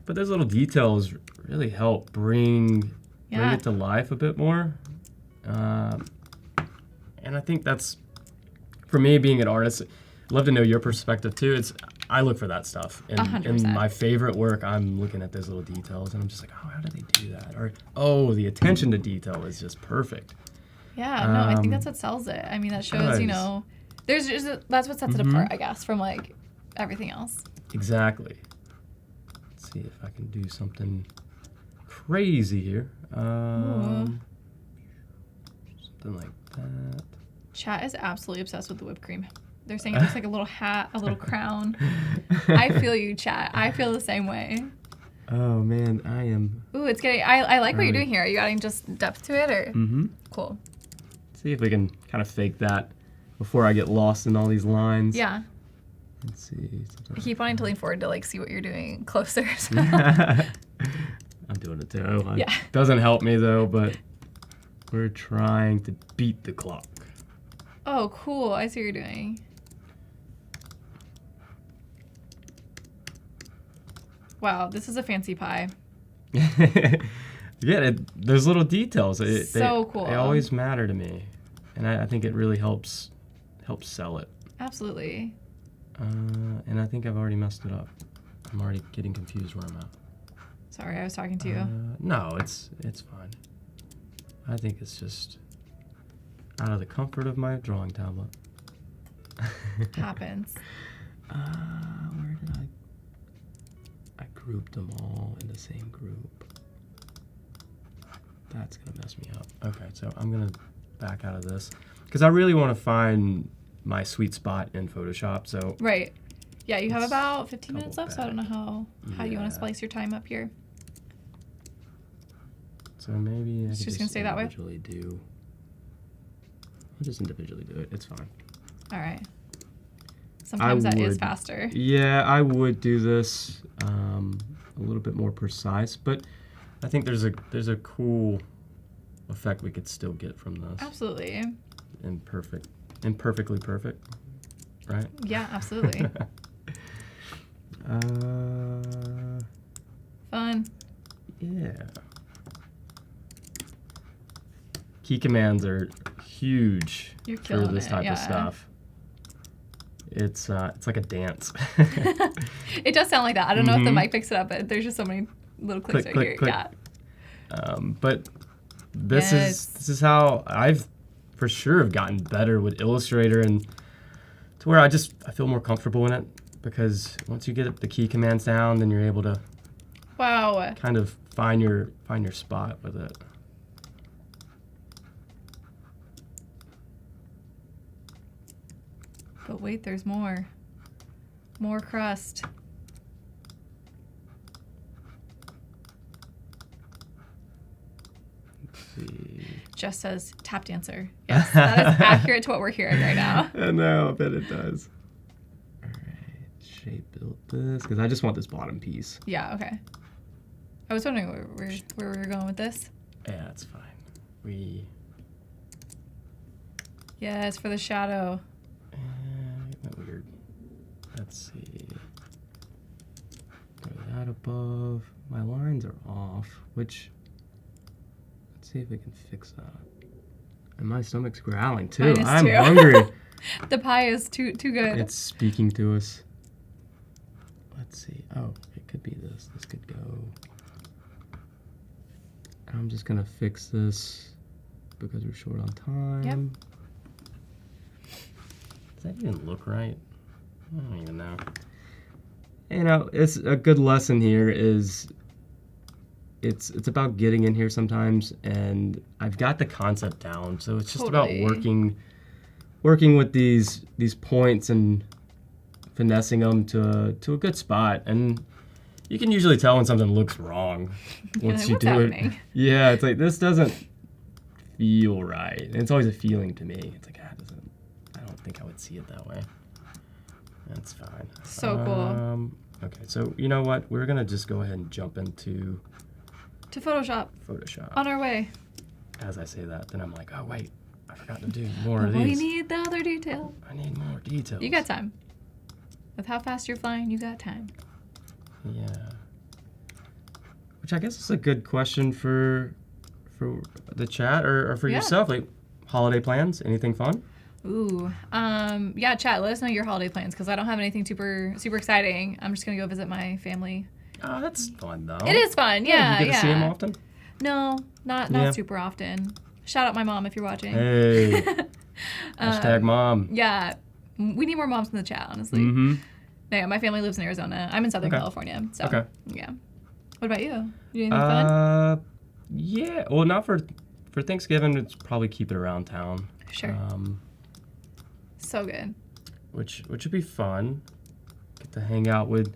But those little details really help bring it to life a bit more. And I think that's, for me being an artist, I'd love to know your perspective too. I look for that stuff. In 100%. my favorite work, I'm looking at those little details and I'm just like, oh, how do they do that? Or, oh, the attention to detail is just perfect. Yeah, no, I think that's what sells it. I mean, that shows, you know, there's just that's what sets it apart, I guess, from like everything else. Exactly. Let's see if I can do something crazy here. Something like that. Chat is absolutely obsessed with the whipped cream. They're saying it looks like a little hat, a little crown. I feel you, chat. I feel the same way. Oh man, I am. Ooh, it's getting. I like what you're doing here. Are you adding just depth to it, or? Cool. See if we can kind of fake that before I get lost in all these lines. Yeah. Let's see. I keep wanting to lean forward to like see what you're doing closer. So. I'm doing it too. Yeah. Doesn't help me though, but we're trying to beat the clock. Oh, cool. I see what you're doing. Wow, this is a fancy pie. Yeah, those little details. So cool. They always matter to me, and I think it really helps sell it. Absolutely. And I think I've already messed it up. I'm already getting confused where I'm at. Sorry, I was talking to you. No, it's fine. I think it's just out of the comfort of my drawing tablet. Happens. Where did I grouped them all in the same group. That's gonna mess me up. Okay, so I'm gonna back out of this because I really want to find my sweet spot in Photoshop. So Right. Yeah, you have Let's about 15 minutes double left, so I don't know how you want Yeah. to splice your time up here. So maybe I could just gonna stay that way? individually do. I'll just individually do it. It's fine. All right. Sometimes that is would- faster. Yeah, I would do this a little bit more precise, but I think there's a cool effect we could still get from this. Absolutely. Imperfectly perfect, right? Yeah, absolutely. Fun. Yeah. Key commands are huge You're for killing this it, type yeah. of stuff. It's like a dance. It does sound like that. I don't know if the mic picks it up, but there's just so many little clicks Click, right click, here. click. Yeah. But this Yes. is how I've for sure have gotten better with Illustrator, and to where I feel more comfortable in it, because once you get the key commands down, then you're able to Wow. kind of find your spot with it. But wait, there's more. More crust. Let's see. Just says tap dancer. Yes, that is accurate to what we're hearing right now. I know, I bet it does. All right, shape build this, because I just want this bottom piece. Yeah, okay. I was wondering where we were going with this. Yeah, it's fine. Yes, for the shadow. Isn't that weird? Let's see. Go that above. My lines are off, which, let's see if we can fix that. And my stomach's growling too. Mine is I'm too. hungry. The pie is too good. It's speaking to us. Let's see. Oh, it could be this. This could go. I'm just gonna fix this because we're short on time. Yep. Does that even look right? I don't even know. You know, it's a good lesson here is it's about getting in here sometimes, and I've got the concept down, so it's just Totally. about working with these points and finessing them to a good spot. And you can usually tell when something looks wrong once like, you "What's do happening?" it. Yeah, it's like this doesn't feel right. And it's always a feeling to me. It's like I don't think I would see it that way. That's fine. So cool. Okay, so you know what? We're gonna just go ahead and jump into To Photoshop. Photoshop. On our way. As I say that, then I'm like, oh wait, I forgot to do more of We these. need the other detail. I need more details. You got time. With how fast you're flying, you got time. Yeah. Which I guess is a good question for the chat or for Yeah. yourself. Like, holiday plans? Anything fun? Ooh. Yeah, chat, let us know your holiday plans because I don't have anything super exciting. I'm just gonna go visit my family. Oh, that's fun though. It is fun, yeah. You get to see him often? No, not Yeah. super often. Shout out my mom if you're watching. Hey. Hashtag mom. Yeah. We need more moms in the chat, honestly. Mm-hmm. No, yeah, my family lives in Arizona. I'm in Southern Okay. California. So Okay. yeah. What about you? You do anything fun? Yeah. Well, not for Thanksgiving. It's probably keep it around town. Sure. So good. Which would be fun. Get to hang out with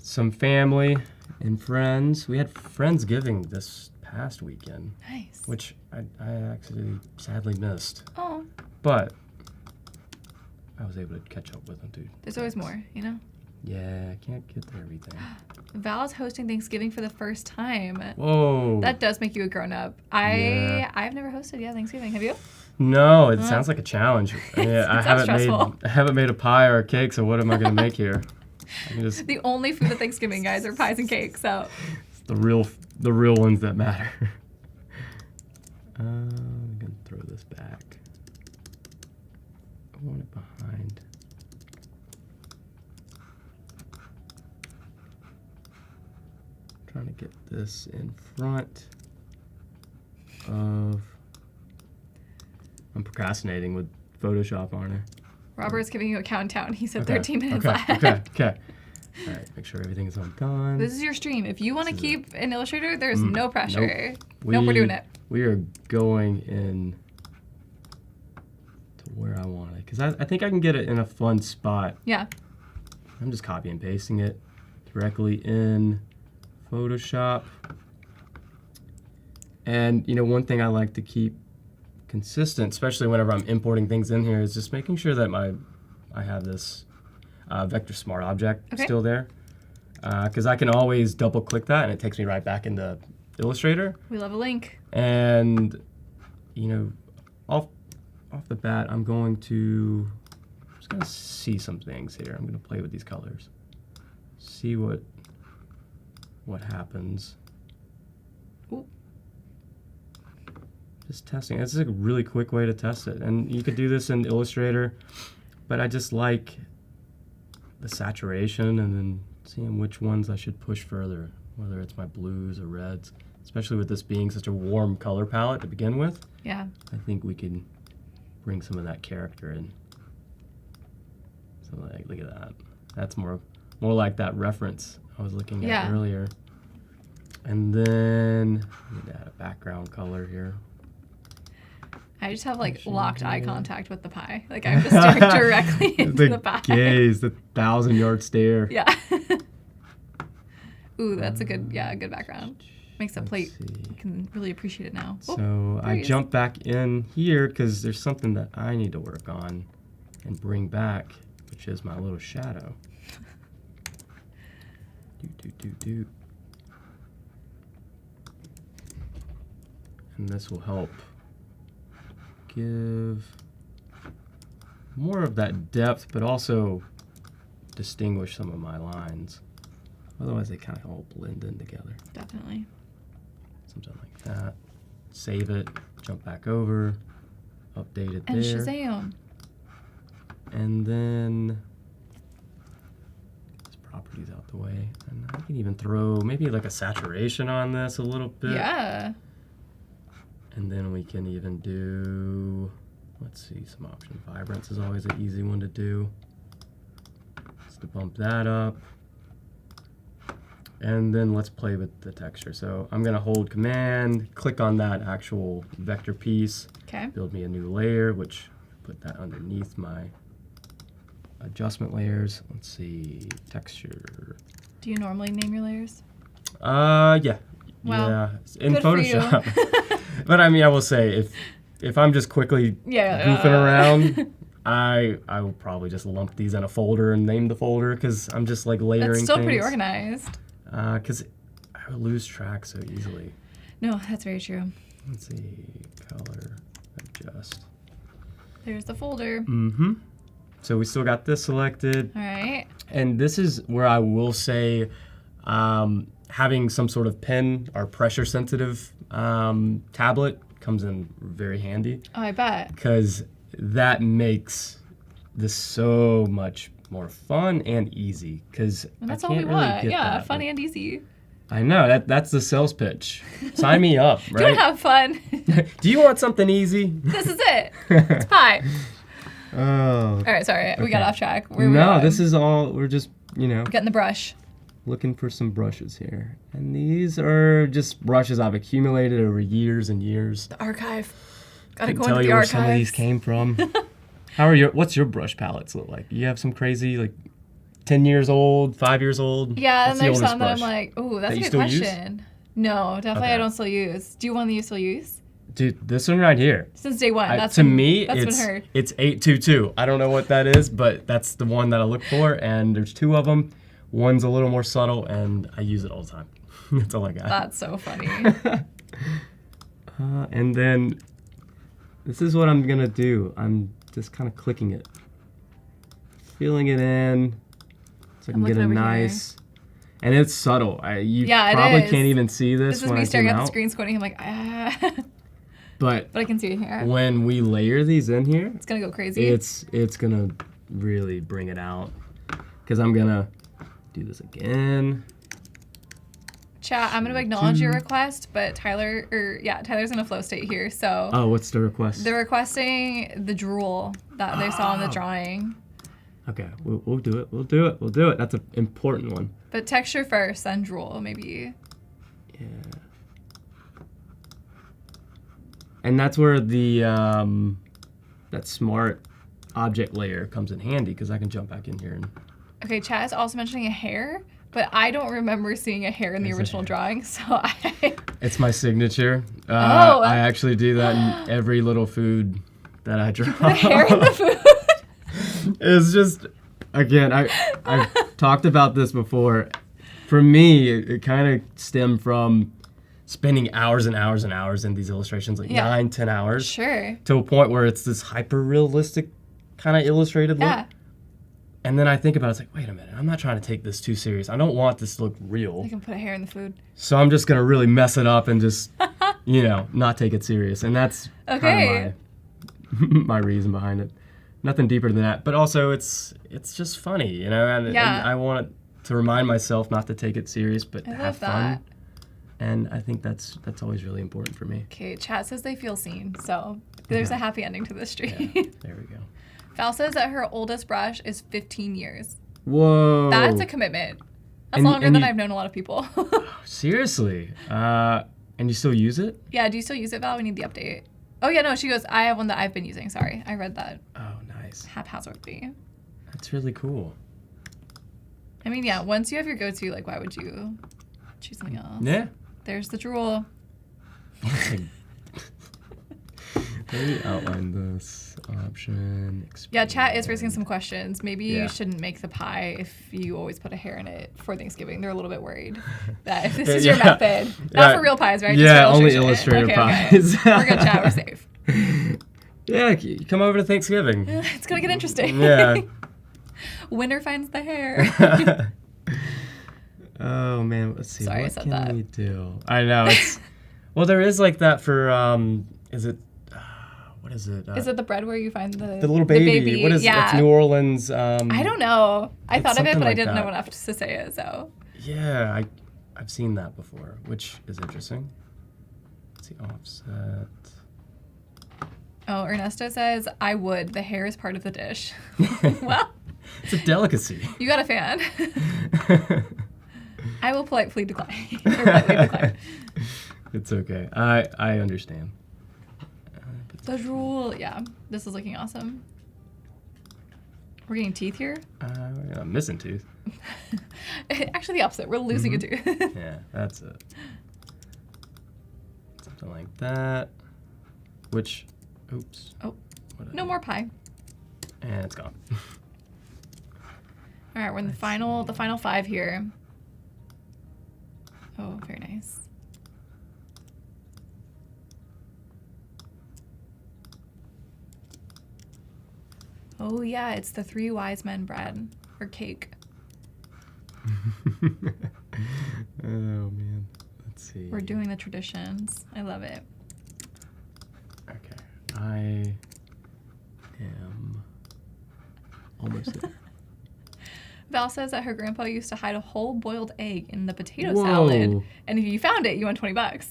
some family and friends. We had Friendsgiving this past weekend, Nice. which I actually sadly missed. Oh, But I was able to catch up with them too. there's always more, you know? Yeah, I can't get to everything. Val is hosting Thanksgiving for the first time. Whoa. That does make you a grown up. Yeah. I've never hosted Thanksgiving. Have you? No, it sounds like a challenge. Yeah, I sounds haven't made a pie or a cake, so what am I gonna make here? I can just The only food at Thanksgiving, guys, are pies and cakes. So the real ones that matter. I'm gonna throw this back. I want it behind. Trying to get this in front of. I'm procrastinating with Photoshop, aren't I? Robert's giving you a countdown. He said Okay, 13 minutes okay, left. Okay. All right, make sure everything is on time. This is your stream. If you want to keep an Illustrator, there's no pressure. Nope, we're doing it. We are going in to where I want it because I think I can get it in a fun spot. Yeah. I'm just copy and pasting it directly in Photoshop. And you know, one thing I like to keep consistent, especially whenever I'm importing things in here, is just making sure that I have this vector smart object still there. Because I can always double click that and it takes me right back into Illustrator. We love a link. And you know, off the bat, I'm just gonna see some things here. I'm gonna play with these colors, see what happens. Ooh. Just testing. It's a really quick way to test it, and you could do this in Illustrator. But I just like the saturation, and then seeing which ones I should push further, whether it's my blues or reds. Especially with this being such a warm color palette to begin with. Yeah. I think we can bring some of that character in. So like, look at that. That's more like that reference I was looking at earlier. And then I need to add a background color here. I just have like locked eye contact with the pie. Like I'm just staring directly into the pie. Gaze, the 1,000-yard stare. Yeah. Ooh, that's a good background. Makes that plate. You can really appreciate it now. So I jump back in here because there's something that I need to work on and bring back, which is my little shadow. Do. And this will help give more of that depth, but also distinguish some of my lines. Otherwise, they kind of all blend in together. Definitely. Something like that. Save it, jump back over, update it and there. Shazam. And then this properties out the way. And I can even throw maybe like a saturation on this a little bit. Yeah. And then we can even do, let's see, some option. Vibrance is always an easy one to do. Just to bump that up. And then let's play with the texture. So I'm gonna hold Command, click on that actual vector piece. Okay. Build me a new layer, which put that underneath my adjustment layers. Let's see, texture. Do you normally name your layers? Yeah. Well, yeah, in good for Photoshop. But I mean, I will say, if I'm just quickly goofing around, I will probably just lump these in a folder and name the folder because I'm just like layering That's still things. pretty organized. Because I would lose track so easily. No, that's very true. Let's see, color, adjust. There's the folder. Mm-hmm. So we still got this selected. All right. And this is where I will say having some sort of pen or pressure sensitive tablet comes in very handy. Oh, I bet. Because that makes this so much more fun and easy. Because That's I all we can't really want. get Yeah, that fun with- and easy. I know, that's the sales pitch. Sign me up, Do you right? have fun? Do you want something easy? This is it. It's pie. Oh. All right, sorry. We got off track. Where No, this is all, we're just, getting the brush. looking for some brushes here. And these are just brushes I've accumulated over years and years. The archive. Gotta Couldn't go tell into you the where archives. some of these came from. What's your brush palettes look like? You have some crazy, like, 10 years old, 5 years old? Yeah, What's and the there's oldest some that I'm brush? like, ooh, that's That a you good still use? question. No, definitely Okay. I don't still use. Do you want to still use? Dude, this one right here. Since day one. That's to been, me, that's it's been heard. it's 822. I don't know what that is, but that's the one that I look for, and there's two of them. One's a little more subtle, and I use it all the time. That's all I got. That's so funny. And then this is what I'm gonna do. I'm just kind of clicking it, filling it in, so I can I'm get a looking over nice. And it's subtle. You Yeah, it probably is. can't even see this, This is when me I staring zoom at the out. screen squinting. I'm like, ah. But I can see it here. when we layer these in here, It's gonna go crazy. it's gonna really bring it out. Because I'm gonna do this again. Chat, I'm gonna acknowledge your request, but Tyler's in a flow state here, so Oh, what's the request? they're requesting the drool that they saw in Oh. the drawing. Okay, we'll do it. We'll do it. That's an important one. But texture first, then drool, maybe. Yeah. And that's where the that smart object layer comes in handy, because I can jump back in here and Okay, chat is also mentioning a hair, but I don't remember seeing a hair in the There's a original hair. drawing, so I... it's my signature. Oh. I actually do that in every little food that I draw. The hair in the food. It's just, again, I've talked about this before. For me, it kind of stemmed from spending hours and hours and hours in these illustrations, like Yeah. 9-10 hours, Sure. to a point where it's this hyper-realistic kind of illustrated look. Yeah. And then I think about it, it's like, wait a minute, I'm not trying to take this too serious. I don't want this to look real. I can put a hair in the food. So I'm just going to really mess it up and just, not take it serious. And that's Okay. kind of my reason behind it. Nothing deeper than that. But also, it's just funny, and Yeah. I want to remind myself not to take it serious, but to I have love fun. that. And I think that's always really important for me. Okay, chat says they feel seen, so there's a happy ending to this stream. There we go. Val says that her oldest brush is 15 years. Whoa. That's a commitment. That's And- longer and than you- I've known a lot of people. Seriously. And you still use it? Yeah, do you still use it, Val? We need the update. Oh, yeah, no, she goes, I have one that I've been using. Sorry, I read that Oh, nice. haphazardly. That's really cool. I mean, yeah, once you have your go-to, like, why would you choose something else? Yeah. There's the drool. Maybe outline this option. Yeah, chat is expand. raising some questions. Maybe Yeah. you shouldn't make the pie if you always put a hair in it for Thanksgiving. They're a little bit worried that if this is your Yeah. method. Not Yeah. for real pies, right? Yeah, Just for only illustration. Illustrator Okay. pies. We're good, chat. We're safe. Yeah, come over to Thanksgiving. It's going to get interesting. Yeah. Winner finds the hair. Oh man, let's see. Sorry, I what said can that. we do? I know it's. Well, there is like that for. Is it? What is it? Is it the bread where you find the the little baby? What is? Yeah. It's New Orleans. I don't know. I It's thought of it, something but I like didn't know that. enough to say it. So Yeah, I've seen that before, which is interesting. Let's see, offset. oh, Ernesto says I would. The hair is part of the dish. Well, It's a delicacy. you got a fan. I will politely decline. Or politely decline. It's okay. I understand. The drool. Yeah, this is looking awesome. We're getting teeth here. I'm missing tooth. Actually, the opposite. We're losing a tooth. Yeah, that's it. Something like that. Which, oops. Oh, What did I no do? more pie. And it's gone. All right, we're in the final 5 here. Oh, very nice. Oh yeah, it's the 3 wise men bread or cake. Oh man. Let's see. We're doing the traditions. I love it. Okay. I am almost there. Val says that her grandpa used to hide a whole boiled egg in the potato Whoa. salad, and if you found it, you won $20.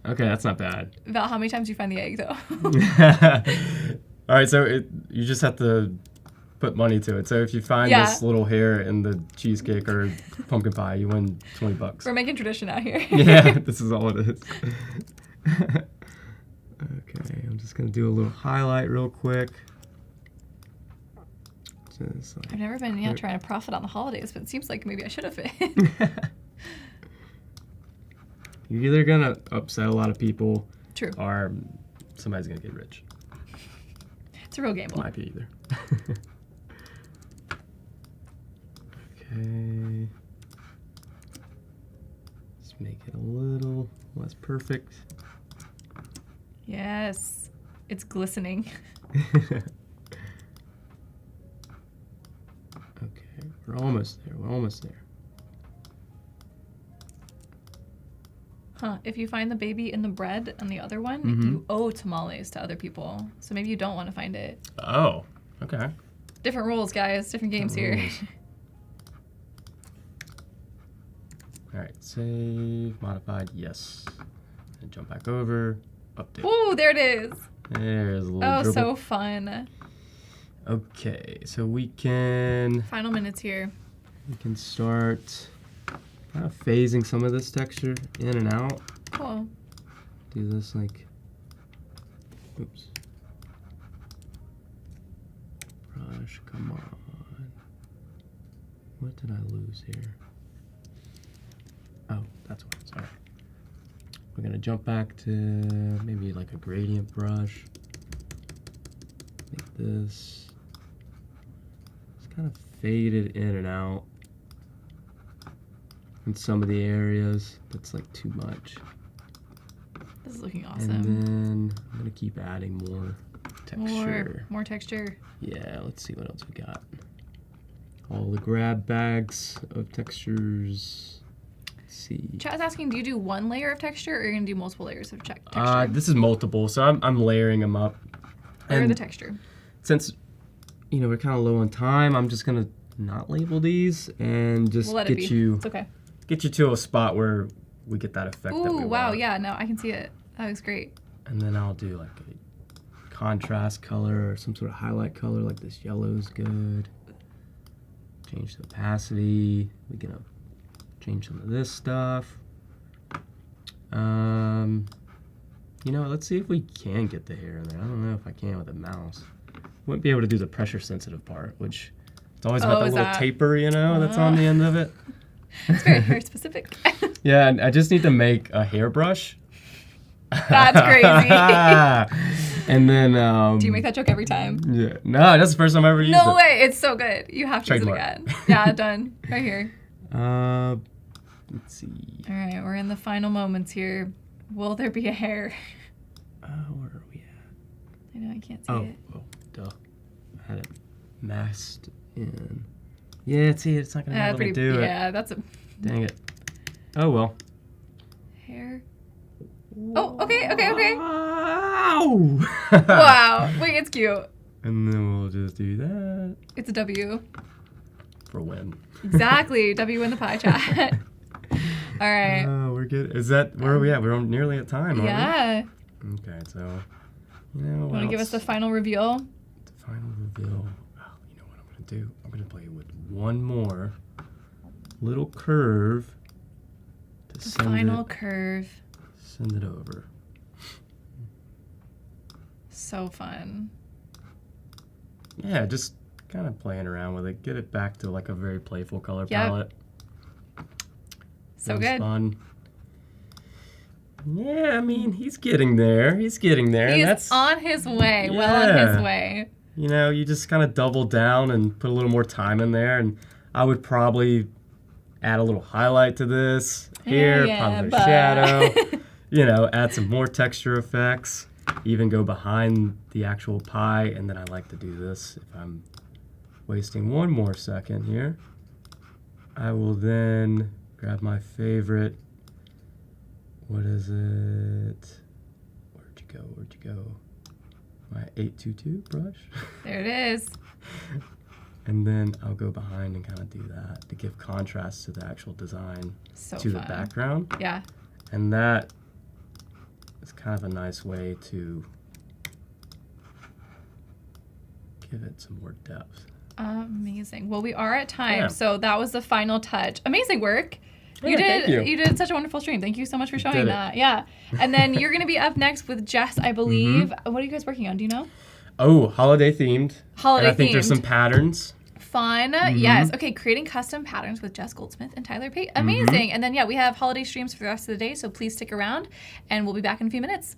Okay, that's not bad. Val, how many times do you find the egg though? All right, so you just have to put money to it. So if you find Yeah. this little hair in the cheesecake or pumpkin pie, you win $20. We're making tradition out here. Yeah, this is all it is. Okay, I'm just gonna do a little highlight real quick. Just like, I've never been trying to profit on the holidays, but it seems like maybe I should have been. you're either gonna upset a lot of people, True. or somebody's gonna get rich. It's a real gamble. Might be either. Okay. Let's make it a little less perfect. Yes. It's glistening. Okay, we're almost there. We're almost there. Huh. If you find the baby in the bread and the other one, you owe tamales to other people. So maybe you don't want to find it. Oh, okay. Different rules, guys. Different games here. rules. All right, save, modified, yes. And jump back over, update. Ooh, there it is. There's a little Oh, dribble. so fun. Okay, so we can Final minutes here. start kind of phasing some of this texture in and out. Cool. Do this like Oops. Brush, come on. What did I lose here? Oh, that's why. Sorry. We're gonna jump back to maybe like a gradient brush. Like this. It's kind of faded in and out in some of the areas. That's like too much. This is looking awesome. And then I'm gonna keep adding more texture. More texture. Yeah, let's see what else we got. All the grab bags of textures. Let's see. Chat is asking, do you do one layer of texture or are you gonna do multiple layers of texture? This is multiple, so I'm layering them up. Layer And the texture. since we're kind of low on time, I'm just gonna not label these and just We'll let it get be. you It's okay. to a spot where we get that effect that we Ooh, wow, want. yeah, no, I can see it. That looks great. And then I'll do like a contrast color or some sort of highlight color, like this yellow is good. Change the opacity. We're gonna change some of this stuff. Let's see if we can get the hair in there. I don't know if I can with a mouse. Wouldn't be able to do the pressure sensitive part, which it's always got that is little that- taper, that's on the end of it. It's very hair specific. Yeah, and I just need to make a hairbrush. That's crazy. And then Do you make that joke every time? yeah. No, that's the first time I ever used it. No way, it's so good. You have to use it Trademark. again. Yeah, done. Right here. Let's see. All right, we're in the final moments here. Will there be a hair? Where are we at? I know, I can't see it. Oh, duh. I had it masked in. Yeah, see, it's not gonna let me do it. Yeah, that's a Dang it. Oh well. hair. Oh, okay. Wow. Wow. Wait, it's cute. And then we'll just do that It's a W. for when. Exactly. W in the pie chat. All right. Oh, we're good. Is that where are we at? We're nearly at time, aren't Yeah. we? Okay, so Want to give us the final reveal? the final reveal. Oh, you know what I'm gonna do? I'm gonna play with one more little curve to The send final it. curve. Send it over. So fun. Yeah, just kind of playing around with it. Get it back to like a very playful color Yep. palette. So That was good. fun. Yeah, I mean, he's getting there. He's getting there. He and is on his way. Well on Yeah. his way. You just kind of double down and put a little more time in there. And I would probably add a little highlight to this here, Yeah, probably a but- shadow. Add some more texture effects. Even go behind the actual pie. And then I like to do this if I'm wasting one more second here. I will then grab my favorite. What is it? Where'd you go? My 822 brush. There it is. And then I'll go behind and kind of do that to give contrast to the actual design So to fun. the background. Yeah. And that is kind of a nice way to give it some more depth. Amazing. Well, we are at time, Yeah. so that was the final touch. Amazing work. Yeah, thank you. You did such a wonderful stream. Thank you so much for showing did it. that. Yeah. And then you're going to be up next with Jess, I believe. What are you guys working on? Do you know? Oh, holiday themed. Holiday and I think there's themed. some patterns. Fun. Yes. Okay. Creating custom patterns with Jess Goldsmith and Tyler Pate. Amazing. And then, yeah, we have holiday streams for the rest of the day, so please stick around, and we'll be back in a few minutes.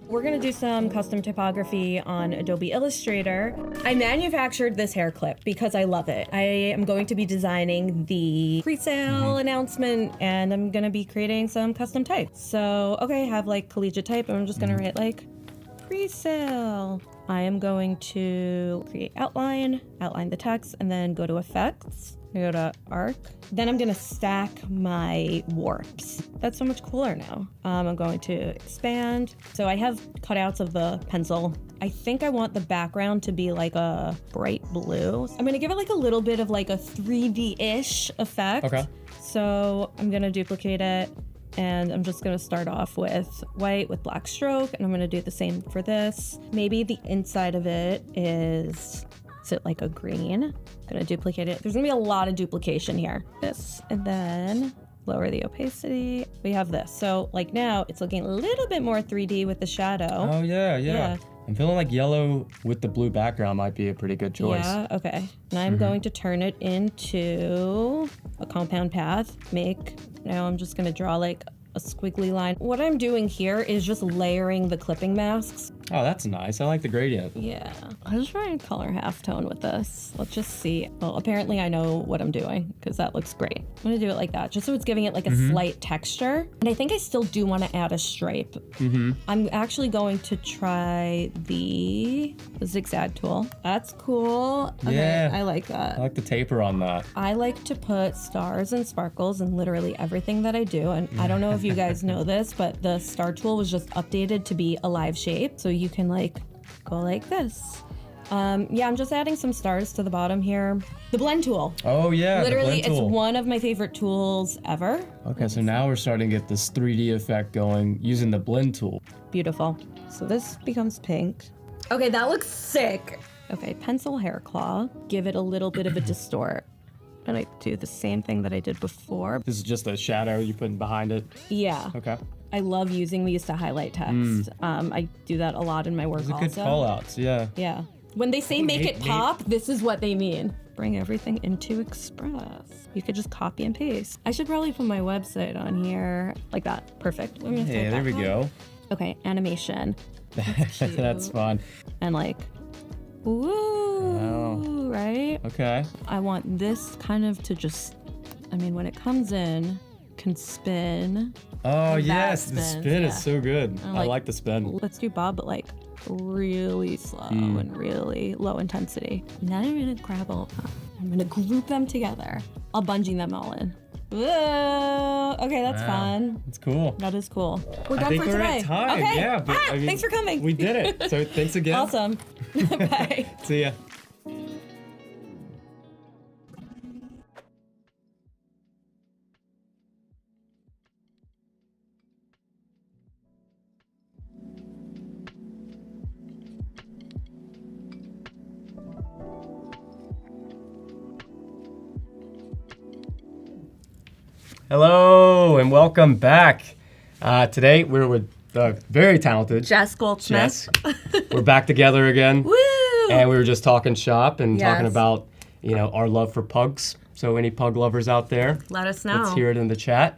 We're gonna do some custom typography on Adobe Illustrator. I manufactured this hair clip because I love it. I am going to be designing the pre-sale announcement, and I'm gonna be creating some custom type. So, okay, I have like collegiate type, and I'm just gonna write like pre-sale. I am going to create outline the text, and then go to effects. Go to arc. Then I'm gonna stack my warps. That's so much cooler now. I'm going to expand. So I have cutouts of the pencil. I think I want the background to be like a bright blue. I'm gonna give it like a little bit of like a 3D-ish effect. Okay. So I'm gonna duplicate it, and I'm just gonna start off with white with black stroke, and I'm gonna do the same for this. Maybe the inside of it is it like a green. I'm gonna duplicate it. There's gonna be a lot of duplication here. This, and then lower the opacity. We have this. So like now it's looking a little bit more 3D with the shadow. Oh yeah. Yeah. I'm feeling like yellow with the blue background might be a pretty good choice. Yeah, okay. And I'm going to turn it into a compound path. Now I'm just gonna draw like a squiggly line. What I'm doing here is just layering the clipping masks. Oh, that's nice. I like the gradient. Yeah, I'll just try and color halftone with this. Let's just see. Well, apparently I know what I'm doing because that looks great. I'm gonna do it like that, just so it's giving it like a slight texture. And I think I still do want to add a stripe. I'm actually going to try the zigzag tool. That's cool. Okay, Yeah. I like that. I like the taper on that. I like to put stars and sparkles in literally everything that I do. And I don't know if you guys know this, but the star tool was just updated to be a live shape. So you can like go like this. Yeah, I'm just adding some stars to the bottom here. The blend tool. Oh yeah, Literally, the blend tool. it's one of my favorite tools ever. Okay, so now we're starting to get this 3D effect going using the blend tool. Beautiful. So this becomes pink. Okay, that looks sick. Okay, pencil hair claw. Give it a little bit of a distort. And I do the same thing that I did before. This is just a shadow you put behind it. Yeah. Okay. I love using these to highlight text. I do that a lot in my work Those are also. good call outs, yeah. Yeah. When they say make it pop, this is what they mean. Bring everything into Express. You could just copy and paste. I should probably put my website on here like that. Perfect. I'm gonna Hey, throw there that we on. go. Okay, animation. That's fun. And like, ooh, right? Okay. I want this kind of to just, I mean, when it comes in, can spin. Oh That yes, the spins, spin yeah. is so good. And I like the spin. Let's do Bob, but like really slow and really low intensity. And then I'm gonna grab all of them. I'm gonna group them together. I'll bungee them all in. Whoa! Okay, that's fun. It's cool. That is cool. We're done I think for we're today. at time. Okay. Yeah, but I mean, thanks for coming. We did it. So thanks again. Awesome. Bye. See ya. Hello and welcome back. Today we're with very talented Jess Goldsmith. Jess. We're back together again. Woo! And we were just talking shop and talking Yes. about, our love for pugs. So any pug lovers out there, Let us know. let's hear it in the chat.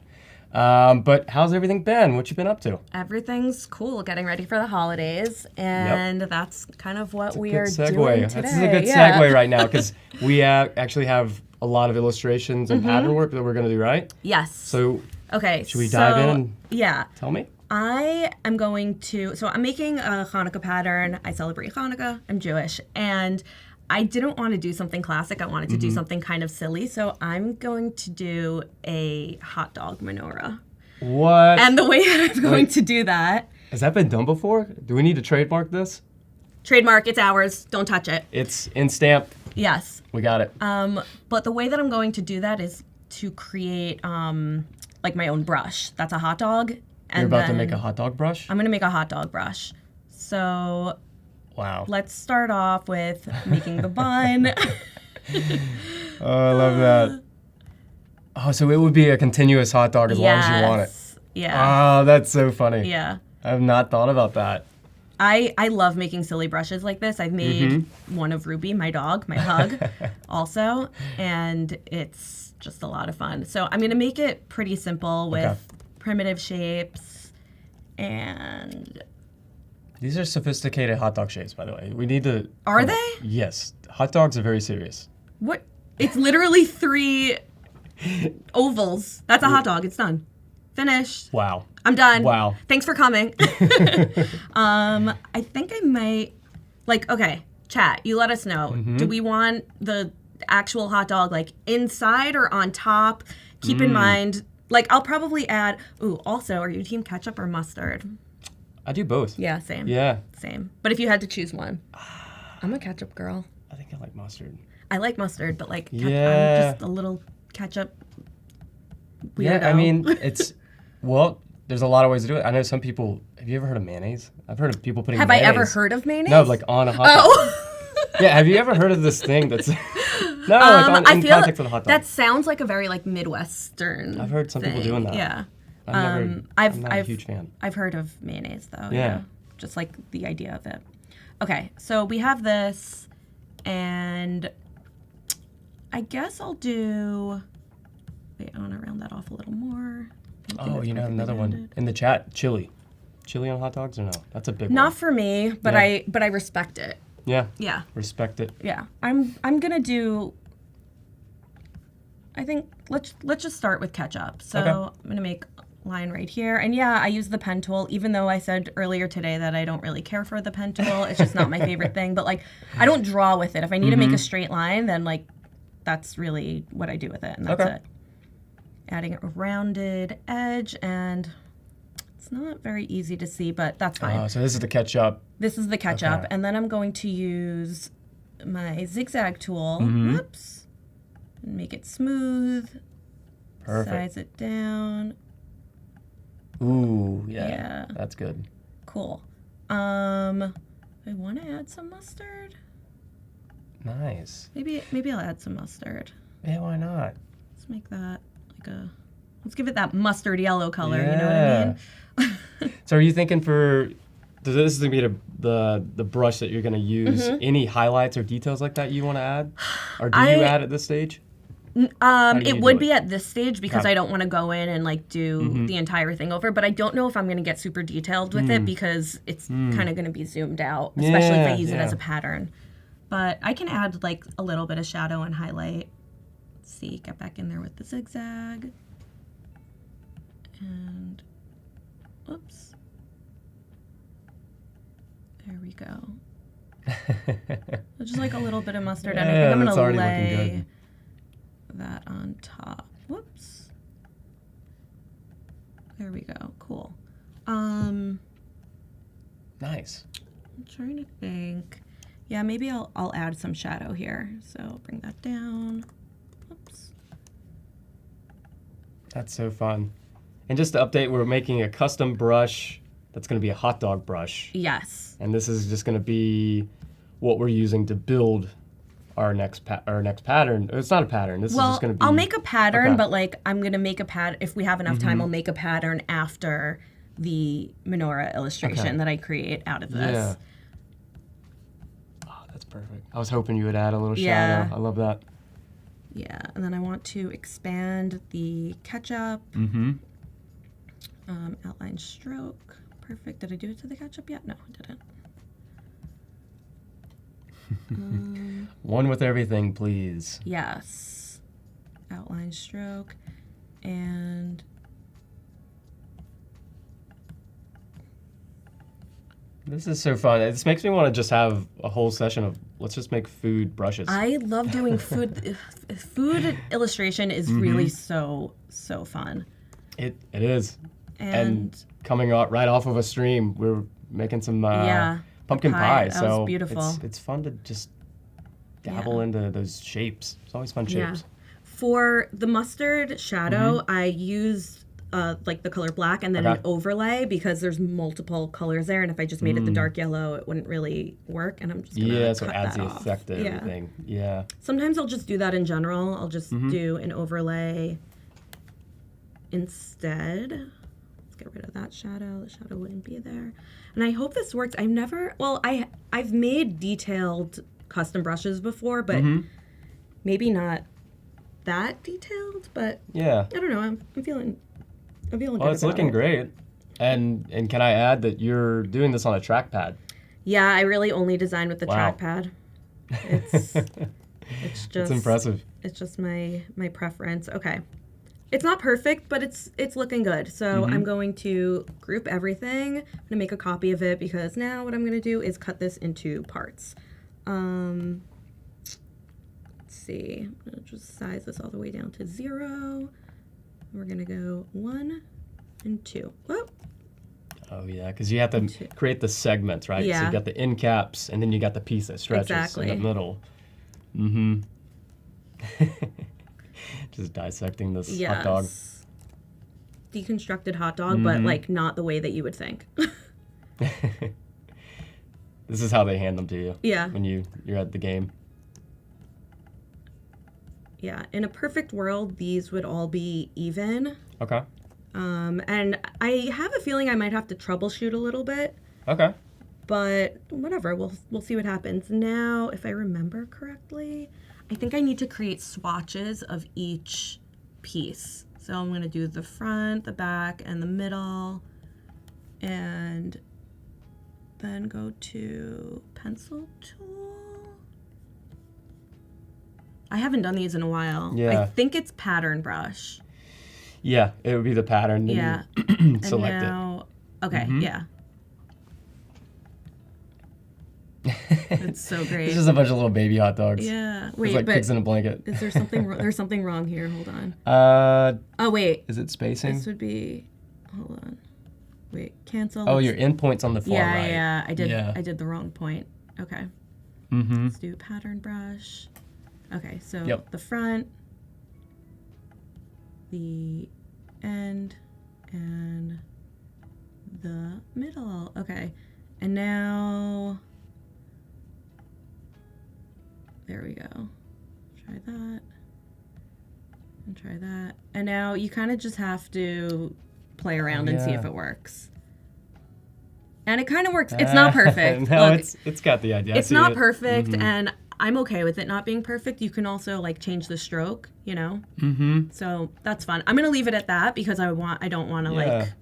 But how's everything been? What you been up to? Everything's cool. Getting ready for the holidays, and that's kind of what we Good are segue. doing today. This is a good Yeah. segue right now because we actually have a lot of illustrations and pattern work that we're going to do, right? Yes. So okay. should we dive in? Yeah. Tell me. I am going to, so I'm making a Hanukkah pattern. I celebrate Hanukkah. I'm Jewish. And I didn't want to do something classic. I wanted to do something kind of silly. So I'm going to do a hot dog menorah. What? And the way that I'm going to do that, Has that been done before? Do we need to trademark this? trademark, it's ours. Don't touch it. It's in stamp. Yes. We got it. But the way that I'm going to do that is to create like my own brush. That's a hot dog. And You're about to then make a hot dog brush? I'm going to make a hot dog brush. So Wow. let's start off with making the bun. Oh, I love that. Oh, so it would be a continuous hot dog as long as you want it. Yeah. Oh, that's so funny. Yeah. I have not thought about that. I love making silly brushes like this. I've made one of Ruby, my dog, my pug, also, and it's just a lot of fun. So I'm gonna make it pretty simple with primitive shapes, and These are sophisticated hot dog shapes, by the way. We need to. Are they? Yes. Hot dogs are very serious. what? It's literally 3 ovals. That's a hot dog. It's done. Finished. Wow. I'm done. Wow. Thanks for coming. I think I might, okay, chat, you let us know. Do we want the actual hot dog inside or on top? Keep in mind, I'll probably add, also, are you team ketchup or mustard? I do both. Yeah, same. Yeah. Same. But if you had to choose one, I'm a ketchup girl. I think I like mustard. I like mustard, but I'm Yeah. just a little ketchup weirdo. Yeah, I mean, there's a lot of ways to do it. I know some people, have you ever heard of mayonnaise? I've heard of people putting Have mayonnaise. I ever heard of mayonnaise? No, on a hot dog. Oh. Yeah, have you ever heard of this thing that's No, like I in feel context for the hot dog. that sounds like a very like Midwestern. I've heard some people thing. doing that. Yeah. I'm not a huge fan. I've heard of mayonnaise though. Yeah. Just like the idea of it. Okay, so we have this, and I guess I'll do. Wait, I want to round that off a little more. Oh, you know, another one in the chat. Chili on hot dogs or no? That's a big one. Not for me, but Yeah. I respect it. Yeah. Yeah. Respect it. Yeah. I'm gonna do. I think let's just start with ketchup. So Okay. I'm gonna make a line right here, and yeah, I use the pen tool. Even though I said earlier today that I don't really care for the pen tool, it's just not my favorite thing. But like, I don't draw with it. If I need to make a straight line, then like, that's really what I do with it, and that's Okay. it. Adding a rounded edge, and it's not very easy to see, but that's fine. Oh, so this is the ketchup. This is the ketchup, Okay. and then I'm going to use my zigzag tool. Mm-hmm. Whoops. And make it smooth. Perfect. Size it down. Ooh, yeah. Yeah. That's good. Cool. I want to add some mustard. Nice. Maybe I'll add some mustard. Yeah, why not? Let's make that like a. Let's give it that mustard yellow color. You know what I mean? So are you thinking for? This is gonna be the brush that you're gonna use. Mm-hmm. Any highlights or details like that you want to add, or do you add at this stage? do you It would do be at this stage because Okay. I don't want to go in and like do the entire thing over, but I don't know if I'm going to get super detailed with it because it's kind of going to be zoomed out, especially if I use it as a pattern. But I can add like a little bit of shadow and highlight. Let's see, get back in there with the zigzag. And, oops. There we go. Just like a little bit of mustard, and I think I'm that's going to already looking lay good. that on top. Whoops. There we go. Cool. Nice. I'm trying to think. Yeah, maybe I'll add some shadow here. So bring that down. Oops. That's so fun. And just to update, we're making a custom brush that's going to be a hot dog brush. Yes. And this is just going to be what we're using to build our next pattern. It's not a pattern. This is just going to be. I'll make a pattern, Okay. but like I'm gonna make a pattern. If we have enough time, I'll make a pattern after the menorah illustration that I create out of this. Yeah. Oh, that's perfect. I was hoping you would add a little Yeah. shadow. I love that. Yeah, and then I want to expand the ketchup. Outline stroke. Perfect. Did I do it to the ketchup yet? No, I didn't. One with everything, please. Yes. Outline stroke. And This is so fun. This makes me want to just have a whole session of let's just make food brushes. I love doing food. Food illustration is really so fun. It is. And coming out right off of a stream, we're making some pumpkin pie. pie. That So was beautiful. it's fun to just dabble into those shapes. It's always fun Yeah. shapes. For the mustard shadow, I used like the color black and then an Okay. overlay because there's multiple colors there. And if I just made it the dark yellow, it wouldn't really work. And I'm just gonna Yeah, so it cut adds that the off. effect to Yeah. everything. Yeah. Sometimes I'll just do that in general. I'll just do an overlay instead. Let's get rid of that shadow. The shadow wouldn't be there. And I hope this works. I've made detailed custom brushes before, but maybe not that detailed, but Yeah. I don't know. I'm feeling good Well, it's about looking it. great. And can I add that you're doing this on a trackpad? Yeah, I really only design with the Wow. trackpad. It's it's just It's impressive. It's just my preference. Okay. It's not perfect, but it's looking good. So I'm going to group everything. I'm gonna make a copy of it because now what I'm gonna do is cut this into parts. Let's see. I'm gonna just size this all the way down to 0. We're gonna go 1 and 2. Whoa. Oh yeah, because you have to create the segments, right? So Yeah. you got the end caps, and then you got the piece that stretches Exactly. in the middle. Just dissecting this hot dog. Yes. Deconstructed hot dog, but like not the way that you would think. This is how they hand them to you. Yeah. When you're at the game. Yeah, in a perfect world, these would all be even. Okay. And I have a feeling I might have to troubleshoot a little bit, Okay. but whatever, we'll see what happens. Now, if I remember correctly, I think I need to create swatches of each piece. So I'm gonna do the front, the back, and the middle, and then go to pencil tool. I haven't done these in a while. Yeah. I think it's pattern brush. Yeah, it would be the pattern. Then Yeah. you And select now, okay, Mhm. yeah. it. It's so great. It's just a bunch of little baby hot dogs. Yeah. It's Wait, like but pigs in a blanket. is there something? There's something wrong here. Hold on. Uh, Oh wait, is it spacing? this would be. Hold on. Wait, cancel. Oh, Let's- your endpoint's on the far Yeah, right. yeah. I did. Yeah. I did the wrong point. Okay. Mm-hmm. Let's do pattern brush. Okay, so Yep. the front, the end, and the middle. Okay, and now there we go. Try that and try that, and now you kind of just have to play around and see if Yeah. it works. And it kind of works. It's not perfect. No, Look, it's got the idea. I it's see not it. perfect, Mhm. and I'm okay with it not being perfect. You can also like change the stroke, you know. Mm-hmm. So that's fun. I'm gonna leave it at that because I don't want to Yeah. like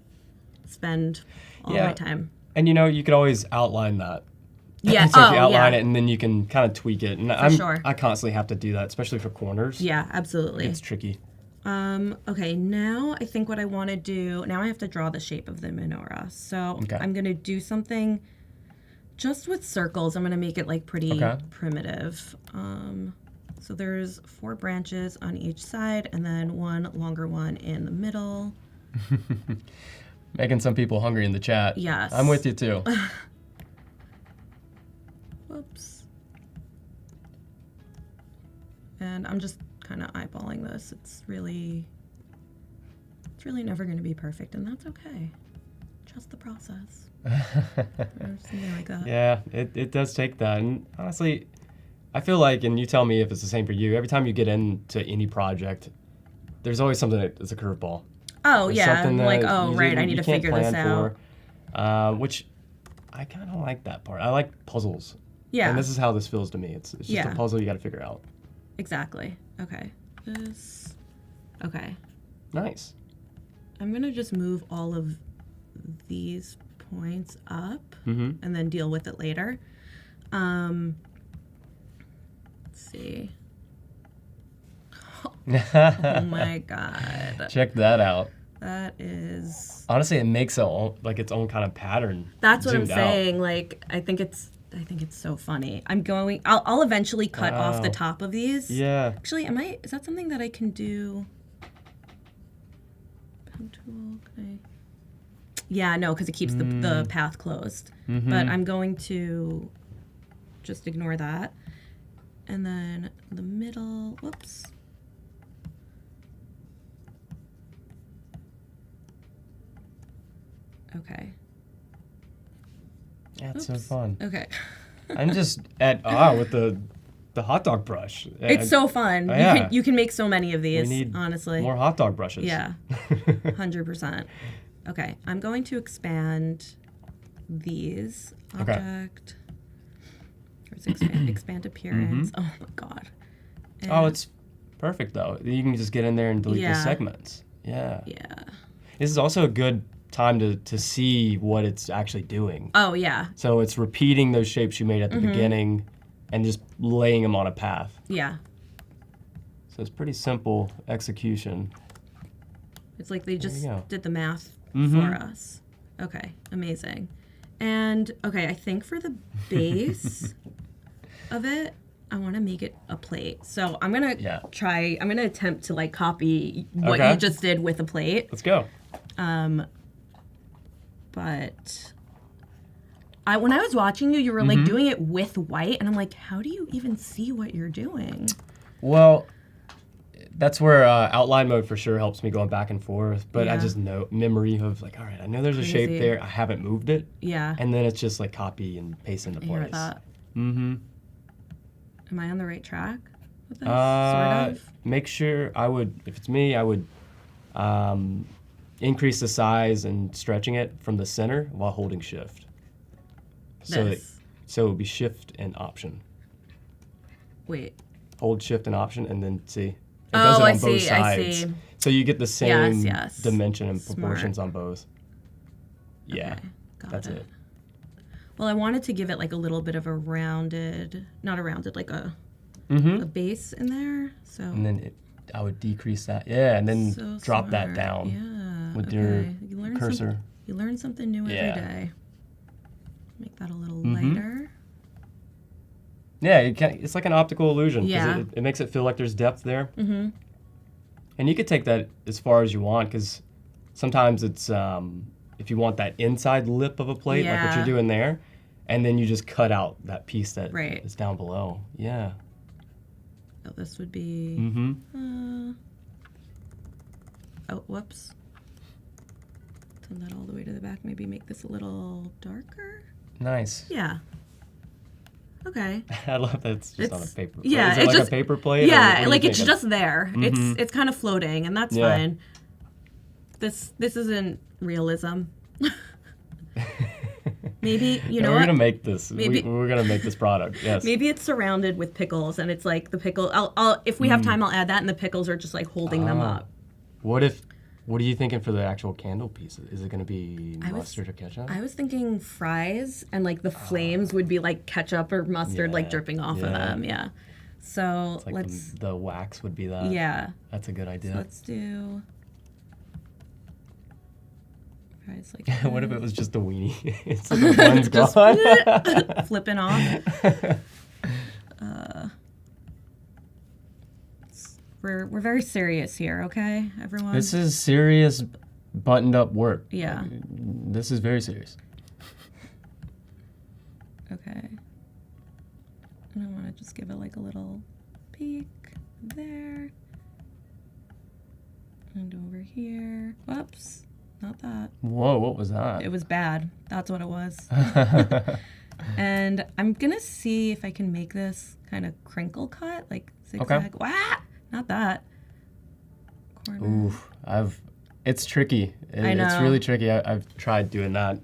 spend all Yeah. my time. And you could always outline that. Yeah. So if you Oh, outline yeah. it and then you can kind of tweak it. And sure. I constantly have to do that, especially for corners. Yeah, absolutely. It's tricky. Okay, now I think what I want to do, now I have to draw the shape of the menorah. So Okay. I'm going to do something just with circles. I'm going to make it like pretty Okay. primitive. So there's 4 branches on each side and then one longer one in the middle. Making some people hungry in the chat. Yes. I'm with you too. Whoops. And I'm just kind of eyeballing this. It's really never going to be perfect, and that's okay. Trust the process. Or something like that. Yeah, it does take that. And honestly, I feel like, and you tell me if it's the same for you, every time you get into any project, there's always something that's a curveball. Oh, There's yeah. something Like, that oh, you right, didn't- I need you to can't figure this plan out. for, which I kind of like that part. I like puzzles. Yeah. And this is how this feels to me. It's just Yeah. a puzzle you got to figure out. Exactly. Okay. This. Okay. Nice. I'm going to just move all of these points up Mm-hmm. and then deal with it later. Let's see. Oh my god. Check that out. That is. Honestly, it makes its own kind of pattern. That's what I'm zoomed out. saying. Like, I think it's so funny. I'll eventually cut off the Wow. top of these. Yeah. Actually, is that something that I can do? Pen tool, can I? Yeah, no, because it keeps the path closed. Mm-hmm. But I'm going to just ignore that. And then the middle, whoops. Okay. Yeah, it's so Oops. fun. Okay. I'm just at awe with the hot dog brush. It's so fun. yeah. You can make so many of We these, need honestly. more hot dog brushes. Yeah. 100%. Okay, I'm going to expand these. Okay. Object. Where's expand appearance? Oh my god. Oh, And- it's perfect though. You can just get in there and delete the Yeah. segments. Yeah. Yeah. This is also a good time to see what it's actually doing. Oh yeah. So it's repeating those shapes you made at the Mm-hmm. beginning and just laying them on a path. Yeah. So it's pretty simple execution. It's like they just go. did the math Mhm. for us. Okay, amazing. And okay, I think for the base of it, I want to make it a plate. So I'm gonna Yeah. I'm gonna attempt to like copy what Okay. you just did with a plate. Let's go. But when I was watching you were like doing it with white, and I'm like, how do you even see what you're doing? Well, that's where outline mode for sure helps me going back and forth. But I Yeah. just know memory of like, all right, I know there's a shape Crazy. there. I haven't moved it. Yeah. And then it's just like copy and paste into I hear place. that. Mm-hmm. Am I on the right track? with this? Sort of? Make sure if it's me, I would increase the size and stretching it from the center while holding shift. So it would be shift and option. Wait. Hold shift and option and then see. It does it on both sides. I see. So you get the same dimension and proportions on both. Yeah, that's it. Well, I wanted to give it like a little bit of a rounded, not a rounded, like a base in there. So. And then I would decrease that. Yeah, and then drop that down with your cursor. You learn something new every day. Make that a little lighter. Yeah, it's like an optical illusion. Yeah. It makes it feel like there's depth there. Mm-hmm. And you could take that as far as you want, because sometimes it's, if you want that inside lip of a plate, like what you're doing there, and then you just cut out that piece that is down below. Yeah. Oh, this would be... oh, whoops. Turn that all the way to the back. Maybe make this a little darker. Nice. Yeah. Okay. I love that it's just on a paper plate. Yeah, is it like a paper plate? Yeah, like it's just there. It's kind of floating, and that's fine. This isn't realism. Maybe we're gonna make this. We're gonna make this product. Yes. Maybe it's surrounded with pickles, and it's like the pickle. I'll if we have time, I'll add that, and the pickles are just like holding them up. What are you thinking for the actual candle piece? Is it going to be mustard or ketchup? I was thinking fries, and like the flames would be like ketchup or mustard, like dripping off of them. Yeah. So it's like the wax would be that. Yeah. That's a good idea. So let's do fries like. What if it was just a weenie? It's like the one's gone. Flipping off. We're very serious here, okay, everyone? This is serious, buttoned-up work. Yeah. This is very serious. Okay. And I want to just give it like a little peek there. And over here. Whoops. Not that. Whoa, what was that? It was bad. That's what it was. And I'm going to see if I can make this kind of crinkle cut, like zigzag. Okay. Wah! Not that. Corner. Ooh, it's tricky. I know. It's really tricky. I've tried doing that.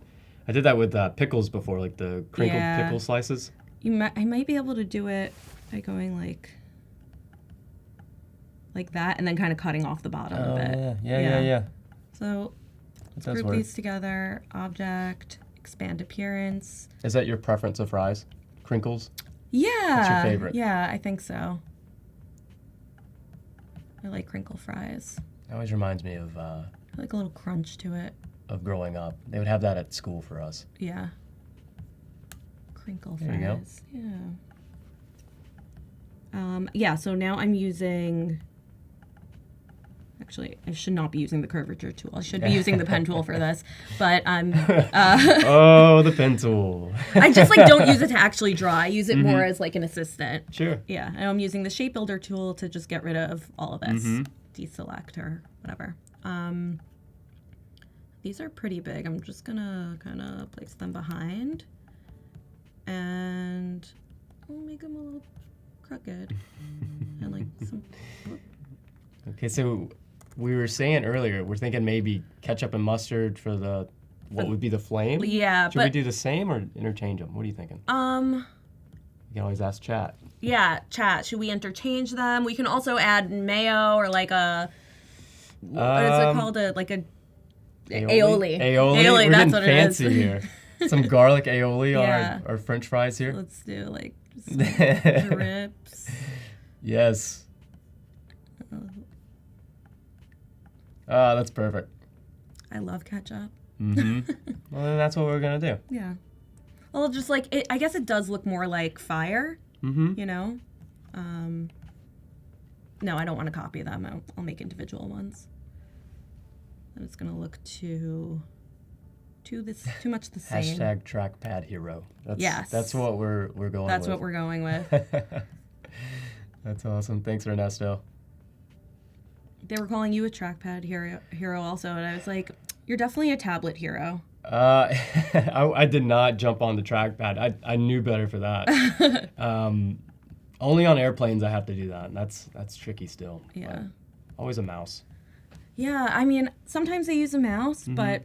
I did that with pickles before, like the crinkled pickle slices. I might be able to do it by going like that, and then kind of cutting off the bottom a bit. Yeah. So let's group these together. Object, expand appearance. Is that your preference of fries? Crinkles? Yeah. What's your favorite? Yeah, I think so. I like crinkle fries. It always reminds me of... I like a little crunch to it. Of growing up. They would have that at school for us. Yeah. Crinkle fries. There you go. Yeah, so now I'm using... Actually, I should not be using the curvature tool. I should be using the pen tool for this, but I'm... oh, the pen tool. I just don't use it to actually draw. I use it more as like an assistant. Sure. Yeah, and I'm using the shape builder tool to just get rid of all of this. Deselect or whatever. These are pretty big. I'm just gonna kind of place them behind. And I'll make them a little crooked. And like some... Okay, so... We were saying earlier, we're thinking maybe ketchup and mustard for what would be the flame? Yeah, Should we do the same or interchange them? What are you thinking? You can always ask chat. Yeah, chat. Should we interchange them? We can also add mayo or like a... What is it called? Aioli. Aioli, we're that's what fancy it is. here. Some garlic aioli on our French fries here. Let's do like some drips. Yes. That's perfect. I love ketchup. Well, then that's what we're going to do. Yeah. Well, just like, I guess it does look more like fire, you know? No, I don't want to copy them. I'll make individual ones. And it's going to look too much the same. Hashtag trackpad hero. Yes. That's what we're going with. That's what we're going with. That's awesome. Thanks, Ernesto. They were calling you a trackpad hero also, and I was like, you're definitely a tablet hero. I did not jump on the trackpad. I knew better for that. Only on airplanes I have to do that, and that's tricky still. Yeah. But always a mouse. Yeah, I mean, sometimes I use a mouse, but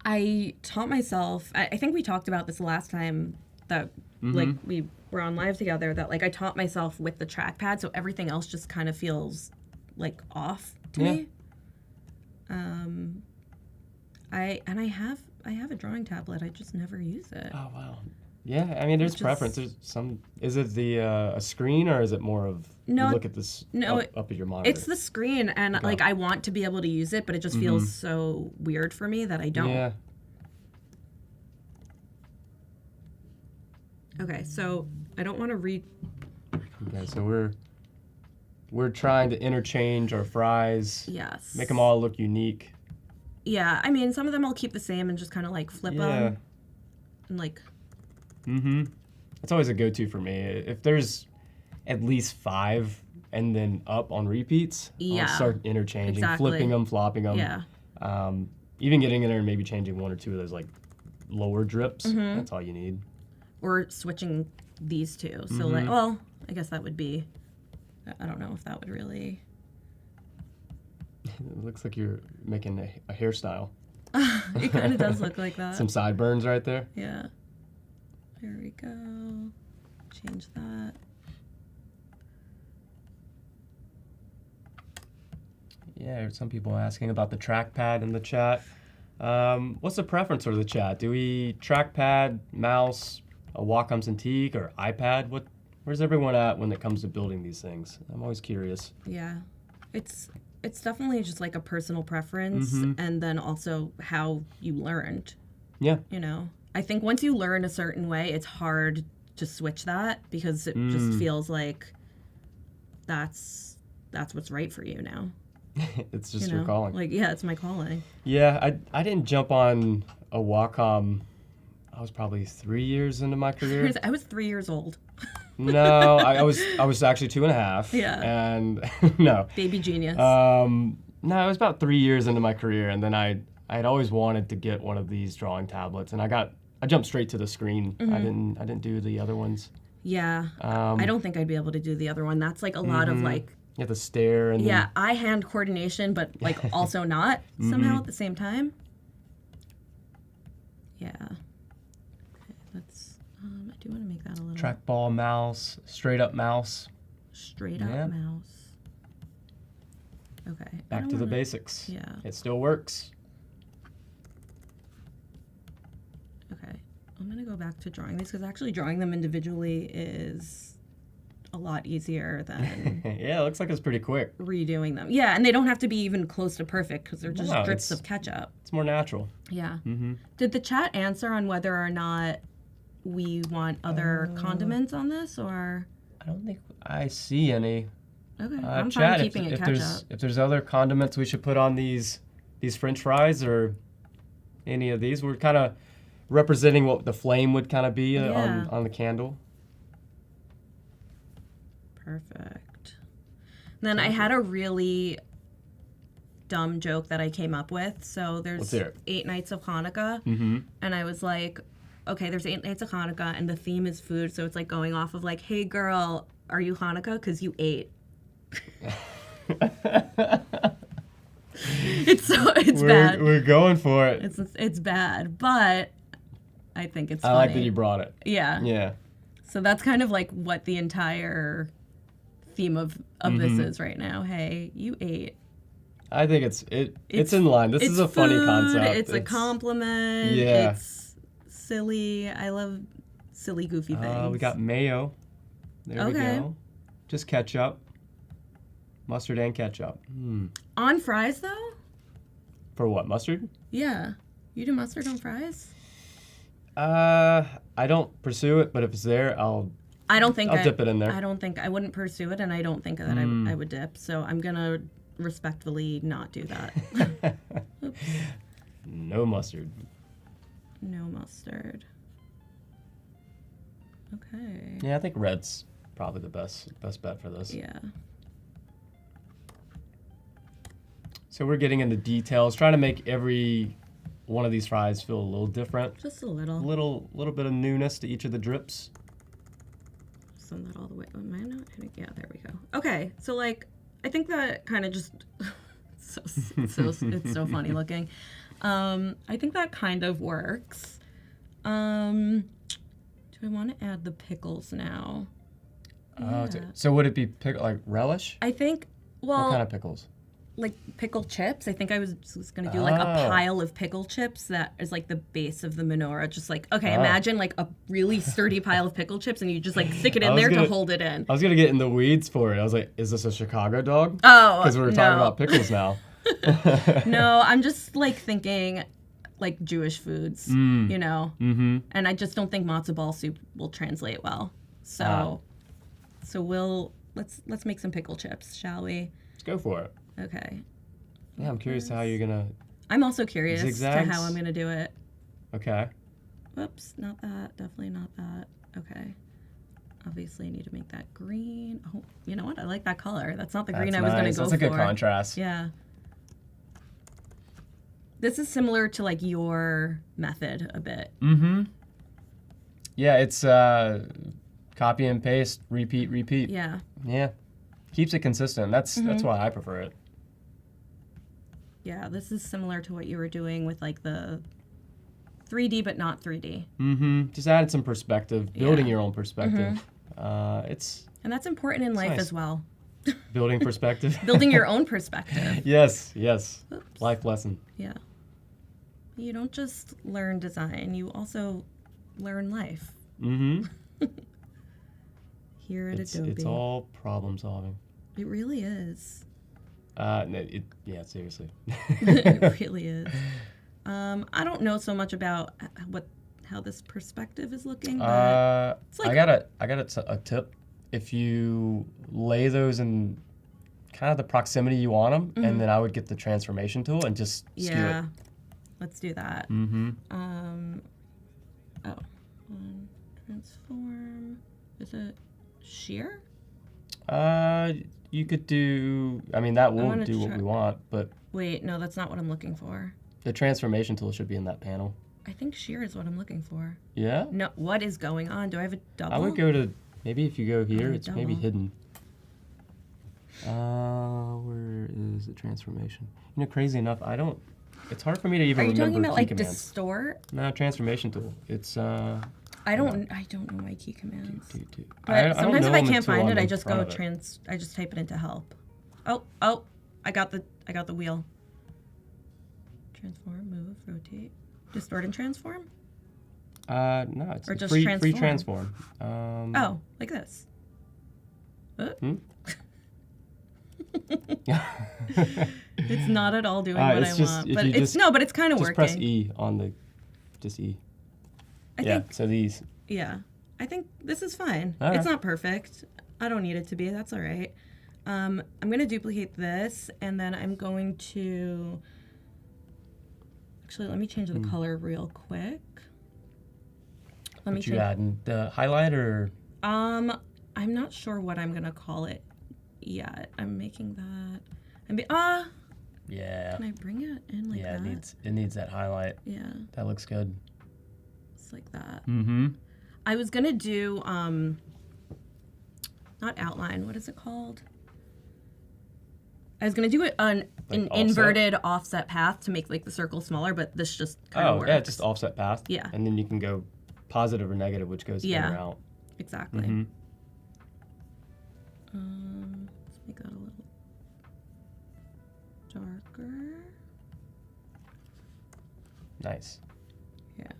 I taught myself, I think we talked about this last time that like we were on live together, that like I taught myself with the trackpad, so everything else just kind of feels like off to me. I have a drawing tablet, I just never use it. Oh wow. Yeah, I mean, there's preference. There's some. Is it the a screen, or is it more of you look at this up at your monitor? It's the screen, and like I want to be able to use it, but it just feels so weird for me that I don't. Yeah. Okay, so I don't want to read. Okay, so we're trying to interchange our fries. Yes. Make them all look unique. Yeah, I mean, some of them I'll keep the same and just kind of like flip them. And like. That's always a go-to for me. If there's at least 5 and then up on repeats, I'll start interchanging, flipping them, flopping them. Yeah. Even getting in there and maybe changing 1 or 2 of those like lower drips. That's all you need. Or switching these two. So like, well, I guess that would be. I don't know if that would really. It looks like you're making a hairstyle. It kind of does look like that. Some sideburns right there. Yeah. There we go. Change that. Yeah, some people asking about the trackpad in the chat. What's the preference for the chat? Do we trackpad, mouse, a Wacom Cintiq, or iPad? Where's everyone at when it comes to building these things? I'm always curious. Yeah, it's definitely just like a personal preference, and then also how you learned. Yeah. You know, I think once you learn a certain way, it's hard to switch that because it just feels like that's what's right for you now. It's just your calling. Like, yeah, it's my calling. Yeah, I didn't jump on a Wacom. I was probably 3 years into my career. I was 3 years old. No, I was actually 2.5. Yeah. And no. Baby genius. No, it was about 3 years into my career, and then I had always wanted to get one of these drawing tablets, and I jumped straight to the screen. I didn't do the other ones. Yeah. I don't think I'd be able to do the other one. That's like a lot of like. You have to stare and yeah, eye-hand coordination, but like also not somehow at the same time. Yeah. Okay, let's. I do want to make that a little. Trackball mouse, straight up mouse. Straight up mouse. Okay. Back to the basics. Yeah. It still works. Okay. I'm gonna go back to drawing these because actually drawing them individually is a lot easier than yeah, it looks like it's pretty quick. Redoing them. Yeah, and they don't have to be even close to perfect because they're just drips of ketchup. It's more natural. Yeah. Did the chat answer on whether or not we want other condiments on this, or? I don't think I see any. Okay, I'm chat, fine keeping it ketchup. If there's other condiments we should put on these French fries or any of these, we're kind of representing what the flame would kind of be on the candle. Perfect. Then I had a really dumb joke that I came up with. So there's 8 nights of Hanukkah, and I was like, okay, there's 8 nights of Hanukkah, and the theme is food. So it's like going off of like, hey girl, are you Hanukkah? Because you ate. It's bad. We're going for it. It's bad, but I think it's funny. I like that you brought it. Yeah. Yeah. So that's kind of like what the entire theme of this is right now. Hey, you ate. I think it's in line. This is a funny concept. It's a compliment. Yeah. It's silly. I love silly, goofy things. We got mayo. There we go. Just ketchup. Mustard and ketchup. On fries, though? For what, mustard? Yeah. You do mustard on fries? I don't pursue it, but if it's there, I'll dip it in there. I don't think I wouldn't pursue it, and I don't think that I would dip. So I'm gonna respectfully not do that. Oops. No mustard. No mustard. Okay. Yeah, I think red's probably the best bet for this. Yeah. So we're getting into details, trying to make every one of these fries feel a little different. Just a little. Little bit of newness to each of the drips. send that all the way. Am I not hitting? Yeah, there we go. Okay, so like, I think that kind of just, it's so funny looking. I think that kind of works. Do I want to add the pickles now? Oh, so would it be like relish? I think, well, What kind of pickles? like pickle chips. I think I was gonna do like a pile of pickle chips that is like the base of the menorah. Just like, okay, imagine like a really sturdy pile of pickle chips and you just like stick it in there to hold it in. I was gonna get in the weeds for it. I was like, is this a Chicago dog? Oh, Because we were talking about pickles now. No, I'm just like thinking like Jewish foods, you know? Mm-hmm. And I just don't think matzo ball soup will translate well. So let's make some pickle chips, shall we? Let's go for it. Okay. Yeah, I'm curious how you're gonna. I'm also curious Zigzags? to how I'm gonna do it. Okay. Whoops, not that. Definitely not that. Okay. Obviously, I need to make that green. Oh, you know what? I like that color. That's not the green I was going to go for. That's a good contrast. Yeah. This is similar to like your method a bit. Mm-hmm. Yeah, it's copy and paste, repeat. Yeah. Yeah. Keeps it consistent. That's why I prefer it. Yeah, this is similar to what you were doing with like the 3D but not 3D. Mm-hmm. Just added some perspective, building your own perspective. And that's important in life nice. as well. Building perspective. Building your own perspective. Yes. Oops. Life lesson. Yeah. You don't just learn design, you also learn life. Mm-hmm. Here at Adobe. It's all problem solving. It really is. Yeah, seriously. It really is. I don't know so much about how this perspective is looking, but it's like, I got a tip. If you lay those in kind of the proximity you want them, and then I would get the transformation tool and just skew it. Let's do that. Mm-hmm. Transform. Is it shear? You could do. I mean, that will do what we want, but wait, no, that's not what I'm looking for. the transformation tool should be in that panel. I think shear is what I'm looking for. Yeah. No, what is going on? Do I have a double? I would go to maybe if you go here, it's maybe double. hidden. Where is the transformation? You know, crazy enough, I don't. It's hard for me to even remember. Are you remember talking about key like commands. distort? No, transformation tool. It's I don't know my key commands. But I don't sometimes know if I them can't until find I'm it, I in just front go of it. I just type it into help. Oh, I got the wheel. Transform, move, rotate, distort and transform. No, it's Or just free transform. transform. Oh, like this. It's not at all doing what I want, but it's kind of just working. press E on the, just E. I think, so these. yeah, I think this is fine. All It's right. not perfect. I don't need it to be. That's all right. I'm going to duplicate this, and then I'm going to... Actually, let me change the color real quick. What you adding? The highlight or? I'm not sure what I'm going to call it yet. I'm making that... Yeah. Can I bring it in like that? Yeah, it needs that highlight. Yeah. That looks good. It's like that. Mm-hmm. I was gonna do not outline. What is it called? I was gonna do it on an inverted offset path to make like the circle smaller, but this just kind of works. Yeah, just offset path. Yeah. And then you can go positive or negative, which goes in or out. Exactly. Mm-hmm. Let's make that a little darker. Nice. Yeah.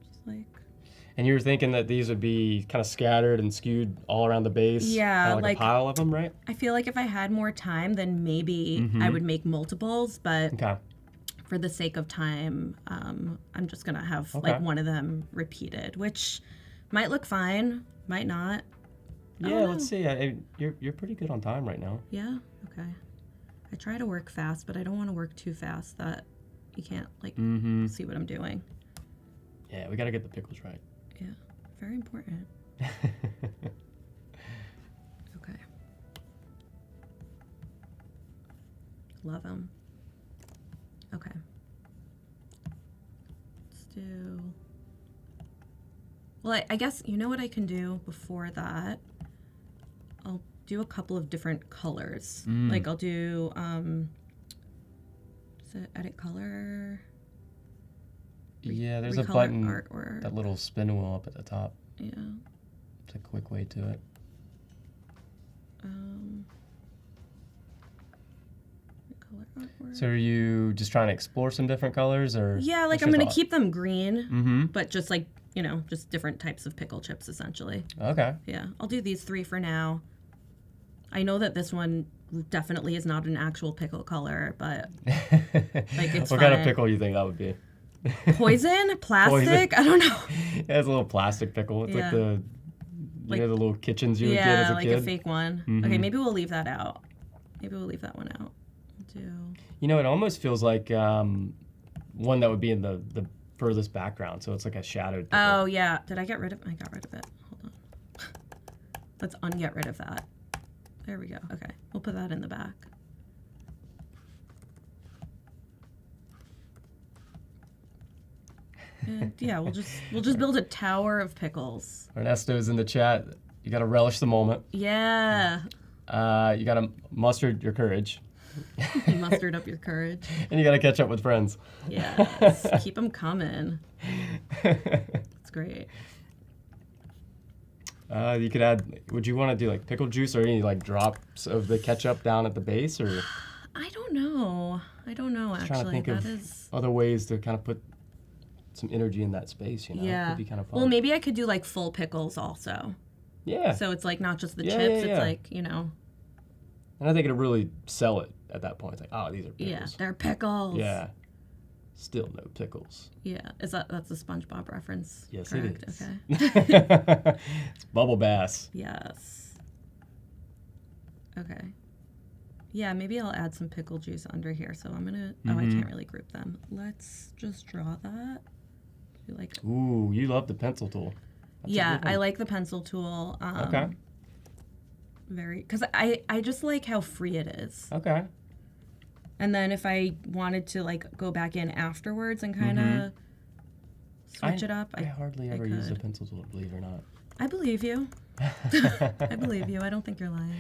Just like. And you were thinking that these would be kind of scattered and skewed all around the base? Yeah, kind of like a pile of them, right? I feel like if I had more time, then maybe I would make multiples, but for the sake of time, I'm just gonna have like one of them repeated, which might look fine, might not. Yeah, let's see. You're pretty good on time right now. Yeah. Okay. I try to work fast, but I don't want to work too fast that you can't like see what I'm doing. Yeah, we gotta get the pickles right. Yeah, very important. Okay. Love them. Okay. Let's do Well, I guess you know what I can do before that? I'll do a couple of different colors. Like I'll do, is it edit color? Yeah, there's a Recolor button, artwork. that little spin wheel up at the top. Yeah. It's a quick way to it. Recolor artwork. So are you just trying to explore some different colors, or? Yeah, like what's I'm your gonna thought? keep them green, Mm-hmm. but just like, you know, just different types of pickle chips essentially. Okay. Yeah, I'll do these 3 for now. I know that this one definitely is not an actual pickle color, but like it's What kind of fine. pickle you think that would be? Poison? Plastic? I don't know. Yeah, it's a little plastic pickle. It's like Yeah. the, Like- the little kitchens you would get as Yeah, a like kid. a fake one. Mhm. Okay, maybe we'll leave that out. Maybe we'll leave that one out. We'll do. You know, it almost feels like one that would be in the furthest background, so it's like a shadowed pickle. Oh yeah. Did I get rid of? I got rid of it. Hold on. Let's unget rid of that. There we go. Okay, we'll put that in the back. And yeah, we'll just build a tower of pickles. Ernesto's in the chat. You got to relish the moment. Yeah. You got to muster your courage, You mustered up your courage. and you got to catch up with friends. Yes. Keep them coming. It's great. You could add. Would you want to do like pickle juice or any like drops of the ketchup down at the base, or I don't know. trying to Actually, think that of is. other ways to kind of put some energy in that space? You know, it Yeah. could be kind of fun. Well, maybe I could do like full pickles also. Yeah. So it's like not just the Yeah, chips. yeah, yeah. It's like, you know. And I think it'd really sell it at that point. It's like, oh, these are Yeah, pickles. they're pickles. Yeah. Still no pickles. Yeah. That's a SpongeBob reference? Yes, correct? it is. Okay. It's Bubble Bass. Yes. Okay. Yeah, maybe I'll add some pickle juice under here. So I'm gonna. Oh, I can't really group them. Let's just draw that. Do like. Ooh, you love the pencil tool. That's a Yeah, good one. I like the pencil tool. Okay. Very, because I just like how free it is. Okay. And then if I wanted to like go back in afterwards and kind of switch it up, I hardly ever use a could. pencil tool, believe it or not. I believe you. I believe you. I don't think you're lying.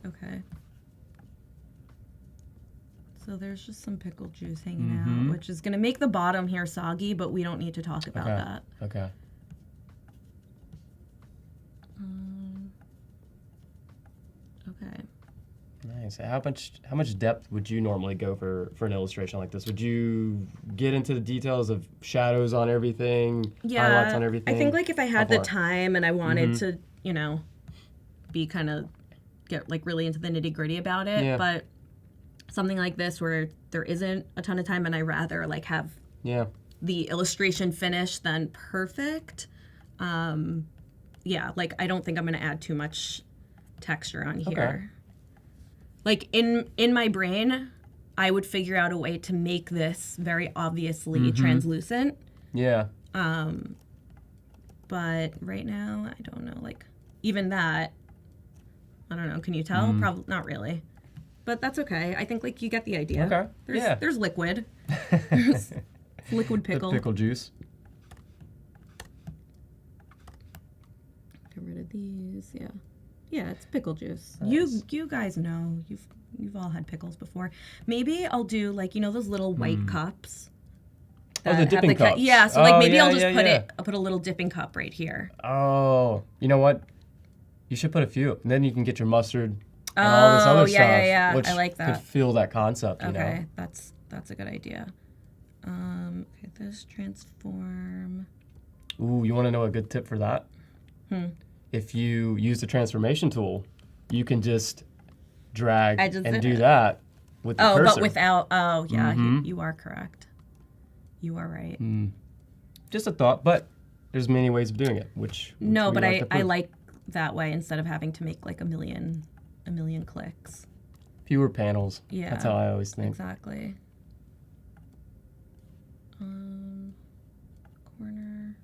Okay. So there's just some pickle juice hanging out, which is gonna make the bottom here soggy, but we don't need to talk about Okay. that. Okay. Okay. Nice. How much depth would you normally go for an illustration like this? Would you get into the details of shadows on everything, highlights on everything? I think like if I had How the far? time and I wanted to, you know, be kind of get like really into the nitty gritty about it, Yeah. but something like this where there isn't a ton of time and I rather like have Yeah. the illustration finished than perfect. Yeah, like I don't think I'm gonna add too much texture on here. Like in my brain, I would figure out a way to make this very obviously translucent. Yeah. But right now, I don't know. Like even that, I don't know. Can you tell? Probably not really. But that's okay. I think like you get the idea. Okay. Yeah. There's liquid. There's liquid pickle. The pickle juice. Get rid of these. Yeah. Yeah, it's pickle juice. You guys know. You've all had pickles before. Maybe I'll do like, you know, those little white cups. Oh, that the have dipping cups. Yeah, so like Oh, maybe yeah, I'll just yeah, I'll put a little dipping cup right here. Oh, you know what? You should put a few. And then you can get your mustard and all this other Oh, stuff. yeah. Which I like that. could feel that concept, you Okay, know? that's a good idea. Okay, this transform. Ooh, you want to know a good tip for that? If you use the transformation tool, you can just drag I just and did do it. that with the Oh, cursor. but without. Oh, yeah, you are correct. You are right. Just a thought, but there's many ways of doing it, which No, we but like to I prove. like that way instead of having to make like a million clicks. Fewer panels. Yeah. That's how I always think. Exactly. Corner.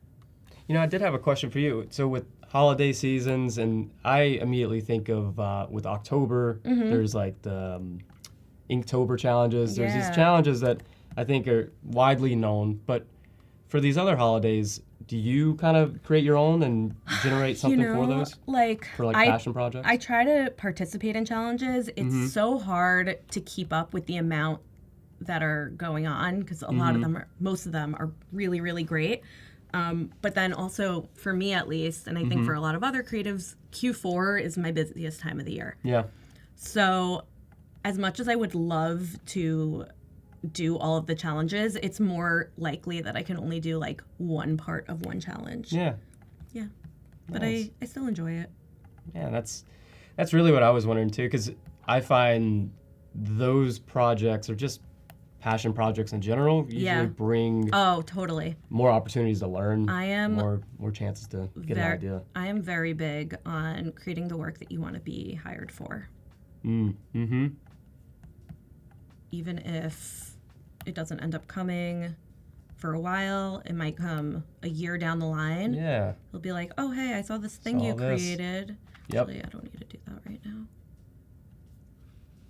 You know, I did have a question for you. So with holiday seasons, and I immediately think of with October, there's like the Inktober challenges. There's these Yeah. challenges that I think are widely known, but for these other holidays, do you kind of create your own and generate something for those? Like For like passion projects? I try to participate in challenges. It's so hard to keep up with the amount that are going on because a lot of them most of them are really, really great. But then also for me at least, and I think for a lot of other creatives, Q4 is my busiest time of the year. Yeah. So as much as I would love to do all of the challenges, it's more likely that I can only do like one part of one challenge. Yeah. Yeah. But Nice. I still enjoy it. Yeah, that's really what I was wondering too, because I find those projects are just passion projects in general usually bring Oh, totally. more opportunities to learn. I am more chances to get an idea. I am very big on creating the work that you want to be hired for. Mm-hmm. Even if it doesn't end up coming for a while, it might come a year down the line. Yeah. It'll be like, oh, hey, I saw this thing Saw you this. created. Yep. Actually, I don't need to do that right now.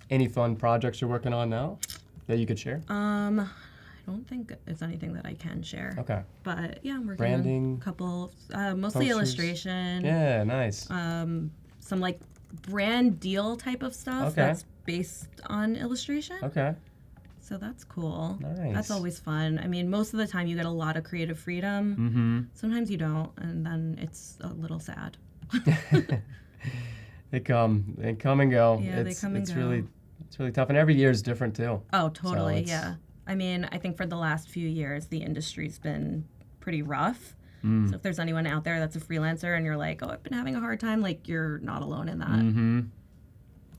Any fun projects you're working on now that you could share? I don't think it's anything that I can share. Okay. But yeah, I'm working Branding, on a couple, mostly posters. illustration. Yeah, nice. Some like brand deal type of stuff Okay. that's based on illustration. Okay. So that's cool. Nice. That's always fun. I mean, most of the time you get a lot of creative freedom. Mm-hmm. Sometimes you don't, and then it's a little sad. They come and go. Yeah, they come and it's go. It's really tough, and every year is different too. Oh, totally. it's- Yeah. I mean, I think for the last few years, the industry's been pretty rough. Mm. So if there's anyone out there that's a freelancer and you're like, oh, I've been having a hard time, like you're not alone in that. Mm-hmm.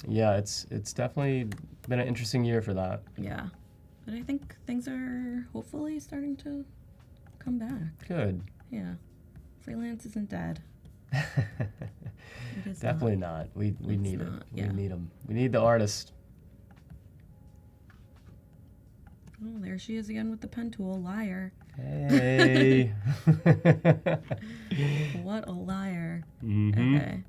Yeah, it's definitely been an interesting year for that. Yeah. But I think things are hopefully starting to come back. Good. Yeah. Freelance isn't dead. It is Definitely not. We need it. not, yeah. We need them. We need the artist. Oh, there she is again with the pen tool. Liar. Hey. What a liar. Mm-hmm. Okay.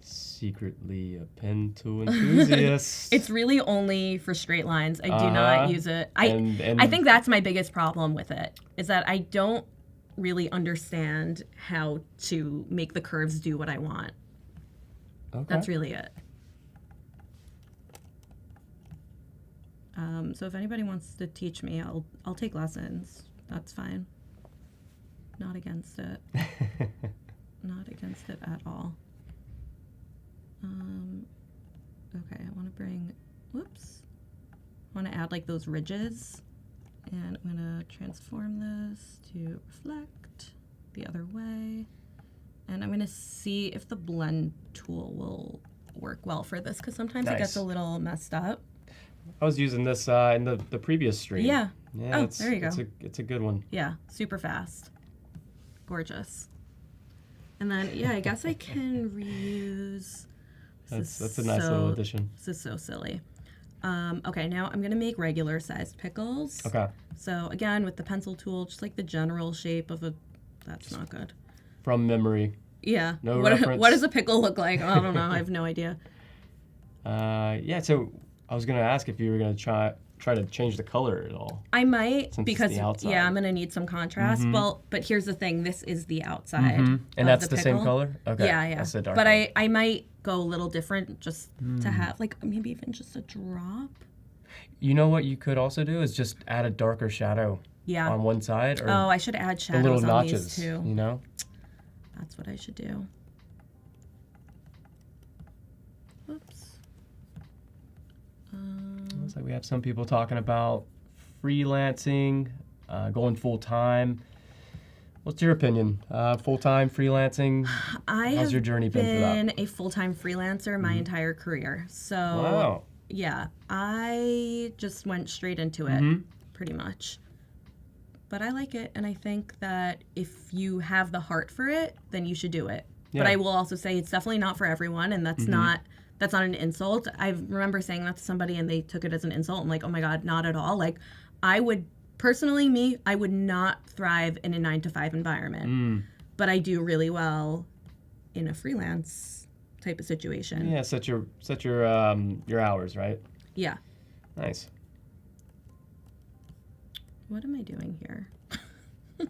Secretly a pen tool enthusiast. It's really only for straight lines. I do not use it. And I think that's my biggest problem with it, is that I don't really understand how to make the curves do what I want. okay. That's really it. So if anybody wants to teach me, I'll take lessons. That's fine. Not against it. Not against it at all. Okay, I want to bring, whoops. I want to add like those ridges, and I'm gonna transform this to reflect the other way. And I'm gonna see if the blend tool will work well for this, because sometimes it gets Nice. a little messed up. I was using this in the previous stream. Yeah. Yeah. Oh, it's, there you go. It's a good one. Yeah, super fast. Gorgeous. And then, yeah, I guess I can reuse. That's a nice little addition. This is so silly. Okay, now I'm gonna make regular sized pickles. Okay. So again, with the pencil tool, just like the general shape of a, that's not good. From memory. Yeah. No what, reference. what does a pickle look like? I don't know. I have no idea. Yeah. So I was gonna ask if you were gonna try to change the color at all. I might, Since it's because the outside. yeah, I'm gonna need some contrast. Well, but here's the thing: this is the outside, And of that's the same pickle. color? Okay. Yeah, yeah. That's the dark but one. I might go a little different just to have like maybe even just a drop. You know what you could also do is just add a darker shadow Yeah. on one side, or Oh, I should add the shadows little on notches. these too. You know. That's what I should do. Whoops. Looks like we have some people talking about freelancing, going full time. What's your opinion? Full time freelancing? I How's have your journey been for that? been a full-time freelancer my entire career. So Wow. yeah, I just went straight into it Mm-hmm. pretty much. But I like it, and I think that if you have the heart for it, then you should do it. But Yeah. I will also say it's definitely not for everyone, and that's not an insult. I remember saying that to somebody and they took it as an insult. I'm like, oh my God, not at all. Like, I would personally, I would not thrive in a 9-to-5 environment, but I do really well in a freelance type of situation. Yeah, set your hours, right? Yeah. Nice. What am I doing here? I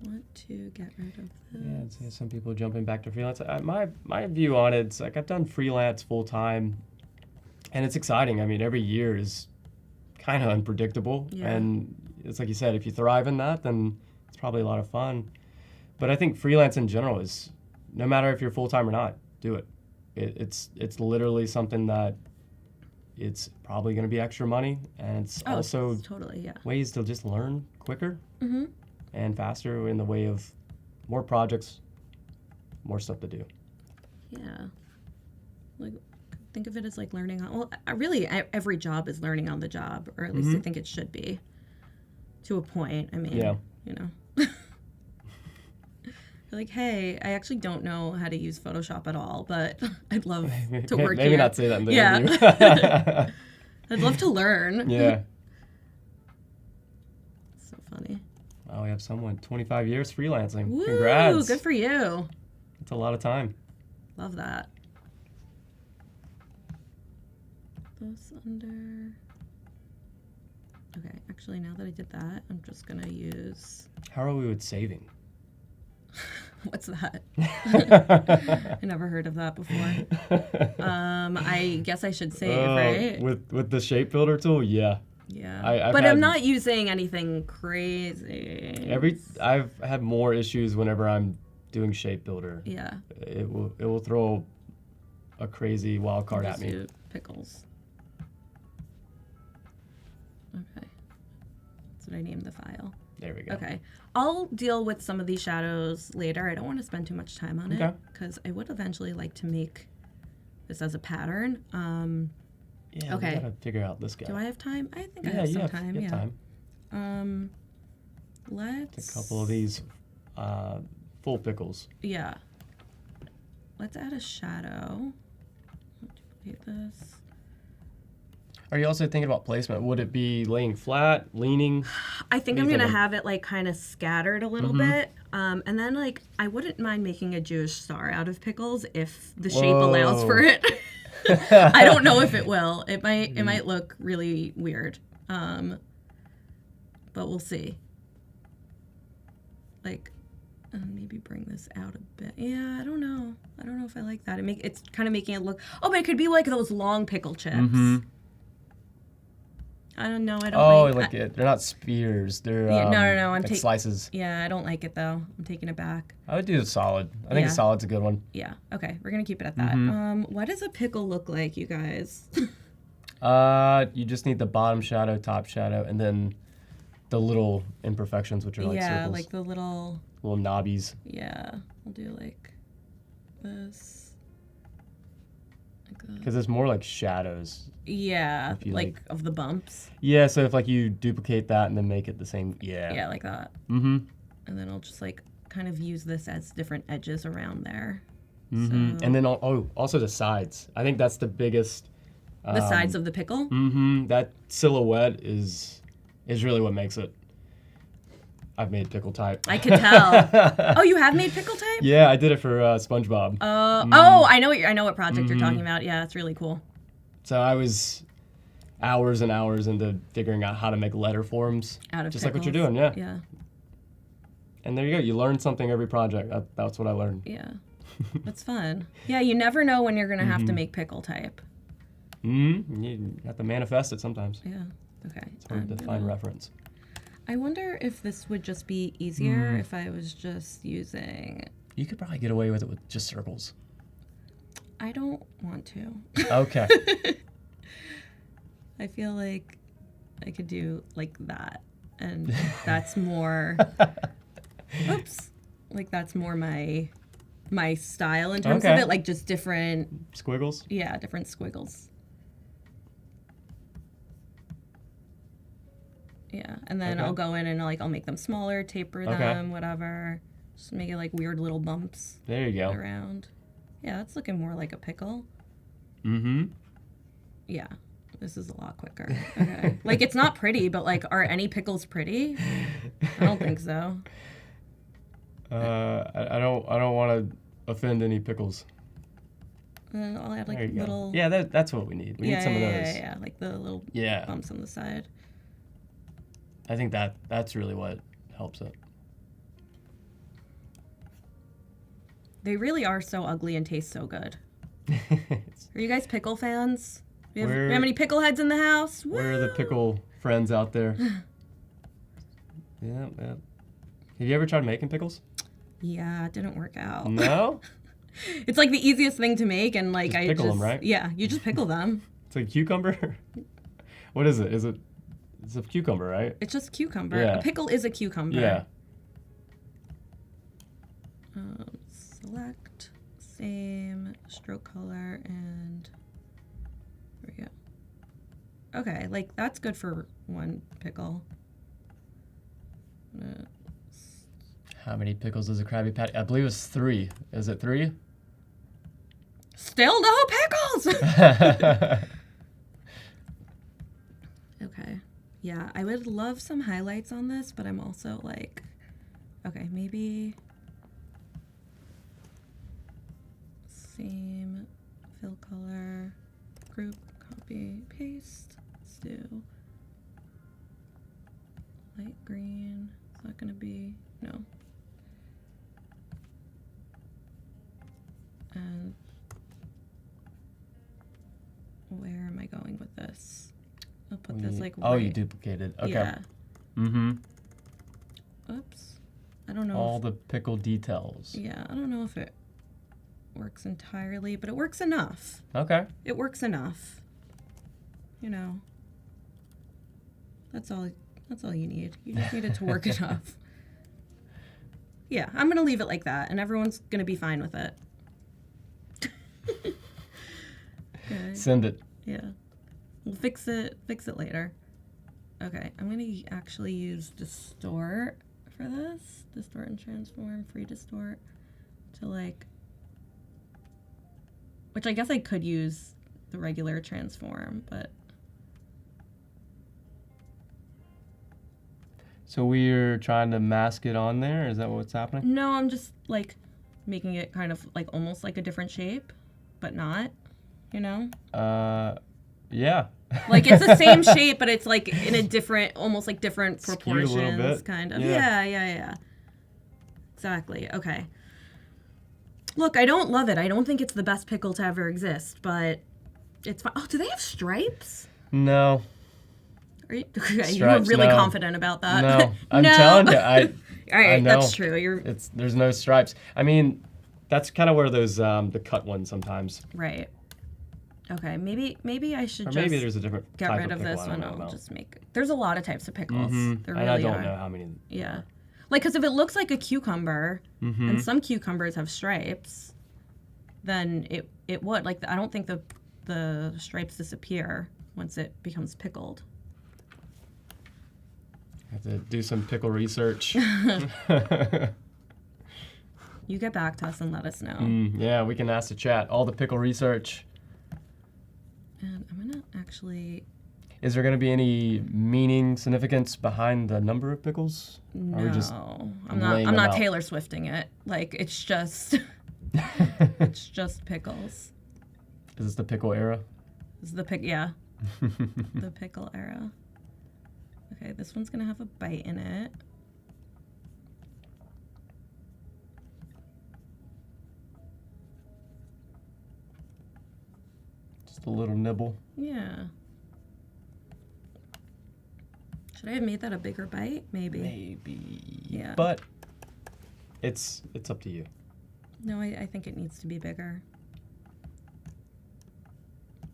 want to get rid of this. Yeah, I'd say some people jumping back to freelance. My view on it's like I've done freelance full time, and it's exciting. I mean, every year is kind of unpredictable, and it's like you said, if you thrive in that, then it's probably a lot of fun. But I think freelance in general is, no matter if you're full time or not, do it. It's literally something that it's probably going to be extra money, and it's also totally ways to just learn quicker and faster in the way of more projects, more stuff to do. Yeah. Like, think of it as like learning on, well, really every job is learning on the job, or at least I think it should be to a point. I mean, you know. Like, hey, I actually don't know how to use Photoshop at all, but I'd love to work Maybe here. not say that in the interview. I'd love to learn. Yeah. So funny. Wow, we have someone 25 years freelancing. Woo, Congrats. good for you. It's a lot of time. Love that. This under. Okay, actually, now that I did that, I'm just gonna use. How are we with saving? What's that? I never heard of that before. I guess I should save, right? With the shape builder tool, yeah. Yeah. But I'm not using anything crazy. I've had more issues whenever I'm doing shape builder. Yeah. It will throw a crazy wild card at me. Pickles. Okay. That's what I named the file. There we go. Okay. I'll deal with some of these shadows later. I don't want to spend too much time on it because I would eventually like to make this as a pattern. Yeah, okay. We gotta figure out this guy. Do I have time? I think I have some time. You have time. Let's... a couple of these full pickles. Yeah. Let's add a shadow. Duplicate this. Are you also thinking about placement? Would it be laying flat, leaning? I think I'm gonna have it like kind of scattered a little bit, and then like I wouldn't mind making a Jewish star out of pickles if the shape allows for it. I don't know if it will. It might look really weird, but we'll see. Like, maybe bring this out a bit. Yeah, I don't know. I don't know if I like that. It's kind of making it look. Oh, but it could be like those long pickle chips. I don't know. I don't. Oh, like it. They're not spears. They're no. I'm like slices. Yeah, I don't like it though. I'm taking it back. I would do the solid. I think a solid's a good one. Yeah. Okay, we're gonna keep it at that. What does a pickle look like, you guys? You just need the bottom shadow, top shadow, and then the little imperfections, which are like circles. Yeah, like the little knobbies. Yeah, we'll do like this. Because it's more like shadows. Yeah, like of the bumps. Yeah, so if like you duplicate that and then make it the same, Yeah, like that. And then I'll just like kind of use this as different edges around there. So, and then also the sides. I think that's the biggest. The sides of the pickle. That silhouette is really what makes it. I've made pickle type. I could tell. Oh, you have made pickle type? Yeah, I did it for SpongeBob. Oh, I know what project you're talking about. Yeah, it's really cool. So I was hours and hours into figuring out how to make letter forms. Out of just pickles. like what you're doing, yeah. Yeah. And there you go. You learn something every project. That's what I learned. Yeah. That's fun. Yeah, you never know when you're going to have to make pickle type. You have to manifest it sometimes. Yeah. Okay. It's hard to find reference. I wonder if this would just be easier if I was just using... You could probably get away with it with just circles. I don't want to. Okay. I feel like I could do like that. And that's more... Oops. Like that's more my style in terms of it. Like just different... Squiggles? Yeah, different squiggles. Yeah, and then I'll go in and I'll make them smaller, taper them, whatever. Just make it like weird little bumps. There you go. Around. Yeah, that's looking more like a pickle. Yeah, this is a lot quicker. Okay. Like it's not pretty, but like, are any pickles pretty? I don't think so. I don't want to offend any pickles. And I'll add like little. Yeah, that's what we need. We need some of those. Yeah, like the little bumps on the side. I think that's really what helps it. They really are so ugly and taste so good. Are you guys pickle fans? Do you have any pickle heads in the house? Where are the pickle friends out there? Yeah. Have you ever tried making pickles? Yeah, it didn't work out. No? It's like the easiest thing to make, and like Just pickle them, right? Yeah, you just pickle them. It's a cucumber? What is it? It's a cucumber, right? It's just cucumber. Yeah. A pickle is a cucumber. Yeah. Select, same, stroke color, and there we go. Okay, like that's good for one pickle. How many pickles does a Krabby Patty? I believe it's 3. Is it 3? Still no pickles! Okay. Yeah, I would love some highlights on this, but I'm also like, okay, maybe same, fill color, group, copy, paste, let's do light green. Is that gonna be, no. And where am I going with this? I'll put this like Oh, right. you duplicated. Okay. Yeah. Mm-hmm. Oops. I don't know. All the pickle details. Yeah, I don't know if it works entirely, but it works enough. Okay. It works enough. You know. That's all you need. You just need it to work enough. Yeah, I'm gonna leave it like that, and everyone's gonna be fine with it. Okay. Send it. Yeah. We'll fix it later. Okay, I'm gonna actually use distort for this. Distort and transform, free distort to like, which I guess I could use the regular transform, but. So we're trying to mask it on there? Is that what's happening? No, I'm just like making it kind of like almost like a different shape, but not, you know? Yeah. Like it's the same shape, but it's like in a different, almost like different Skewed a proportions, little bit. kind of. Yeah. Yeah. Exactly. Okay. Look, I don't love it. I don't think it's the best pickle to ever exist, but it's fine. Oh, do they have stripes? No. Are you, okay, you were Stripes, really no. confident about that. No. I'm No. telling you. All right, I know. that's true. There's no stripes. I mean, that's kind of where those the cut ones sometimes. Right. Okay, maybe I should Or just maybe there's a different get type rid of of pickle this I don't one. know I'll about. just make. There's a lot of types of pickles. There And really I don't are. know how many. Yeah, like because if it looks like a cucumber, and some cucumbers have stripes, then it would like I don't think the stripes disappear once it becomes pickled. Have to do some pickle research. You get back to us and let us know. Yeah, we can ask the chat. All the pickle research. And I'm gonna actually. Is there going to be any meaning, significance behind the number of pickles? No, Or just I'm laying not them out? Taylor Swifting it. Like it's just it's just pickles. Is this the pickle era? This is the the pickle era. Okay, this one's gonna have a bite in it. Just a little nibble. Yeah. Should I have made that a bigger bite? Maybe. Yeah. But it's up to you. No, I think it needs to be bigger.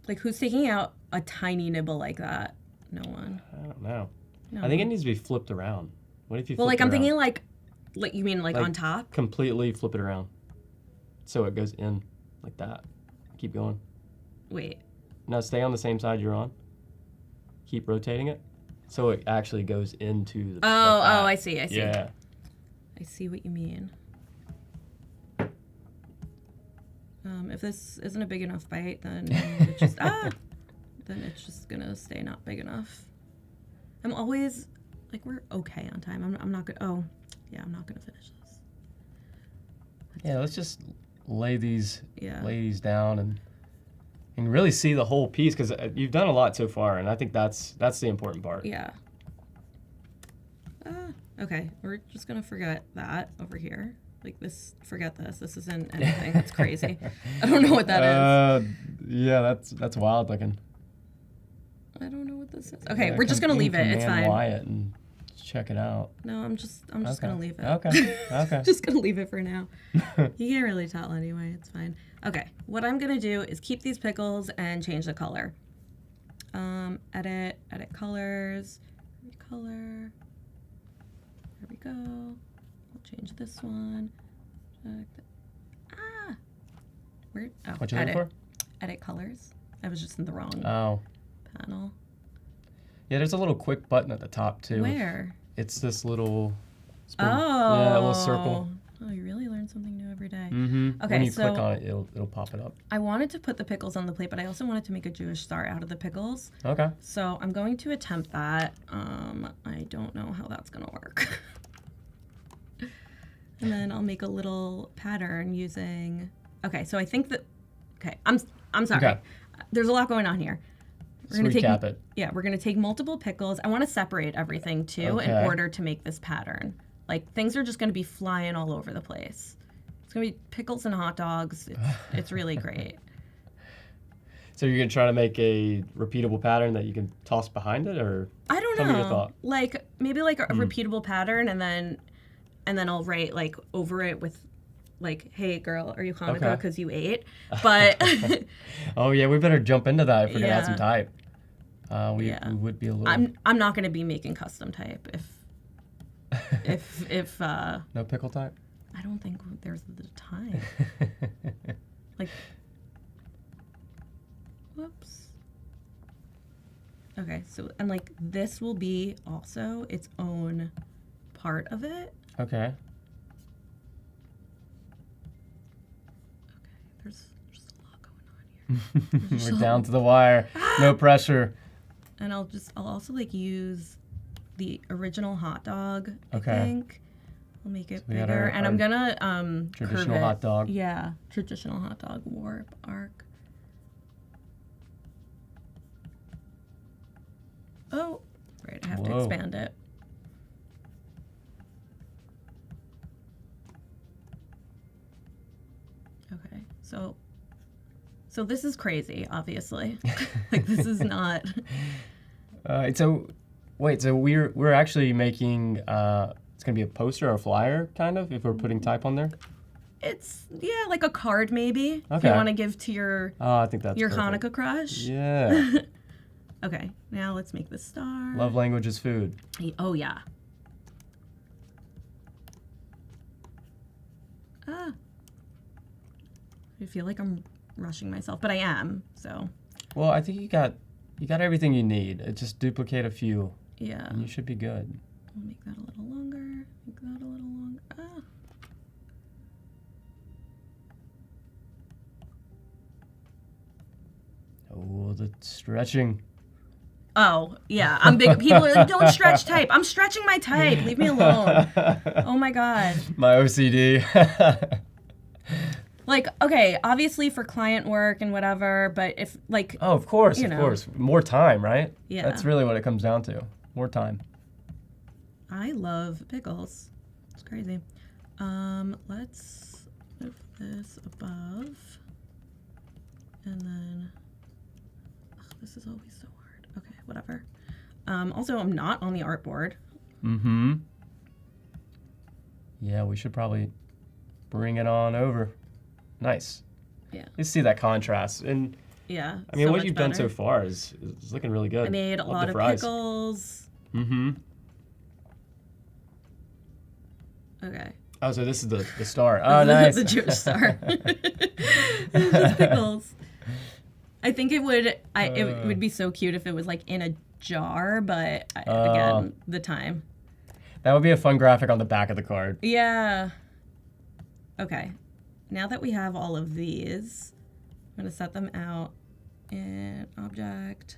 Like, who's taking out a tiny nibble like that? No one. I don't know. No. I think it needs to be flipped around. What if you? Well, flip like it I'm around? thinking like you mean like on top? Completely flip it around, so it goes in like that. Keep going. Wait. No, stay on the same side you're on. Keep rotating it, so it actually goes into the. Oh, I see. Yeah. I see what you mean. If this isn't a big enough bite, then it's just then it's just gonna stay not big enough. I'm always like we're okay on time. I'm not gonna. Oh, yeah, I'm not gonna finish this. Yeah, let's just lay these Yeah. down and really see the whole piece because you've done a lot so far, and I think that's the important part. Yeah. Okay, we're just gonna forget that over here. Like this, forget this. This isn't anything. That's crazy. I don't know what that is. Yeah, that's wild looking. I don't know what this is. Okay, we're just gonna leave it. It's fine. Wyatt and check it out. No, I'm just gonna leave it. Okay. Just gonna leave it for now. You can't really tell anyway. It's fine. Okay, what I'm gonna do is keep these pickles and change the color. Edit colors, color. There we go. I'll change this one. Where? Oh, What you looking for? Edit colors. I was just in the wrong panel. Yeah, there's a little quick button at the top too. Where? It's this little. Oh. Yeah, a little circle. Oh, you really learn something new every day. Mm-hmm. Okay, when you so click on it, it'll pop it up. I wanted to put the pickles on the plate, but I also wanted to make a Jewish star out of the pickles. Okay. So I'm going to attempt that. I don't know how that's gonna work. And then I'll make a little pattern using. Okay, so I think that. Okay, I'm sorry. Okay. There's a lot going on here. We're gonna recap it. Yeah, we're gonna take multiple pickles. I want to separate everything too in order to make this pattern. Like things are just gonna be flying all over the place. It's gonna be pickles and hot dogs. It's really great. So you're gonna try to make a repeatable pattern that you can toss behind it, or I don't know. Tell me your thought. Like maybe like a repeatable pattern, and then I'll write like over it with like, "Hey girl, are you Hanukkah because you ate?" But oh yeah, we better jump into that if we're gonna add Yeah. some type. We would be a little. I'm not gonna be making custom type if no pickle type. I don't think there's the time. Like, whoops. Okay, so and like this will be also its own part of it. Okay. There's a lot going on here. We're down to the wire. No pressure. And I'll also like use the original hot dog. Okay. I think I'll make it we got bigger, and I'm gonna traditional curve it. hot dog. Yeah, traditional hot dog warp arc. Oh, right. I have to expand it. Okay, so this is crazy, obviously. Like this is not. So we're actually making it's gonna be a poster or a flyer, kind of, if we're putting type on there. It's like a card maybe. If Okay. you want to give to your I think that's your perfect. Hanukkah crush. Yeah. Okay, now let's make the star. Love language is food. Oh yeah. I feel like I'm rushing myself, but I am. So. Well, I think you got everything you need. Just duplicate a few. Yeah. And you should be good. I'll make that a little longer. Make that a little longer. Oh, the stretching. Oh, yeah. I'm big. People are like, don't stretch type. I'm stretching my type. Leave me alone. Oh my God. My OCD. Like, okay, obviously for client work and whatever, but if like. Oh, of course, you of know. course. More time, right? Yeah. That's really what it comes down to. More time. I love pickles. It's crazy. Let's move this above. And then. Ugh, this is always so hard. Okay, whatever. Also, I'm not on the artboard. Mm-hmm. Yeah, we should probably bring it on over. Nice. Yeah. You see that contrast. And Yeah. I mean, so what much you've done so better. far is looking really good. I made a Love lot the of fries. pickles. Mm-hmm. Okay. Oh, so this is the star. Oh, nice. The Jewish star. Just pickles. I think it would be so cute if it was like in a jar, but again, the time. That would be a fun graphic on the back of the card. Yeah. Okay. Now that we have all of these, I'm going to set them out in object,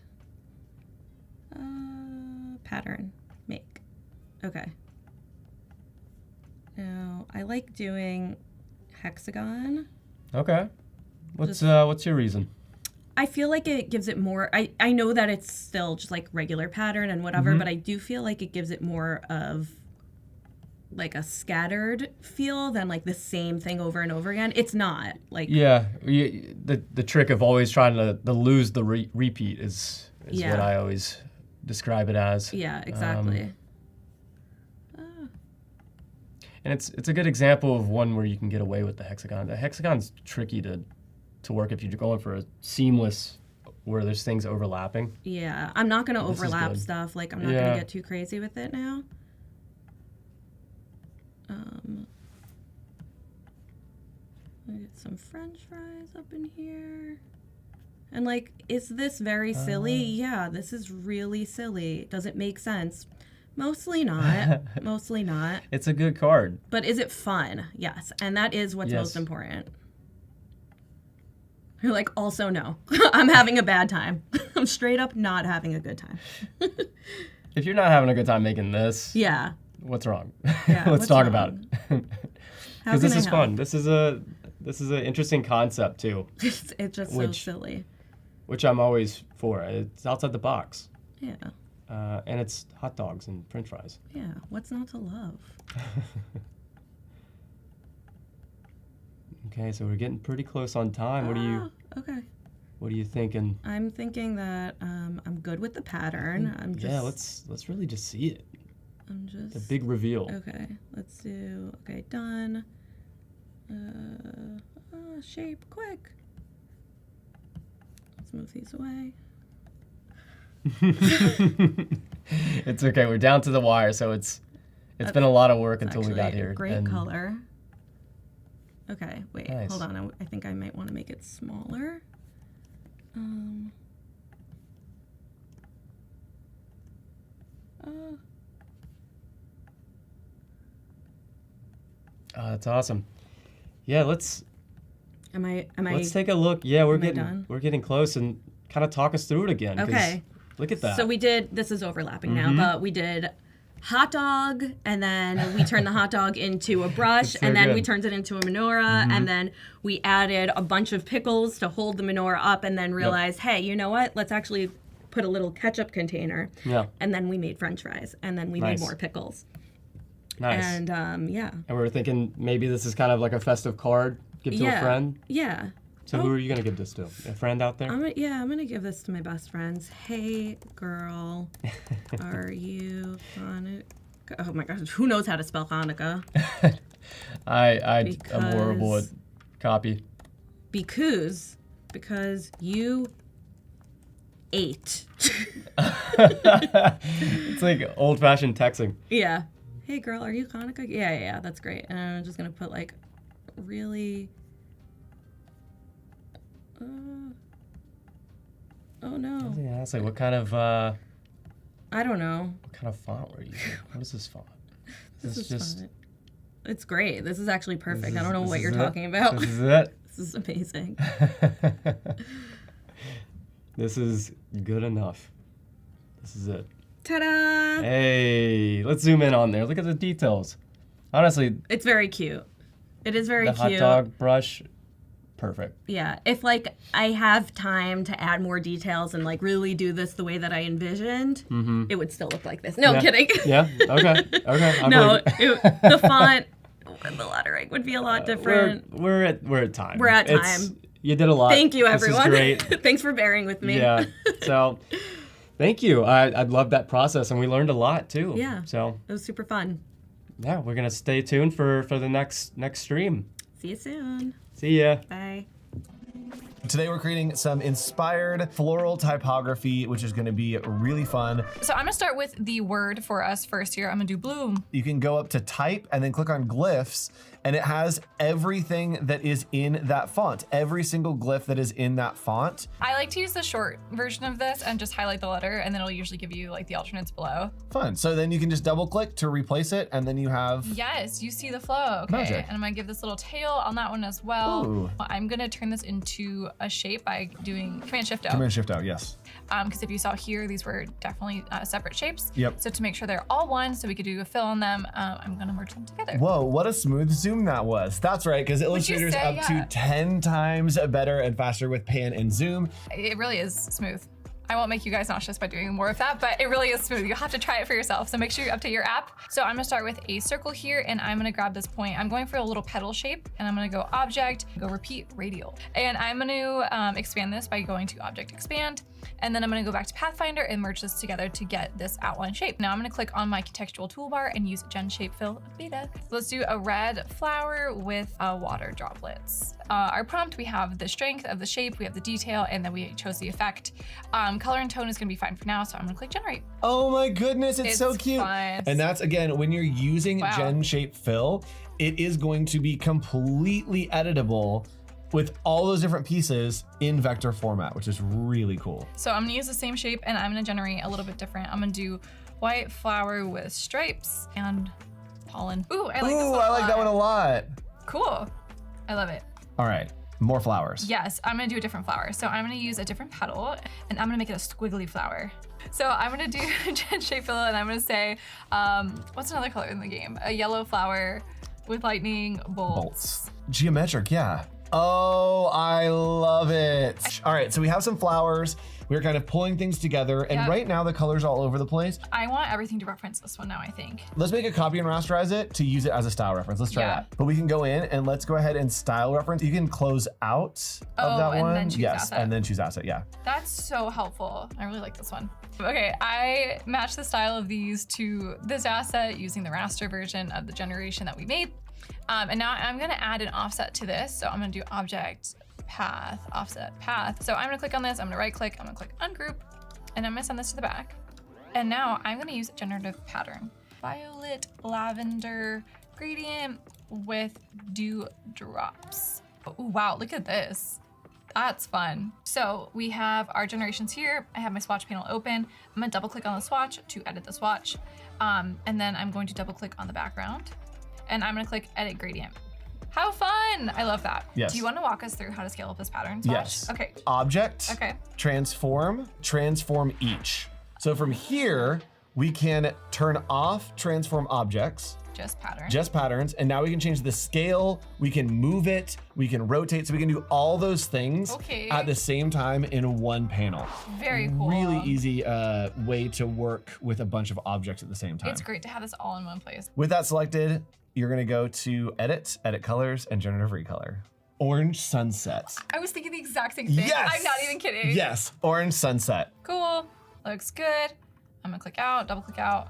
pattern, make. Okay. Now, I like doing hexagon. Okay. What's your reason? I feel like it gives it more, I know that it's still just like regular pattern and whatever, but I do feel like it gives it more of like a scattered feel than like the same thing over and over again. It's not like Yeah, the trick of always trying to lose the repeat is Yeah. what I always describe it as. yeah, exactly. And it's a good example of one where you can get away with the hexagon. The hexagon's tricky to work if you're going for a seamless where there's things overlapping. Yeah, I'm not gonna This is overlap good. stuff. Like I'm not Yeah. gonna get too crazy with it now. Let me get some French fries up in here. And like, is this very silly? Yeah, this is really silly. Does it make sense? Mostly not. Mostly not. It's a good card. But is it fun? Yes. And that is what's Yes. most important. You're like, also no. I'm having a bad time. I'm straight up not having a good time. If you're not having a good time making this, Yeah. what's wrong? Yeah, Let's what's talk wrong? about it. How Because this can I is help? fun. This is an interesting concept too, It's just so Which- silly. which I'm always for. It's outside the box, Yeah. and it's hot dogs and French fries. Yeah. What's not to love? Okay, so we're getting pretty close on time. What Okay. are you thinking? I'm thinking that I'm good with the pattern. I'm just Yeah, let's really just see it. I'm just The big reveal. Okay, let's do okay, done. Shape quick. Let's move these away. It's okay. We're down to the wire, so it's been a lot of work It's until we got actually a here. Great and color. Okay, wait, Nice. hold on. I think I might want to make it smaller. That's awesome. Yeah, let's Let's take a look. Yeah, am I done? we're getting close, and kind of talk us through it again. 'Cause Okay. Look at that. So we did, this is overlapping Mm-hmm. now, but we did hot dog, and then we turned the hot dog into a brush, so and then we good. turned it into a menorah, and then we added a bunch of pickles to hold the menorah up, and then realized, hey, you know what? Let's actually put a little ketchup container. Yeah. And then we made French fries, and then we Nice. made more pickles. Nice. And yeah. And we were thinking maybe this is kind of like a festive card, give to a friend. Yeah. So who are you gonna give this to? A friend out there? I'm gonna give this to my best friends. Hey, girl, are you Hanukkah? Oh my gosh, who knows how to spell Hanukkah? I'm horrible at copy. Because you ate. It's like old-fashioned texting. Yeah. Hey, girl, are you Hanukkah? Yeah, that's great. And I'm just gonna put like really. Oh no. Yeah, it's like what kind of I don't know. font were you using? What is this font? This is just fun. It's great. This is actually perfect. I don't know this what is you're it? talking about. This is it. This is amazing. This is good enough. This is it. Ta-da! Hey, let's zoom in on there. Look at the details. Honestly, It's very cute. It is very the cute. hot dog brush, perfect. Yeah. If like I have time to add more details and like really do this the way that I envisioned, it would still look like this. No, I'm kidding. Yeah. Okay. Okay. I No, believe it. the font and the lettering would be a lot different. We're at time. We're at It's- time. You did a lot. Thank you, everyone. This is great. Thanks for bearing with me. Yeah. So, thank you. I love that process, and we learned a lot too. Yeah. So It was super fun. yeah, we're gonna stay tuned for the next stream. See you soon. See ya. Bye. Today we're creating some inspired floral typography, which is gonna be really fun. So I'm gonna start with the word for us first here. I'm gonna do bloom. You can go up to type and then click on glyphs, and it has everything that is in that font, every single glyph that is in that font. I like to use the short version of this and just highlight the letter, and then it'll usually give you like the alternates below. Fun. So then you can just double click to replace it, and then you have Yes, you see the flow. Okay, Magic. and I'm gonna give this little tail on that one as well. Ooh. I'm gonna turn this into a shape by doing Command Shift O. Command Shift out, yes. Because if you saw here, these were definitely separate shapes. Yep. So to make sure they're all one, so we could do a fill on them, I'm gonna merge them together. Whoa, what a smooth zoom that was. That's right, because Illustrator's say? up to Yeah. 10 times better and faster with pan and zoom. It really is smooth. I won't make you guys nauseous by doing more of that, but it really is smooth. You'll have to try it for yourself. So make sure you update your app. So I'm gonna start with a circle here, and I'm gonna grab this point. I'm going for a little petal shape, and I'm gonna go object, go repeat radial. And I'm gonna expand this by going to object expand, and then I'm gonna go back to Pathfinder and merge this together to get this outline shape. Now I'm gonna click on my contextual toolbar and use Gen Shape Fill Beta. Let's do a red flower with water droplets. Our prompt, we have the strength of the shape, we have the detail, and then we chose the effect. Color and tone is gonna be fine for now, so I'm gonna click generate. Oh my goodness, it's so cute. fun. And that's, again, when you're using Gen Shape Fill, it is going to be completely editable with all those different pieces in vector format, which is really cool. So I'm gonna use the same shape, and I'm gonna generate a little bit different. I'm gonna do white flower with stripes and pollen. Ooh, I like this one I like that one a lot. Cool, I love it. All right, more flowers. Yes, I'm gonna do a different flower. So I'm gonna use a different petal, and I'm gonna make it a squiggly flower. So I'm gonna do Gen Shape Fill, and I'm gonna say, what's another color in the game? A yellow flower with lightning bolts. Geometric, yeah. Oh, I love it. All right, so we have some flowers. We're kind of pulling things together, and right now the color's all over the place. I want everything to reference this one now, I think. Let's make a copy and rasterize it to use it as a style reference. Let's try that. But we can go in and let's go ahead and style reference. You can close out of that one. Then choose asset. And then choose asset, yeah. That's so helpful. I really like this one. Okay, I matched the style of these to this asset using the raster version of the generation that we made. And now I'm gonna add an offset to this. So I'm gonna do object, path, offset, path. So I'm gonna click on this, I'm gonna right click, I'm gonna click ungroup, and I'm gonna send this to the back. And now I'm gonna use generative pattern. Violet, lavender, gradient with dew drops. Oh, wow, look at this. That's fun. So we have our generations here. I have my swatch panel open. I'm gonna double click on the swatch to edit the swatch. And then I'm going to double click on the background, and I'm gonna click edit gradient. How fun! I love that. Yes. Do you want to walk us through how to scale up this pattern swatch? Yes. Okay. Object, Okay. transform each. So from here, we can turn off transform objects, Just patterns, and now we can change the scale, we can move it, we can rotate, so we can do all those things at the same time in one panel. Very cool. Really easy way to work with a bunch of objects at the same time. It's great to have this all in one place. With that selected, you're gonna go to edit colors, and generative recolor. Orange sunset. I was thinking the exact same thing. Yes! I'm not even kidding. Yes, orange sunset. Cool. Looks good. I'm gonna click out, double click out.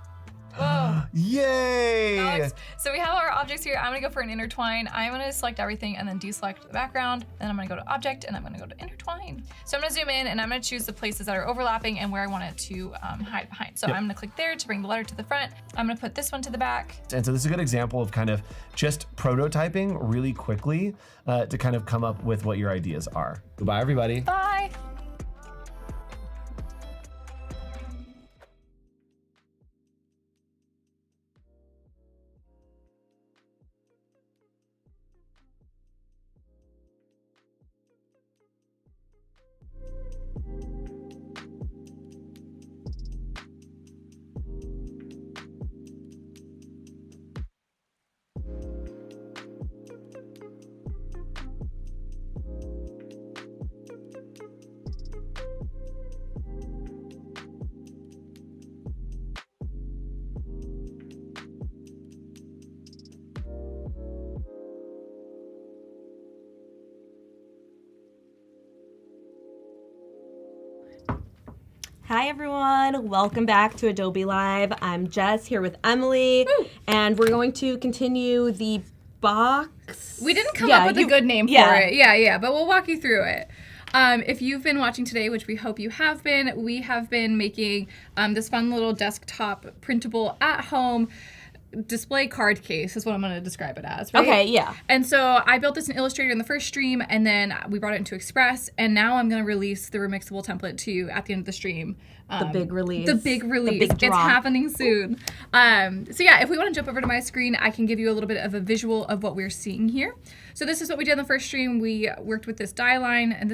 Whoa. Yay! So we have our objects here. I'm gonna go for an intertwine. I'm gonna select everything and then deselect the background. Then I'm gonna go to object and I'm gonna go to intertwine. So I'm gonna zoom in and I'm gonna choose the places that are overlapping and where I want it to hide behind. So I'm gonna click there to bring the letter to the front. I'm gonna put this one to the back. And so this is a good example of kind of just prototyping really quickly to kind of come up with what your ideas are. Goodbye, everybody. Bye. Hi everyone, welcome back to Adobe Live. I'm Jess here with Emily, and we're going to continue the box. We didn't come up with a good name for it. Yeah, but we'll walk you through it. If you've been watching today, which we hope you have been, we have been making this fun little desktop printable at home display card case is what I'm going to describe it as, right? Okay, yeah. And so I built this in Illustrator in the first stream, and then we brought it into Express, and now I'm going to release the remixable template to you at the end of the stream. The big release. The big release. The big It's happening soon. So yeah, if we want to jump over to my screen, I can give you a little bit of a visual of what we're seeing here. So this is what we did in the first stream. We worked with this die line, and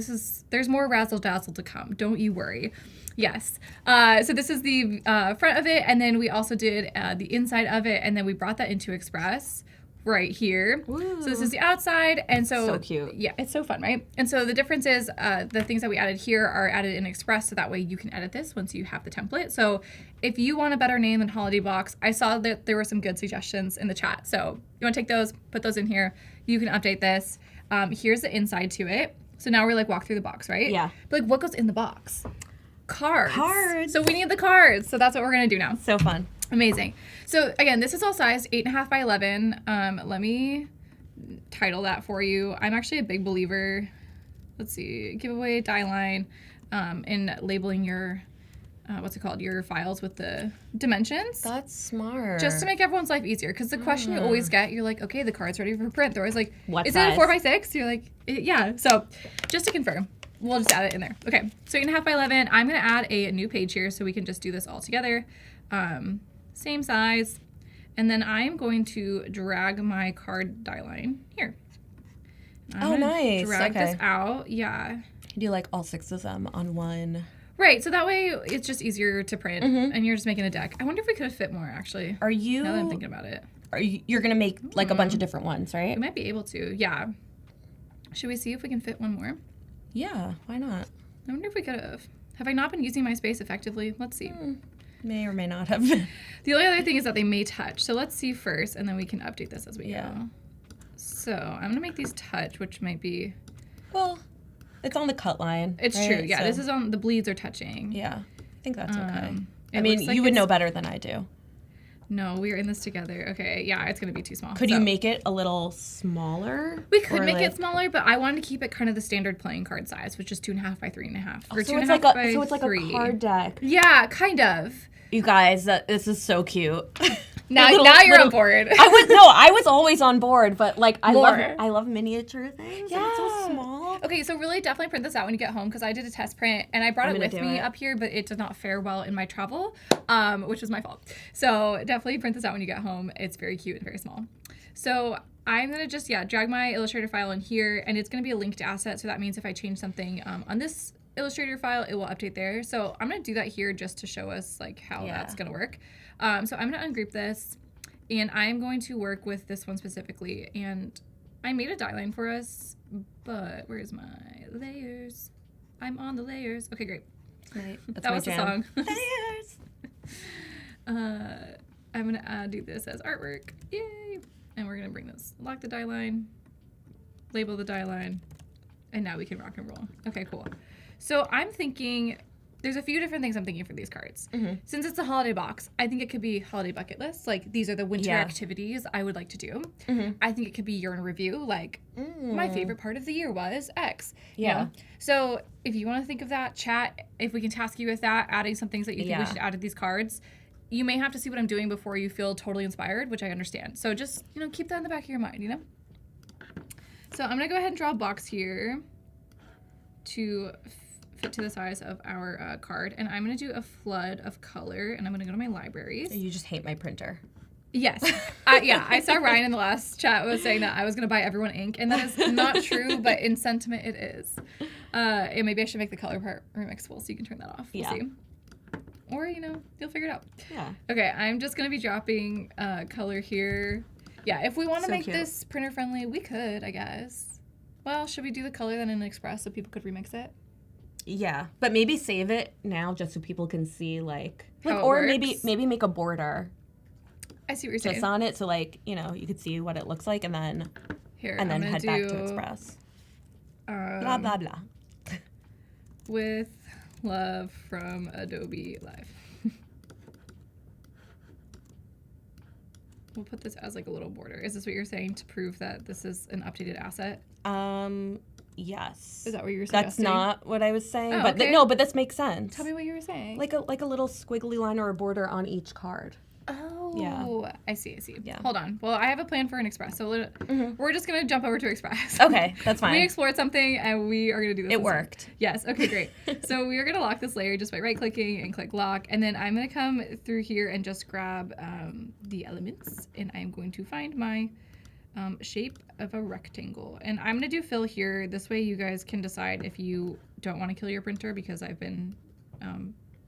there's more razzle dazzle to come. Don't you worry. Yes. So this is the front of it, and then we also did the inside of it, and then we brought that into Express. right here. So this is the outside, and so cute. Yeah, it's so fun, right? And so the difference is the things that we added here are added in Express, so that way you can edit this once you have the template. So if you want a better name than Holiday Box, I saw that there were some good suggestions in the chat. So you want to take those, put those in here. You can update this. Here's the inside to it. So now we're like walk through the box, right? Yeah. But like, what goes in the box? Cards. Cards. So we need the cards. So that's what we're gonna do now. So fun. Amazing. So again, this is all sized 8.5 by 11. Let me title that for you. I'm actually a big believer. Let's see, giveaway die line, in labeling your what's it called? Your files with the dimensions. That's smart. Just to make everyone's life easier. Because the question you always get, you're like, okay, the card's ready for print. They're always like, What is size? it a 4x6? You're like, yeah. So just to confirm, we'll just add it in there. Okay, so 8.5 by 11. I'm gonna add a new page here so we can just do this all together. Same size. And then I'm going to drag my card die line here. I'm gonna nice. Drag Okay. this out. Yeah. Do like all 6 of them on one. Right, so that way it's just easier to print, and you're just making a deck. I wonder if we could have fit more, actually. Are you? Now that I'm thinking about it. You're gonna make like a bunch of different ones, right? We might be able to, yeah. Should we see if we can fit one more? Yeah. Why not? I wonder if we could have. Have I not been using my space effectively? Let's see. May or may not have. The only other thing is that they may touch. So let's see first, and then we can update this as we go. So I'm going to make these touch, which might be... Well, it's on the cut line. It's right? true. Yeah, So- this is on... The bleeds are touching. Yeah. I think that's okay. It I mean, looks like you would it's- know better than I do. No, we're in this together. Okay, yeah, it's going to be too small. Could So you make it a little smaller? We could Or, make like- it smaller, but I wanted to keep it kind of the standard playing card size, which is 2.5 by 3.5. Or So 2.5 it's like by a, so it's like 3. a card deck. Yeah, kind of. You guys, this is so cute. Now, Little- now you're little- on board. I was always on board, but like I More. love miniature things. Yeah. It's so small. Okay, so really definitely print this out when you get home because I did a test print and I brought I'm it gonna with do me it. up here, but it did not fare well in my travel, which was my fault. So definitely print this out when you get home. It's very cute and very small. So I'm gonna just, drag my Illustrator file in here and it's gonna be a linked asset. So that means if I change something on this Illustrator file, it will update there. So I'm gonna do that here just to show us like how that's gonna work. So I'm gonna ungroup this and I'm going to work with this one specifically. And I made a die line for us, but where's my layers? I'm on the layers. Okay, great. Right. That was the song. Layers. I'm gonna do this as artwork. Yay! And we're gonna bring this, lock the die line, label the die line, and now we can rock and roll. Okay, cool. So I'm thinking, there's a few different things I'm thinking for these cards. Since it's a holiday box, I think it could be holiday bucket list. Like, these are the winter activities I would like to do. I think it could be year in review. Like, my favorite part of the year was X. you know? So if you want to think of that, chat, if we can task you with that, adding some things that you think we should add to these cards. You may have to see what I'm doing before you feel totally inspired, which I understand. So just, keep that in the back of your mind, So I'm going to go ahead and draw a box here to fit to the size of our card. And I'm going to do a flood of color, and I'm going to go to my libraries. You just hate my printer. Yes. I saw Ryan in the last chat was saying that I was going to buy everyone ink, and that is not true, but in sentiment it is. And maybe I should make the color part remixable so you can turn that off. We'll see. Or, you'll figure it out. Yeah. Okay, I'm just going to be dropping color here. Yeah, if we want to make this printer friendly, we could, I guess. Well, should we do the color then in Express so people could remix it? Yeah, but maybe save it now just so people can see How it or works. maybe make a border I see what you're saying. just on it so you could see what it looks like and then Here, and then I'm head gonna back to do, Express. Blah blah blah. With love from Adobe Live. We'll put this as like a little border. Is this what you're saying to prove that this is an updated asset? Yes. Is that what you were That's suggesting? not what I was saying, Oh, but okay. no, but this makes sense. Tell me what you were saying. Like a little squiggly line or a border on each card. Oh, Yeah. I see. Yeah. Hold on. Well, I have a plan for an Express, so we're just gonna jump over to Express. Okay, that's fine. We explored something, and we are gonna do this. It this worked. week. Yes. Okay. Great. So we are gonna lock this layer just by right-clicking and click lock, and then I'm gonna come through here and just grab the elements, and I'm going to find my shape of a rectangle, and I'm gonna do fill here. This way, you guys can decide if you don't want to kill your printer, because I've been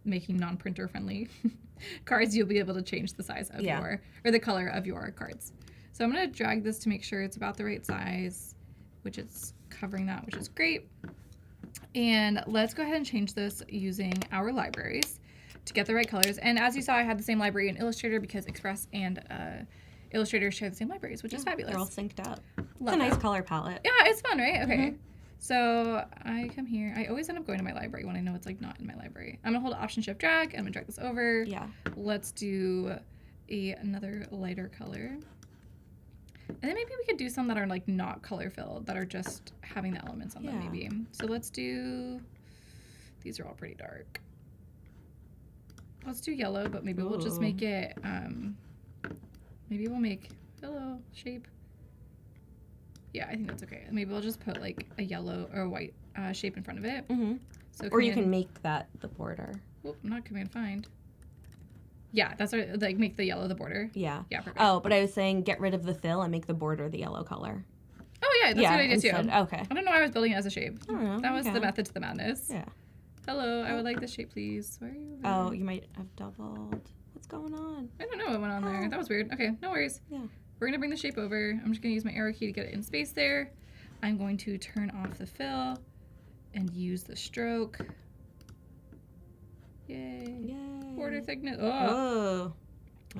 making non-printer friendly cards. You'll be able to change the size of your, or the color of your cards. So I'm going to drag this to make sure it's about the right size, which it's covering that, which is great. And let's go ahead and change this using our libraries to get the right colors. And as you saw, I had the same library in Illustrator because Express and Illustrator share the same libraries, which is fabulous. They're all synced up. It's Love a nice that. color palette. Yeah, it's fun, right? Okay. So I come here. I always end up going to my library when I know it's like not in my library. I'm gonna hold Option Shift Drag. I'm gonna drag this over. Yeah. Let's do another lighter color. And then maybe we could do some that are like not color filled, that are just having the elements on them maybe. So let's do, these are all pretty dark. Let's do yellow, but maybe we'll just make it, maybe we'll make yellow shape. Yeah, I think that's okay. Maybe we'll just put like a yellow or a white shape in front of it. So Or you can make that the border. Oop, not Command Find. Yeah, that's our, like make the yellow the border. Yeah. Yeah, perfect. Oh, but I was saying get rid of the fill and make the border the yellow color. Oh yeah, that's a good idea too. Okay. I don't know why I was building it as a shape. I don't know. That was okay. the method to the madness. Yeah. Hello, I would like this shape, please. Where are you? Oh, you might have doubled. What's going on? I don't know what went on there. That was weird. Okay, no worries. Yeah. We're gonna bring the shape over. I'm just gonna use my arrow key to get it in space there. I'm going to turn off the fill and use the stroke. Yay. Yay. Border thickness. Oh. Oh.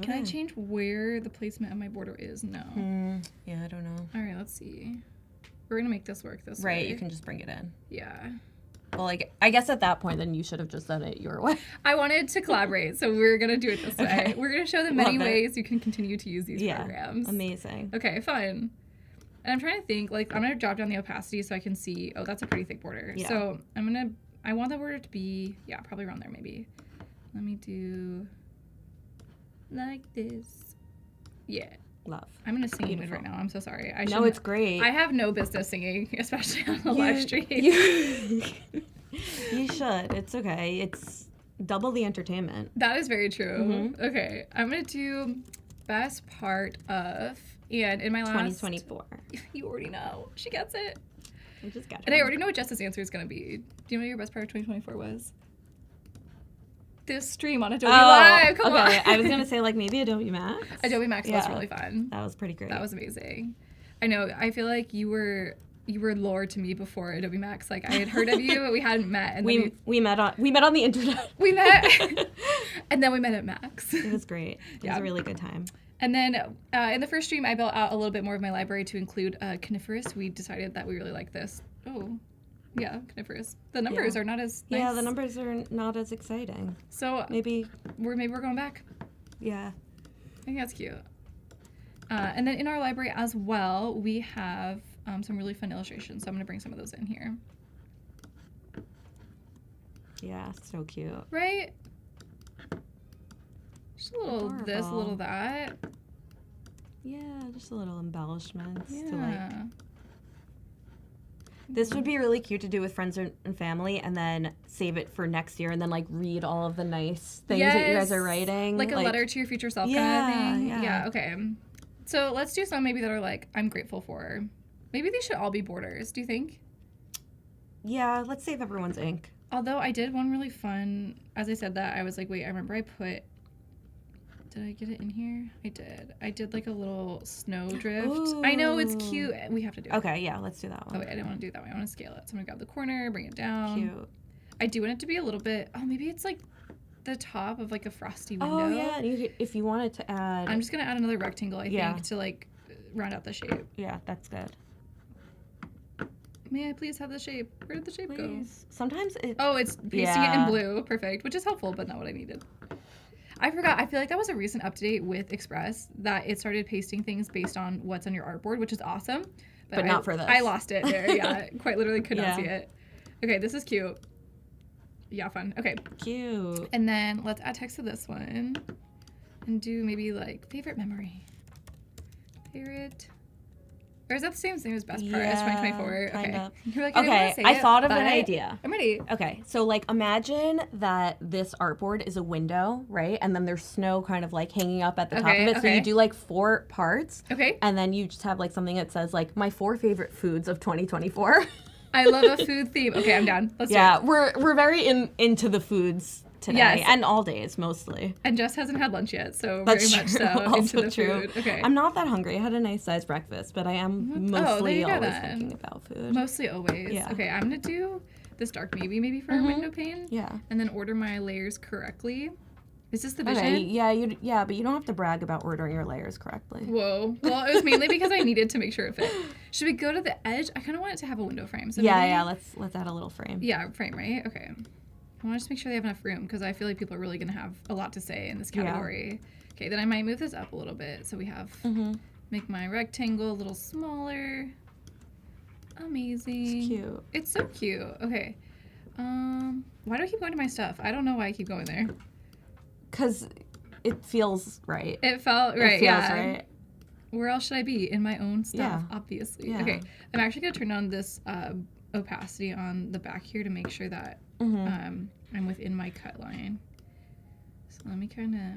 Can I Okay. change where the placement of my border is? No. Yeah, I don't know. All right, let's see. We're gonna make this work this way. Right, you can just bring it in. Yeah. Well, like, I guess at that point, then you should have just done it your way. I wanted to collaborate, so we're gonna do it this way. We're gonna show the many Love it. ways you can continue to use these programs. Amazing. Okay, fun. And I'm trying to think, like, I'm gonna drop down the opacity so I can see, oh, that's a pretty thick border. Yeah. So I want the border to be, yeah, probably around there maybe. Let me do like this. Yeah. Love. I'm in a singing mood right now. I'm so sorry. No, it's great. I have no business singing, especially on the live stream. You should. It's okay. It's double the entertainment. That is very true. Okay, I'm gonna do best part of, and in my last 2024. You already know. She gets it. I just got it. And I already know what Jess's answer is gonna be. Do you know what your best part of 2024 was? This stream on Adobe Live. Come on. I was gonna say like maybe Adobe Max. Adobe Max was really fun. That was pretty great. That was amazing. I know. I feel like you were lore to me before Adobe Max. Like I had heard of you, but we hadn't met. And we met on the internet. We met, and then we met at Max. It was great. It was a really good time. And then in the first stream, I built out a little bit more of my library to include coniferous. We decided that we really like this. Oh, yeah, coniferous. The numbers are not as nice. Yeah, the numbers are not as exciting. So maybe we're going back. Yeah. I think that's cute. And then in our library as well, we have some really fun illustrations. So I'm going to bring some of those in here. Yeah, so cute. Right? Just a little this, a little that. Yeah, just a little embellishments Yeah. to like. This would be really cute to do with friends and family, and then save it for next year, and then like read all of the nice things that you guys are writing, like a letter to your future self kind of thing. Yeah. Okay. So let's do some maybe that are like I'm grateful for. Maybe these should all be borders. Do you think? Yeah, let's save everyone's ink. Although I did one really fun. As I said that, I was like, wait, I remember I put. Did I get it in here? I did. I did like a little snow drift. Ooh. I know it's cute. We have to do it. Okay, yeah, let's do that one. Oh wait, I didn't want to do it that way. I want to scale it. So I'm gonna grab the corner, bring it down. Cute. I do want it to be a little bit. Oh, maybe it's like the top of like a frosty window. Oh yeah, if you wanted to add. I'm just gonna add another rectangle. I think to like round out the shape. Yeah, that's good. May I please have the shape? Where did the shape go? Sometimes it. Oh, it's pasting it in blue. Perfect, which is helpful, but not what I needed. I forgot. I feel like that was a recent update with Express that it started pasting things based on what's on your artboard, which is awesome. But not for this. I lost it there. Yeah, quite literally could not Yeah. see it. Okay, this is cute. Yeah, fun. Okay. Cute. And then let's add text to this one and do maybe like favorite memory. Favorite. Or is that the same as best part as 2024? Kind Okay. of. You're like, I didn't Okay, wanna say I it, thought of an but idea. I'm ready. Okay, so like imagine that this artboard is a window, right? And then there's snow kind of like hanging up at the top of it. So you do like 4 parts. Okay. And then you just have like something that says like my 4 favorite foods of 2024. I love a food theme. Okay, I'm down. Let's do it. Yeah, we're very into the foods today, Yes. and all days mostly. And Jess hasn't had lunch yet, so That's very much true. so Also into the true. food. Okay. I'm not that hungry. I had a nice sized breakfast, but I am mostly you go always then. thinking about food. Mostly always. Yeah. Okay, I'm gonna do this dark navy maybe for a window pane. Yeah. And then order my layers correctly. Is this the vision? Okay. Yeah, but you don't have to brag about ordering your layers correctly. Whoa. Well, it was mainly because I needed to make sure it fit. Should we go to the edge? I kind of want it to have a window frame. So maybe, Yeah. Let's add a little frame. Yeah, frame, right? Okay. I want to just make sure they have enough room because I feel like people are really going to have a lot to say in this category. Okay, then I might move this up a little bit. So we have, make my rectangle a little smaller. Amazing. It's cute. It's so cute. Okay. Why do I keep going to my stuff? I don't know why I keep going there. Because it feels right. It felt right, It feels yeah. right. Where else should I be? In my own stuff, Yeah. obviously. Yeah. Okay, I'm actually going to turn on this opacity on the back here to make sure that I'm within my cut line. So let me kind of...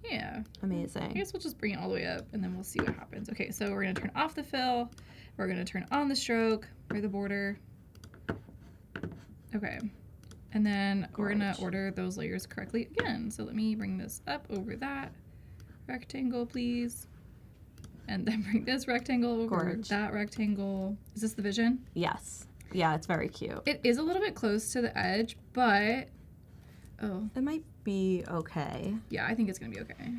Yeah. I Amazing. guess we'll just bring it all the way up and then we'll see what happens. Okay, so we're going to turn off the fill. We're going to turn on the stroke or the border. Okay. And then we're going to order those layers correctly again. So let me bring this up over that rectangle, please. And then bring this rectangle over that rectangle. Is this the vision? Yes. Yeah, it's very cute. It is a little bit close to the edge, but... Oh. It might be okay. Yeah, I think it's going to be okay.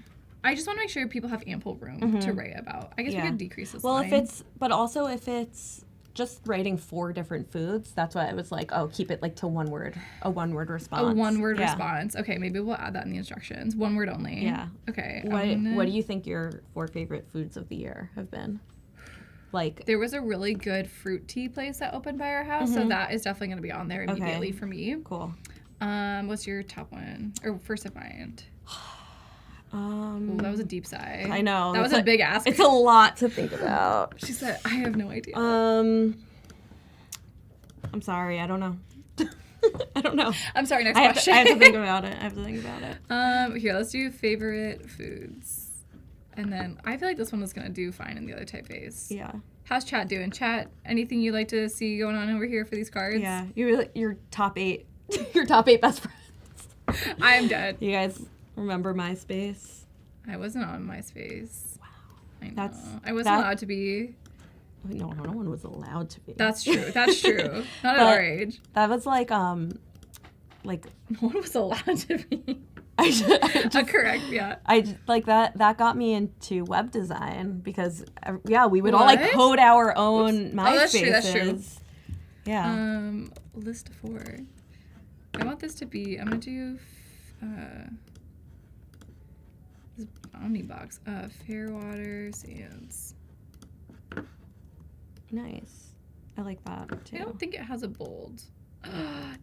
I just want to make sure people have ample room to write about. I guess we could decrease this line. If it's just writing 4 different foods, that's why I was like, oh, keep it like to one word, a one-word response. A one-word response. Okay, maybe we'll add that in the instructions. One word only. Yeah. Okay. What do you think your 4 favorite foods of the year have been? Like, there was a really good fruit tea place that opened by our house, so that is definitely going to be on there immediately for me. Cool. What's your top one or first in mind? Ooh, that was a deep sigh. I know. That was a big ask. It's a lot to think about. She said, I have no idea. I'm sorry. I don't know. I don't know. I'm sorry, next question. I have to think about it. Here, let's do favorite foods. And then I feel like this one is going to do fine in the other typeface. Yeah. How's chat doing? Chat, anything you'd like to see going on over here for these cards? Yeah. Your top 8. Your top 8 best friends. I am dead. You guys remember MySpace? I wasn't on MySpace. Wow. I know. I wasn't allowed to be. No one was allowed to be. That's true. That's true. Not at our age. That was like no one was allowed to be. Correct. Yeah. I like that. That got me into web design because we would all like code our own MySpaces. That's true. Yeah. List of 4. I want this to be. I'm gonna do. This Omnibox. Fairwater Sands. Nice. I like that too. I don't think it has a bold.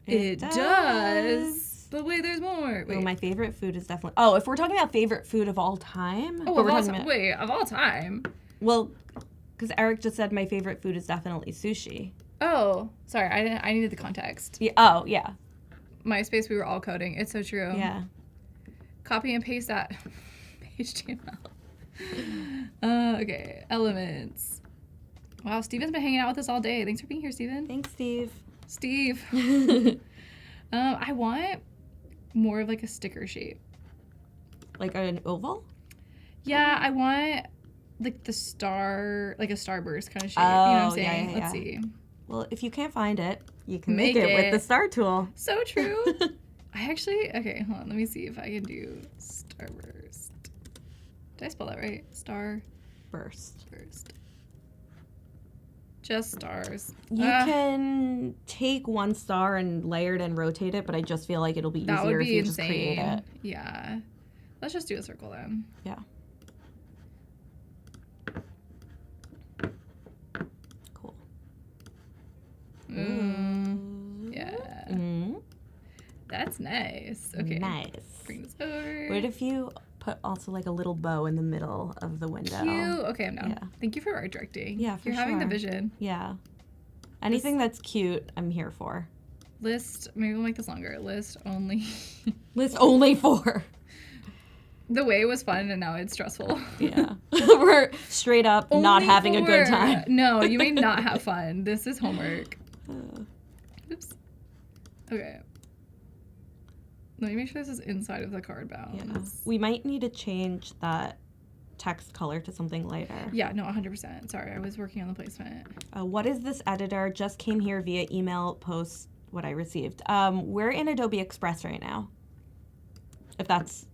It does. But wait, there's more. Wait. Oh, my favorite food is definitely. Oh, if we're talking about favorite food of all time. Oh, of all time. Well, because Eric just said my favorite food is definitely sushi. Oh, sorry. I needed the context. Yeah. Oh, yeah. MySpace, we were all coding. It's so true. Yeah. Copy and paste that. HTML. Okay. Elements. Wow, Steven's been hanging out with us all day. Thanks for being here, Steven. Thanks, Steve. Steve. I want more of like a sticker shape. Like an oval? Yeah, I want like the star, like a starburst kind of shape. Oh, you know what I'm saying? Yeah. Let's see. Well, if you can't find it, you can make it with the star tool. So true. Okay, hold on. Let me see if I can do starburst. Did I spell that right? Burst. Just stars. You can take one star and layer it and rotate it, but I just feel like it'll be easier if you just create it. Yeah. Let's just do a circle then. Yeah. Cool. Yeah. That's nice. Okay. Nice. Bring this over. What if you put also like a little bow in the middle of the window? Cute. Okay, I'm down. Yeah. Thank you for art directing. Yeah, for You're having the vision. Yeah. Anything that's cute, I'm here for. List, maybe we'll make this longer. List only. List only 4. The way was fun and now it's stressful. Yeah. We're straight up not Only having a good 4. time. No, you may not have fun. This is homework. Oops. Okay. Let me make sure this is inside of the card bounds. We might need to change that text color to something lighter. Yeah, no, 100%. Sorry, I was working on the placement. What is this editor? Just came here via email post what I received. We're in Adobe Express right now. If that's...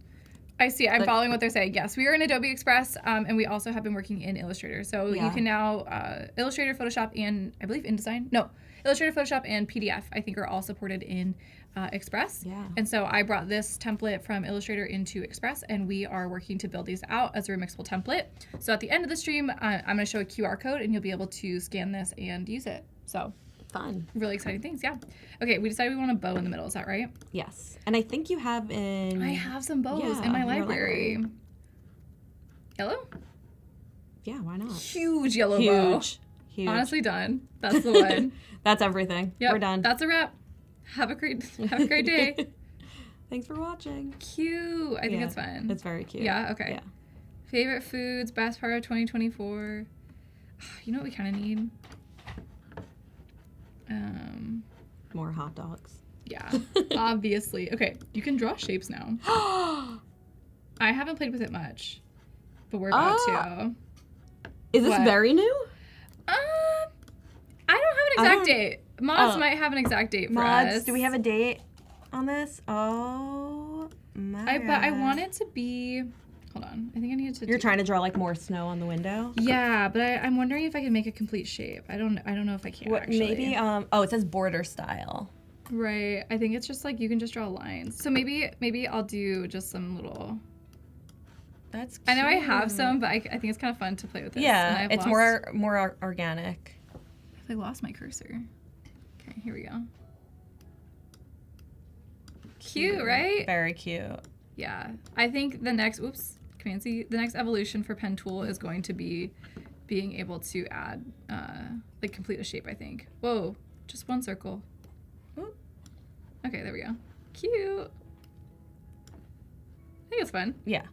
I see. I'm following what they're saying. Yes, we are in Adobe Express, and we also have been working in Illustrator. So you can now, Illustrator, Photoshop, and I believe InDesign. No, Illustrator, Photoshop, and PDF, I think, are all supported in Express. Yeah. And so I brought this template from Illustrator into Express, and we are working to build these out as a remixable template. So at the end of the stream, I'm going to show a QR code, and you'll be able to scan this and use it. So fun. Really exciting things, yeah. Okay, we decided we want a bow in the middle. Is that right? Yes. And I think you have in... I have some bows in my library. Yellow? Yeah, why not? Huge yellow bow. Huge. Honestly, done. That's the one. That's everything. Yep, we're done. That's a wrap. Have a great day. Thanks for watching. Cute. I think it's fun. It's very cute. Yeah, okay. Yeah. Favorite foods, best part of 2024. You know what we kind of need? More hot dogs. Yeah, obviously. Okay, you can draw shapes now. I haven't played with it much, but we're about to. Is this very new? I don't have an exact date. Mods might have an exact date for us. Do we have a date on this? Oh my But I want it to be. Hold on. I think I need to. You're trying to draw like more snow on the window. Yeah, but I'm wondering if I can make a complete shape. I don't know if I can. Actually. Maybe. Oh, it says border style. Right. I think it's just like you can just draw lines. So maybe I'll do just some little. That's cute. I know I have some, but I think it's kind of fun to play with this. Yeah, it's more organic. I lost my cursor. Okay, here we go. Cute, right? Very cute. Yeah, I think the next. Oops, Command C. The next evolution for pen tool is going to be being able to add, like complete a shape. I think. Whoa, just one circle. Oop. Okay, there we go. Cute. I think it's fun. Yeah.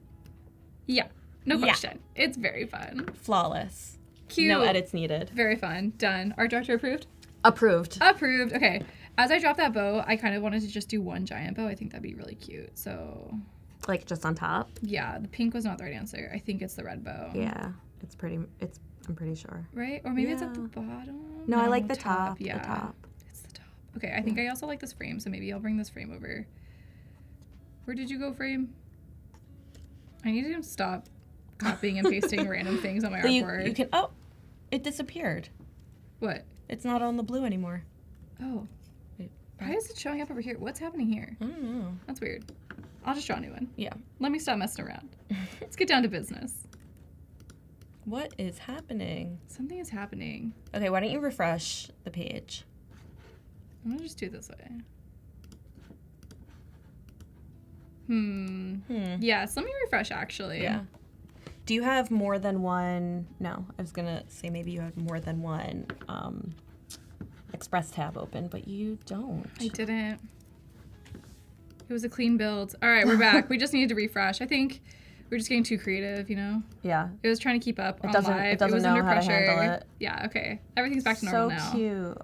Yeah, no question. It's very fun. Flawless. Cute. No edits needed. Very fun. Done. Art director approved? Approved. Approved. Okay. As I dropped that bow, I kind of wanted to just do one giant bow. I think that'd be really cute. So. Like just on top? Yeah, the pink was not the right answer. I think it's the red bow. Yeah, I'm pretty sure. Right? Or maybe it's at the bottom? No, I like the top. Yeah. The top. It's the top. Okay, I think I also like this frame, so maybe I'll bring this frame over. Where did you go, frame? I need to stop copying and pasting random things on my artboard. You can. It disappeared. What? It's not on the blue anymore. Oh. Why is it showing up over here? What's happening here? I don't know. That's weird. I'll just draw a new one. Yeah. Let me stop messing around. Let's get down to business. What is happening? Something is happening. Okay, why don't you refresh the page? I'm gonna just do it this way. Yes, let me refresh actually. Yeah. Do you have more than one? No, I was gonna say maybe you have more than one Express tab open, but you don't. I didn't. It was a clean build. All right, we're back. We just needed to refresh. I think we're just getting too creative, you know? Yeah. It was trying to keep up on live. It doesn't was know under how pressure. to handle it. Yeah, okay. Everything's back to normal now. So cute.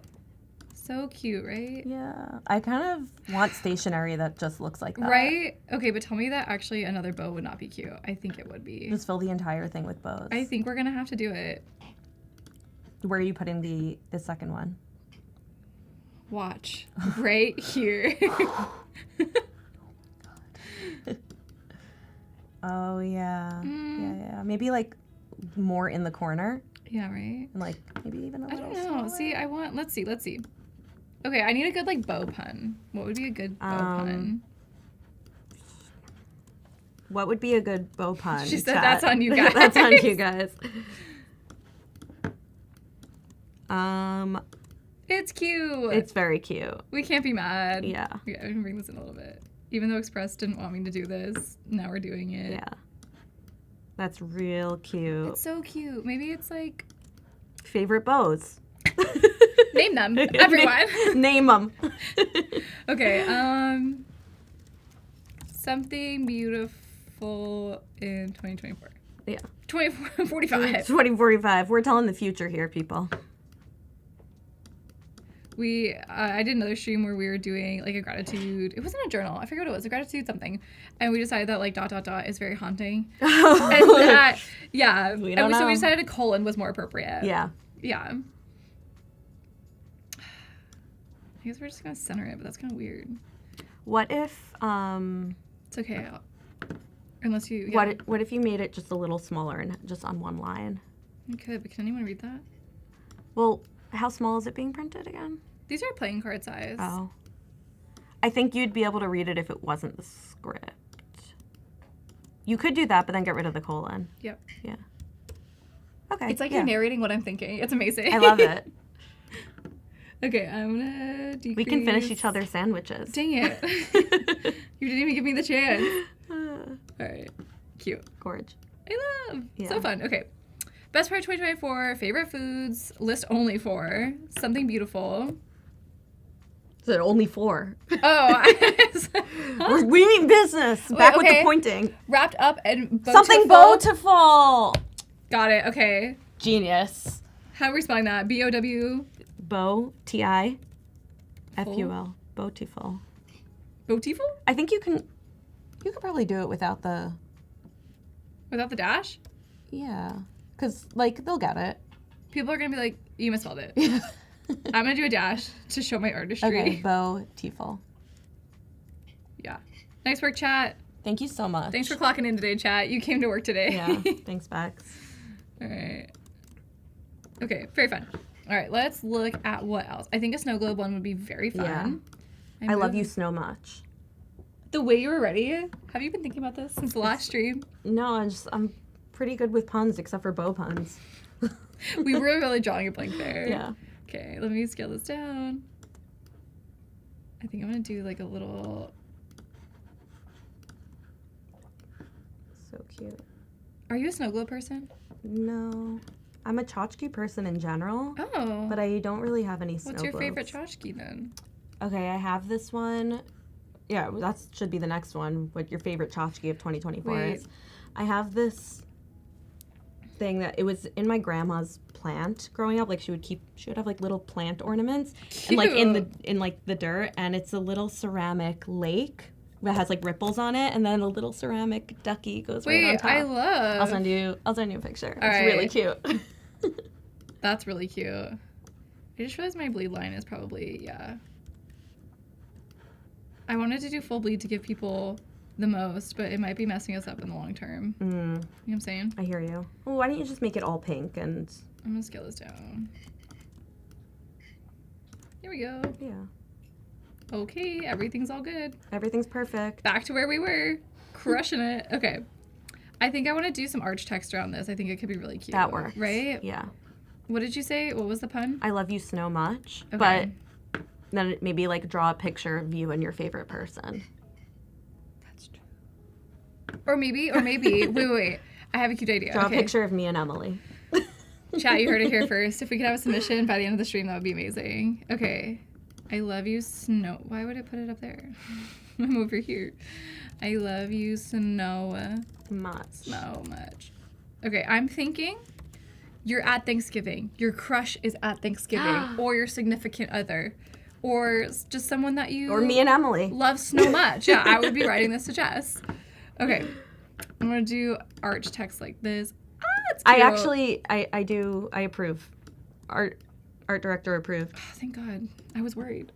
So cute, right? Yeah. I kind of want stationery that just looks like that. Right? Okay, but tell me that actually another bow would not be cute. I think it would be. Just fill the entire thing with bows. I think we're going to have to do it. Where are you putting the second one? Watch. Right here. Oh, yeah. Yeah. Maybe like more in the corner. Yeah, right? And like maybe even a little I don't know. smaller. See, let's see. Okay, I need a good like bow pun. What would be a good bow pun? What would be a good bow pun? She said that's on you guys. That's on you guys. It's cute. It's very cute. We can't be mad. Yeah. Yeah, we can bring this in a little bit. Even though Express didn't want me to do this, now we're doing it. Yeah. That's real cute. It's so cute. Maybe it's like favorite bows. Name them, everyone. Name them. Okay. Something beautiful in 2024. Yeah. 2045. 2045. We're telling the future here, people. I did another stream where we were doing like a gratitude. It wasn't a journal. I forget what it was. A gratitude something, and we decided that like ... is very haunting. And that, yeah. We don't know. So we decided a colon was more appropriate. Yeah. Yeah. I guess we're just gonna center it, but that's kind of weird. What if It's okay. Unless you. Yeah. what if you made it just a little smaller and just on one line? You could, but can anyone read that? Well, how small is it being printed again? These are playing card size. Oh. I think you'd be able to read it if it wasn't the script. You could do that, but then get rid of the colon. Yep. Yeah. Okay. It's like you're narrating what I'm thinking. It's amazing. I love it. Okay, I'm gonna decrease. We can finish each other's sandwiches. Dang it. You didn't even give me the chance. All right. Cute. Gorge. I love. Yeah. So fun. Okay. Best part of 2024, favorite foods, list only 4, something beautiful. Is it only 4? Oh. We mean business. Back with the pointing. Wrapped up and Something beautiful. Got it. Okay. Genius. How are we spelling that? B-O-W? Bow, T-I-F-U-L. Beautiful. Beautiful? I think you could probably do it without the... Without the dash? Yeah. Because, like, they'll get it. People are going to be like, you misspelled it. I'm going to do a dash to show my artistry. Okay, beautiful. Yeah. Nice work, chat. Thank you so much. Thanks for clocking in today, chat. You came to work today. Yeah. Thanks, Bex. All right. Okay, very fun. All right, let's look at what else. I think a snow globe one would be very fun. Yeah. I love you so much. The way you were ready. Have you been thinking about this since the last stream? No, I'm pretty good with puns, except for bow puns. We were really drawing a blank there. Yeah. Okay, let me scale this down. I think I'm gonna do like a little. So cute. Are you a snow globe person? No. I'm a tchotchke person in general. Oh. But I don't really have any snow What's your globes. favorite tchotchke then? Okay, I have this one. Yeah, that should be the next one. What your favorite tchotchke of 2024 is. I have this thing that it was in my grandma's plant growing up. Like she would have like little plant ornaments and like in the dirt, and it's a little ceramic lake that has like ripples on it, and then a little ceramic ducky goes right on top. I love. I'll send you a picture. All It's right. really cute. That's really cute. I just realized my bleed line is probably, yeah. I wanted to do full bleed to give people the most, but it might be messing us up in the long term. You know what I'm saying? I hear you. Well, why don't you just make it all pink and... I'm gonna scale this down. Here we go. Yeah. Okay, everything's all good. Everything's perfect. Back to where we were. Crushing it. Okay. I think I want to do some arch text around this. I think it could be really cute. That works. Right? Yeah. What did you say? What was the pun? I love you so much. Okay. But then maybe like draw a picture of you and your favorite person. That's true. Or maybe, wait. I have a cute idea. Draw Okay. a picture of me and Emily. Chat, you heard it here first. If we could have a submission by the end of the stream, that would be amazing. Okay. I love you, Snow. Why would I put it up there? I'm over here. I love you, Snow. Much. Okay, I'm thinking you're at Thanksgiving. Your crush is at Thanksgiving. Or your significant other. Or just someone that you... Or me and Emily. Love so much. Yeah, I would be writing this to Jess. Okay. I'm going to do arch text like this. It's cute. I approve. Art director approved. Oh, thank God. I was worried.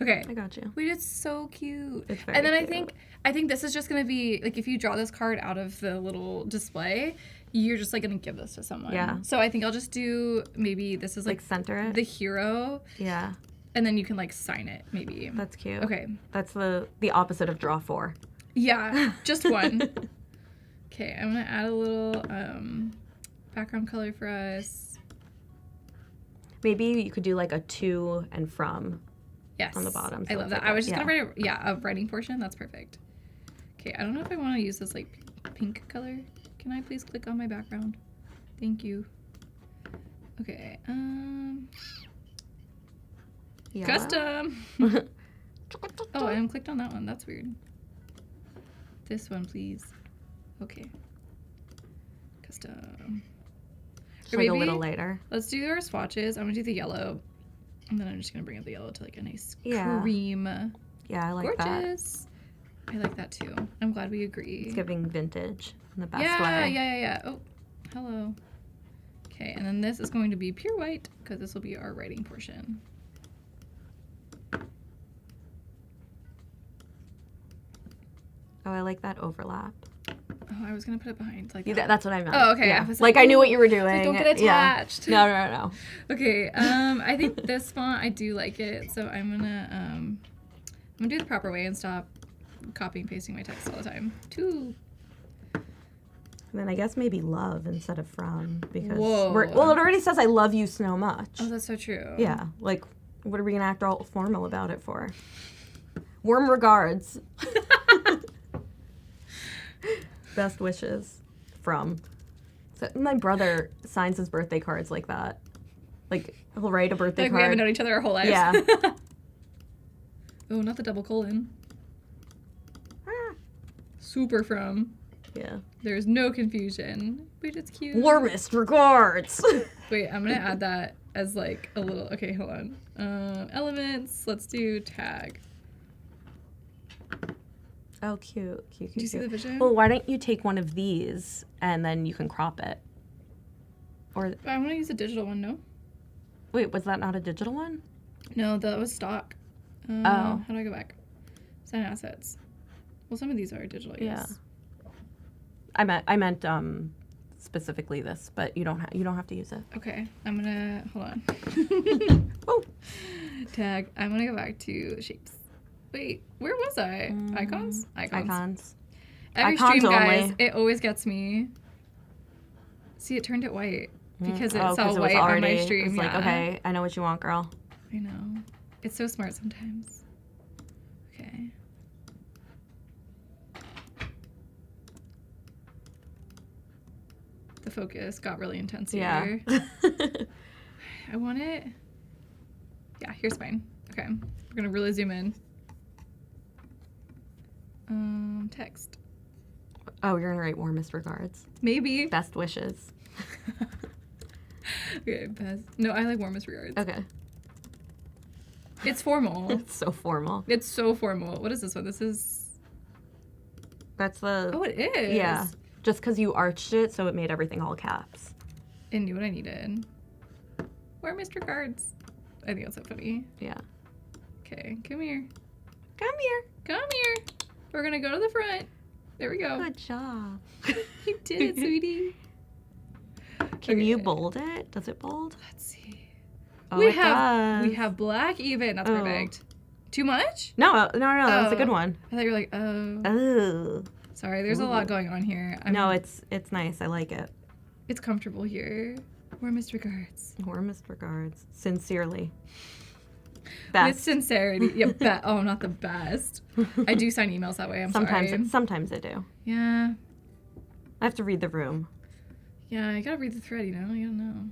Okay. I got you. Wait, it's so cute. It's very and then cute. I think this is just gonna be like if you draw this card out of the little display, you're just like gonna give this to someone. Yeah. So I think I'll just do maybe this is like center it. the hero. Yeah. And then you can like sign it maybe. That's cute. Okay. That's the opposite of draw 4. Yeah. Just one. Okay, I'm gonna add a little background color for us. Maybe you could do like a to and from. Yes. On the bottom. I love that. I was just gonna write a writing portion. That's perfect. Okay, I don't know if I want to use this like pink color. Can I please click on my background? Thank you. Okay. Yeah. Custom. Oh, I haven't clicked on that one. That's weird. This one, please. Okay. Custom. Just like a little later. Let's do our swatches. I'm gonna do the yellow. And then I'm just gonna bring up the yellow to like a nice Yeah. cream. Yeah, I like that. Gorgeous. I like that too. I'm glad we agree. It's giving vintage in the best yeah, way. yeah. Oh, hello. Okay, and then this is going to be pure white because this will be our writing portion. Oh, I like that overlap. Oh, I was gonna put it behind like Yeah, that. that's what I meant. Oh, okay. Yeah. I was Like I knew what you were "Ooh, doing. Don't get Yeah. attached. No. Okay. I think this font I do like it, so I'm gonna do it the proper way and stop copying and pasting my text all the time. And then I guess maybe love instead of from because Whoa. well, it already says I love you so much. Oh, that's so true. Yeah. Like, what are we gonna act all formal about it for? Warm regards. Best wishes from. So my brother signs his birthday cards like that. Like he'll write a birthday Like card. we haven't known each other our whole lives. Yeah. Oh, not the double colon. Super from. Yeah. There's no confusion. Wait, it's cute. Warmest regards. Wait, I'm gonna add that as like a little. Okay, hold on. Elements. Let's do tag. Oh, cute. Do you see the vision? Well, why don't you take one of these and then you can crop it? Or I want to use a digital one. No. wait, was that not a digital one? No, that was stock. Oh. How do I go back? Sign assets. Well, some of these are digital. Yes. Yeah. I meant specifically this, but you don't have to use it. Okay, I'm gonna hold on. Oh. Tag. I'm gonna go back to shapes. Wait, where was I? Icons. Icons. Every Icons stream, guys, only. it always gets me. See, it turned it white because it's 'cause all it was white on my already- stream. It's like, yeah. okay, I know what you want, girl. I know. It's so smart sometimes. Okay. The focus got really intense Yeah. here. I want it. Yeah, here's fine. Okay. We're gonna really zoom in. Text. Oh, you're gonna write warmest regards. Maybe. Best wishes. Okay, best. No, I like warmest regards. Okay. It's formal. It's so formal. It's so formal. What is this one? This is. That's the. Oh, it is. Yeah. Just because you arched it, so it made everything all caps. I knew what I needed. Warmest regards. I think that's so funny. Yeah. Okay, come here. Come here. Come here. We're gonna go to the front. There we go. Good job. You did it, sweetie. Can you bold it? Does it bold? Let's see. Oh, we it have does. black even. That's Oh. perfect. Too much? No. That's a good Oh. one. I thought you were like, oh. Oh. Sorry, there's a lot going on here. No, it's nice. I like it. It's comfortable here. Warmest regards. Warmest regards. Sincerely. With Best. sincerity. Yeah, oh, not the best. I do sign emails that way. I'm sorry. Sometimes I do. Yeah. I have to read the room. Yeah, I gotta read the thread, you know? You don't know.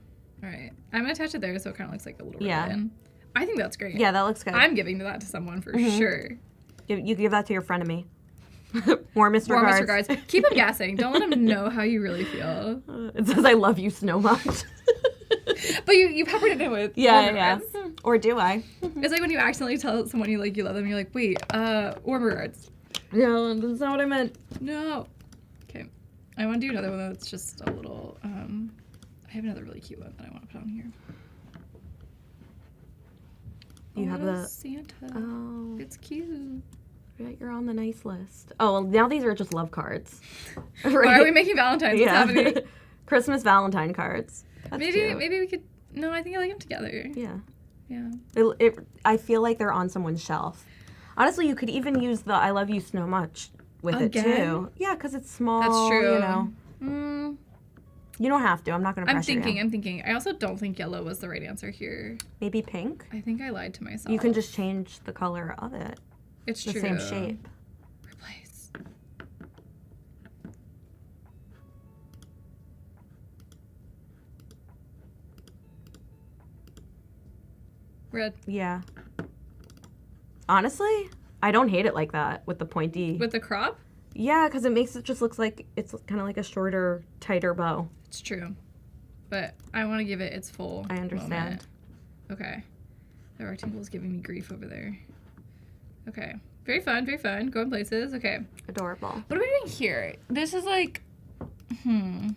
All right. I'm gonna attach it there so it kind of looks like a little Yeah. ribbon. I think that's great. Yeah, that looks good. I'm giving that to someone for sure. You give that to your frenemy. Warmest regards. Warmest regards. Keep them guessing. Don't let them know how you really feel. It says I love you so much. But you peppered it in with Yeah, warm yeah. regards. Or do I? It's like when you accidentally tell someone you love them, you're like, wait, warm regards. No, that's not what I meant. No. Okay. I want to do another one that's just a little, I have another really cute one that I want to put on here. You have the Santa. Oh, It's cute. yeah, you're on the nice list. Oh, well, now these are just love cards. Why are we making Valentine's? What's happening? Christmas Valentine cards. That's cute. Maybe we could. No, I think I like them together. Yeah. Yeah. I feel like they're on someone's shelf. Honestly, you could even use the I love you so much with it Again? too. Yeah, because it's small. That's true. You know. You don't have to. I'm not going to I'm pressure you. thinking. I also don't think yellow was the right answer here. Maybe pink? I think I lied to myself. You can just change the color of it. It's the true. same shape. Replace. Red. Yeah. Honestly, I don't hate it like that with the pointy. With the crop? Yeah, because it makes it just looks like it's kind of like a shorter, tighter bow. It's true. But I want to give it its full I understand. moment. Okay. The rectangle is giving me grief over there. Okay. Very fun, very fun. Going places. Okay. Adorable. What are we doing here? This is like, Your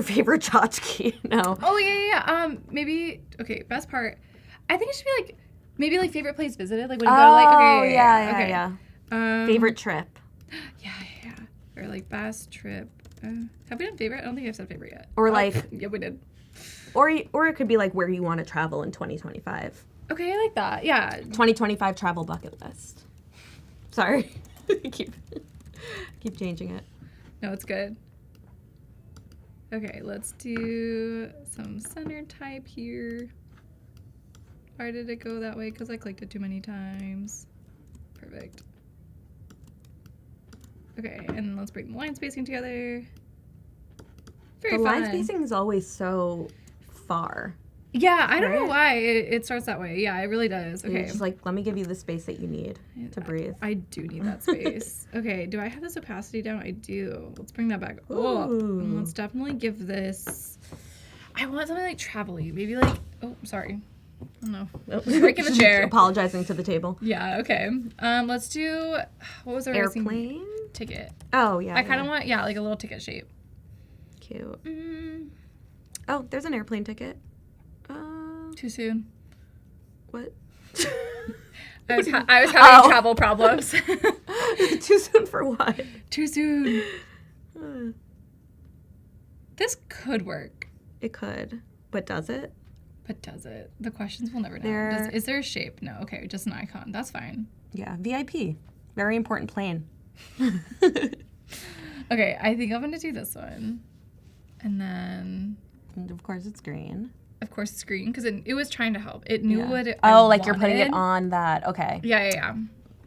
favorite tchotchke? No. Oh, yeah. Maybe, okay, best part. I think it should be like, maybe like favorite place visited. Like when you go to like, okay. Yeah. Favorite trip. Yeah. Or like best trip. Have we done favorite? I don't think I've said favorite yet. Or like, yeah, we did. or it could be like where you want to travel in 2025. Okay, I like that. Yeah. 2025 travel bucket list. Sorry. keep changing it. No, it's good. Okay, let's do some center type here. Why did it go that way? Because I clicked it too many times. Perfect. Okay, and let's bring the line spacing together. Very The fun. line spacing is always so far. Yeah, I don't know Right? why it starts that way. Yeah, it really does. You're Okay. just like, let me give you the space that you need to breathe. I do need that space. Okay, do I have this opacity down? I do. Let's bring that back up. And let's definitely give this... I want something like travel-y. Maybe like... Oh, sorry. Oh, no. Breaking the chair. Apologizing to the table. Yeah, okay. Let's do... What was our racing Airplane? ticket? Oh, yeah. I kind of want, like a little ticket shape. Cute. Oh, there's an airplane ticket. Too soon. What? I was having travel problems. Too soon for what? Too soon. This could work. It could. But does it? But does it? The questions will never know. Is there a shape? No. Okay, just an icon. That's fine. Yeah. VIP. Very important plane. Okay, I think I'm going to do this one. And then... And of course it's green. Of course it's green, because it was trying to help. It knew what you're putting it on that. Okay. Yeah.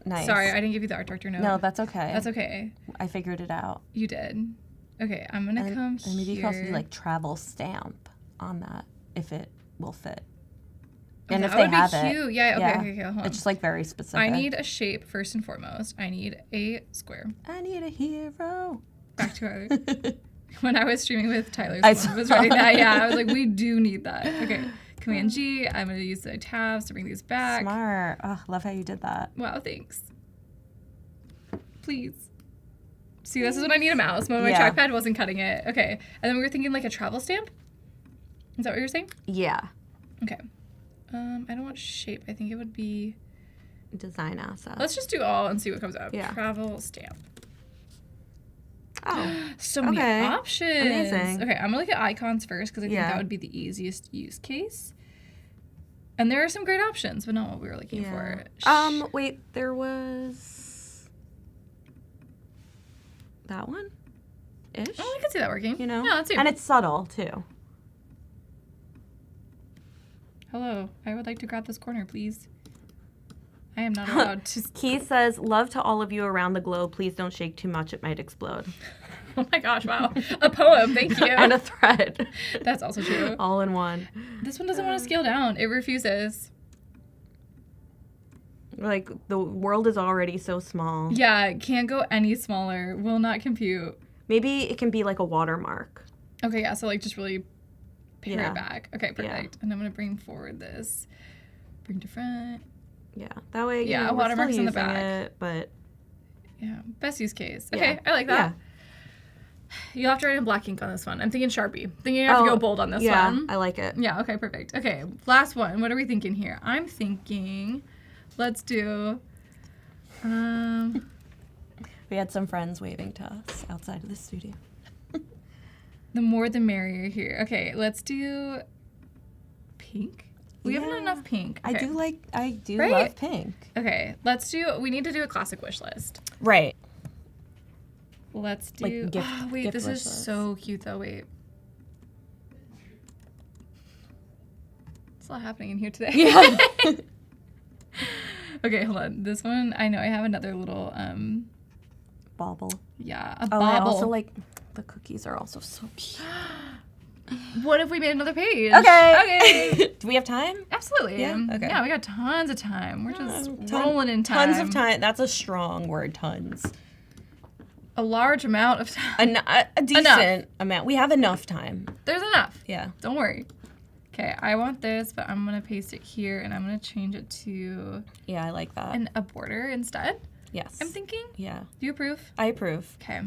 Nice. Sorry, I didn't give you the art director note. No, that's okay. That's okay. I figured it out. You did. Okay, I'm going to come And maybe you can also do here. like travel stamp on that if it will fit. Oh, And if that they would be have cute. it. Yeah, okay, hold on. It's just like very specific. I need a shape first and foremost. I need a square. I need a hero. Back to our... When I was streaming with Tyler, I someone was writing that. Yeah, I was like, we do need that. Okay, Command G. I'm going to use the tabs to bring these back. Smart. Oh, love how you did that. Wow, thanks. Please. See, this is when I need a mouse. When my trackpad wasn't cutting it. Okay, and then we were thinking like a travel stamp. Is that what you're saying? Yeah. Okay. I don't want shape. I think it would be... Design asset. Let's just do all and see what comes up. Yeah. Travel stamp. Oh. So many options. Amazing. Okay, I'm gonna look at icons first because I think that would be the easiest use case. And there are some great options, but not what we were looking for. Wait, there was that one? Ish? Oh, I can see that working. You know? Yeah, let's see. And it's subtle too. Hello, I would like to grab this corner, please. I am not allowed to. Keith says, love to all of you around the globe. Please don't shake too much. It might explode. Oh my gosh, wow. A poem, thank you. And a thread. That's also true. All in one. This one doesn't want to scale down. It refuses. Like, the world is already so small. Yeah, it can't go any smaller. Will not compute. Maybe it can be like a watermark. Okay, yeah, so like just really pin it back. Okay, perfect. Yeah. And I'm going to bring forward this. Bring to front. Yeah, that way, Yeah, we're watermarks still in the using back. it, but... Yeah, best use case. Okay, I like that. You'll have to write in black ink on this one. I'm thinking Sharpie. Thinking you have to go bold on this one. I like it. Yeah, okay, perfect. Okay, last one. What are we thinking here? I'm thinking, let's do... We had some friends waving to us outside of the studio. The more the merrier here. Okay, let's do pink. We haven't enough pink. Okay. I do Right? love pink. Okay, we need to do a classic wish list. Right. Let's do, Like gift- oh wait, gift this wish is list. so cute though, wait. It's a lot happening in here today. Yeah. Okay, hold on. This one, I know I have another little, Bauble. yeah, a Oh, I bauble. also like, the cookies are also so cute. What if we made another page? Okay. Do we have time? Absolutely. Yeah? Okay. Yeah, we got tons of time. We're just rolling in time. Tons of time. That's a strong word, tons. A large amount of time. A decent amount. We have enough time. There's enough. Yeah. Don't worry. Okay, I want this, but I'm gonna paste it here, and I'm gonna change it to Yeah, I like that. a border instead. Yes. I'm thinking. Yeah. Do you approve? I approve. Okay.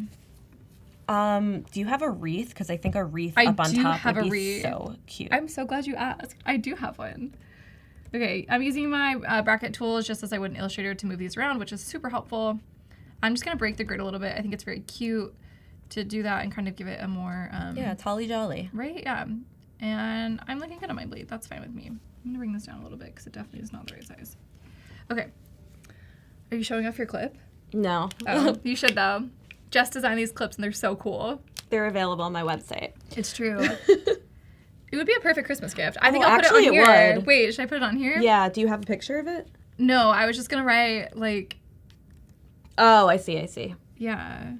Do you have a wreath? Because I think a wreath I up on do top have would a be wreath. so cute. I'm so glad you asked. I do have one. Okay, I'm using my bracket tools just as I would in Illustrator to move these around, which is super helpful. I'm just gonna break the grid a little bit. I think it's very cute to do that and kind of give it a more yeah, it's holly jolly. right, yeah. And I'm looking good on my blade. That's fine with me. I'm gonna bring this down a little bit because it definitely is not the right size. Okay. Are you showing off your clip? No. Oh, you should though. Jess designed these clips and they're so cool. They're available on my website. It's true. It would be a perfect Christmas gift. I think Oh, I'll put it actually, on it here. would. Wait, should I put it on here? Yeah, do you have a picture of it? No, I was just gonna write like, Oh, I see. yeah,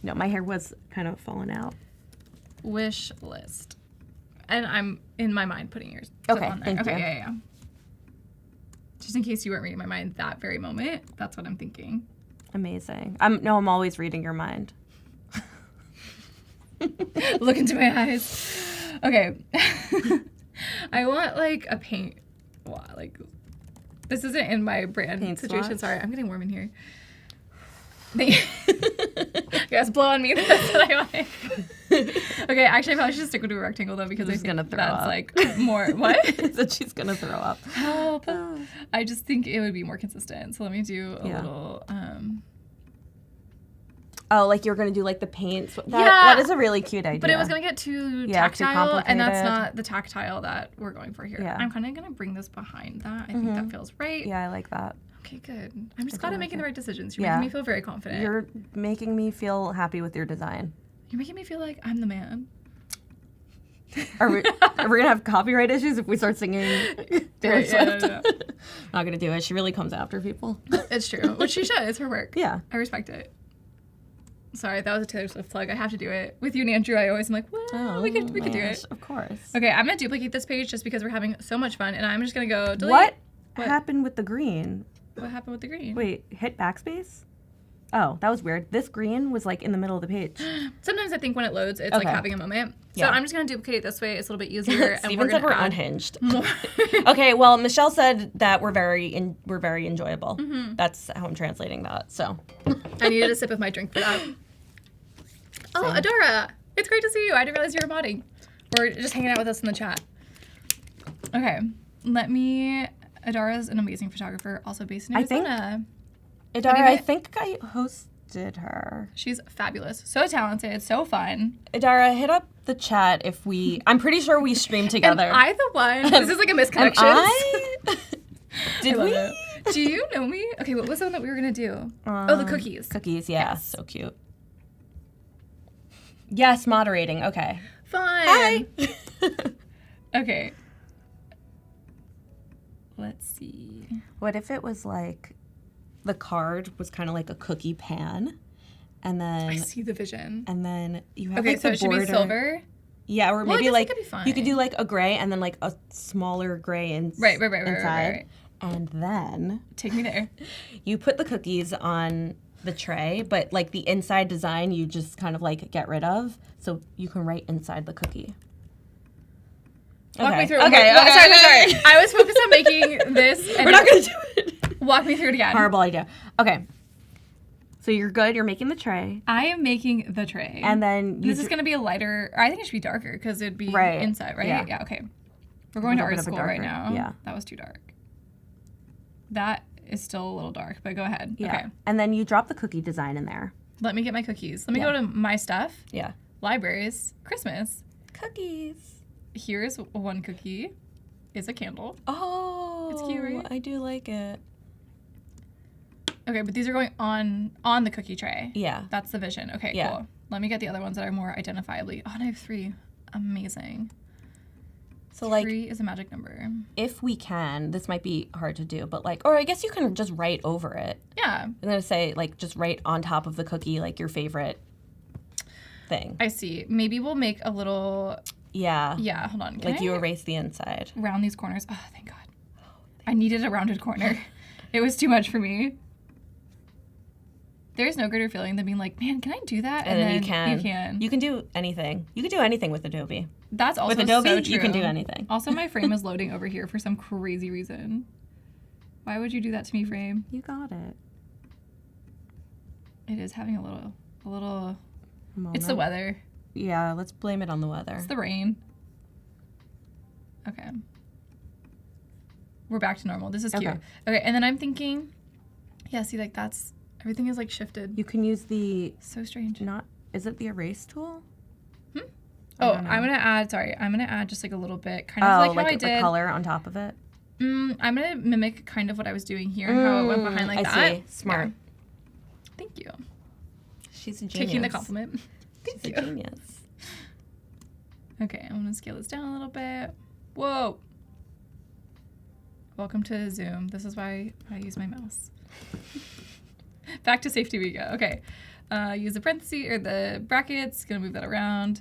No, my hair was kind of falling out. wish list. And I'm in my mind putting yours Okay, on there. thank Okay, you. yeah. Just in case you weren't reading my mind that very moment, that's what I'm thinking. Amazing. I'm always reading your mind. Look into my eyes. Okay. I want like a paint. Wow, like this isn't in my brand Paint situation. swatch? Sorry, I'm getting warm in here. You guys blow on me. That's what I want. Okay, actually, I probably should stick with a rectangle though because I She's think gonna throw that's up. like more. What? That she's gonna throw up. Help! I just think it would be more consistent. So let me do a Yeah. little. Oh, like you're gonna do like the paints. Yeah. That is a really cute idea. But it was gonna get too Yeah, too tactile, and that's complicated. not the tactile that we're going for here. Yeah. I'm kind of gonna bring this behind that. I think that feels right. Yeah, I like that. Okay, good. I'm just glad I'm making the right decisions. You're Yeah. making me feel very confident. You're making me feel happy with your design. You're making me feel like I'm the man. Are we gonna have copyright issues if we start singing Taylor Right, yeah, Swift? no. Not gonna do it. She really comes after people. It's true. Which she should. It's her work. Yeah. I respect it. Sorry, that was a Taylor Swift plug. I have to do it. With you and Andrew, I always am like, well, we could do it. Of course. Okay, I'm gonna duplicate this page just because we're having so much fun, and I'm just gonna go delete. What What? happened with the green? What happened with the green? Wait, hit backspace? Oh, that was weird. This green was like in the middle of the page. Sometimes I think when it loads, it's like Okay. having a moment. So Yeah. I'm just gonna duplicate it this way. It's a little bit easier. And Steven we're said gonna we're add unhinged. more. Okay, well, Michelle said that we're very enjoyable. Mm-hmm. That's how I'm translating that. So, I needed a sip of my drink for that. Oh, Adora! It's great to see you. I didn't realize you were modding. Or just hanging out with us in the chat. Okay, Adora's an amazing photographer, also based in I think- Arizona. Adara, you I met- think I hosted her. She's fabulous. So talented, so fun. Adara, hit up the chat if we. I'm pretty sure we streamed Am together. I the one? This is like a Am misconnection. I? Did love we? it. Do you know me? Okay, what was the one that we were gonna do? Oh, the cookies. Cookies, yeah, so cute. Yes, moderating. Okay. Fun. Hi. Okay. Let's see. What if it was like the card was kind of like a cookie pan, and I then see the vision. you have Okay, like so the it should border. be silver. Yeah, or Well, I maybe guess it like could be you could do fine. like a gray and then like a smaller gray Right. inside. And then Take me there. you put the cookies on the tray, but like the inside design you just kind of like get rid of, so you can write inside the cookie. Walk me through. Okay. Sorry. I was focused on making this. And We're not gonna do it. Walk me through it again. Horrible idea. Okay. So you're good. You're making the tray, I am making the tray. and then you this is going to be a lighter, or I think it should be darker because it'd be Right. inside, right? Yeah. Okay. We're going to little art bit of a school right darker- now. yeah. That was too dark. That is still a little dark, but go ahead. yeah, Okay. and then you drop the cookie design in there. Let me get my cookies. Let me Yeah. go to my stuff. Yeah. Libraries. Christmas. Cookies. Here's one cookie. Is a candle. Oh, It's cute, right? I do like it. Okay, but these are going on the cookie tray. Yeah. That's the vision. Okay, Yeah. cool. Let me get the other ones that are more identifiably. Oh, and I have 3. Amazing. So like, 3 is a magic number. if we can, this might be hard to do, but like, or I guess you can just write over it. Yeah, I'm gonna say like just write on top of the cookie like your favorite thing. I see. Maybe we'll make a little. Yeah. Yeah, hold on. Can Like you I erase the inside. round these corners? Oh, thank God. I needed a rounded corner. It was too much for me. There's no greater feeling than being like, man, can I do that? And then you You can. can. You can do anything. You can do anything with Adobe. That's also With Adobe, so true. you can do anything. Also, my frame is loading over here for some crazy reason. Why would you do that to me, frame? You got it. It is having a little. Moment. It's the weather. Yeah, let's blame it on the weather. It's the rain. Okay. We're back to normal. This is cute. Okay, and then I'm thinking, yeah, see, like that's, everything is like shifted. You can use the, So strange. is it the erase tool? Oh, I'm gonna add just like a little bit, kind of like how I the did. color on top of it? I'm gonna mimic kind of what I was doing here and how it went behind like that. I see. Smart. Yeah. Thank you. She's a genius. Taking the compliment. Thank She's you. a genius. Okay, I'm gonna scale this down a little bit. Whoa. Welcome to Zoom. This is why I use my mouse. Back to safety we go. Okay. Use the parentheses or the brackets. Gonna move that around.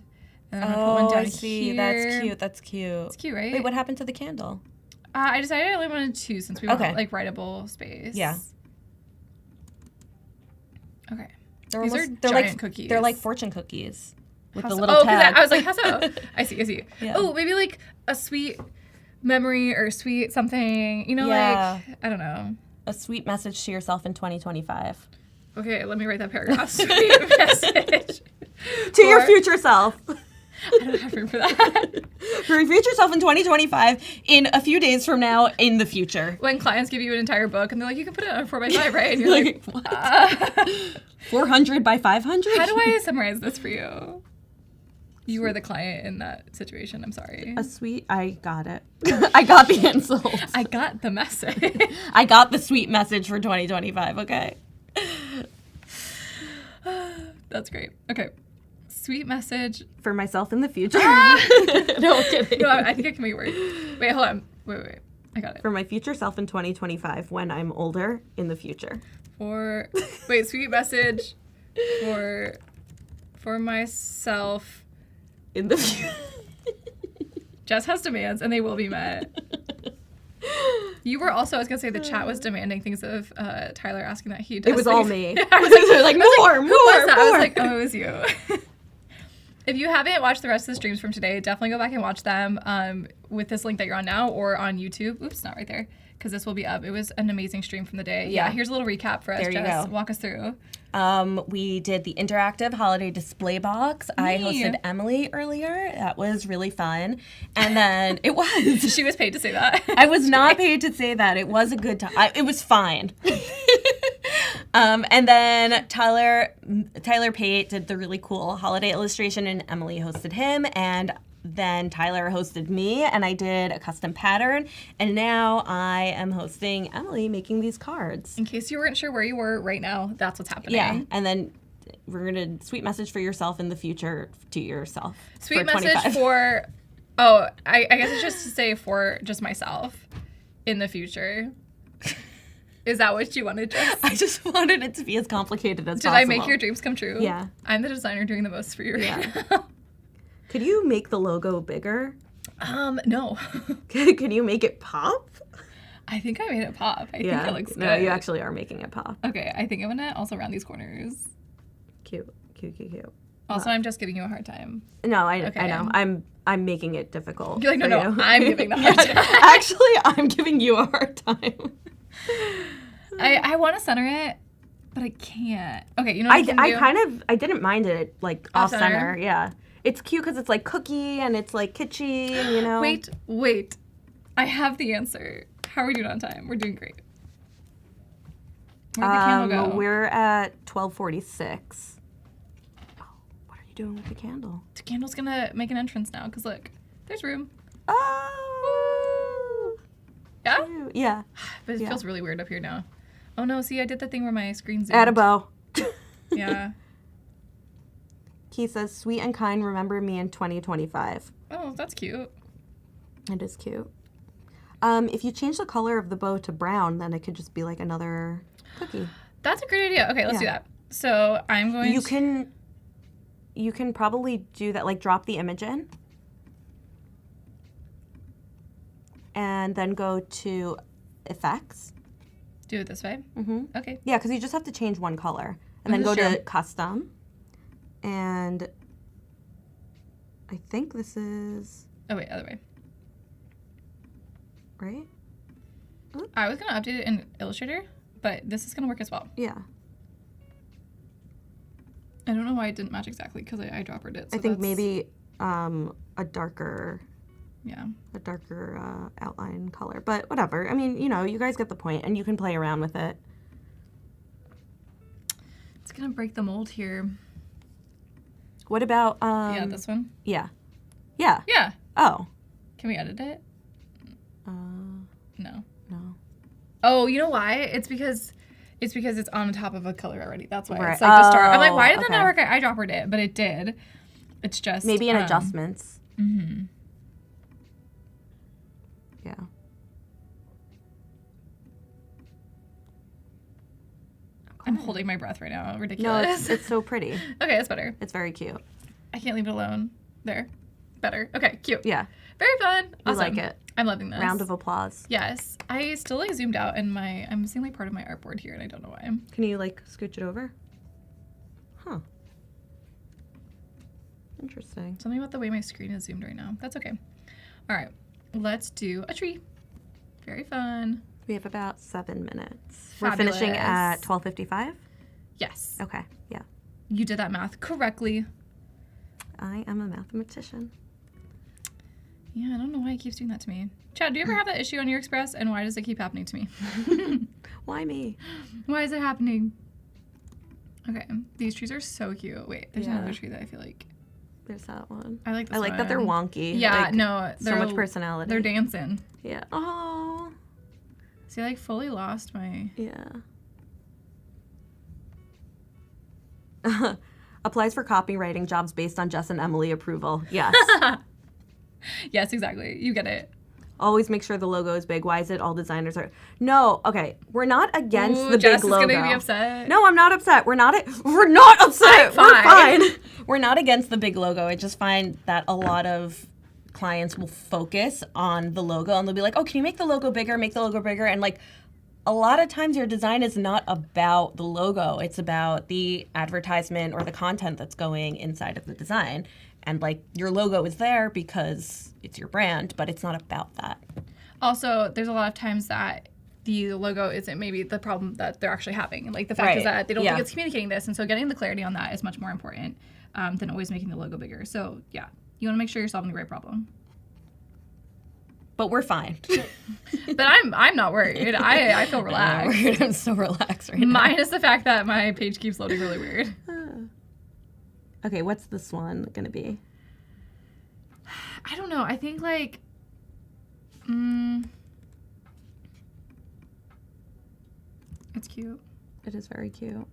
And I'm gonna put one down I see. here. That's cute. That's cute. It's cute, right? Wait, what happened to the candle? I decided I only wanted 2 since we want like writable space. Yeah. Okay. They're These are giant giant cookies. They're like fortune cookies with How the so? little 'cause tag. I was like, how so? I see. Yeah. Oh, maybe like a sweet memory or sweet something. You know, Yeah. like, I don't know. A sweet message to yourself in 2025. Okay, let me write that paragraph. Sweet message. To your future self. I don't have room for that. For your future self in 2025, in a few days from now, in the future. When clients give you an entire book and they're like, you can put it on a 4x5, right? And you're Like, what? 400 by 500? How do I summarize this for you? You were the client in that situation. I'm sorry. I got it. I got the insult. I got the message. I got the sweet message for 2025, okay? That's great. Okay. Sweet message. For myself in the future. No, I'm kidding. No, I think I can make it work. Wait, hold on. Wait. I got it. For my future self in 2025, when I'm older in the future. Sweet message for myself In the future. Jess has demands and they will be met. You were also, I was gonna say the chat was demanding things of Tyler asking that he does. It was all things. me. I was like, more. Who was that? I was like, oh, it was you. If you haven't watched the rest of the streams from today, definitely go back and watch them with this link that you're on now or on YouTube. Oops, not right there, because this will be up. It was an amazing stream from the day. Yeah, here's a little recap for us, There you Jess. go. Walk us through. We did the interactive holiday display box. I hosted Emily earlier. That was really fun. And then it was. She was paid to say that. I was not paid to say that. It was a good time. It was fine. And then Tyler Pate did the really cool holiday illustration, and Emily hosted him. And then Tyler hosted me, and I did a custom pattern. And now I am hosting Emily making these cards. In case you weren't sure where you were right now, that's what's happening. Yeah, and then we're gonna sweet message for yourself in the future to yourself. Sweet for message 25. for, I guess it's just to say for just myself in the future. Is that what you wanted, Jess? I just wanted it to be as complicated as possible. Did I make your dreams come true? Yeah. I'm the designer doing the most for you right now. Could you make the logo bigger? No. Can you make it pop? I think I made it pop. I think it looks good. No, you actually are making it pop. Okay, I think I'm gonna also round these corners. Cute. Also, I'm just giving you a hard time. No, I know. I'm making it difficult. You're like, for no, you. I'm giving the hard time. Actually, I'm giving you a hard time. I want to center it, but I can't. Okay, you know what I didn't mind it like off center. Yeah. It's cute because it's like cookie and it's like kitschy and you know. Wait. I have the answer. How are we doing on time? We're doing great. Where'd the candle go? We're at 12:46. Oh, what are you doing with the candle? The candle's gonna make an entrance now, because look, there's room. Oh. Yeah? Yeah. But it feels really weird up here now. Oh no, see, I did the thing where my screen zoomed. Add a bow. Yeah. He says, sweet and kind, remember me in 2025. Oh, that's cute. It is cute. If you change the color of the bow to brown, then it could just be like another cookie. That's a great idea. Okay, let's do that. So I'm going You can probably do that, like drop the image in. And then go to effects. Do it this way? Mm-hmm. Okay. Yeah, because you just have to change one color. And then go to custom. And I think this is Oh wait, other way. right. I was gonna update it in Illustrator, but this is gonna work as well. Yeah. I don't know why it didn't match exactly because I eyedroppered it. So I think that's- maybe a darker Yeah. outline color, but whatever. I mean, you know, you guys get the point, and you can play around with it. It's gonna break the mold here. What about Yeah, this one. Yeah. Yeah. Oh. Can we edit it? No. No. Oh, you know why? It's because it's on top of a color already. That's why Right. it's like just dark. I'm like, Oh, why did that not okay. work? I eyedroppered it, but it did. It's just Maybe in adjustments. Mm-hmm. Yeah. I'm holding my breath right now. No, Ridiculous. it's so pretty. Okay, that's better. It's very cute. I can't leave it alone. There. Better. Okay, cute. Yeah. Very fun. I Awesome. like it. I'm loving this. Round of applause. Yes. I still like zoomed out and I'm missing like part of my artboard here and I don't know why. Can you like scooch it over? Huh. Interesting. Something about the way my screen is zoomed right now. That's okay. All right. Let's do a tree. Very fun. We have about 7 minutes. Fabulous. We're finishing at 12:55. Yes. Okay. Yeah. You did that math correctly. I am a mathematician. Yeah, I don't know why it keeps doing that to me. Chad, do you ever have that issue on your Express and why does it keep happening to me? Why me? Why is it happening? Okay, these trees are so cute. Wait, there's Yeah. another tree that I feel like There's that one. I like this I like that they're one. wonky. Yeah, Like, no, so much personality. They're dancing. Yeah. Oh. See, I like fully lost my. Yeah. Applies for copywriting jobs based on Jess and Emily approval. Yes. Yes, exactly. You get it. Always make sure the logo is big. Why is it all designers are? No. Okay. We're not against Ooh, the Jess big logo. is gonna be upset. No, I'm not upset. We're not upset. I'm We're fine. fine. We're not against the big logo. I just find that a lot of clients will focus on the logo and they'll be like, "Oh, can you make the logo bigger? Make the logo bigger." And like a lot of times your design is not about the logo. It's about the advertisement or the content that's going inside of the design. And like your logo is there because it's your brand, but it's not about that. Also, there's a lot of times that the logo isn't maybe the problem that they're actually having. Like the fact is Right. that they don't Yeah. think it's communicating this, and so getting the clarity on that is much more important than always making the logo bigger. So yeah, you want to make sure you're solving the right problem. But we're fine. But I'm not worried. I feel relaxed. I'm so relaxed right now. Minus the fact that my page keeps loading really weird. Okay, what's this one gonna be? I don't know. I think like, it's cute. It is very cute.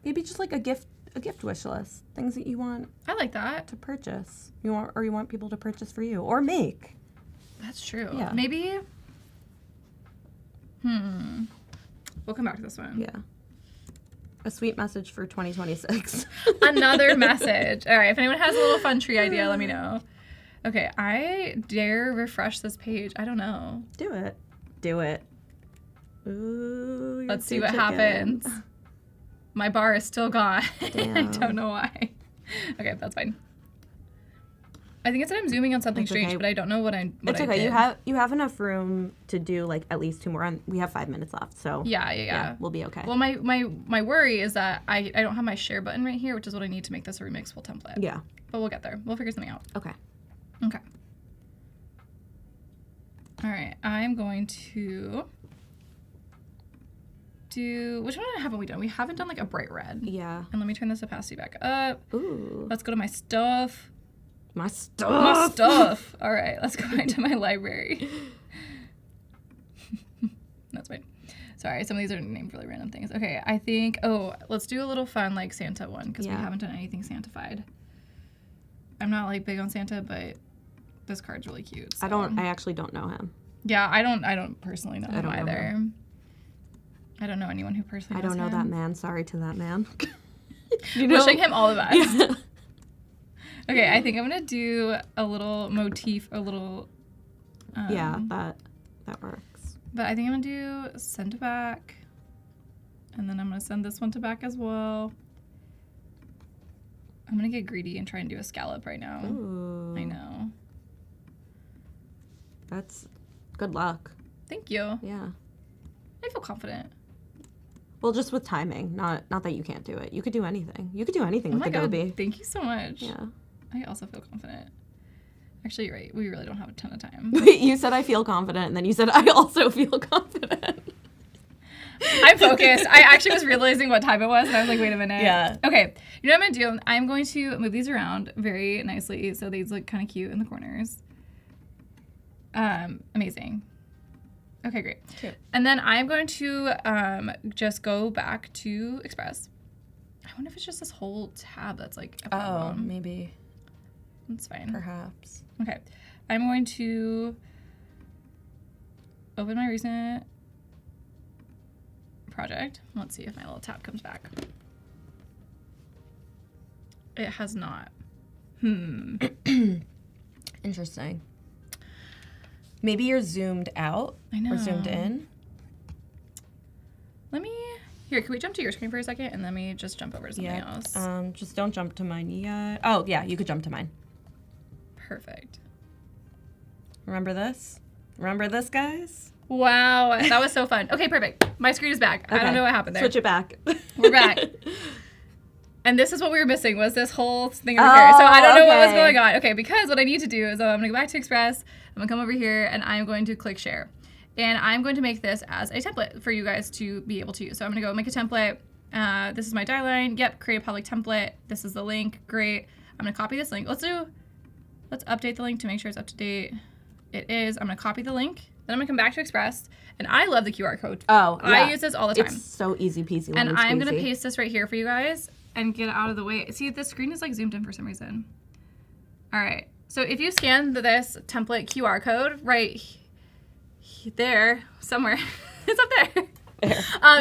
Maybe just like a gift wish list. Things that you want I like that. to purchase. You want people to purchase for you or make. That's true. Yeah. Maybe. We'll come back to this one. Yeah. A sweet message for 2026. Another message. All right. If anyone has a little fun tree idea, let me know. Okay. I dare refresh this page. I don't know. Do it. Do it. Ooh. you're Let's see so what chicken. happens. My bar is still gone. I Damn. don't know why. Okay, that's fine. I think it's that I'm zooming on something It's strange, okay. but I don't know what I. What It's I okay. did. You have enough room to do like at least 2 more. We have 5 minutes left, so Yeah. we'll be okay. Well, my worry is that I don't have my share button right here, which is what I need to make this a remixable template. Yeah. But we'll get there. We'll figure something out. Okay. Okay. All right. I'm going to do. Which one haven't we done? We haven't done like a bright red. Yeah. And let me turn this opacity back up. Ooh. Let's go to my stuff. My My stuff. stuff. All right. Let's go back to my library. That's fine. Sorry, some of these are named really random things. Okay, I think. Oh, let's do a little fun like Santa one because we Yeah. haven't done anything Santified. I'm not like big on Santa, but this card's really cute. So. I actually don't know him. Yeah, I don't personally know I him don't know either. I don't know anyone who personally. I don't know knows that him. man. Sorry to that man. Wishing him all the best. Yeah. Okay, I think I'm gonna do a little motif, a little. Yeah, that works. But I think I'm gonna do send to back, and then I'm gonna send this one to back as well. I'm gonna get greedy and try and do a scallop right now. Ooh. I know. That's good luck. Thank you. Yeah. I feel confident. Well, just with timing, not that you can't do it. You could do anything. You could do anything Oh with my god, Adobe. thank you so much. Yeah. I also feel confident. Actually, you're right. We really don't have a ton of time. You said I feel confident, and then you said I also feel confident. I'm focused. I actually was realizing what time it was, and I was like, wait a minute. Yeah. Okay. You know what I'm going to do? I'm going to move these around very nicely so these look kind of cute in the corners. Amazing. Okay, great. Cute. And then I'm going to just go back to Express. I wonder if it's just this whole tab that's like a problem. Maybe. That's fine. Perhaps. Okay. I'm going to open my recent project. Let's see if my little tab comes back. It has not. Interesting. Maybe you're zoomed out I know. or zoomed in. Let me... Here, can we jump to your screen for a second? And let me just jump over to something else. Just don't jump to mine yet. Oh, yeah, you could jump to mine. Perfect. Remember this? Remember this, guys? Wow, that was so fun. Okay, perfect. My screen is back. I don't know what happened there. Switch it back. We're back. And this is what we were missing, was this whole thing over here. So I don't know what was going on. Okay, because what I need to do is I'm going to go back to Express. I'm going to come over here, and I'm going to click share. And I'm going to make this as a template for you guys to be able to use. So I'm going to go make a template. This is my die line. Yep, create a public template. This is the link. Great. I'm going to copy this link. Let's update the link to make sure it's up to date. It is. I'm going to copy the link. Then I'm going to come back to Express. And I love the QR code. Oh, yeah. I use this all the time. It's so easy peasy. And I'm going to paste this right here for you guys and get out of the way. See, the screen is like zoomed in for some reason. All right. So if you scan this template QR code right there, somewhere, it's up there.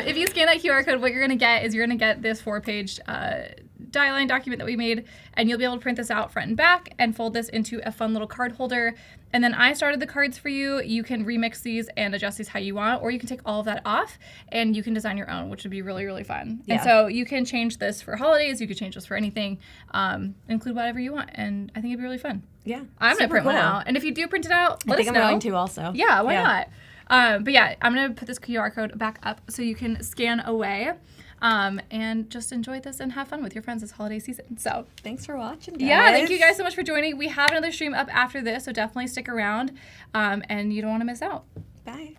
If you scan that QR code, what you're going to get is you're going to get this 4-page die line document that we made, and you'll be able to print this out front and back and fold this into a fun little card holder. And then I started the cards for you. You can remix these and adjust these how you want, or you can take all of that off and you can design your own, which would be really, really fun. Yeah. And so you can change this for holidays. You could change this for anything. Include whatever you want, and I think it'd be really fun. Yeah. I'm going to print one out. And if you do print it out, let us know. I'm going to also. Yeah, why not? But yeah, I'm going to put this QR code back up so you can scan away. And just enjoy this and have fun with your friends this holiday season. So thanks for watching, guys. Yeah, thank you guys so much for joining. We have another stream up after this, so definitely stick around, and you don't want to miss out. Bye.